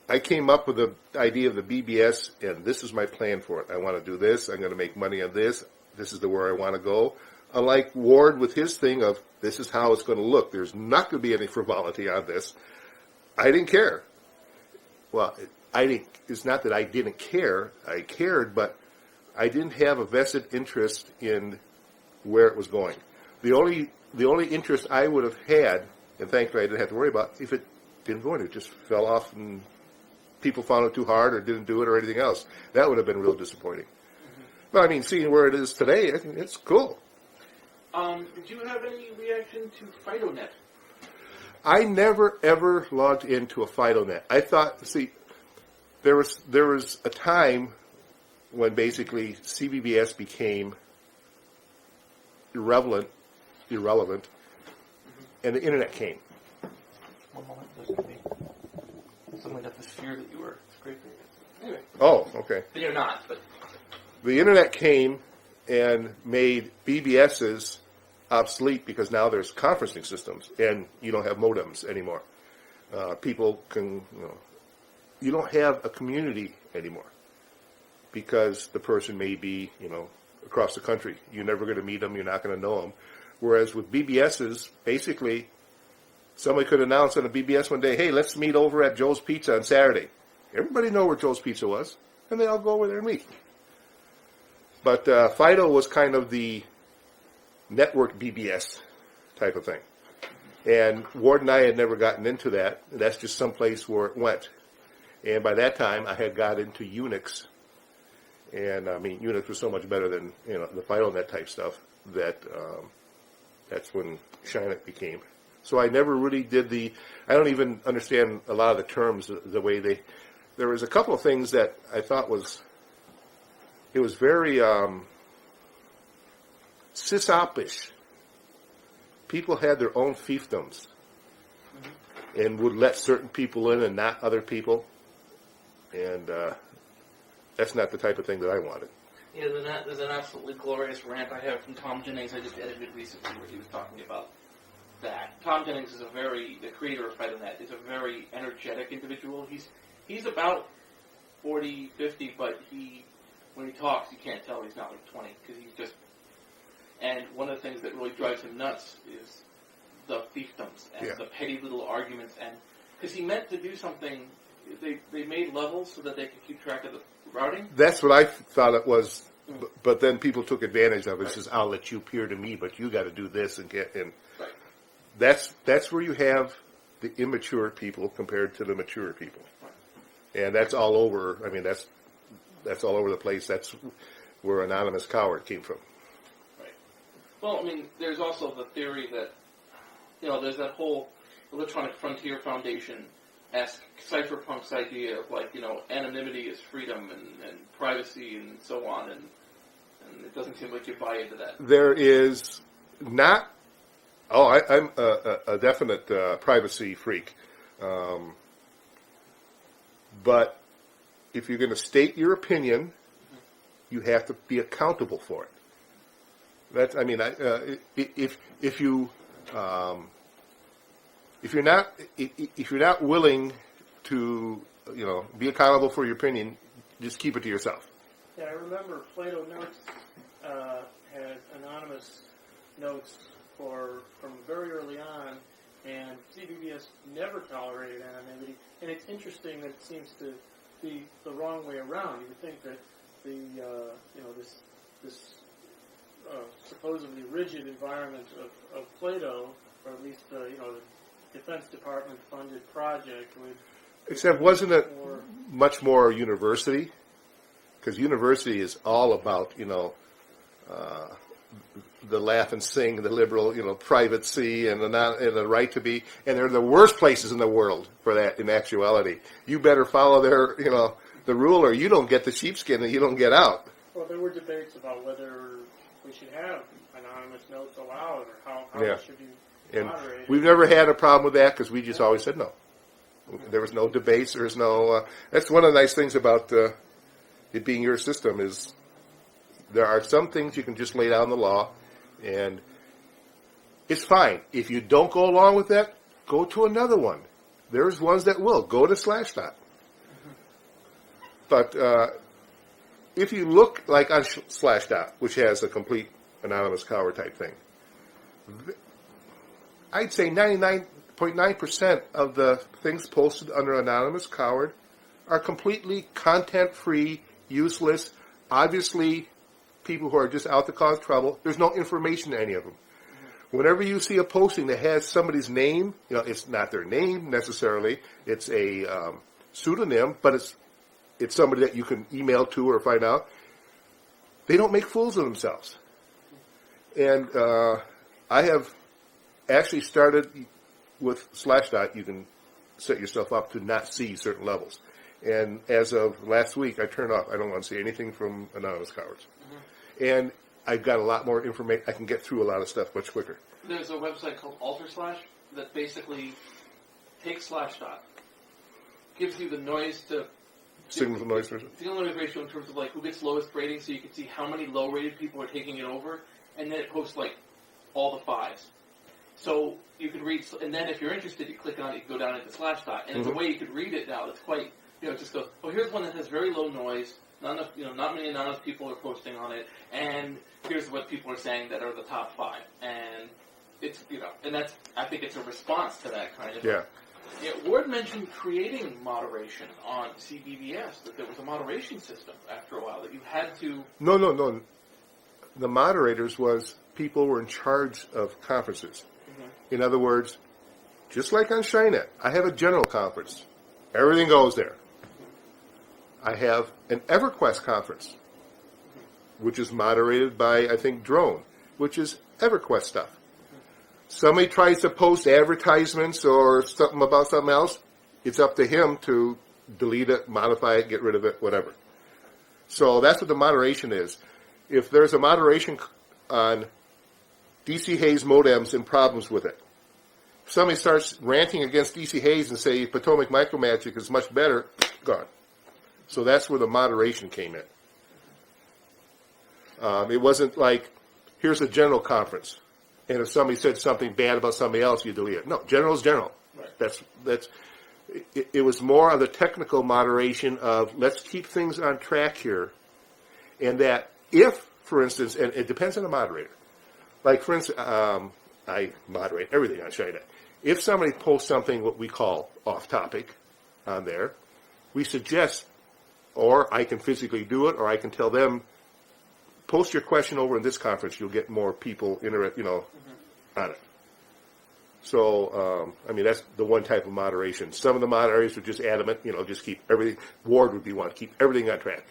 I came up with the idea of the BBS, and this is my plan for it. I want to do this. I'm going to make money on this. This is where I want to go. Unlike Ward with his thing of, this is how it's going to look. There's not going to be any frivolity on this. I didn't care. Well, it's not that I didn't care. I cared, but I didn't have a vested interest in where it was going. The only interest I would have had, and thankfully I didn't have to worry about, if it didn't go in, it just fell off and people found it too hard or didn't do it or anything else. That would have been real disappointing. But seeing where it is today, I think it's cool. Did you have any reaction to FidoNet? I never ever logged into a FidoNet. I thought, there was a time when basically CBBS became irrelevant, and the internet came. One moment, listen to me. Suddenly got this fear that you were scraping it. Anyway. Oh, okay. But you're not, but... The internet came and made BBSs obsolete because now there's conferencing systems and you don't have modems anymore. People can, you don't have a community anymore because the person may be, across the country. You're never going to meet them. You're not going to know them. Whereas with BBSs, basically, somebody could announce on a BBS one day, hey, let's meet over at Joe's Pizza on Saturday. Everybody know where Joe's Pizza was, and they all go over there and meet. But Fido was kind of the network BBS type of thing. And Ward and I had never gotten into that. That's just someplace where it went. And by that time, I had got into Unix. And, Unix was so much better than, the FidoNet type stuff that that's when Shynet became. So I never really did I don't even understand a lot of the terms, the way there was a couple of things that I thought it was very sysop-ish. People had their own fiefdoms and would let certain people in and not other people. And that's not the type of thing that I wanted. Yeah, there's an absolutely glorious rant I have from Tom Jennings I just edited recently where he was talking about that. Tom Jennings is the creator of FidoNet, is a very energetic individual. He's about 40, 50, but when he talks, you can't tell he's not like 20, because he's just... And one of the things that really drives him nuts is the fiefdoms and the petty little arguments, and Because he meant to do something. They made levels so that they could keep track of the routing. That's what I thought it was, but then people took advantage of it. It says, I'll let you peer to me, but you got to do this and get in. Right. That's where you have the immature people compared to the mature people. And that's all over. I mean, that's all over the place. That's where Anonymous Coward came from. Right. Well, I mean, there's also the theory that, there's that whole Electronic Frontier Foundation-esque cypherpunks idea of, like, anonymity is freedom and privacy and so on, and it doesn't seem like you buy into that. There is not. I'm a definite privacy freak. But if you're going to state your opinion, you have to be accountable for it. That's. I mean, if you're not willing to, be accountable for your opinion, just keep it to yourself. Yeah, I remember Plato Notes had anonymous notes from very early on, and CBBS never tolerated anonymity. And it's interesting that it seems to be the wrong way around. You would think that this supposedly rigid environment of Plato, or at least the Defense Department funded project would. Except wasn't it much more university? Because university is all about the laugh and sing, the liberal privacy and the right to be, and they're the worst places in the world for that. In actuality, you better follow their the rule, or you don't get the sheepskin and you don't get out. Well, there were debates about whether we should have anonymous notes allowed, or how Yeah. it should be And moderated. we've never had a problem with that because we just always said no. There was no debates. There's no. That's one of the nice things about it being your system is there are some things you can just lay down the law, and it's fine. If you don't go along with that, go to another one. There's ones that will. Go to Slashdot. But if you look like on Slashdot, which has a complete anonymous coward type thing, I'd say 99.9% of the things posted under Anonymous Coward are completely content-free, useless, obviously people who are just out to cause trouble. There's no information in any of them. Whenever you see a posting that has somebody's name, it's not their name necessarily, it's a pseudonym, but it's somebody that you can email to or find out, they don't make fools of themselves. And I have actually started with Slashdot. You can set yourself up to not see certain levels. And as of last week, I turned off. I don't want to see anything from Anonymous Cowards. Mm-hmm. And I've got a lot more information. I can get through a lot of stuff much quicker. There's a website called AlterSlash that basically takes Slashdot, gives you the noise to signal to noise ratio. Signal to noise ratio in terms of like who gets lowest rating, so you can see how many low rated people are taking it over, and then it posts like all the fives. So you could read, and then if you're interested, you click on it, you go down into Slashdot, and it's a way you could read it now that's quite, it just goes, oh, here's one that has very low noise, not enough, not many anonymous people are posting on it, and here's what people are saying that are the top five, and it's, and that's, I think it's a response to that kind of. Yeah. Ward mentioned creating moderation on CBBS, that there was a moderation system after a while, that you had to. No. The moderators was people were in charge of conferences. In other words, just like on Shinet, I have a general conference. Everything goes there. I have an EverQuest conference, which is moderated by, I think, Drone, which is EverQuest stuff. Somebody tries to post advertisements or something about something else, it's up to him to delete it, modify it, get rid of it, whatever. So that's what the moderation is. If there's a moderation on DC Hayes modems and problems with it, if somebody starts ranting against DC Hayes and say Potomac Micromagic is much better, gone. So that's where the moderation came in. It wasn't like, here's a general conference, and if somebody said something bad about somebody else, you delete it. No, general is general. Right. It was more of the technical moderation of let's keep things on track here, and that if, for instance, and it depends on the moderator. Like, for instance, I moderate everything on Shinet. if somebody posts something what we call off topic on there, we suggest, or I can physically do it, or I can tell them, post your question over in this conference. You'll get more people on it. So, that's the one type of moderation. Some of the moderators are just adamant, just keep everything. Ward would be one, keep everything on track.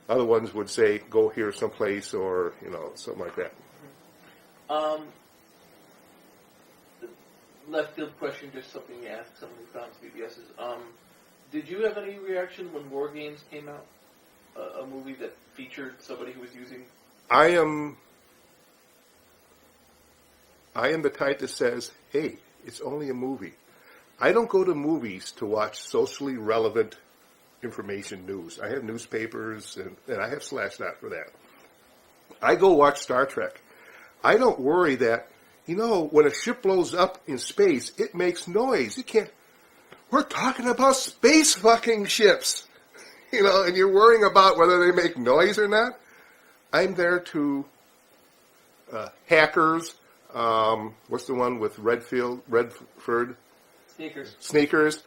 Other ones would say, go here someplace, or something like that. Left field question, just something you asked someone who found BBS's. Did you have any reaction when War Games came out? A movie that featured somebody who was using. I am the type that says, hey, it's only a movie. I don't go to movies to watch socially relevant information news. I have newspapers, and I have Slashdot for that. I go watch Star Trek. I don't worry that, when a ship blows up in space, it makes noise. We're talking about space fucking ships, and you're worrying about whether they make noise or not. I'm there to hackers. What's the one with Redford? Sneakers.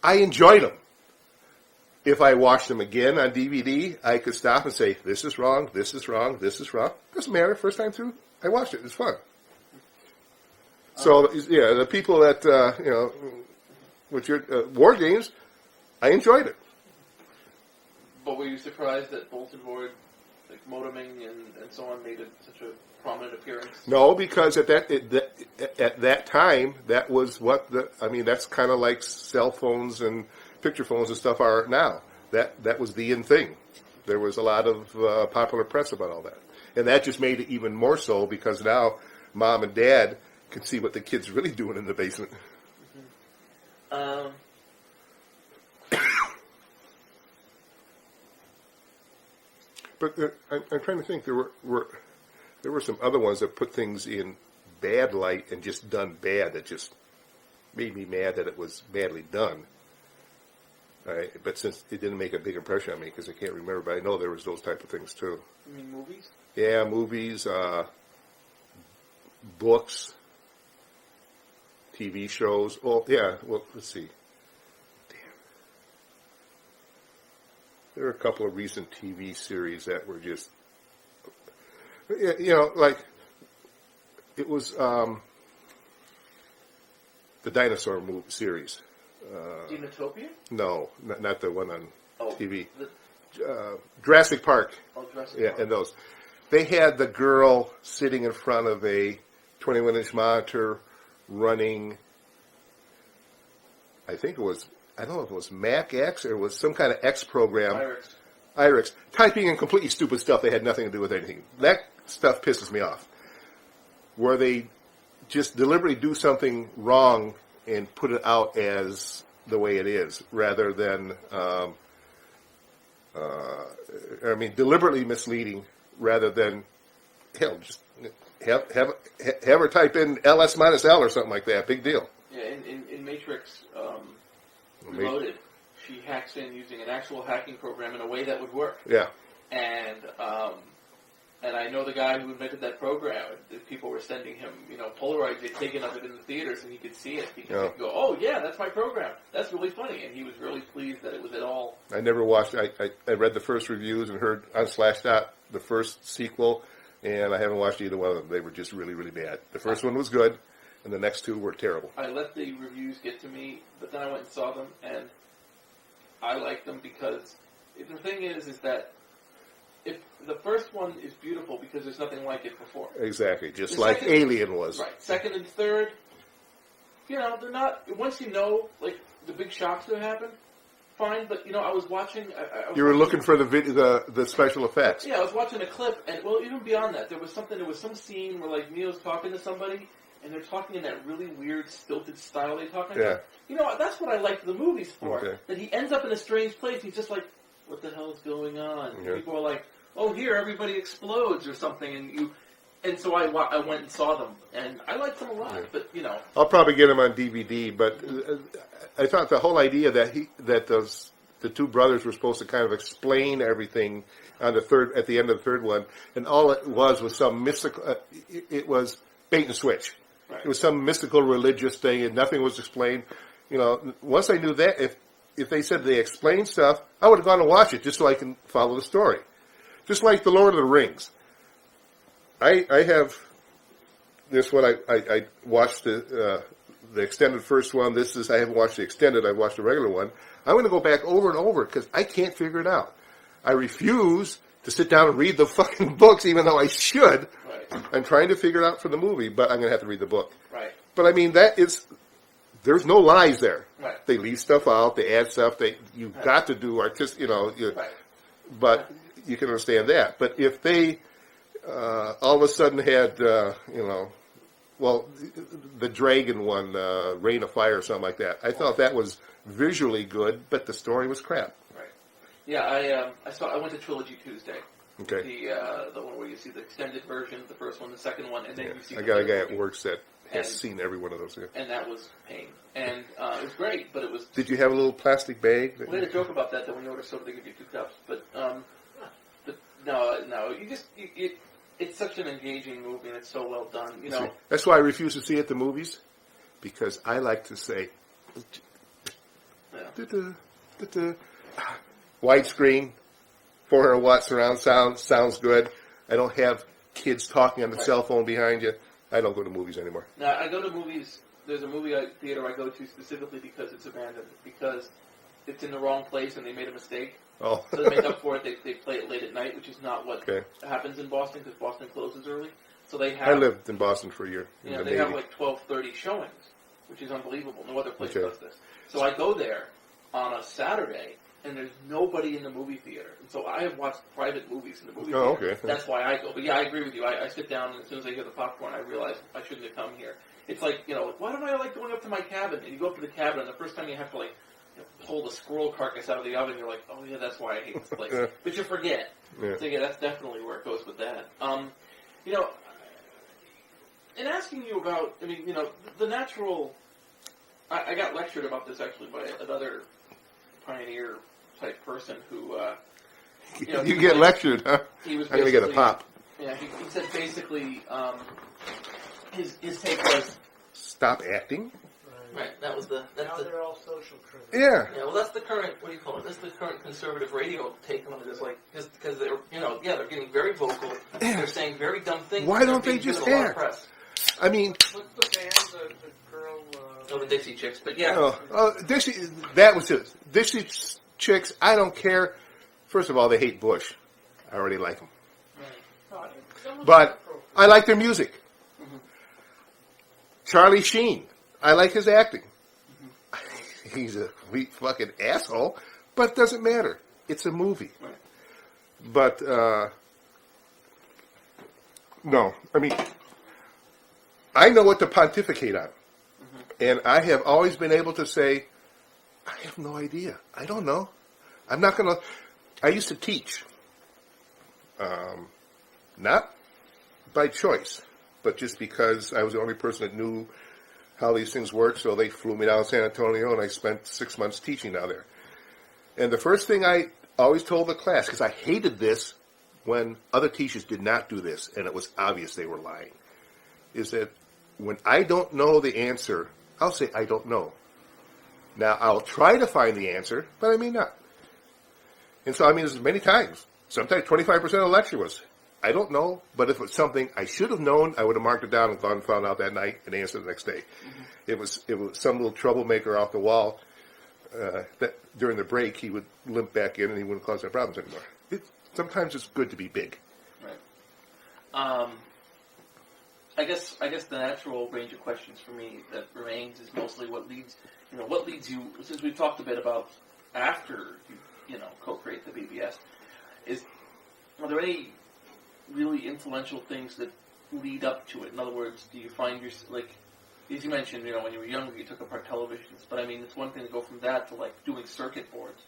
I enjoyed them. If I watched them again on DVD, I could stop and say, this is wrong, this is wrong, this is wrong. Doesn't matter. First time through, I watched it. It's fun. So, the people that, with your War Games, I enjoyed it. But were you surprised that Bolton Board, like modeming and so on, made such a prominent appearance? No, because at that time, that was what that's kind of like cell phones and picture phones and stuff are now. That was the in thing. There was a lot of popular press about all that. And that just made it even more so because now mom and dad can see what the kid's really doing in the basement. Mm-hmm. But I'm trying to think. There were some other ones that put things in bad light and just done bad. That just made me mad that it was badly done. But since it didn't make a big impression on me because I can't remember, but I know there was those type of things too. You mean movies? Yeah, movies, books, TV shows. Oh, yeah. Well, let's see. Damn. There are a couple of recent TV series that were just, like it was the dinosaur movie series. Dinotopia? No, not the one on TV. Jurassic Park. Oh, Jurassic Park. And those. They had the girl sitting in front of a 21-inch monitor running, I don't know if it was Mac X or it was some kind of X program. IRIX. Typing in completely stupid stuff that had nothing to do with anything. That stuff pisses me off. Where they just deliberately do something wrong and put it out as the way it is, rather than, deliberately misleading, rather than, hell, just have her type in LS minus L or something like that. Big deal. Yeah, in Matrix Reloaded, she hacks in using an actual hacking program in a way that would work. Yeah. And I know the guy who invented that program. People were sending him, Polaroids they'd taken of it in the theaters, and he could see it because he'd go, "Oh yeah, that's my program. That's really funny." And he was really pleased that it was at all. I never watched. I read the first reviews and heard on Slashdot the first sequel, and I haven't watched either one of them. They were just really, really bad. The first one was good, and the next two were terrible. I let the reviews get to me, but then I went and saw them, and I liked them because the thing is that. If the first one is beautiful because there's nothing like it before. Exactly, just like Alien was. Right. Second and third, they're not. Once like the big shocks that happen, fine. But I was watching. You were looking for the special effects. Yeah, I was watching a clip, and even beyond that, there was some scene where like Neo's talking to somebody, and they're talking in that really weird stilted style they talk in. Yeah. That's what I liked the movies for. Okay. That he ends up in a strange place. He's just like, what the hell is going on? Yeah. People are like, oh, here, everybody explodes or something, and so I went and saw them, and I liked them a lot, but, I'll probably get them on DVD, but I thought the whole idea that the two brothers were supposed to kind of explain everything at the end of the third one, and all it was some mystical, it was bait and switch. Right. It was some mystical religious thing, and nothing was explained. You know, once I knew that, if they said they explained stuff, I would have gone to watch it just so I can follow the story. Just like the Lord of the Rings. I have this one. I watched the extended first one. I haven't watched the extended. I've watched the regular one. I'm going to go back over and over because I can't figure it out. I refuse to sit down and read the fucking books, even though I should. Right. I'm trying to figure it out for the movie, but I'm going to have to read the book. Right. But I mean, there's no lies there. Right. They leave stuff out. They add stuff. You've got to do artistic, Right. But you can understand that. But if they all of a sudden had, well, the dragon one, Rain of Fire or something like that, I thought that was visually good, but the story was crap. Right. Yeah, I went to Trilogy Tuesday. Okay. The one where you see the extended version, the first one, the second one, and then you see. I the got a third guy movie. at work that has seen every one of those. Yeah. And that was pain. And it was great, but it was. Did you have a little plastic bag? We had a joke about that when you order soda, they give you 2 cups. But no, it's such an engaging movie, and it's so well done. You know. See, that's why I refuse to see it at the movies, because I like to say, widescreen, 400 watt surround sound, sounds good. I don't have kids talking on the cell phone behind you. I don't go to movies anymore. Now, I go to movies. There's a movie theater I go to specifically because it's abandoned, because it's in the wrong place and they made a mistake. Oh. So to make up for it, they play it late at night, which is not what Okay. happens in Boston, because Boston closes early. So they have. I lived in Boston for a year. They have like 12:30 showings, which is unbelievable. No other place Okay. does this. So I go there on a Saturday, and there's nobody in the movie theater. And so I have watched private movies in the movie Oh, theater. okay. That's why I go. But yeah, I agree with you. I sit down, and as soon as I hear the popcorn, I realize I shouldn't have come here. It's like, why don't I like going up to my cabin? And you go up to the cabin, and the first time you have to pull the squirrel carcass out of the oven, you're like, oh yeah, that's why I hate this place. But you forget. Yeah. So yeah, that's definitely where it goes with that. In asking you about, the natural. I got lectured about this actually by another pioneer type person who. You get lectured, huh? He was I'm going to get a pop. Yeah, he said basically his take was. Stop acting? Right, that was the. Now they're all social critics. Yeah. Yeah, well, that's the current. What do you call it? That's the current conservative radio take on it. Is like because they're they're getting very vocal. They're saying very dumb things. Why don't they just act? I mean, What's the band, the girl? The Dixie Chicks, but yeah. that was it. Dixie Chicks, I don't care. First of all, they hate Bush. I already like them. But I like their music. Mm-hmm. Charlie Sheen, I like his acting. Mm-hmm. He's a complete fucking asshole, but it doesn't matter. It's a movie. Right. But, no. I mean, I know what to pontificate on. Mm-hmm. And I have always been able to say, I have no idea. I don't know. I'm not going to... I used to teach. Not by choice, but just because I was the only person that knew how these things work, so they flew me down to San Antonio, and I spent 6 months teaching down there. And the first thing I always told the class, because I hated this when other teachers did not do this, and it was obvious they were lying, is that when I don't know the answer, I'll say, I don't know. Now, I'll try to find the answer, but I may not. And so, there's many times. Sometimes 25% of the lecture was, I don't know, but if it's something I should have known, I would have marked it down and gone and found out that night and answered the next day. Mm-hmm. It was some little troublemaker off the wall that during the break he would limp back in and he wouldn't cause any problems anymore. Sometimes it's good to be big. Right. I guess the natural range of questions for me that remains is mostly what leads you, since we've talked a bit about after you co-create the BBS, are there any really influential things that lead up to it? In other words, do you find as you mentioned, when you were younger you took apart televisions, but it's one thing to go from that to doing circuit boards.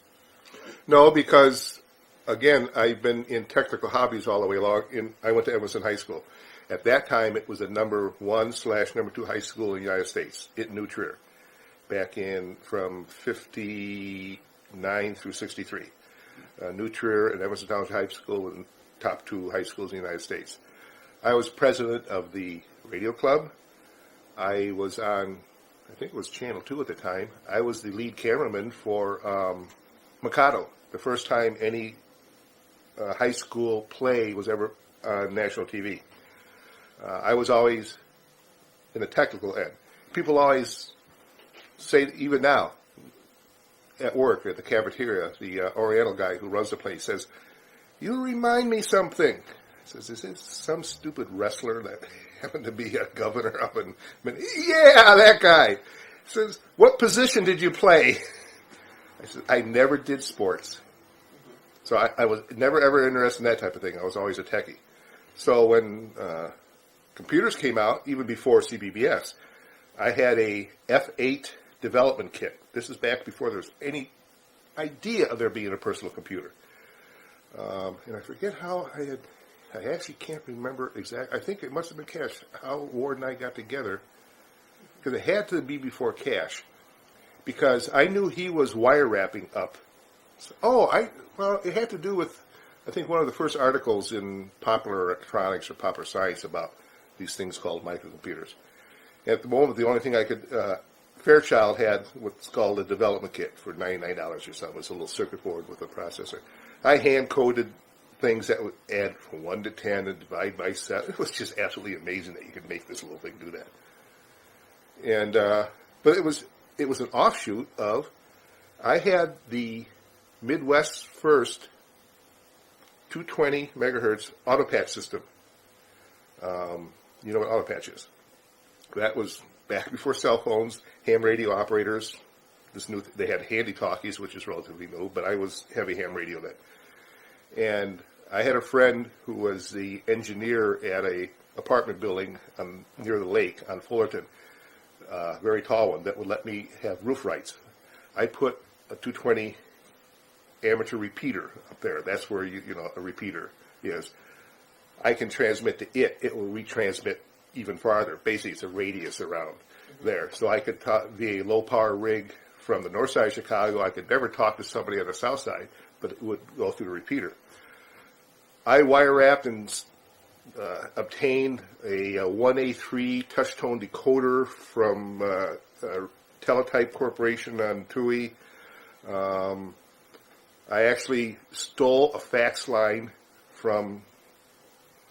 No, because again, I've been in technical hobbies all the way along. I went to Evanston High School. At that time, it was the number 1/number 2 high school in the United States, in New Trier, back in from 59 through 63. New Trier and Evanston Township High School were the top 2 high schools in the United States. I was president of the radio club, I was on, I think it was Channel 2 at the time. I was the lead cameraman for Mikado, the first time any high school play was ever on national TV. I was always in the technical end. People always say, even now, at work, at the cafeteria, the Oriental guy who runs the place says, "You remind me something." Says, "Is this some stupid wrestler that happened to be a governor up in Yeah, that guy." Says, "What position did you play?" I said, "I never did sports." So I was never ever interested in that type of thing. I was always a techie. So when computers came out, even before CBBS, I had a F8 development kit. This is back before there was any idea of there being a personal computer. And I forget how I actually can't remember exactly. I think it must have been Cash, how Ward and I got together, because it had to be before Cash, because I knew he was wire wrapping up. So, well, it had to do with, I think, one of the first articles in Popular Electronics or Popular Science about these things called microcomputers. At the moment, the only thing I could, Fairchild had what's called a development kit for $99 or something. It's a little circuit board with a processor. I hand-coded things that would add from 1 to 10 and divide by 7. It was just absolutely amazing that you could make this little thing do that. And but it was an offshoot of, I had the Midwest's first 220 megahertz autopatch system. You know what autopatch is? That was back before cell phones, ham radio operators. They had handy talkies, which is relatively new, but I was heavy ham radio then. And I had a friend who was the engineer at a apartment building near the lake on Fullerton, very tall one, that would let me have roof rights. I put a 220 amateur repeater up there. That's where a repeater is. I can transmit to it. It will retransmit even farther. Basically, it's a radius around there. So I could talk via a low-power rig from the north side of Chicago. I could never talk to somebody on the south side, but it would go through the repeater. I wire-wrapped and obtained a 1A3 touch-tone decoder from Teletype Corporation on TUI. I actually stole a fax line from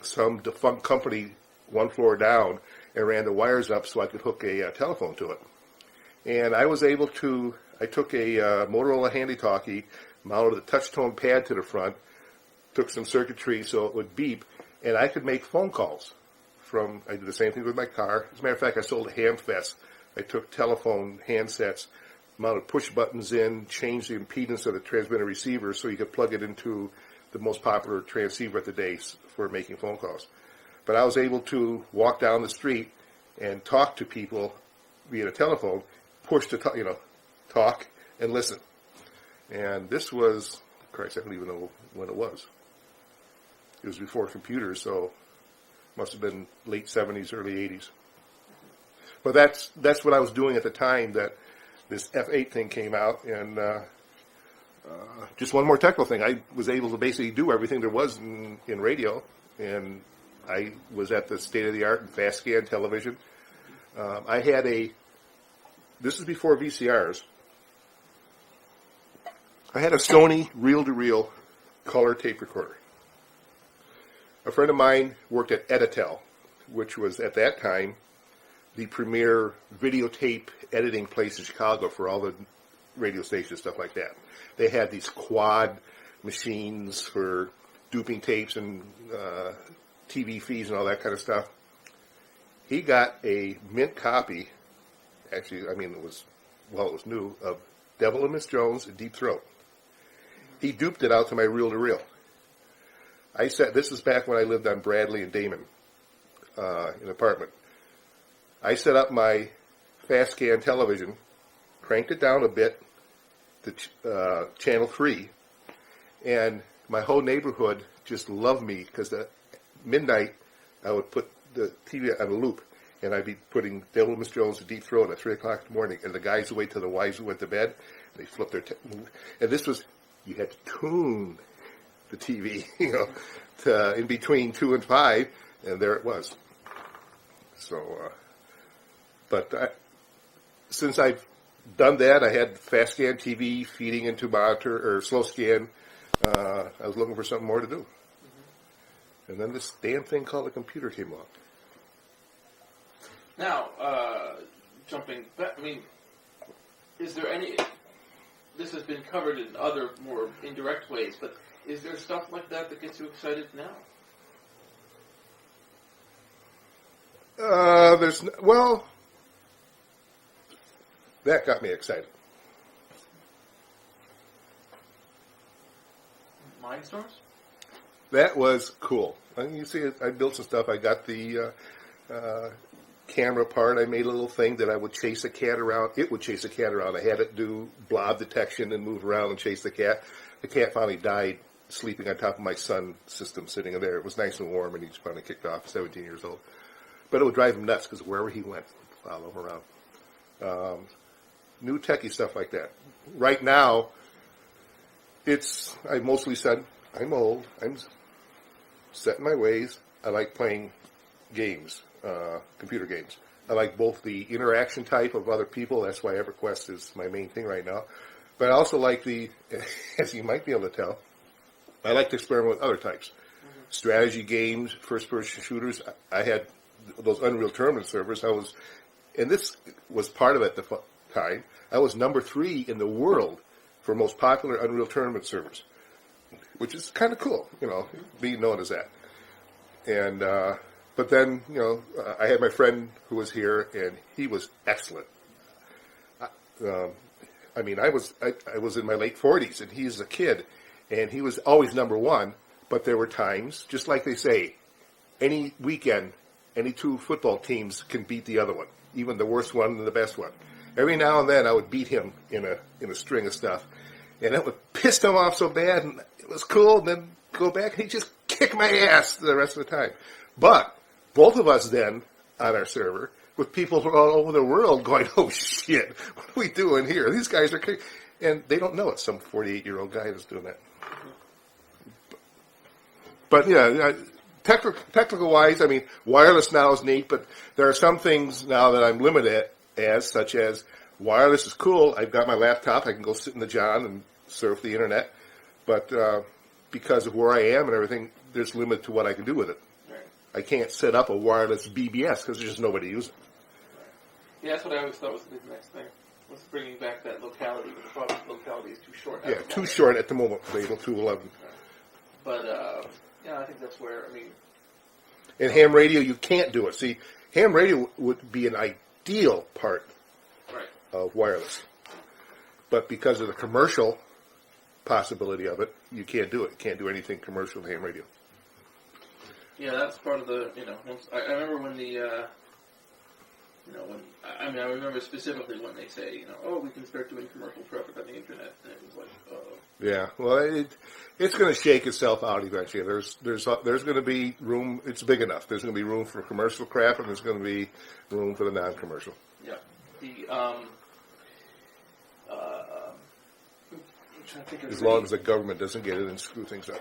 some defunct company one floor down and ran the wires up so I could hook a telephone to it. And I was able to, I took a Motorola handy-talkie, mounted a touch-tone pad to the front, took some circuitry so it would beep, and I could make phone calls I did the same thing with my car. As a matter of fact, I sold a Hamfest. I took telephone handsets, mounted push buttons in, changed the impedance of the transmitter receiver so you could plug it into the most popular transceiver at the day for making phone calls. But I was able to walk down the street and talk to people via the telephone, push to talk and listen. And this was, Christ, I don't even know when it was. It was before computers, so must have been late 70s, early 80s. But that's what I was doing at the time that this F8 thing came out. And just one more technical thing. I was able to basically do everything there was in radio. And I was at the state-of-the-art in fast scan television. I had this is before VCRs. I had a Sony reel-to-reel color tape recorder. A friend of mine worked at Editel, which was at that time the premier videotape editing place in Chicago for all the radio stations, stuff like that. They had these quad machines for duping tapes and TV feeds and all that kind of stuff. He got a mint copy, actually, I mean, it was new, of Devil and Miss Jones and Deep Throat. He duped it out to my reel-to-reel. This is back when I lived on Bradley and Damon, in an apartment. I set up my fast scan television, cranked it down a bit to channel 3, and my whole neighborhood just loved me because at midnight I would put the TV on a loop, and I'd be putting Devil and Miss Jones and Deep Throat at 3 o'clock in the morning, and the guys would wait till the wives went to bed, and they flipped their and this was, you had to tune the TV, in between 2 and 5, and there it was. So But since I've done that, I had fast scan TV feeding into monitor or slow scan. I was looking for something more to do. And then this damn thing called a computer came along. Now, jumping back, I mean, is there any, this has been covered in other more indirect ways, but is there stuff like that that gets you excited now? That got me excited. Mindstorms? That was cool. I mean, you see, I built some stuff. I got the camera part. I made a little thing that I would chase a cat around. It would chase a cat around. I had it do blob detection and move around and chase the cat. The cat finally died sleeping on top of my sun system sitting in there. It was nice and warm, and he just finally kicked off, 17 years old. But it would drive him nuts because wherever he went, I'd follow him around. New techie stuff like that. Right now, I mostly said, I'm old. I'm set in my ways. I like playing games, computer games. I like both the interaction type of other people. That's why EverQuest is my main thing right now. But I also like the, as you might be able to tell, I like to experiment with other types. Mm-hmm. Strategy games, first-person shooters. I had those Unreal Tournament servers. And this was part of it at the time. I was number 3 in the world for most popular Unreal Tournament servers, which is kind of cool, being known as that. And but then, I had my friend who was here, and he was excellent. I mean, I was in my late 40s, and he's a kid, and he was always number 1. But there were times, just like they say, any weekend, any 2 football teams can beat the other one, even the worst one and the best one. Every now and then, I would beat him in a string of stuff, and that would piss him off so bad. And it was cool. And then go back, and he'd just kick my ass the rest of the time. But both of us then on our server, with people from all over the world going, "Oh shit, what are we doing here? These guys are," and they don't know it's some 48-year-old guy that's doing that. But yeah, technical wise, I mean, wireless now is neat, but there are some things now that I'm limited as, such as wireless is cool. I've got my laptop. I can go sit in the John and surf the internet. But because of where I am and everything, there's limit to what I can do with it. Right. I can't set up a wireless BBS because there's just nobody using it. Yeah, that's what I always thought was the next thing, was bringing back that locality. But the problem is locality is too short. Yeah, too short at the moment, label 211. But, yeah, I think that's where, I mean... In ham radio, you can't do it. See, ham radio would be an ideal part of wireless. But because of the commercial possibility of it, you can't do it. You can't do anything commercial with ham radio. Yeah, that's part of the, once, I remember when the, I remember specifically when they say, we can start doing commercial traffic on the internet, and it was like, Yeah, well, it's going to shake itself out eventually. There's going to be room. It's big enough. There's going to be room for commercial crap, and there's going to be room for the non-commercial. Yeah. I'm trying to think of as long as the government doesn't get in and screw things up.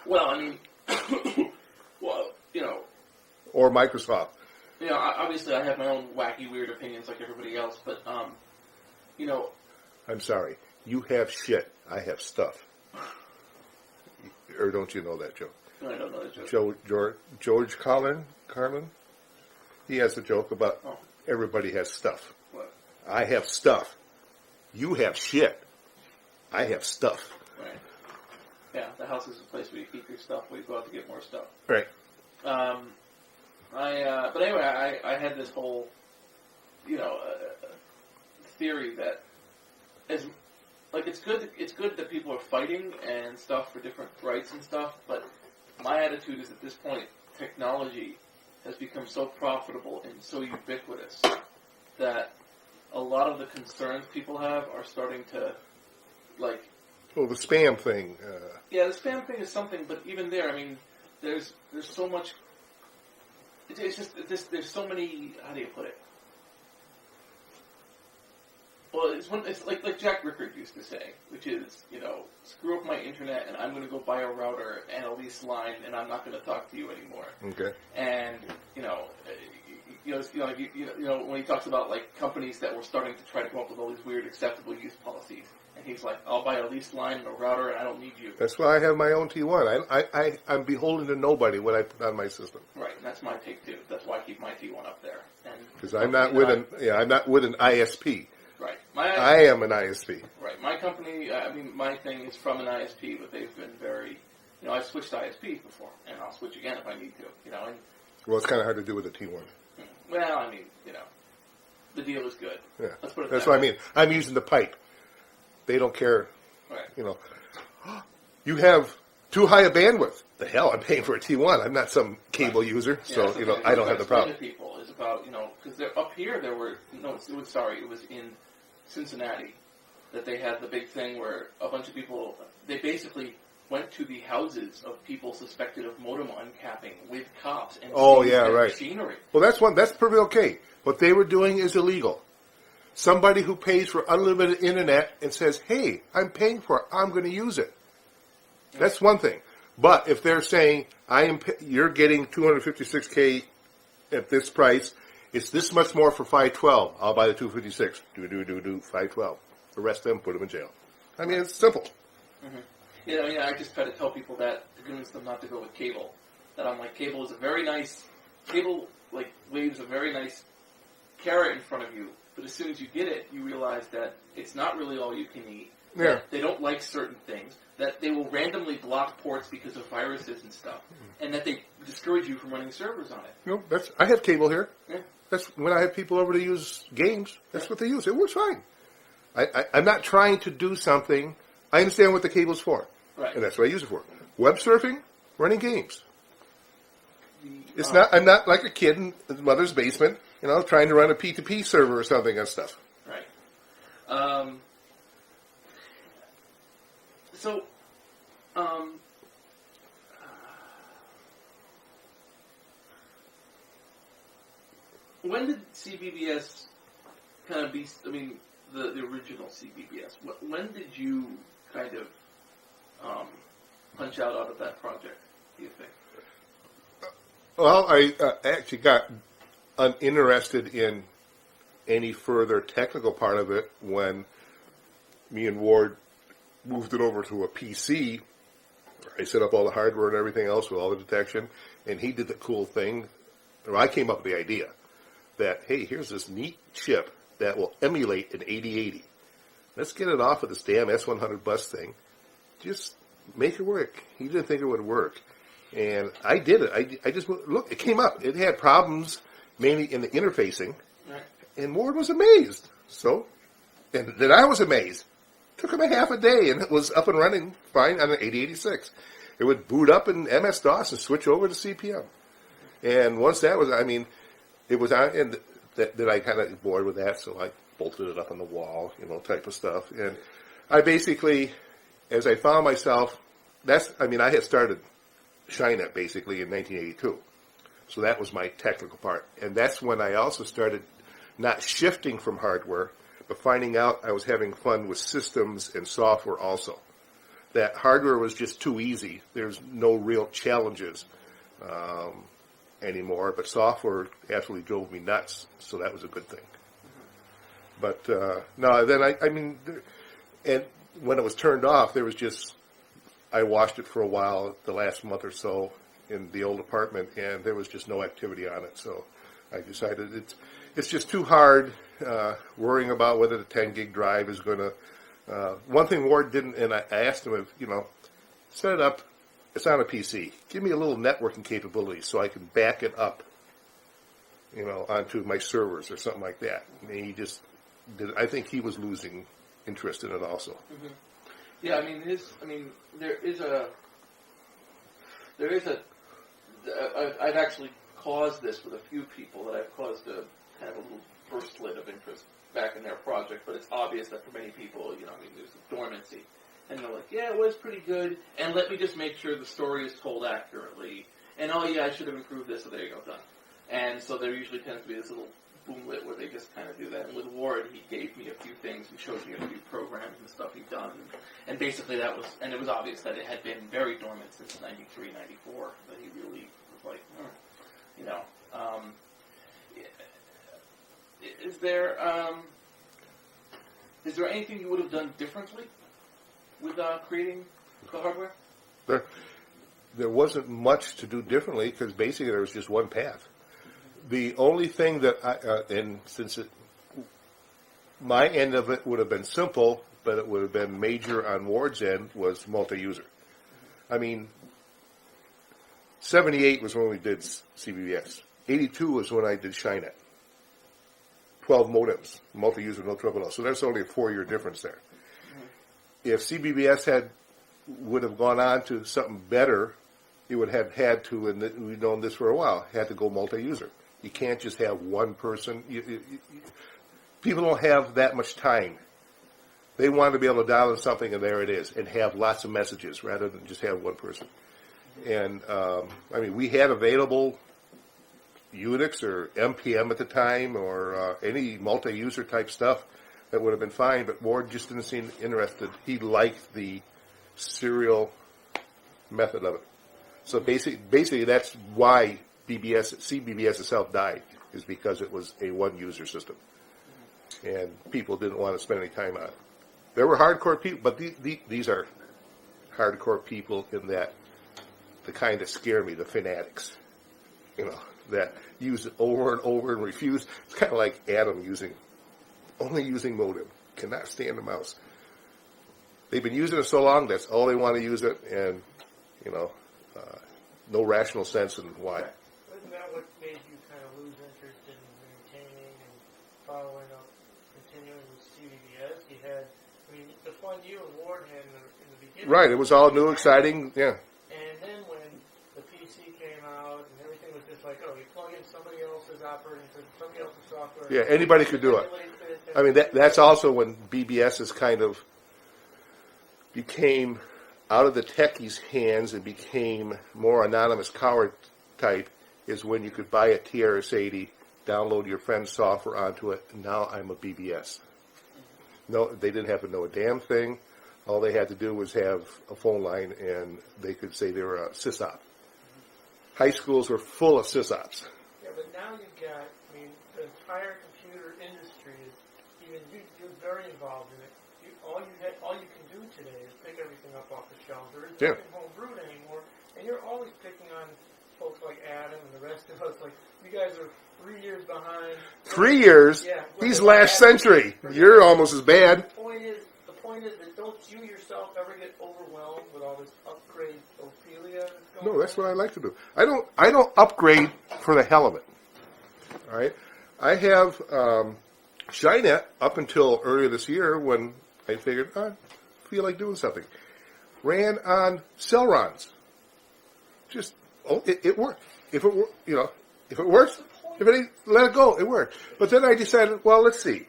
Well, I mean, or Microsoft. Obviously I have my own wacky, weird opinions like everybody else, but, I'm sorry. You have shit. I have stuff. Or don't you know that joke? No, I don't know that joke. George Carlin? He has a joke about everybody has stuff. What? I have stuff. You have shit. I have stuff. Right. Yeah, the house is a place where you keep your stuff, where you go out to get more stuff. Right. But anyway, I had this whole, theory that it's good that people are fighting and stuff for different rights and stuff, but my attitude is at this point, technology has become so profitable and so ubiquitous that a lot of the concerns people have are starting to, Well, the spam thing. Yeah, the spam thing is something, but even there, I mean, there's so much. It's just there's so many. How do you put it? Well, it's like Jack Rickard used to say, which is, screw up my internet and I'm going to go buy a router and a lease line and I'm not going to talk to you anymore. Okay. And, when he talks about like companies that were starting to try to come up with all these weird acceptable use policies, and he's like, "I'll buy a leased line and a router, and I don't need you." That's why I have my own T1. I'm beholden to nobody when I put on my system. Right, and that's my take too. That's why I keep my T1 up there. Because I'm not with an ISP. Right, I am an ISP. Right, my company. My thing is from an ISP, but they've been very. I've switched ISPs before, and I'll switch again if I need to. Well, it's kind of hard to do with a T1. Well, the deal is good. Yeah, let's put it that's that what way. I mean. I'm using the pipe. They don't care. Right. You have too high a bandwidth. The hell, I'm paying for a T1. I'm not some cable user, so I don't have the problem. People is about because they're up here. There were it was in Cincinnati that they had the big thing where a bunch of people they basically went to the houses of people suspected of modem uncapping with cops and seized their machinery. Well, that's perfectly okay. What they were doing is illegal. Somebody who pays for unlimited internet and says, "Hey, I'm paying for it. I'm going to use it." That's one thing. But if they're saying, "You're getting 256K at this price. It's this much more for 512. I'll buy the 256. Do 512. Arrest them. Put them in jail." I mean, it's simple. Mm-hmm. I just try to tell people that to convince them not to go with cable. That I'm like, cable waves a very nice carrot in front of you. But as soon as you get it, you realize that it's not really all you can eat. Yeah. They don't like certain things. That they will randomly block ports because of viruses and stuff. And that they discourage you from running servers on it. I have cable here. Yeah. That's when I have people over to use games. That's what they use. It works fine. I'm not trying to do something. I understand what the cable's for. Right. And that's what I use it for. Web surfing, running games. I'm not like a kid in his mother's basement, trying to run a P2P server or something and stuff. Right. When did CBBS kind of be, the original CBBS, when did you kind of punch out of that project, do you think? Well, I actually got uninterested in any further technical part of it when me and Ward moved it over to a PC. I set up all the hardware and everything else with all the detection, and he did the cool thing. I came up with the idea that, hey, here's this neat chip that will emulate an 8080. Let's get it off of this damn S100 bus thing. Just make it work. He didn't think it would work. And I did it. I just, look, it came up. It had problems mainly in the interfacing. Right. And Ward was amazed. And then I was amazed. Took him a half a day, and it was up and running fine on an 8086. It would boot up in MS-DOS and switch over to CPM. And once that was, it was on, and that I kind of bored with that, so I bolted it up on the wall, type of stuff. And I basically, as I found myself, I had started Shynet basically in 1982. So that was my technical part. And that's when I also started not shifting from hardware, but finding out I was having fun with systems and software also. That hardware was just too easy. There's no real challenges anymore, but software absolutely drove me nuts, so that was a good thing. But no, then and when it was turned off, there was just, I watched it for a while, the last month or so in the old apartment, and there was just no activity on it, so I decided it's just too hard worrying about whether the 10 gig drive is going to, one thing Ward didn't, and I asked him if, set it up, it's on a PC. Give me a little networking capability so I can back it up, onto my servers or something like that. And he just did. I think he was losing interest in it also. Mm-hmm. Yeah, there is a. I've actually caused this with a few people that I've caused a kind of a little burstlet of interest back in their project, but it's obvious that for many people, there's a dormancy. And they're like, yeah, it was pretty good, and let me just make sure the story is told accurately. And, oh, yeah, I should have improved this, so there you go, done. And so there usually tends to be this little boomlet where they just kind of do that. And with Ward, he gave me a few things and showed me a few programs and stuff he'd done. And basically that was, and it was obvious that it had been very dormant since 93, 94, that he really was like, there anything you would have done differently with creating the hardware? There wasn't much to do differently because basically there was just one path. The only thing that my end of it would have been simple, but it would have been major on Ward's end, was multi-user. I mean, 78 was when we did CBBS. 82 was when I did Shynet. 12 modems, multi-user, no trouble at all. So there's only a 4-year difference there. If CBBS would have gone on to something better, it would have had to, and we've known this for a while, had to go multi-user. You can't just have one person. People don't have that much time. They want to be able to dial in something, and there it is, and have lots of messages rather than just have one person. And, we had available Unix or MPM at the time or any multi-user type stuff that would have been fine, but Ward just didn't seem interested. He liked the serial method of it. So basically that's why CBBS itself died, is because it was a one-user system. And people didn't want to spend any time on it. There were hardcore people, but these are hardcore people in that the kind that scare me, the fanatics, that use it over and over and refuse. It's kind of like Adam only using modem, cannot stand the mouse. They've been using it so long, that's all they want to use it, and, no rational sense in why. Wasn't that what made you kind of lose interest in maintaining and following up, continuing with CBBS? You had, the fun you and Ward had in the beginning. Right, it was all new, exciting, yeah. And then when the PC came out and everything was just like, you plug in somebody else's operating system, somebody else's software. Yeah, anybody could do it. That's also when BBS is kind of became out of the techies' hands and became more anonymous coward type, is when you could buy a TRS-80, download your friend's software onto it, and now I'm a BBS. No, they didn't have to know a damn thing. All they had to do was have a phone line, and they could say they were a sysop. High schools were full of sysops. Yeah, but now you've got, the entire computer industry is, you're very involved in it. All you can do today is pick everything up off the shelves. There isn't nothing home brewed anymore, and you're always picking on folks like Adam and the rest of us. Like, you guys are 3 years behind. 3 years? Yeah. He's last century. You're almost as bad. The point is that don't you yourself ever get overwhelmed with all this upgrade Ophelia that's going on? No, that's what I like to do. I don't upgrade for the hell of it. All right? I have Shynet up until earlier this year when I figured, I feel like doing something. Ran on Cellrons. Just, it worked. If it works, if it ain't, let it go. It worked. But then I decided, well, let's see.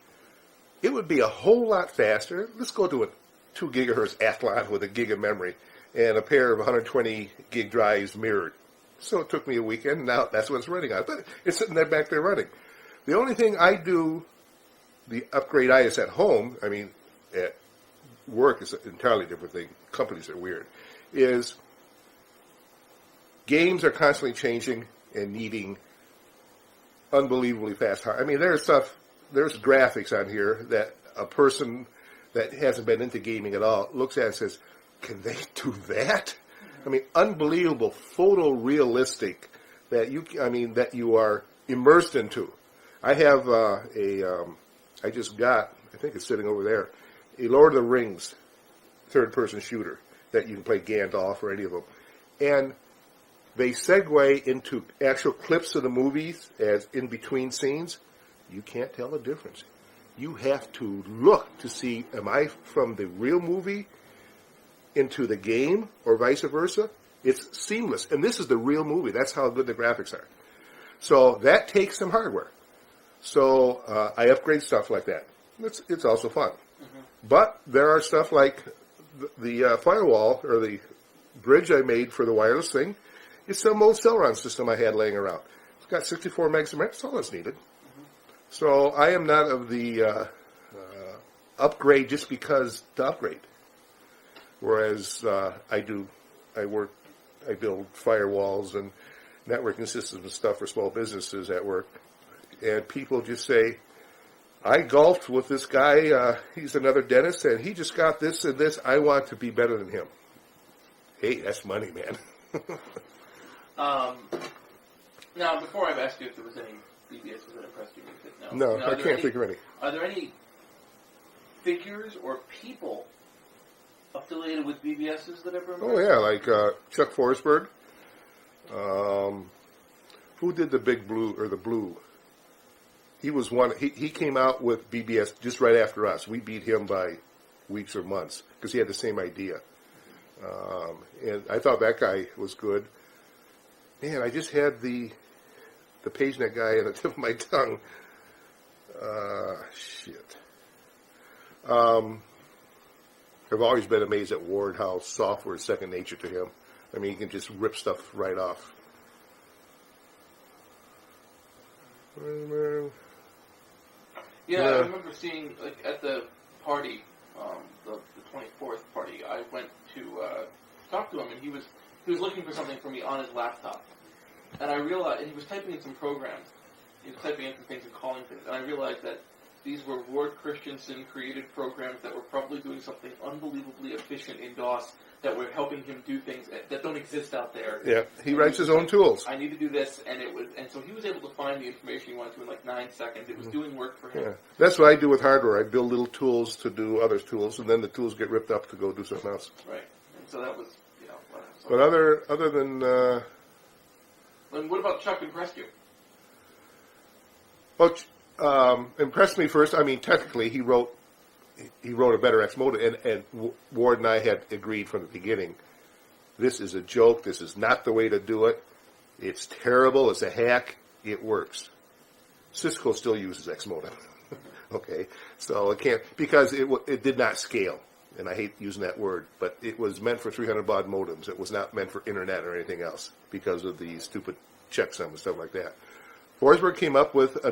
It would be a whole lot faster. Let's go to a 2 gigahertz Athlon with a gig of memory and a pair of 120 gig drives mirrored. So it took me a weekend. Now that's what it's running on. But it's sitting there back there running. The only thing I do, the upgrade I is at home, at work is an entirely different thing. Companies are weird. Is games are constantly changing and needing unbelievably fast hardware. There's graphics on here that a person that hasn't been into gaming at all looks at and says, can they do that? Unbelievable, photorealistic that you are immersed into. I have I just got, I think it's sitting over there, a Lord of the Rings third-person shooter that you can play Gandalf or any of them. And they segue into actual clips of the movies as in between scenes. You can't tell the difference. You have to look to see, am I from the real movie into the game or vice versa? It's seamless. And this is the real movie. That's how good the graphics are. So that takes some hardware. So I upgrade stuff like that. It's also fun. Mm-hmm. But there are stuff like the firewall or the bridge I made for the wireless thing. It's some old Cellron system I had laying around. It's got 64 megs of memory. That's all that's needed. Mm-hmm. So I am not of the upgrade just because to upgrade. Whereas I build firewalls and networking systems and stuff for small businesses at work. And people just say, I golfed with this guy. He's another dentist, and he just got this and this. I want to be better than him. Hey, that's money, man. Now, before I've asked you if there was any BBSs that impressed you, No, I can't think of any. Are there any figures or people affiliated with BBSs that ever impressed Oh, yeah, like Chuck Forsberg. Who did the big blue, or the blue? He was one. He came out with BBS just right after us. We beat him by weeks or months because he had the same idea. And I thought that guy was good. Man, I just had the PageNet guy on the tip of my tongue. Shit. I've always been amazed at Ward, how software is second nature to him. I mean, he can just rip stuff right off. Yeah, I remember seeing, like, at the party, the 24th party, I went to talk to him, and he was looking for something for me on his laptop. And I realized, and he was typing in some programs. He was typing in some things and calling things. And I realized that these were Ward Christensen created programs that were probably doing something unbelievably efficient in DOS that were helping him do things that don't exist out there. Yeah, he writes his own tools. I need to do this, and so he was able to find the information he wanted to in like 9 seconds. It was doing work for him. Yeah, that's what I do with hardware. I build little tools to do other tools, and then the tools get ripped up to go do something else. Right. And so that was, But other than and what about Chuck impressed you? impressed me first. I mean, technically, he wrote a better X modem, and Ward and I had agreed from the beginning, this is a joke. This is not the way to do it. It's terrible. It's a hack. It works. Cisco still uses X modem. Okay, so it can't, because it did not scale, and I hate using that word, but it was meant for 300 baud modems. It was not meant for internet or anything else because of the stupid checksum and stuff like that. Forsberg came up with a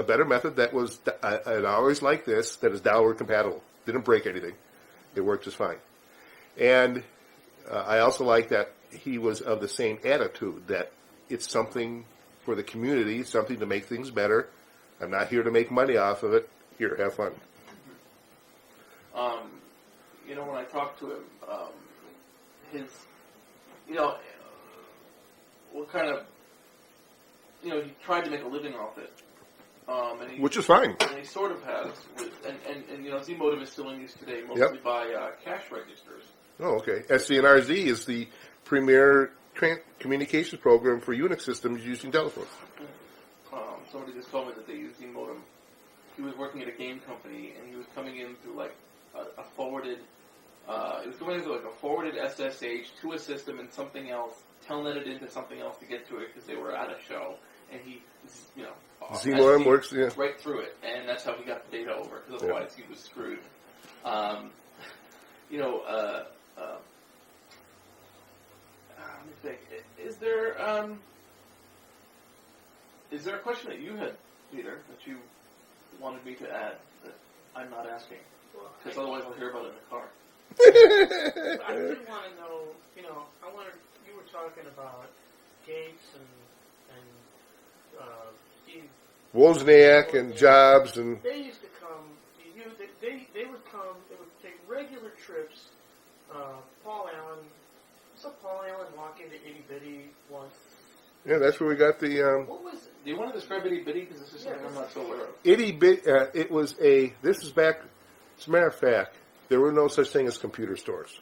better method that was, I always like this, that is downward compatible. Didn't break anything. It worked just fine. And I also like that he was of the same attitude, that it's something for the community, something to make things better. I'm not here to make money off of it. Here, have fun. When I talked to him, what kind of, he tried to make a living off it. Which is fine. And he sort of has. Z-Modem is still in use today, mostly by cash registers. Oh, okay. SCNRZ is the premier communications program for Unix systems using telephones. Somebody just told me that they use Z-Modem. He was working at a game company, and he was coming in through like a forwarded. It was going into like a forwarded SSH to a system and something else, telnetted into something else to get to it because they were at a show, and he, Z-Modem works, yeah, right through it, and that's how he got the data over. Because otherwise, he was screwed. Let me think. Is there a question that you had, Peter, that you wanted me to add that I'm not asking? Because otherwise I'll hear about it in the car. I did want to know, you were talking about Gates and Steve Wozniak and Jobs, and they used to come. They would come. They would take regular trips. Paul Allen. I saw Paul Allen walk into Itty Bitty once. yeah, that's where we got the What was it? Do you want to describe Itty Bitty? Because this is something I'm not so aware of. Itty Bitty. It was this is back. As a matter of fact, there were no such thing as computer stores.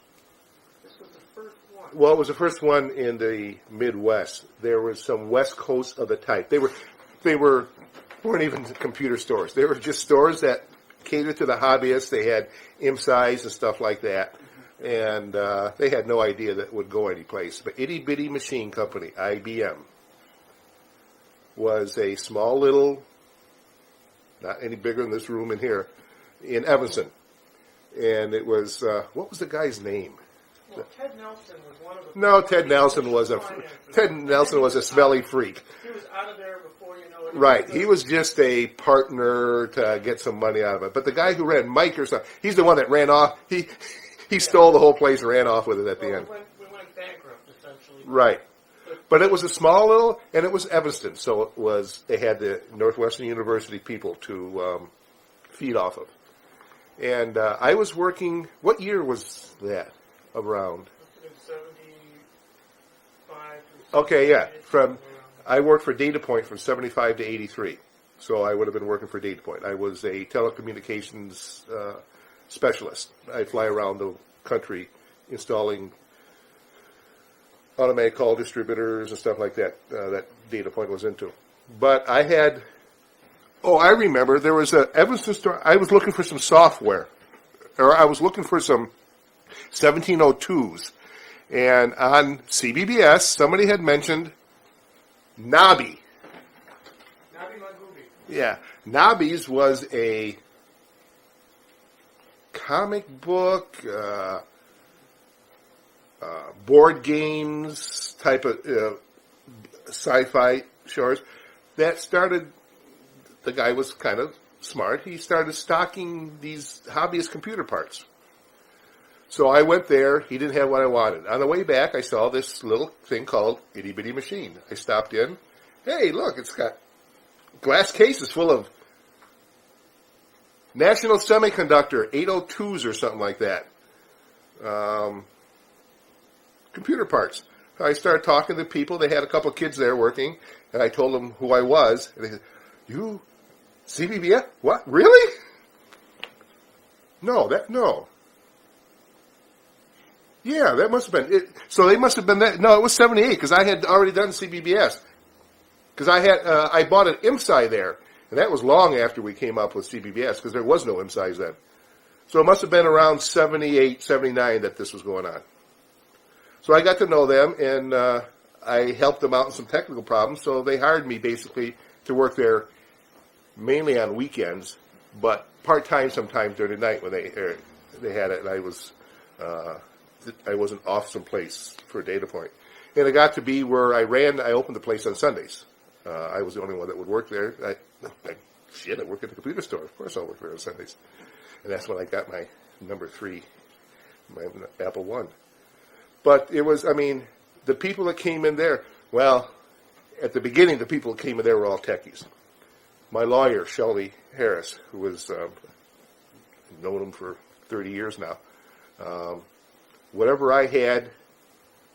This was the first one. Well, it was the first one in the Midwest. There was some West Coast of the type. They weren't even computer stores. They were just stores that catered to the hobbyists. They had IMSIs and stuff like that. And they had no idea that it would go anyplace. But Itty Bitty Machine Company, IBM, was a small little, not any bigger than this room in here, in Evanston. And it was, what was the guy's name? Well, Ted Nelson was one of the. No, Ted Nelson was a smelly freak. He was out of there before you know it. Right. He was just a partner to get some money out of it. But the guy who ran Mike or something, he's the one that ran off. He stole the whole place and ran off with it at the end. We went bankrupt, essentially. Right. But it was a small little, and it was Evanston. So they had the Northwestern University people to feed off of. And I was working, what year was that around? In 75 Okay, yeah. I worked for Data Point from 75 to 83. So I would have been working for Data Point. I was a telecommunications specialist. I fly around the country installing automatic call distributors and stuff like that that Data Point was into. But I had, I remember there was a Evanston store. I was looking for some software, or I was looking for some 1702s. And on CBBS, somebody had mentioned Nobby. Yeah, Nobby's was a comic book, board games type of sci-fi shows that started. The guy was kind of smart. He started stocking these hobbyist computer parts. So I went there. He didn't have what I wanted. On the way back, I saw this little thing called Itty Bitty Machine. I stopped in. Hey, look, it's got glass cases full of National Semiconductor 802s or something like that. Computer parts. I started talking to people. They had a couple of kids there working, and I told them who I was. And they said, "You, CBBS? What? Really? No. Yeah, that must have been it. So they must have been that. No, it was 78 because I had already done CBBS. Because I bought an IMSI there, and that was long after we came up with CBBS because there was no IMSIs then. So it must have been around 78, 79 that this was going on. So I got to know them, and I helped them out in some technical problems. So they hired me basically to work there mainly on weekends, but part-time sometimes during the night when they had it, and I wasn't off someplace for a Data Point. And it got to be where I opened the place on Sundays. I was the only one that would work there. I work at the computer store. Of course I'll work there on Sundays. And that's when I got my number 3, my Apple I. But it was, the people that came in there, well, at the beginning, the people that came in there were all techies. My lawyer, Shelby Harris, who was, known him for 30 years now, whatever I had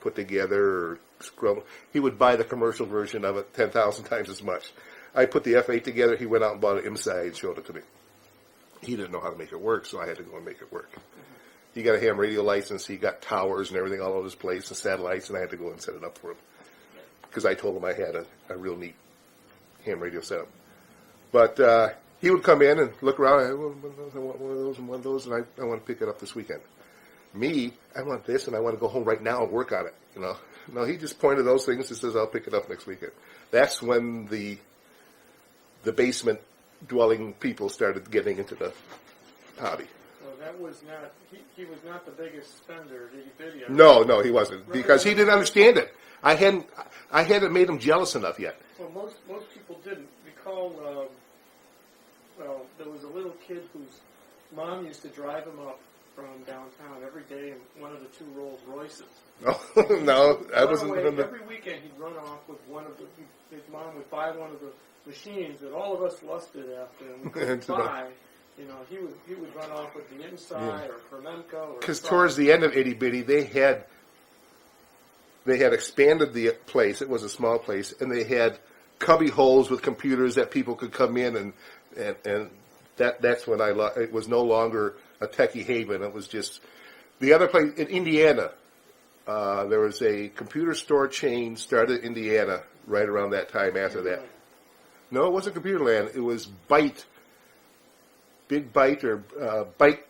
put together or scrub, he would buy the commercial version of it 10,000 times as much. I put the F8 together, he went out and bought an IMSI and showed it to me. He didn't know how to make it work, so I had to go and make it work. He got a ham radio license, he got towers and everything all over his place and satellites, and I had to go and set it up for him. Because I told him I had a real neat ham radio setup. But he would come in and look around, I want one of those and one of those, and I want to pick it up this weekend. Me, I want this, and I want to go home right now and work on it, No, he just pointed those things and says, I'll pick it up next weekend. That's when the basement dwelling people started getting into the hobby. Well, that was not, he was not the biggest spender, did he? No, he wasn't, because he didn't understand it. I hadn't made him jealous enough yet. Well, most people didn't. Recall, there was a little kid whose mom used to drive him up from downtown every day in one of the 2 Rolls Royces. Oh, no, I wasn't. Every weekend he'd run off with one of his mom would buy one of the machines that all of us lusted after, and we couldn't buy. He would run off with the IMSI or Fermenco. Because towards the end of Itty Bitty, they had expanded the place. It was a small place, and they had cubby holes with computers that people could come in, and that's when it was no longer a techie haven. It was just the other place in Indiana. There was a computer store chain started in Indiana right around that time after that. No, it wasn't Computerland. It was Byte. Big Byte or Byte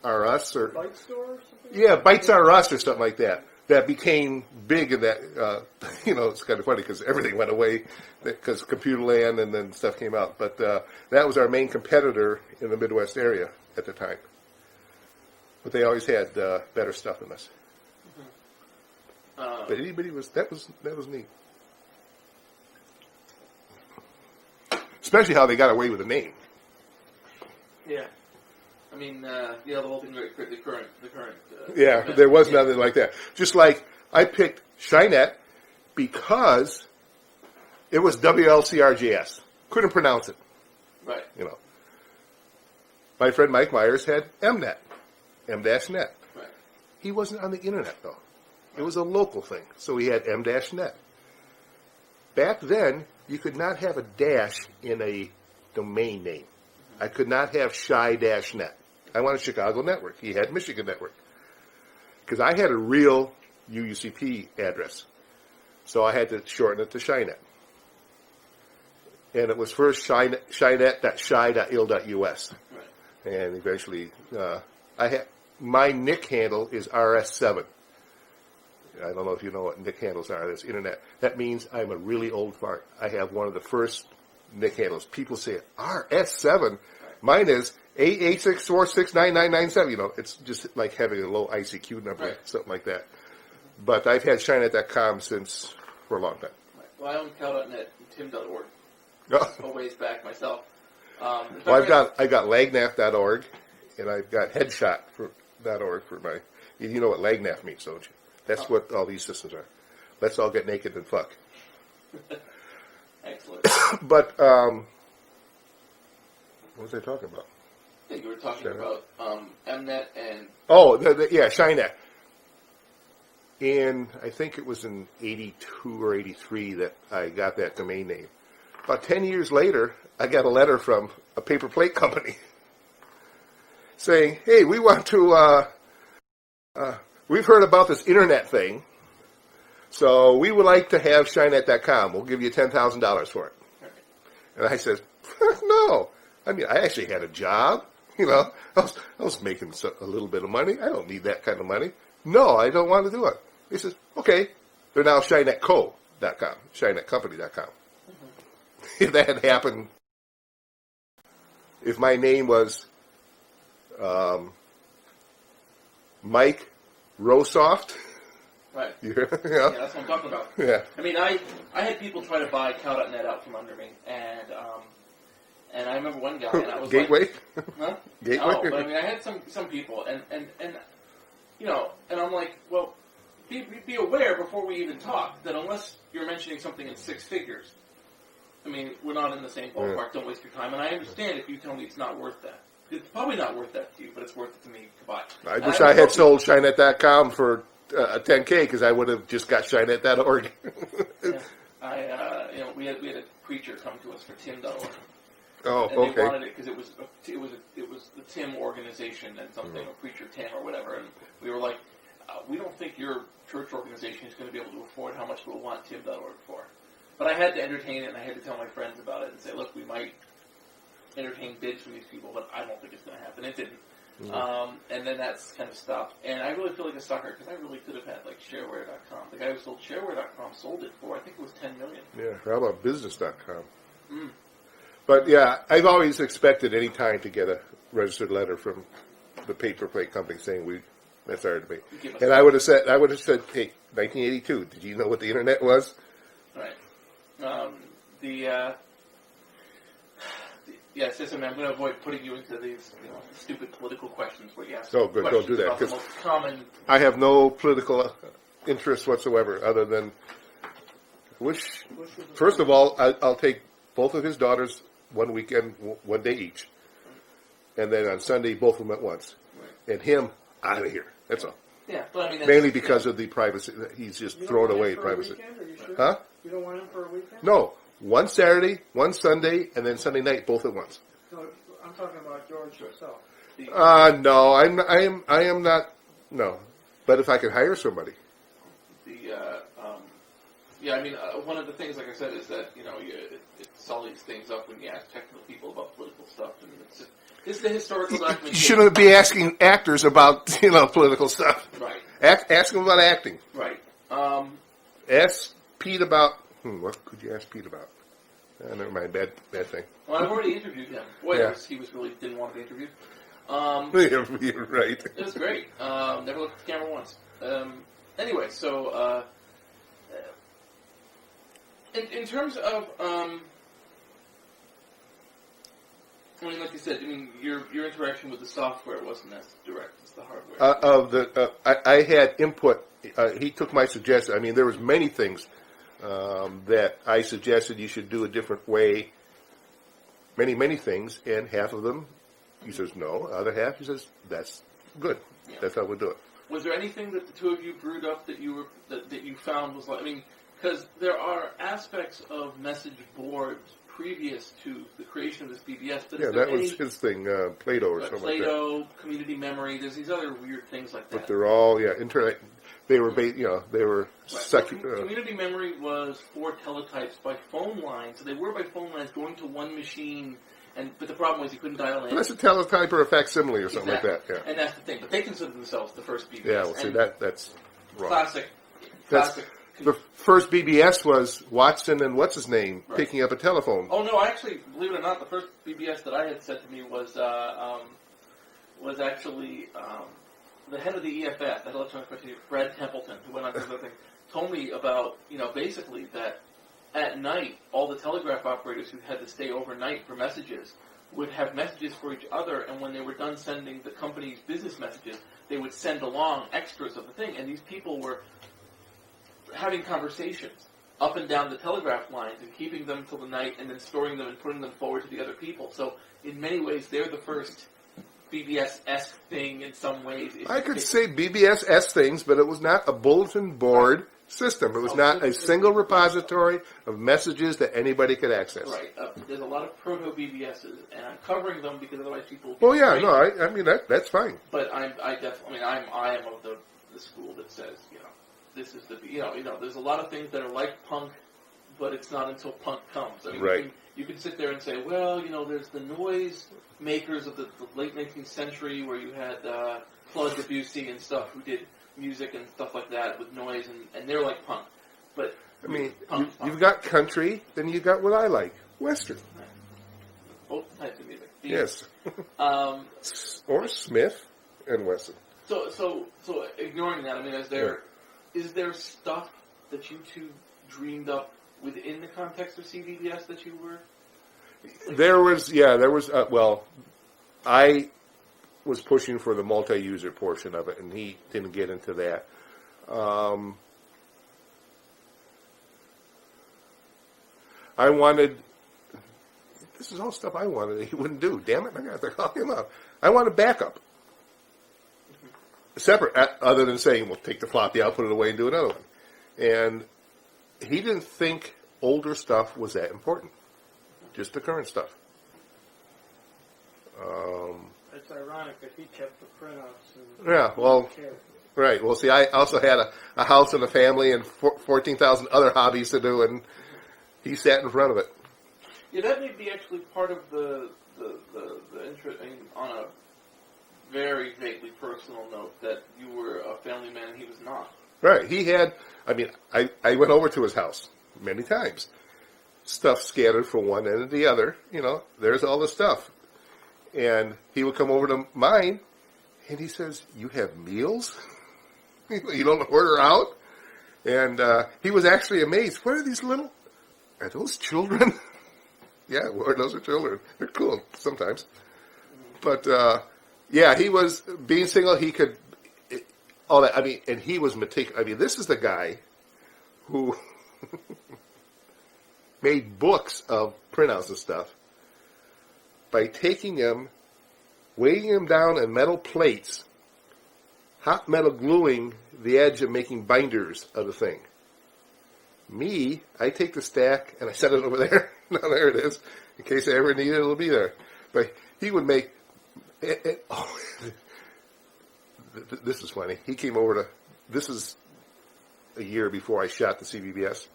R Us or Byte Store or something? Yeah, Bytes R Us or something like that. That became big in that, it's kind of funny because everything went away because Computerland and then stuff came out. But that was our main competitor in the Midwest area at the time. But they always had better stuff than us. But anybody that was neat. Especially how they got away with the name. Yeah. The whole thing, the current. Yeah, there was nothing like that. Just like I picked Shynet because it was WLCRJS. couldn't pronounce it. Right. You know. My friend Mike Myers had Mnet, M-net. Right. He wasn't on the internet though. It was a local thing, so he had M-net. Back then, you could not have a dash in a domain name. I could not have Chi-net. I wanted Chicago Network. He had Michigan Network. Because I had a real UUCP address. So I had to shorten it to Chi-net. And it was first Chi-net.chi.il.us. Right. And eventually, my NIC handle is RS7. I don't know if you know what NIC handles are. That's internet. That means I'm a really old fart. I have one of the first NIC handles. People say RS7. Mine is 886469997. You know, it's just like having a low ICQ number, Right. something like that. But I've had Shinet.com for a long time. Right. Well, I own cow.net and tim.org. Oh. A ways back myself. Well, I've got lagnaf.org, and I've got headshot.org for my. You know what lagnaf means, don't you? That's what all these systems are. Let's all get naked and fuck. Excellent. But what was I talking about? I think you were talking about Mnet and Oh, yeah, Shinet. And I think it was in 82 or 83 that I got that domain name. About 10 years later, I got a letter from a paper plate company saying, hey, we want to, we've heard about this internet thing, so we would like to have Shinet.com. We'll give you $10,000 for it. And I said, no. I mean, I actually had a job. You know, I was making a little bit of money. I don't need that kind of money. No, I don't want to do it. He says, okay. They're now ShinetCo.com, ShinetCompany.com. If that had happened, if my name was Mike Rosoft. right. Yeah, Yeah, that's what I'm talking about. yeah. I mean, I had people try to buy cow.net out from under me, and I remember one guy, and I was Gateway? like, huh? Gateway? No, but I mean, I had some people, and you know, and I'm like, well, be aware before we even talk that unless you're mentioning something in six figures, I mean, we're not in the same ballpark. Yeah. Don't waste your time. And I understand if you tell me it's not worth that. It's probably not worth that to you, but it's worth it to me to buy. I wish I had sold Shinet.com for a 10K because I would have just got Shinet.org. Yeah. You know, we had a preacher come to us for tim.org. Oh, And they okay. wanted it because it was the Tim organization and something, or Preacher Tim or whatever. And we were like, we don't think your church organization is going to be able to afford how much we'll want tim.org for. But I had to entertain it, and I had to tell my friends about it and say, look, we might entertain bids from these people, but I don't think it's going to happen. It didn't. And then that's kind of stopped. And I really feel like a sucker because I really could have had like shareware.com. The guy who sold shareware.com sold it for, I think it was $10 million. Yeah, how about business.com? But yeah, I've always expected any time to get a registered letter from the paper plate company saying that's our debate. And I would have said, hey, 1982, did you know what the internet was? Right. Yes, I'm going to avoid putting you into these stupid political questions where you ask Oh, good, don't do that. about the most common. I have no political interest whatsoever other than first of all, I'll take both of his daughters one weekend, one day each. And then on Sunday, both of them at once. Right. And him, out of here. That's all. Yeah, but I mean, Mainly because of the privacy. He's just throwing away privacy. Weekend, are you sure? Huh? You don't want him for a weekend? No. One Saturday, one Sunday, and then Sunday night, both at once. No, I'm talking about George himself. No, I am not. No, but if I could hire somebody. Yeah, I mean, one of the things, like I said, is that it sullies things up when you ask technical people about political stuff, and it's the historical documentation. You shouldn't be asking actors about political stuff. Right. Ask them about acting. Right. Ask Pete about. What could you ask Pete about? Never mind. Bad thing. Well, I've already interviewed him. Boy, Yeah. he was really didn't want to be interviewed. You're right. It was great. Never looked at the camera once. Anyway, so in terms of, I mean, like you said, I mean, your interaction with the software wasn't as direct as the hardware. I had input. He took my suggestion. I mean, there was many things that I suggested you should do a different way. many, many things, and half of them, he says no. Other half, he says, that's good. Yeah. That's how we do it. Was there anything that the two of you brewed up that you found was like? I mean, because there are aspects of message boards previous to the creation of this BBS. But Yeah, that was his thing, Plato or something like that. Plato, community memory. There's these other weird things like that. But they're all, internet. They were, they were community memory was 4 teletypes by phone line, so they were by phone lines going to one machine. But the problem was you couldn't dial in. That's a teletype or a facsimile or something Exactly. like that. Yeah. And that's the thing. But they consider themselves the first BBS. Yeah. Well, see, that's wrong. Classic. The first BBS was Watson and what's his name picking up a telephone. Oh no! Actually, believe it or not, the first BBS that I had said to me was actually the head of the EFF, the Electronic Frontier, Brad Templeton, who went on to the thing, told me about basically that at night all the telegraph operators who had to stay overnight for messages would have messages for each other, and when they were done sending the company's business messages, they would send along extras of the thing, and these people were having conversations up and down the telegraph lines and keeping them till the night and then storing them and putting them forward to the other people. So in many ways, they're the first BBS-esque thing in some ways. I could say BBS-esque things, but it was not a bulletin board system. It was not a single repository of messages that anybody could access. Right. There's a lot of proto-BBSs, and I'm covering them because otherwise people... Well, yeah, no, I mean, that's fine. But I am of the school that says, this is the, there's a lot of things that are like punk, but it's not until punk comes. I mean, right. You can sit there and say, well, there's the noise makers of the late 19th century where you had Claude Debussy and stuff who did music and stuff like that with noise, and they're like punk. But I mean, punk. You've got country, then you've got what I like, Western. Right. Both types of music. Yes. Or Smith and Wesson. So ignoring that, I mean, is there stuff that you two dreamed up within the context of CBBS that you were? There was, I was pushing for the multi-user portion of it, and he didn't get into that. I wanted, this is all stuff I wanted that he wouldn't do. Damn it, I got to call him up. I wanted backup. Separate, other than saying, well, take the floppy out, put it away, and do another one. And he didn't think older stuff was that important. Just the current stuff. It's ironic that he kept the printouts. Yeah, well, right. Well, see, I also had a house and a family and 14,000 other hobbies to do, and he sat in front of it. Yeah, that may be actually part of the interest, on a very vaguely personal note, that you were a family man and he was not. Right. He had, I went over to his house many times. Stuff scattered from one end to the other. There's all the stuff. And he would come over to mine, and he says, you have meals? You don't order out? And he was actually amazed. What are these are those children? Yeah, well, those are children. They're cool sometimes. But, he was, being single, he could, all that, and he was meticulous. This is the guy who made books of printouts and stuff by taking them, weighing them down in metal plates, hot metal gluing the edge and making binders of the thing. Me, I take the stack and I set it over there. Now there it is. In case I ever need it, it'll be there. But he would make... This is funny. He came over to... This is a year before I shot the CBBS.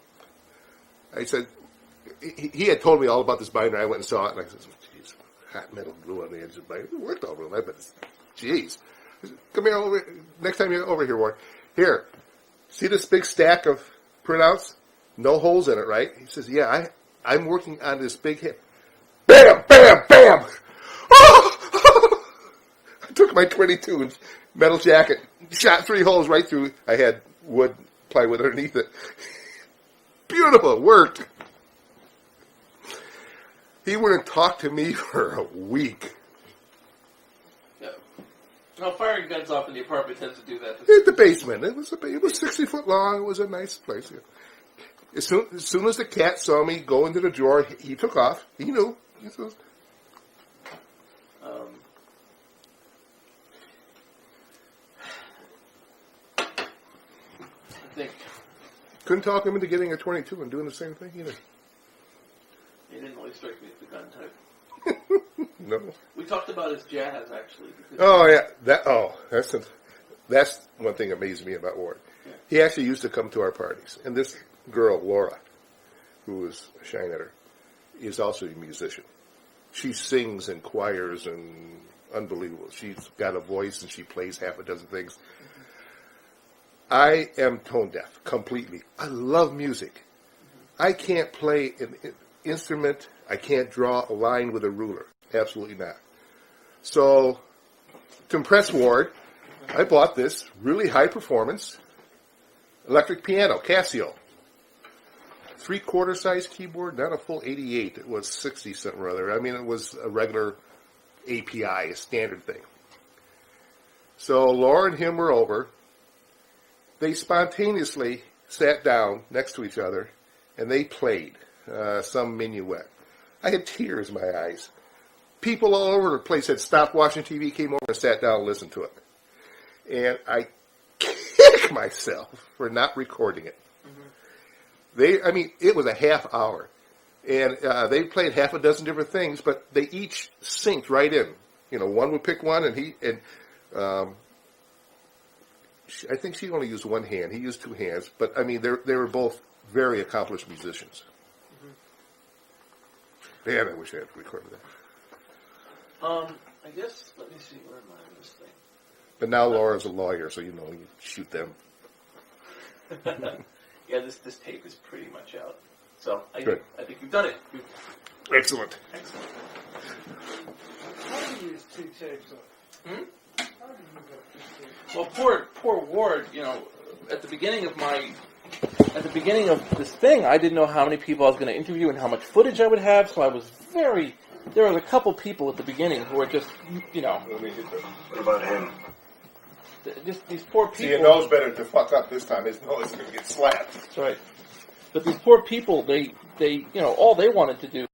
I said... He had told me all about this binder. I went and saw it, and I said, geez, hot metal glue on the edge of the binder. It worked all right, but geez. Come here, next time you're over here, Warren. Here, see this big stack of printouts? No holes in it, right? He says, yeah, I'm working on this big hit. Bam, bam, bam! Oh! I took my 22 metal jacket, shot 3 holes right through. I had plywood underneath it. Beautiful, it worked. He wouldn't talk to me for a week. Yeah. Now, firing guns off in the apartment tends to do that. In the basement. It was 60 foot long. It was a nice place. Yeah. As soon as the cat saw me go into the drawer, he took off. He knew. He says, couldn't talk him into getting a 22 and doing the same thing either. He didn't really strike me as the gun type. No. We talked about his jazz, actually. Oh yeah, that's one thing that amazed me about Ward. Yeah. He actually used to come to our parties, and this girl Laura, who was shine at her, is also a musician. She sings in choirs and unbelievable. She's got a voice and she plays half a dozen things. I am tone deaf completely. I love music. I can't play an instrument. I can't draw a line with a ruler. Absolutely not. So, to impress Ward, I bought this really high performance electric piano, Casio. 3/4 size keyboard, not a full 88. It was 60 something or other. I mean, it was a regular API, a standard thing. So Laura and him were over. They spontaneously sat down next to each other, and they played some minuet. I had tears in my eyes. People all over the place had stopped watching TV, came over and sat down and listened to it. And I kick myself for not recording it. It was a half hour. And they played half a dozen different things, but they each synced right in. You know, one would pick one, I think she only used one hand. He used two hands. But, I mean, they were both very accomplished musicians. Man, I wish I had recorded that. I guess, let me see, where am I on this thing? But now Laura's a lawyer, so you shoot them. Yeah, this tape is pretty much out. So I Good. think you've done it. Excellent. Excellent. How do you use two tapes? Hmm? How do you use Well, poor Ward. You know, at the beginning of this thing, I didn't know how many people I was going to interview and how much footage I would have. So I was there was a couple people at the beginning who were just, What about him? just these poor people. See, it knows better to fuck up this time. It knows it's going to get slapped. That's right. But these poor people, they all they wanted to do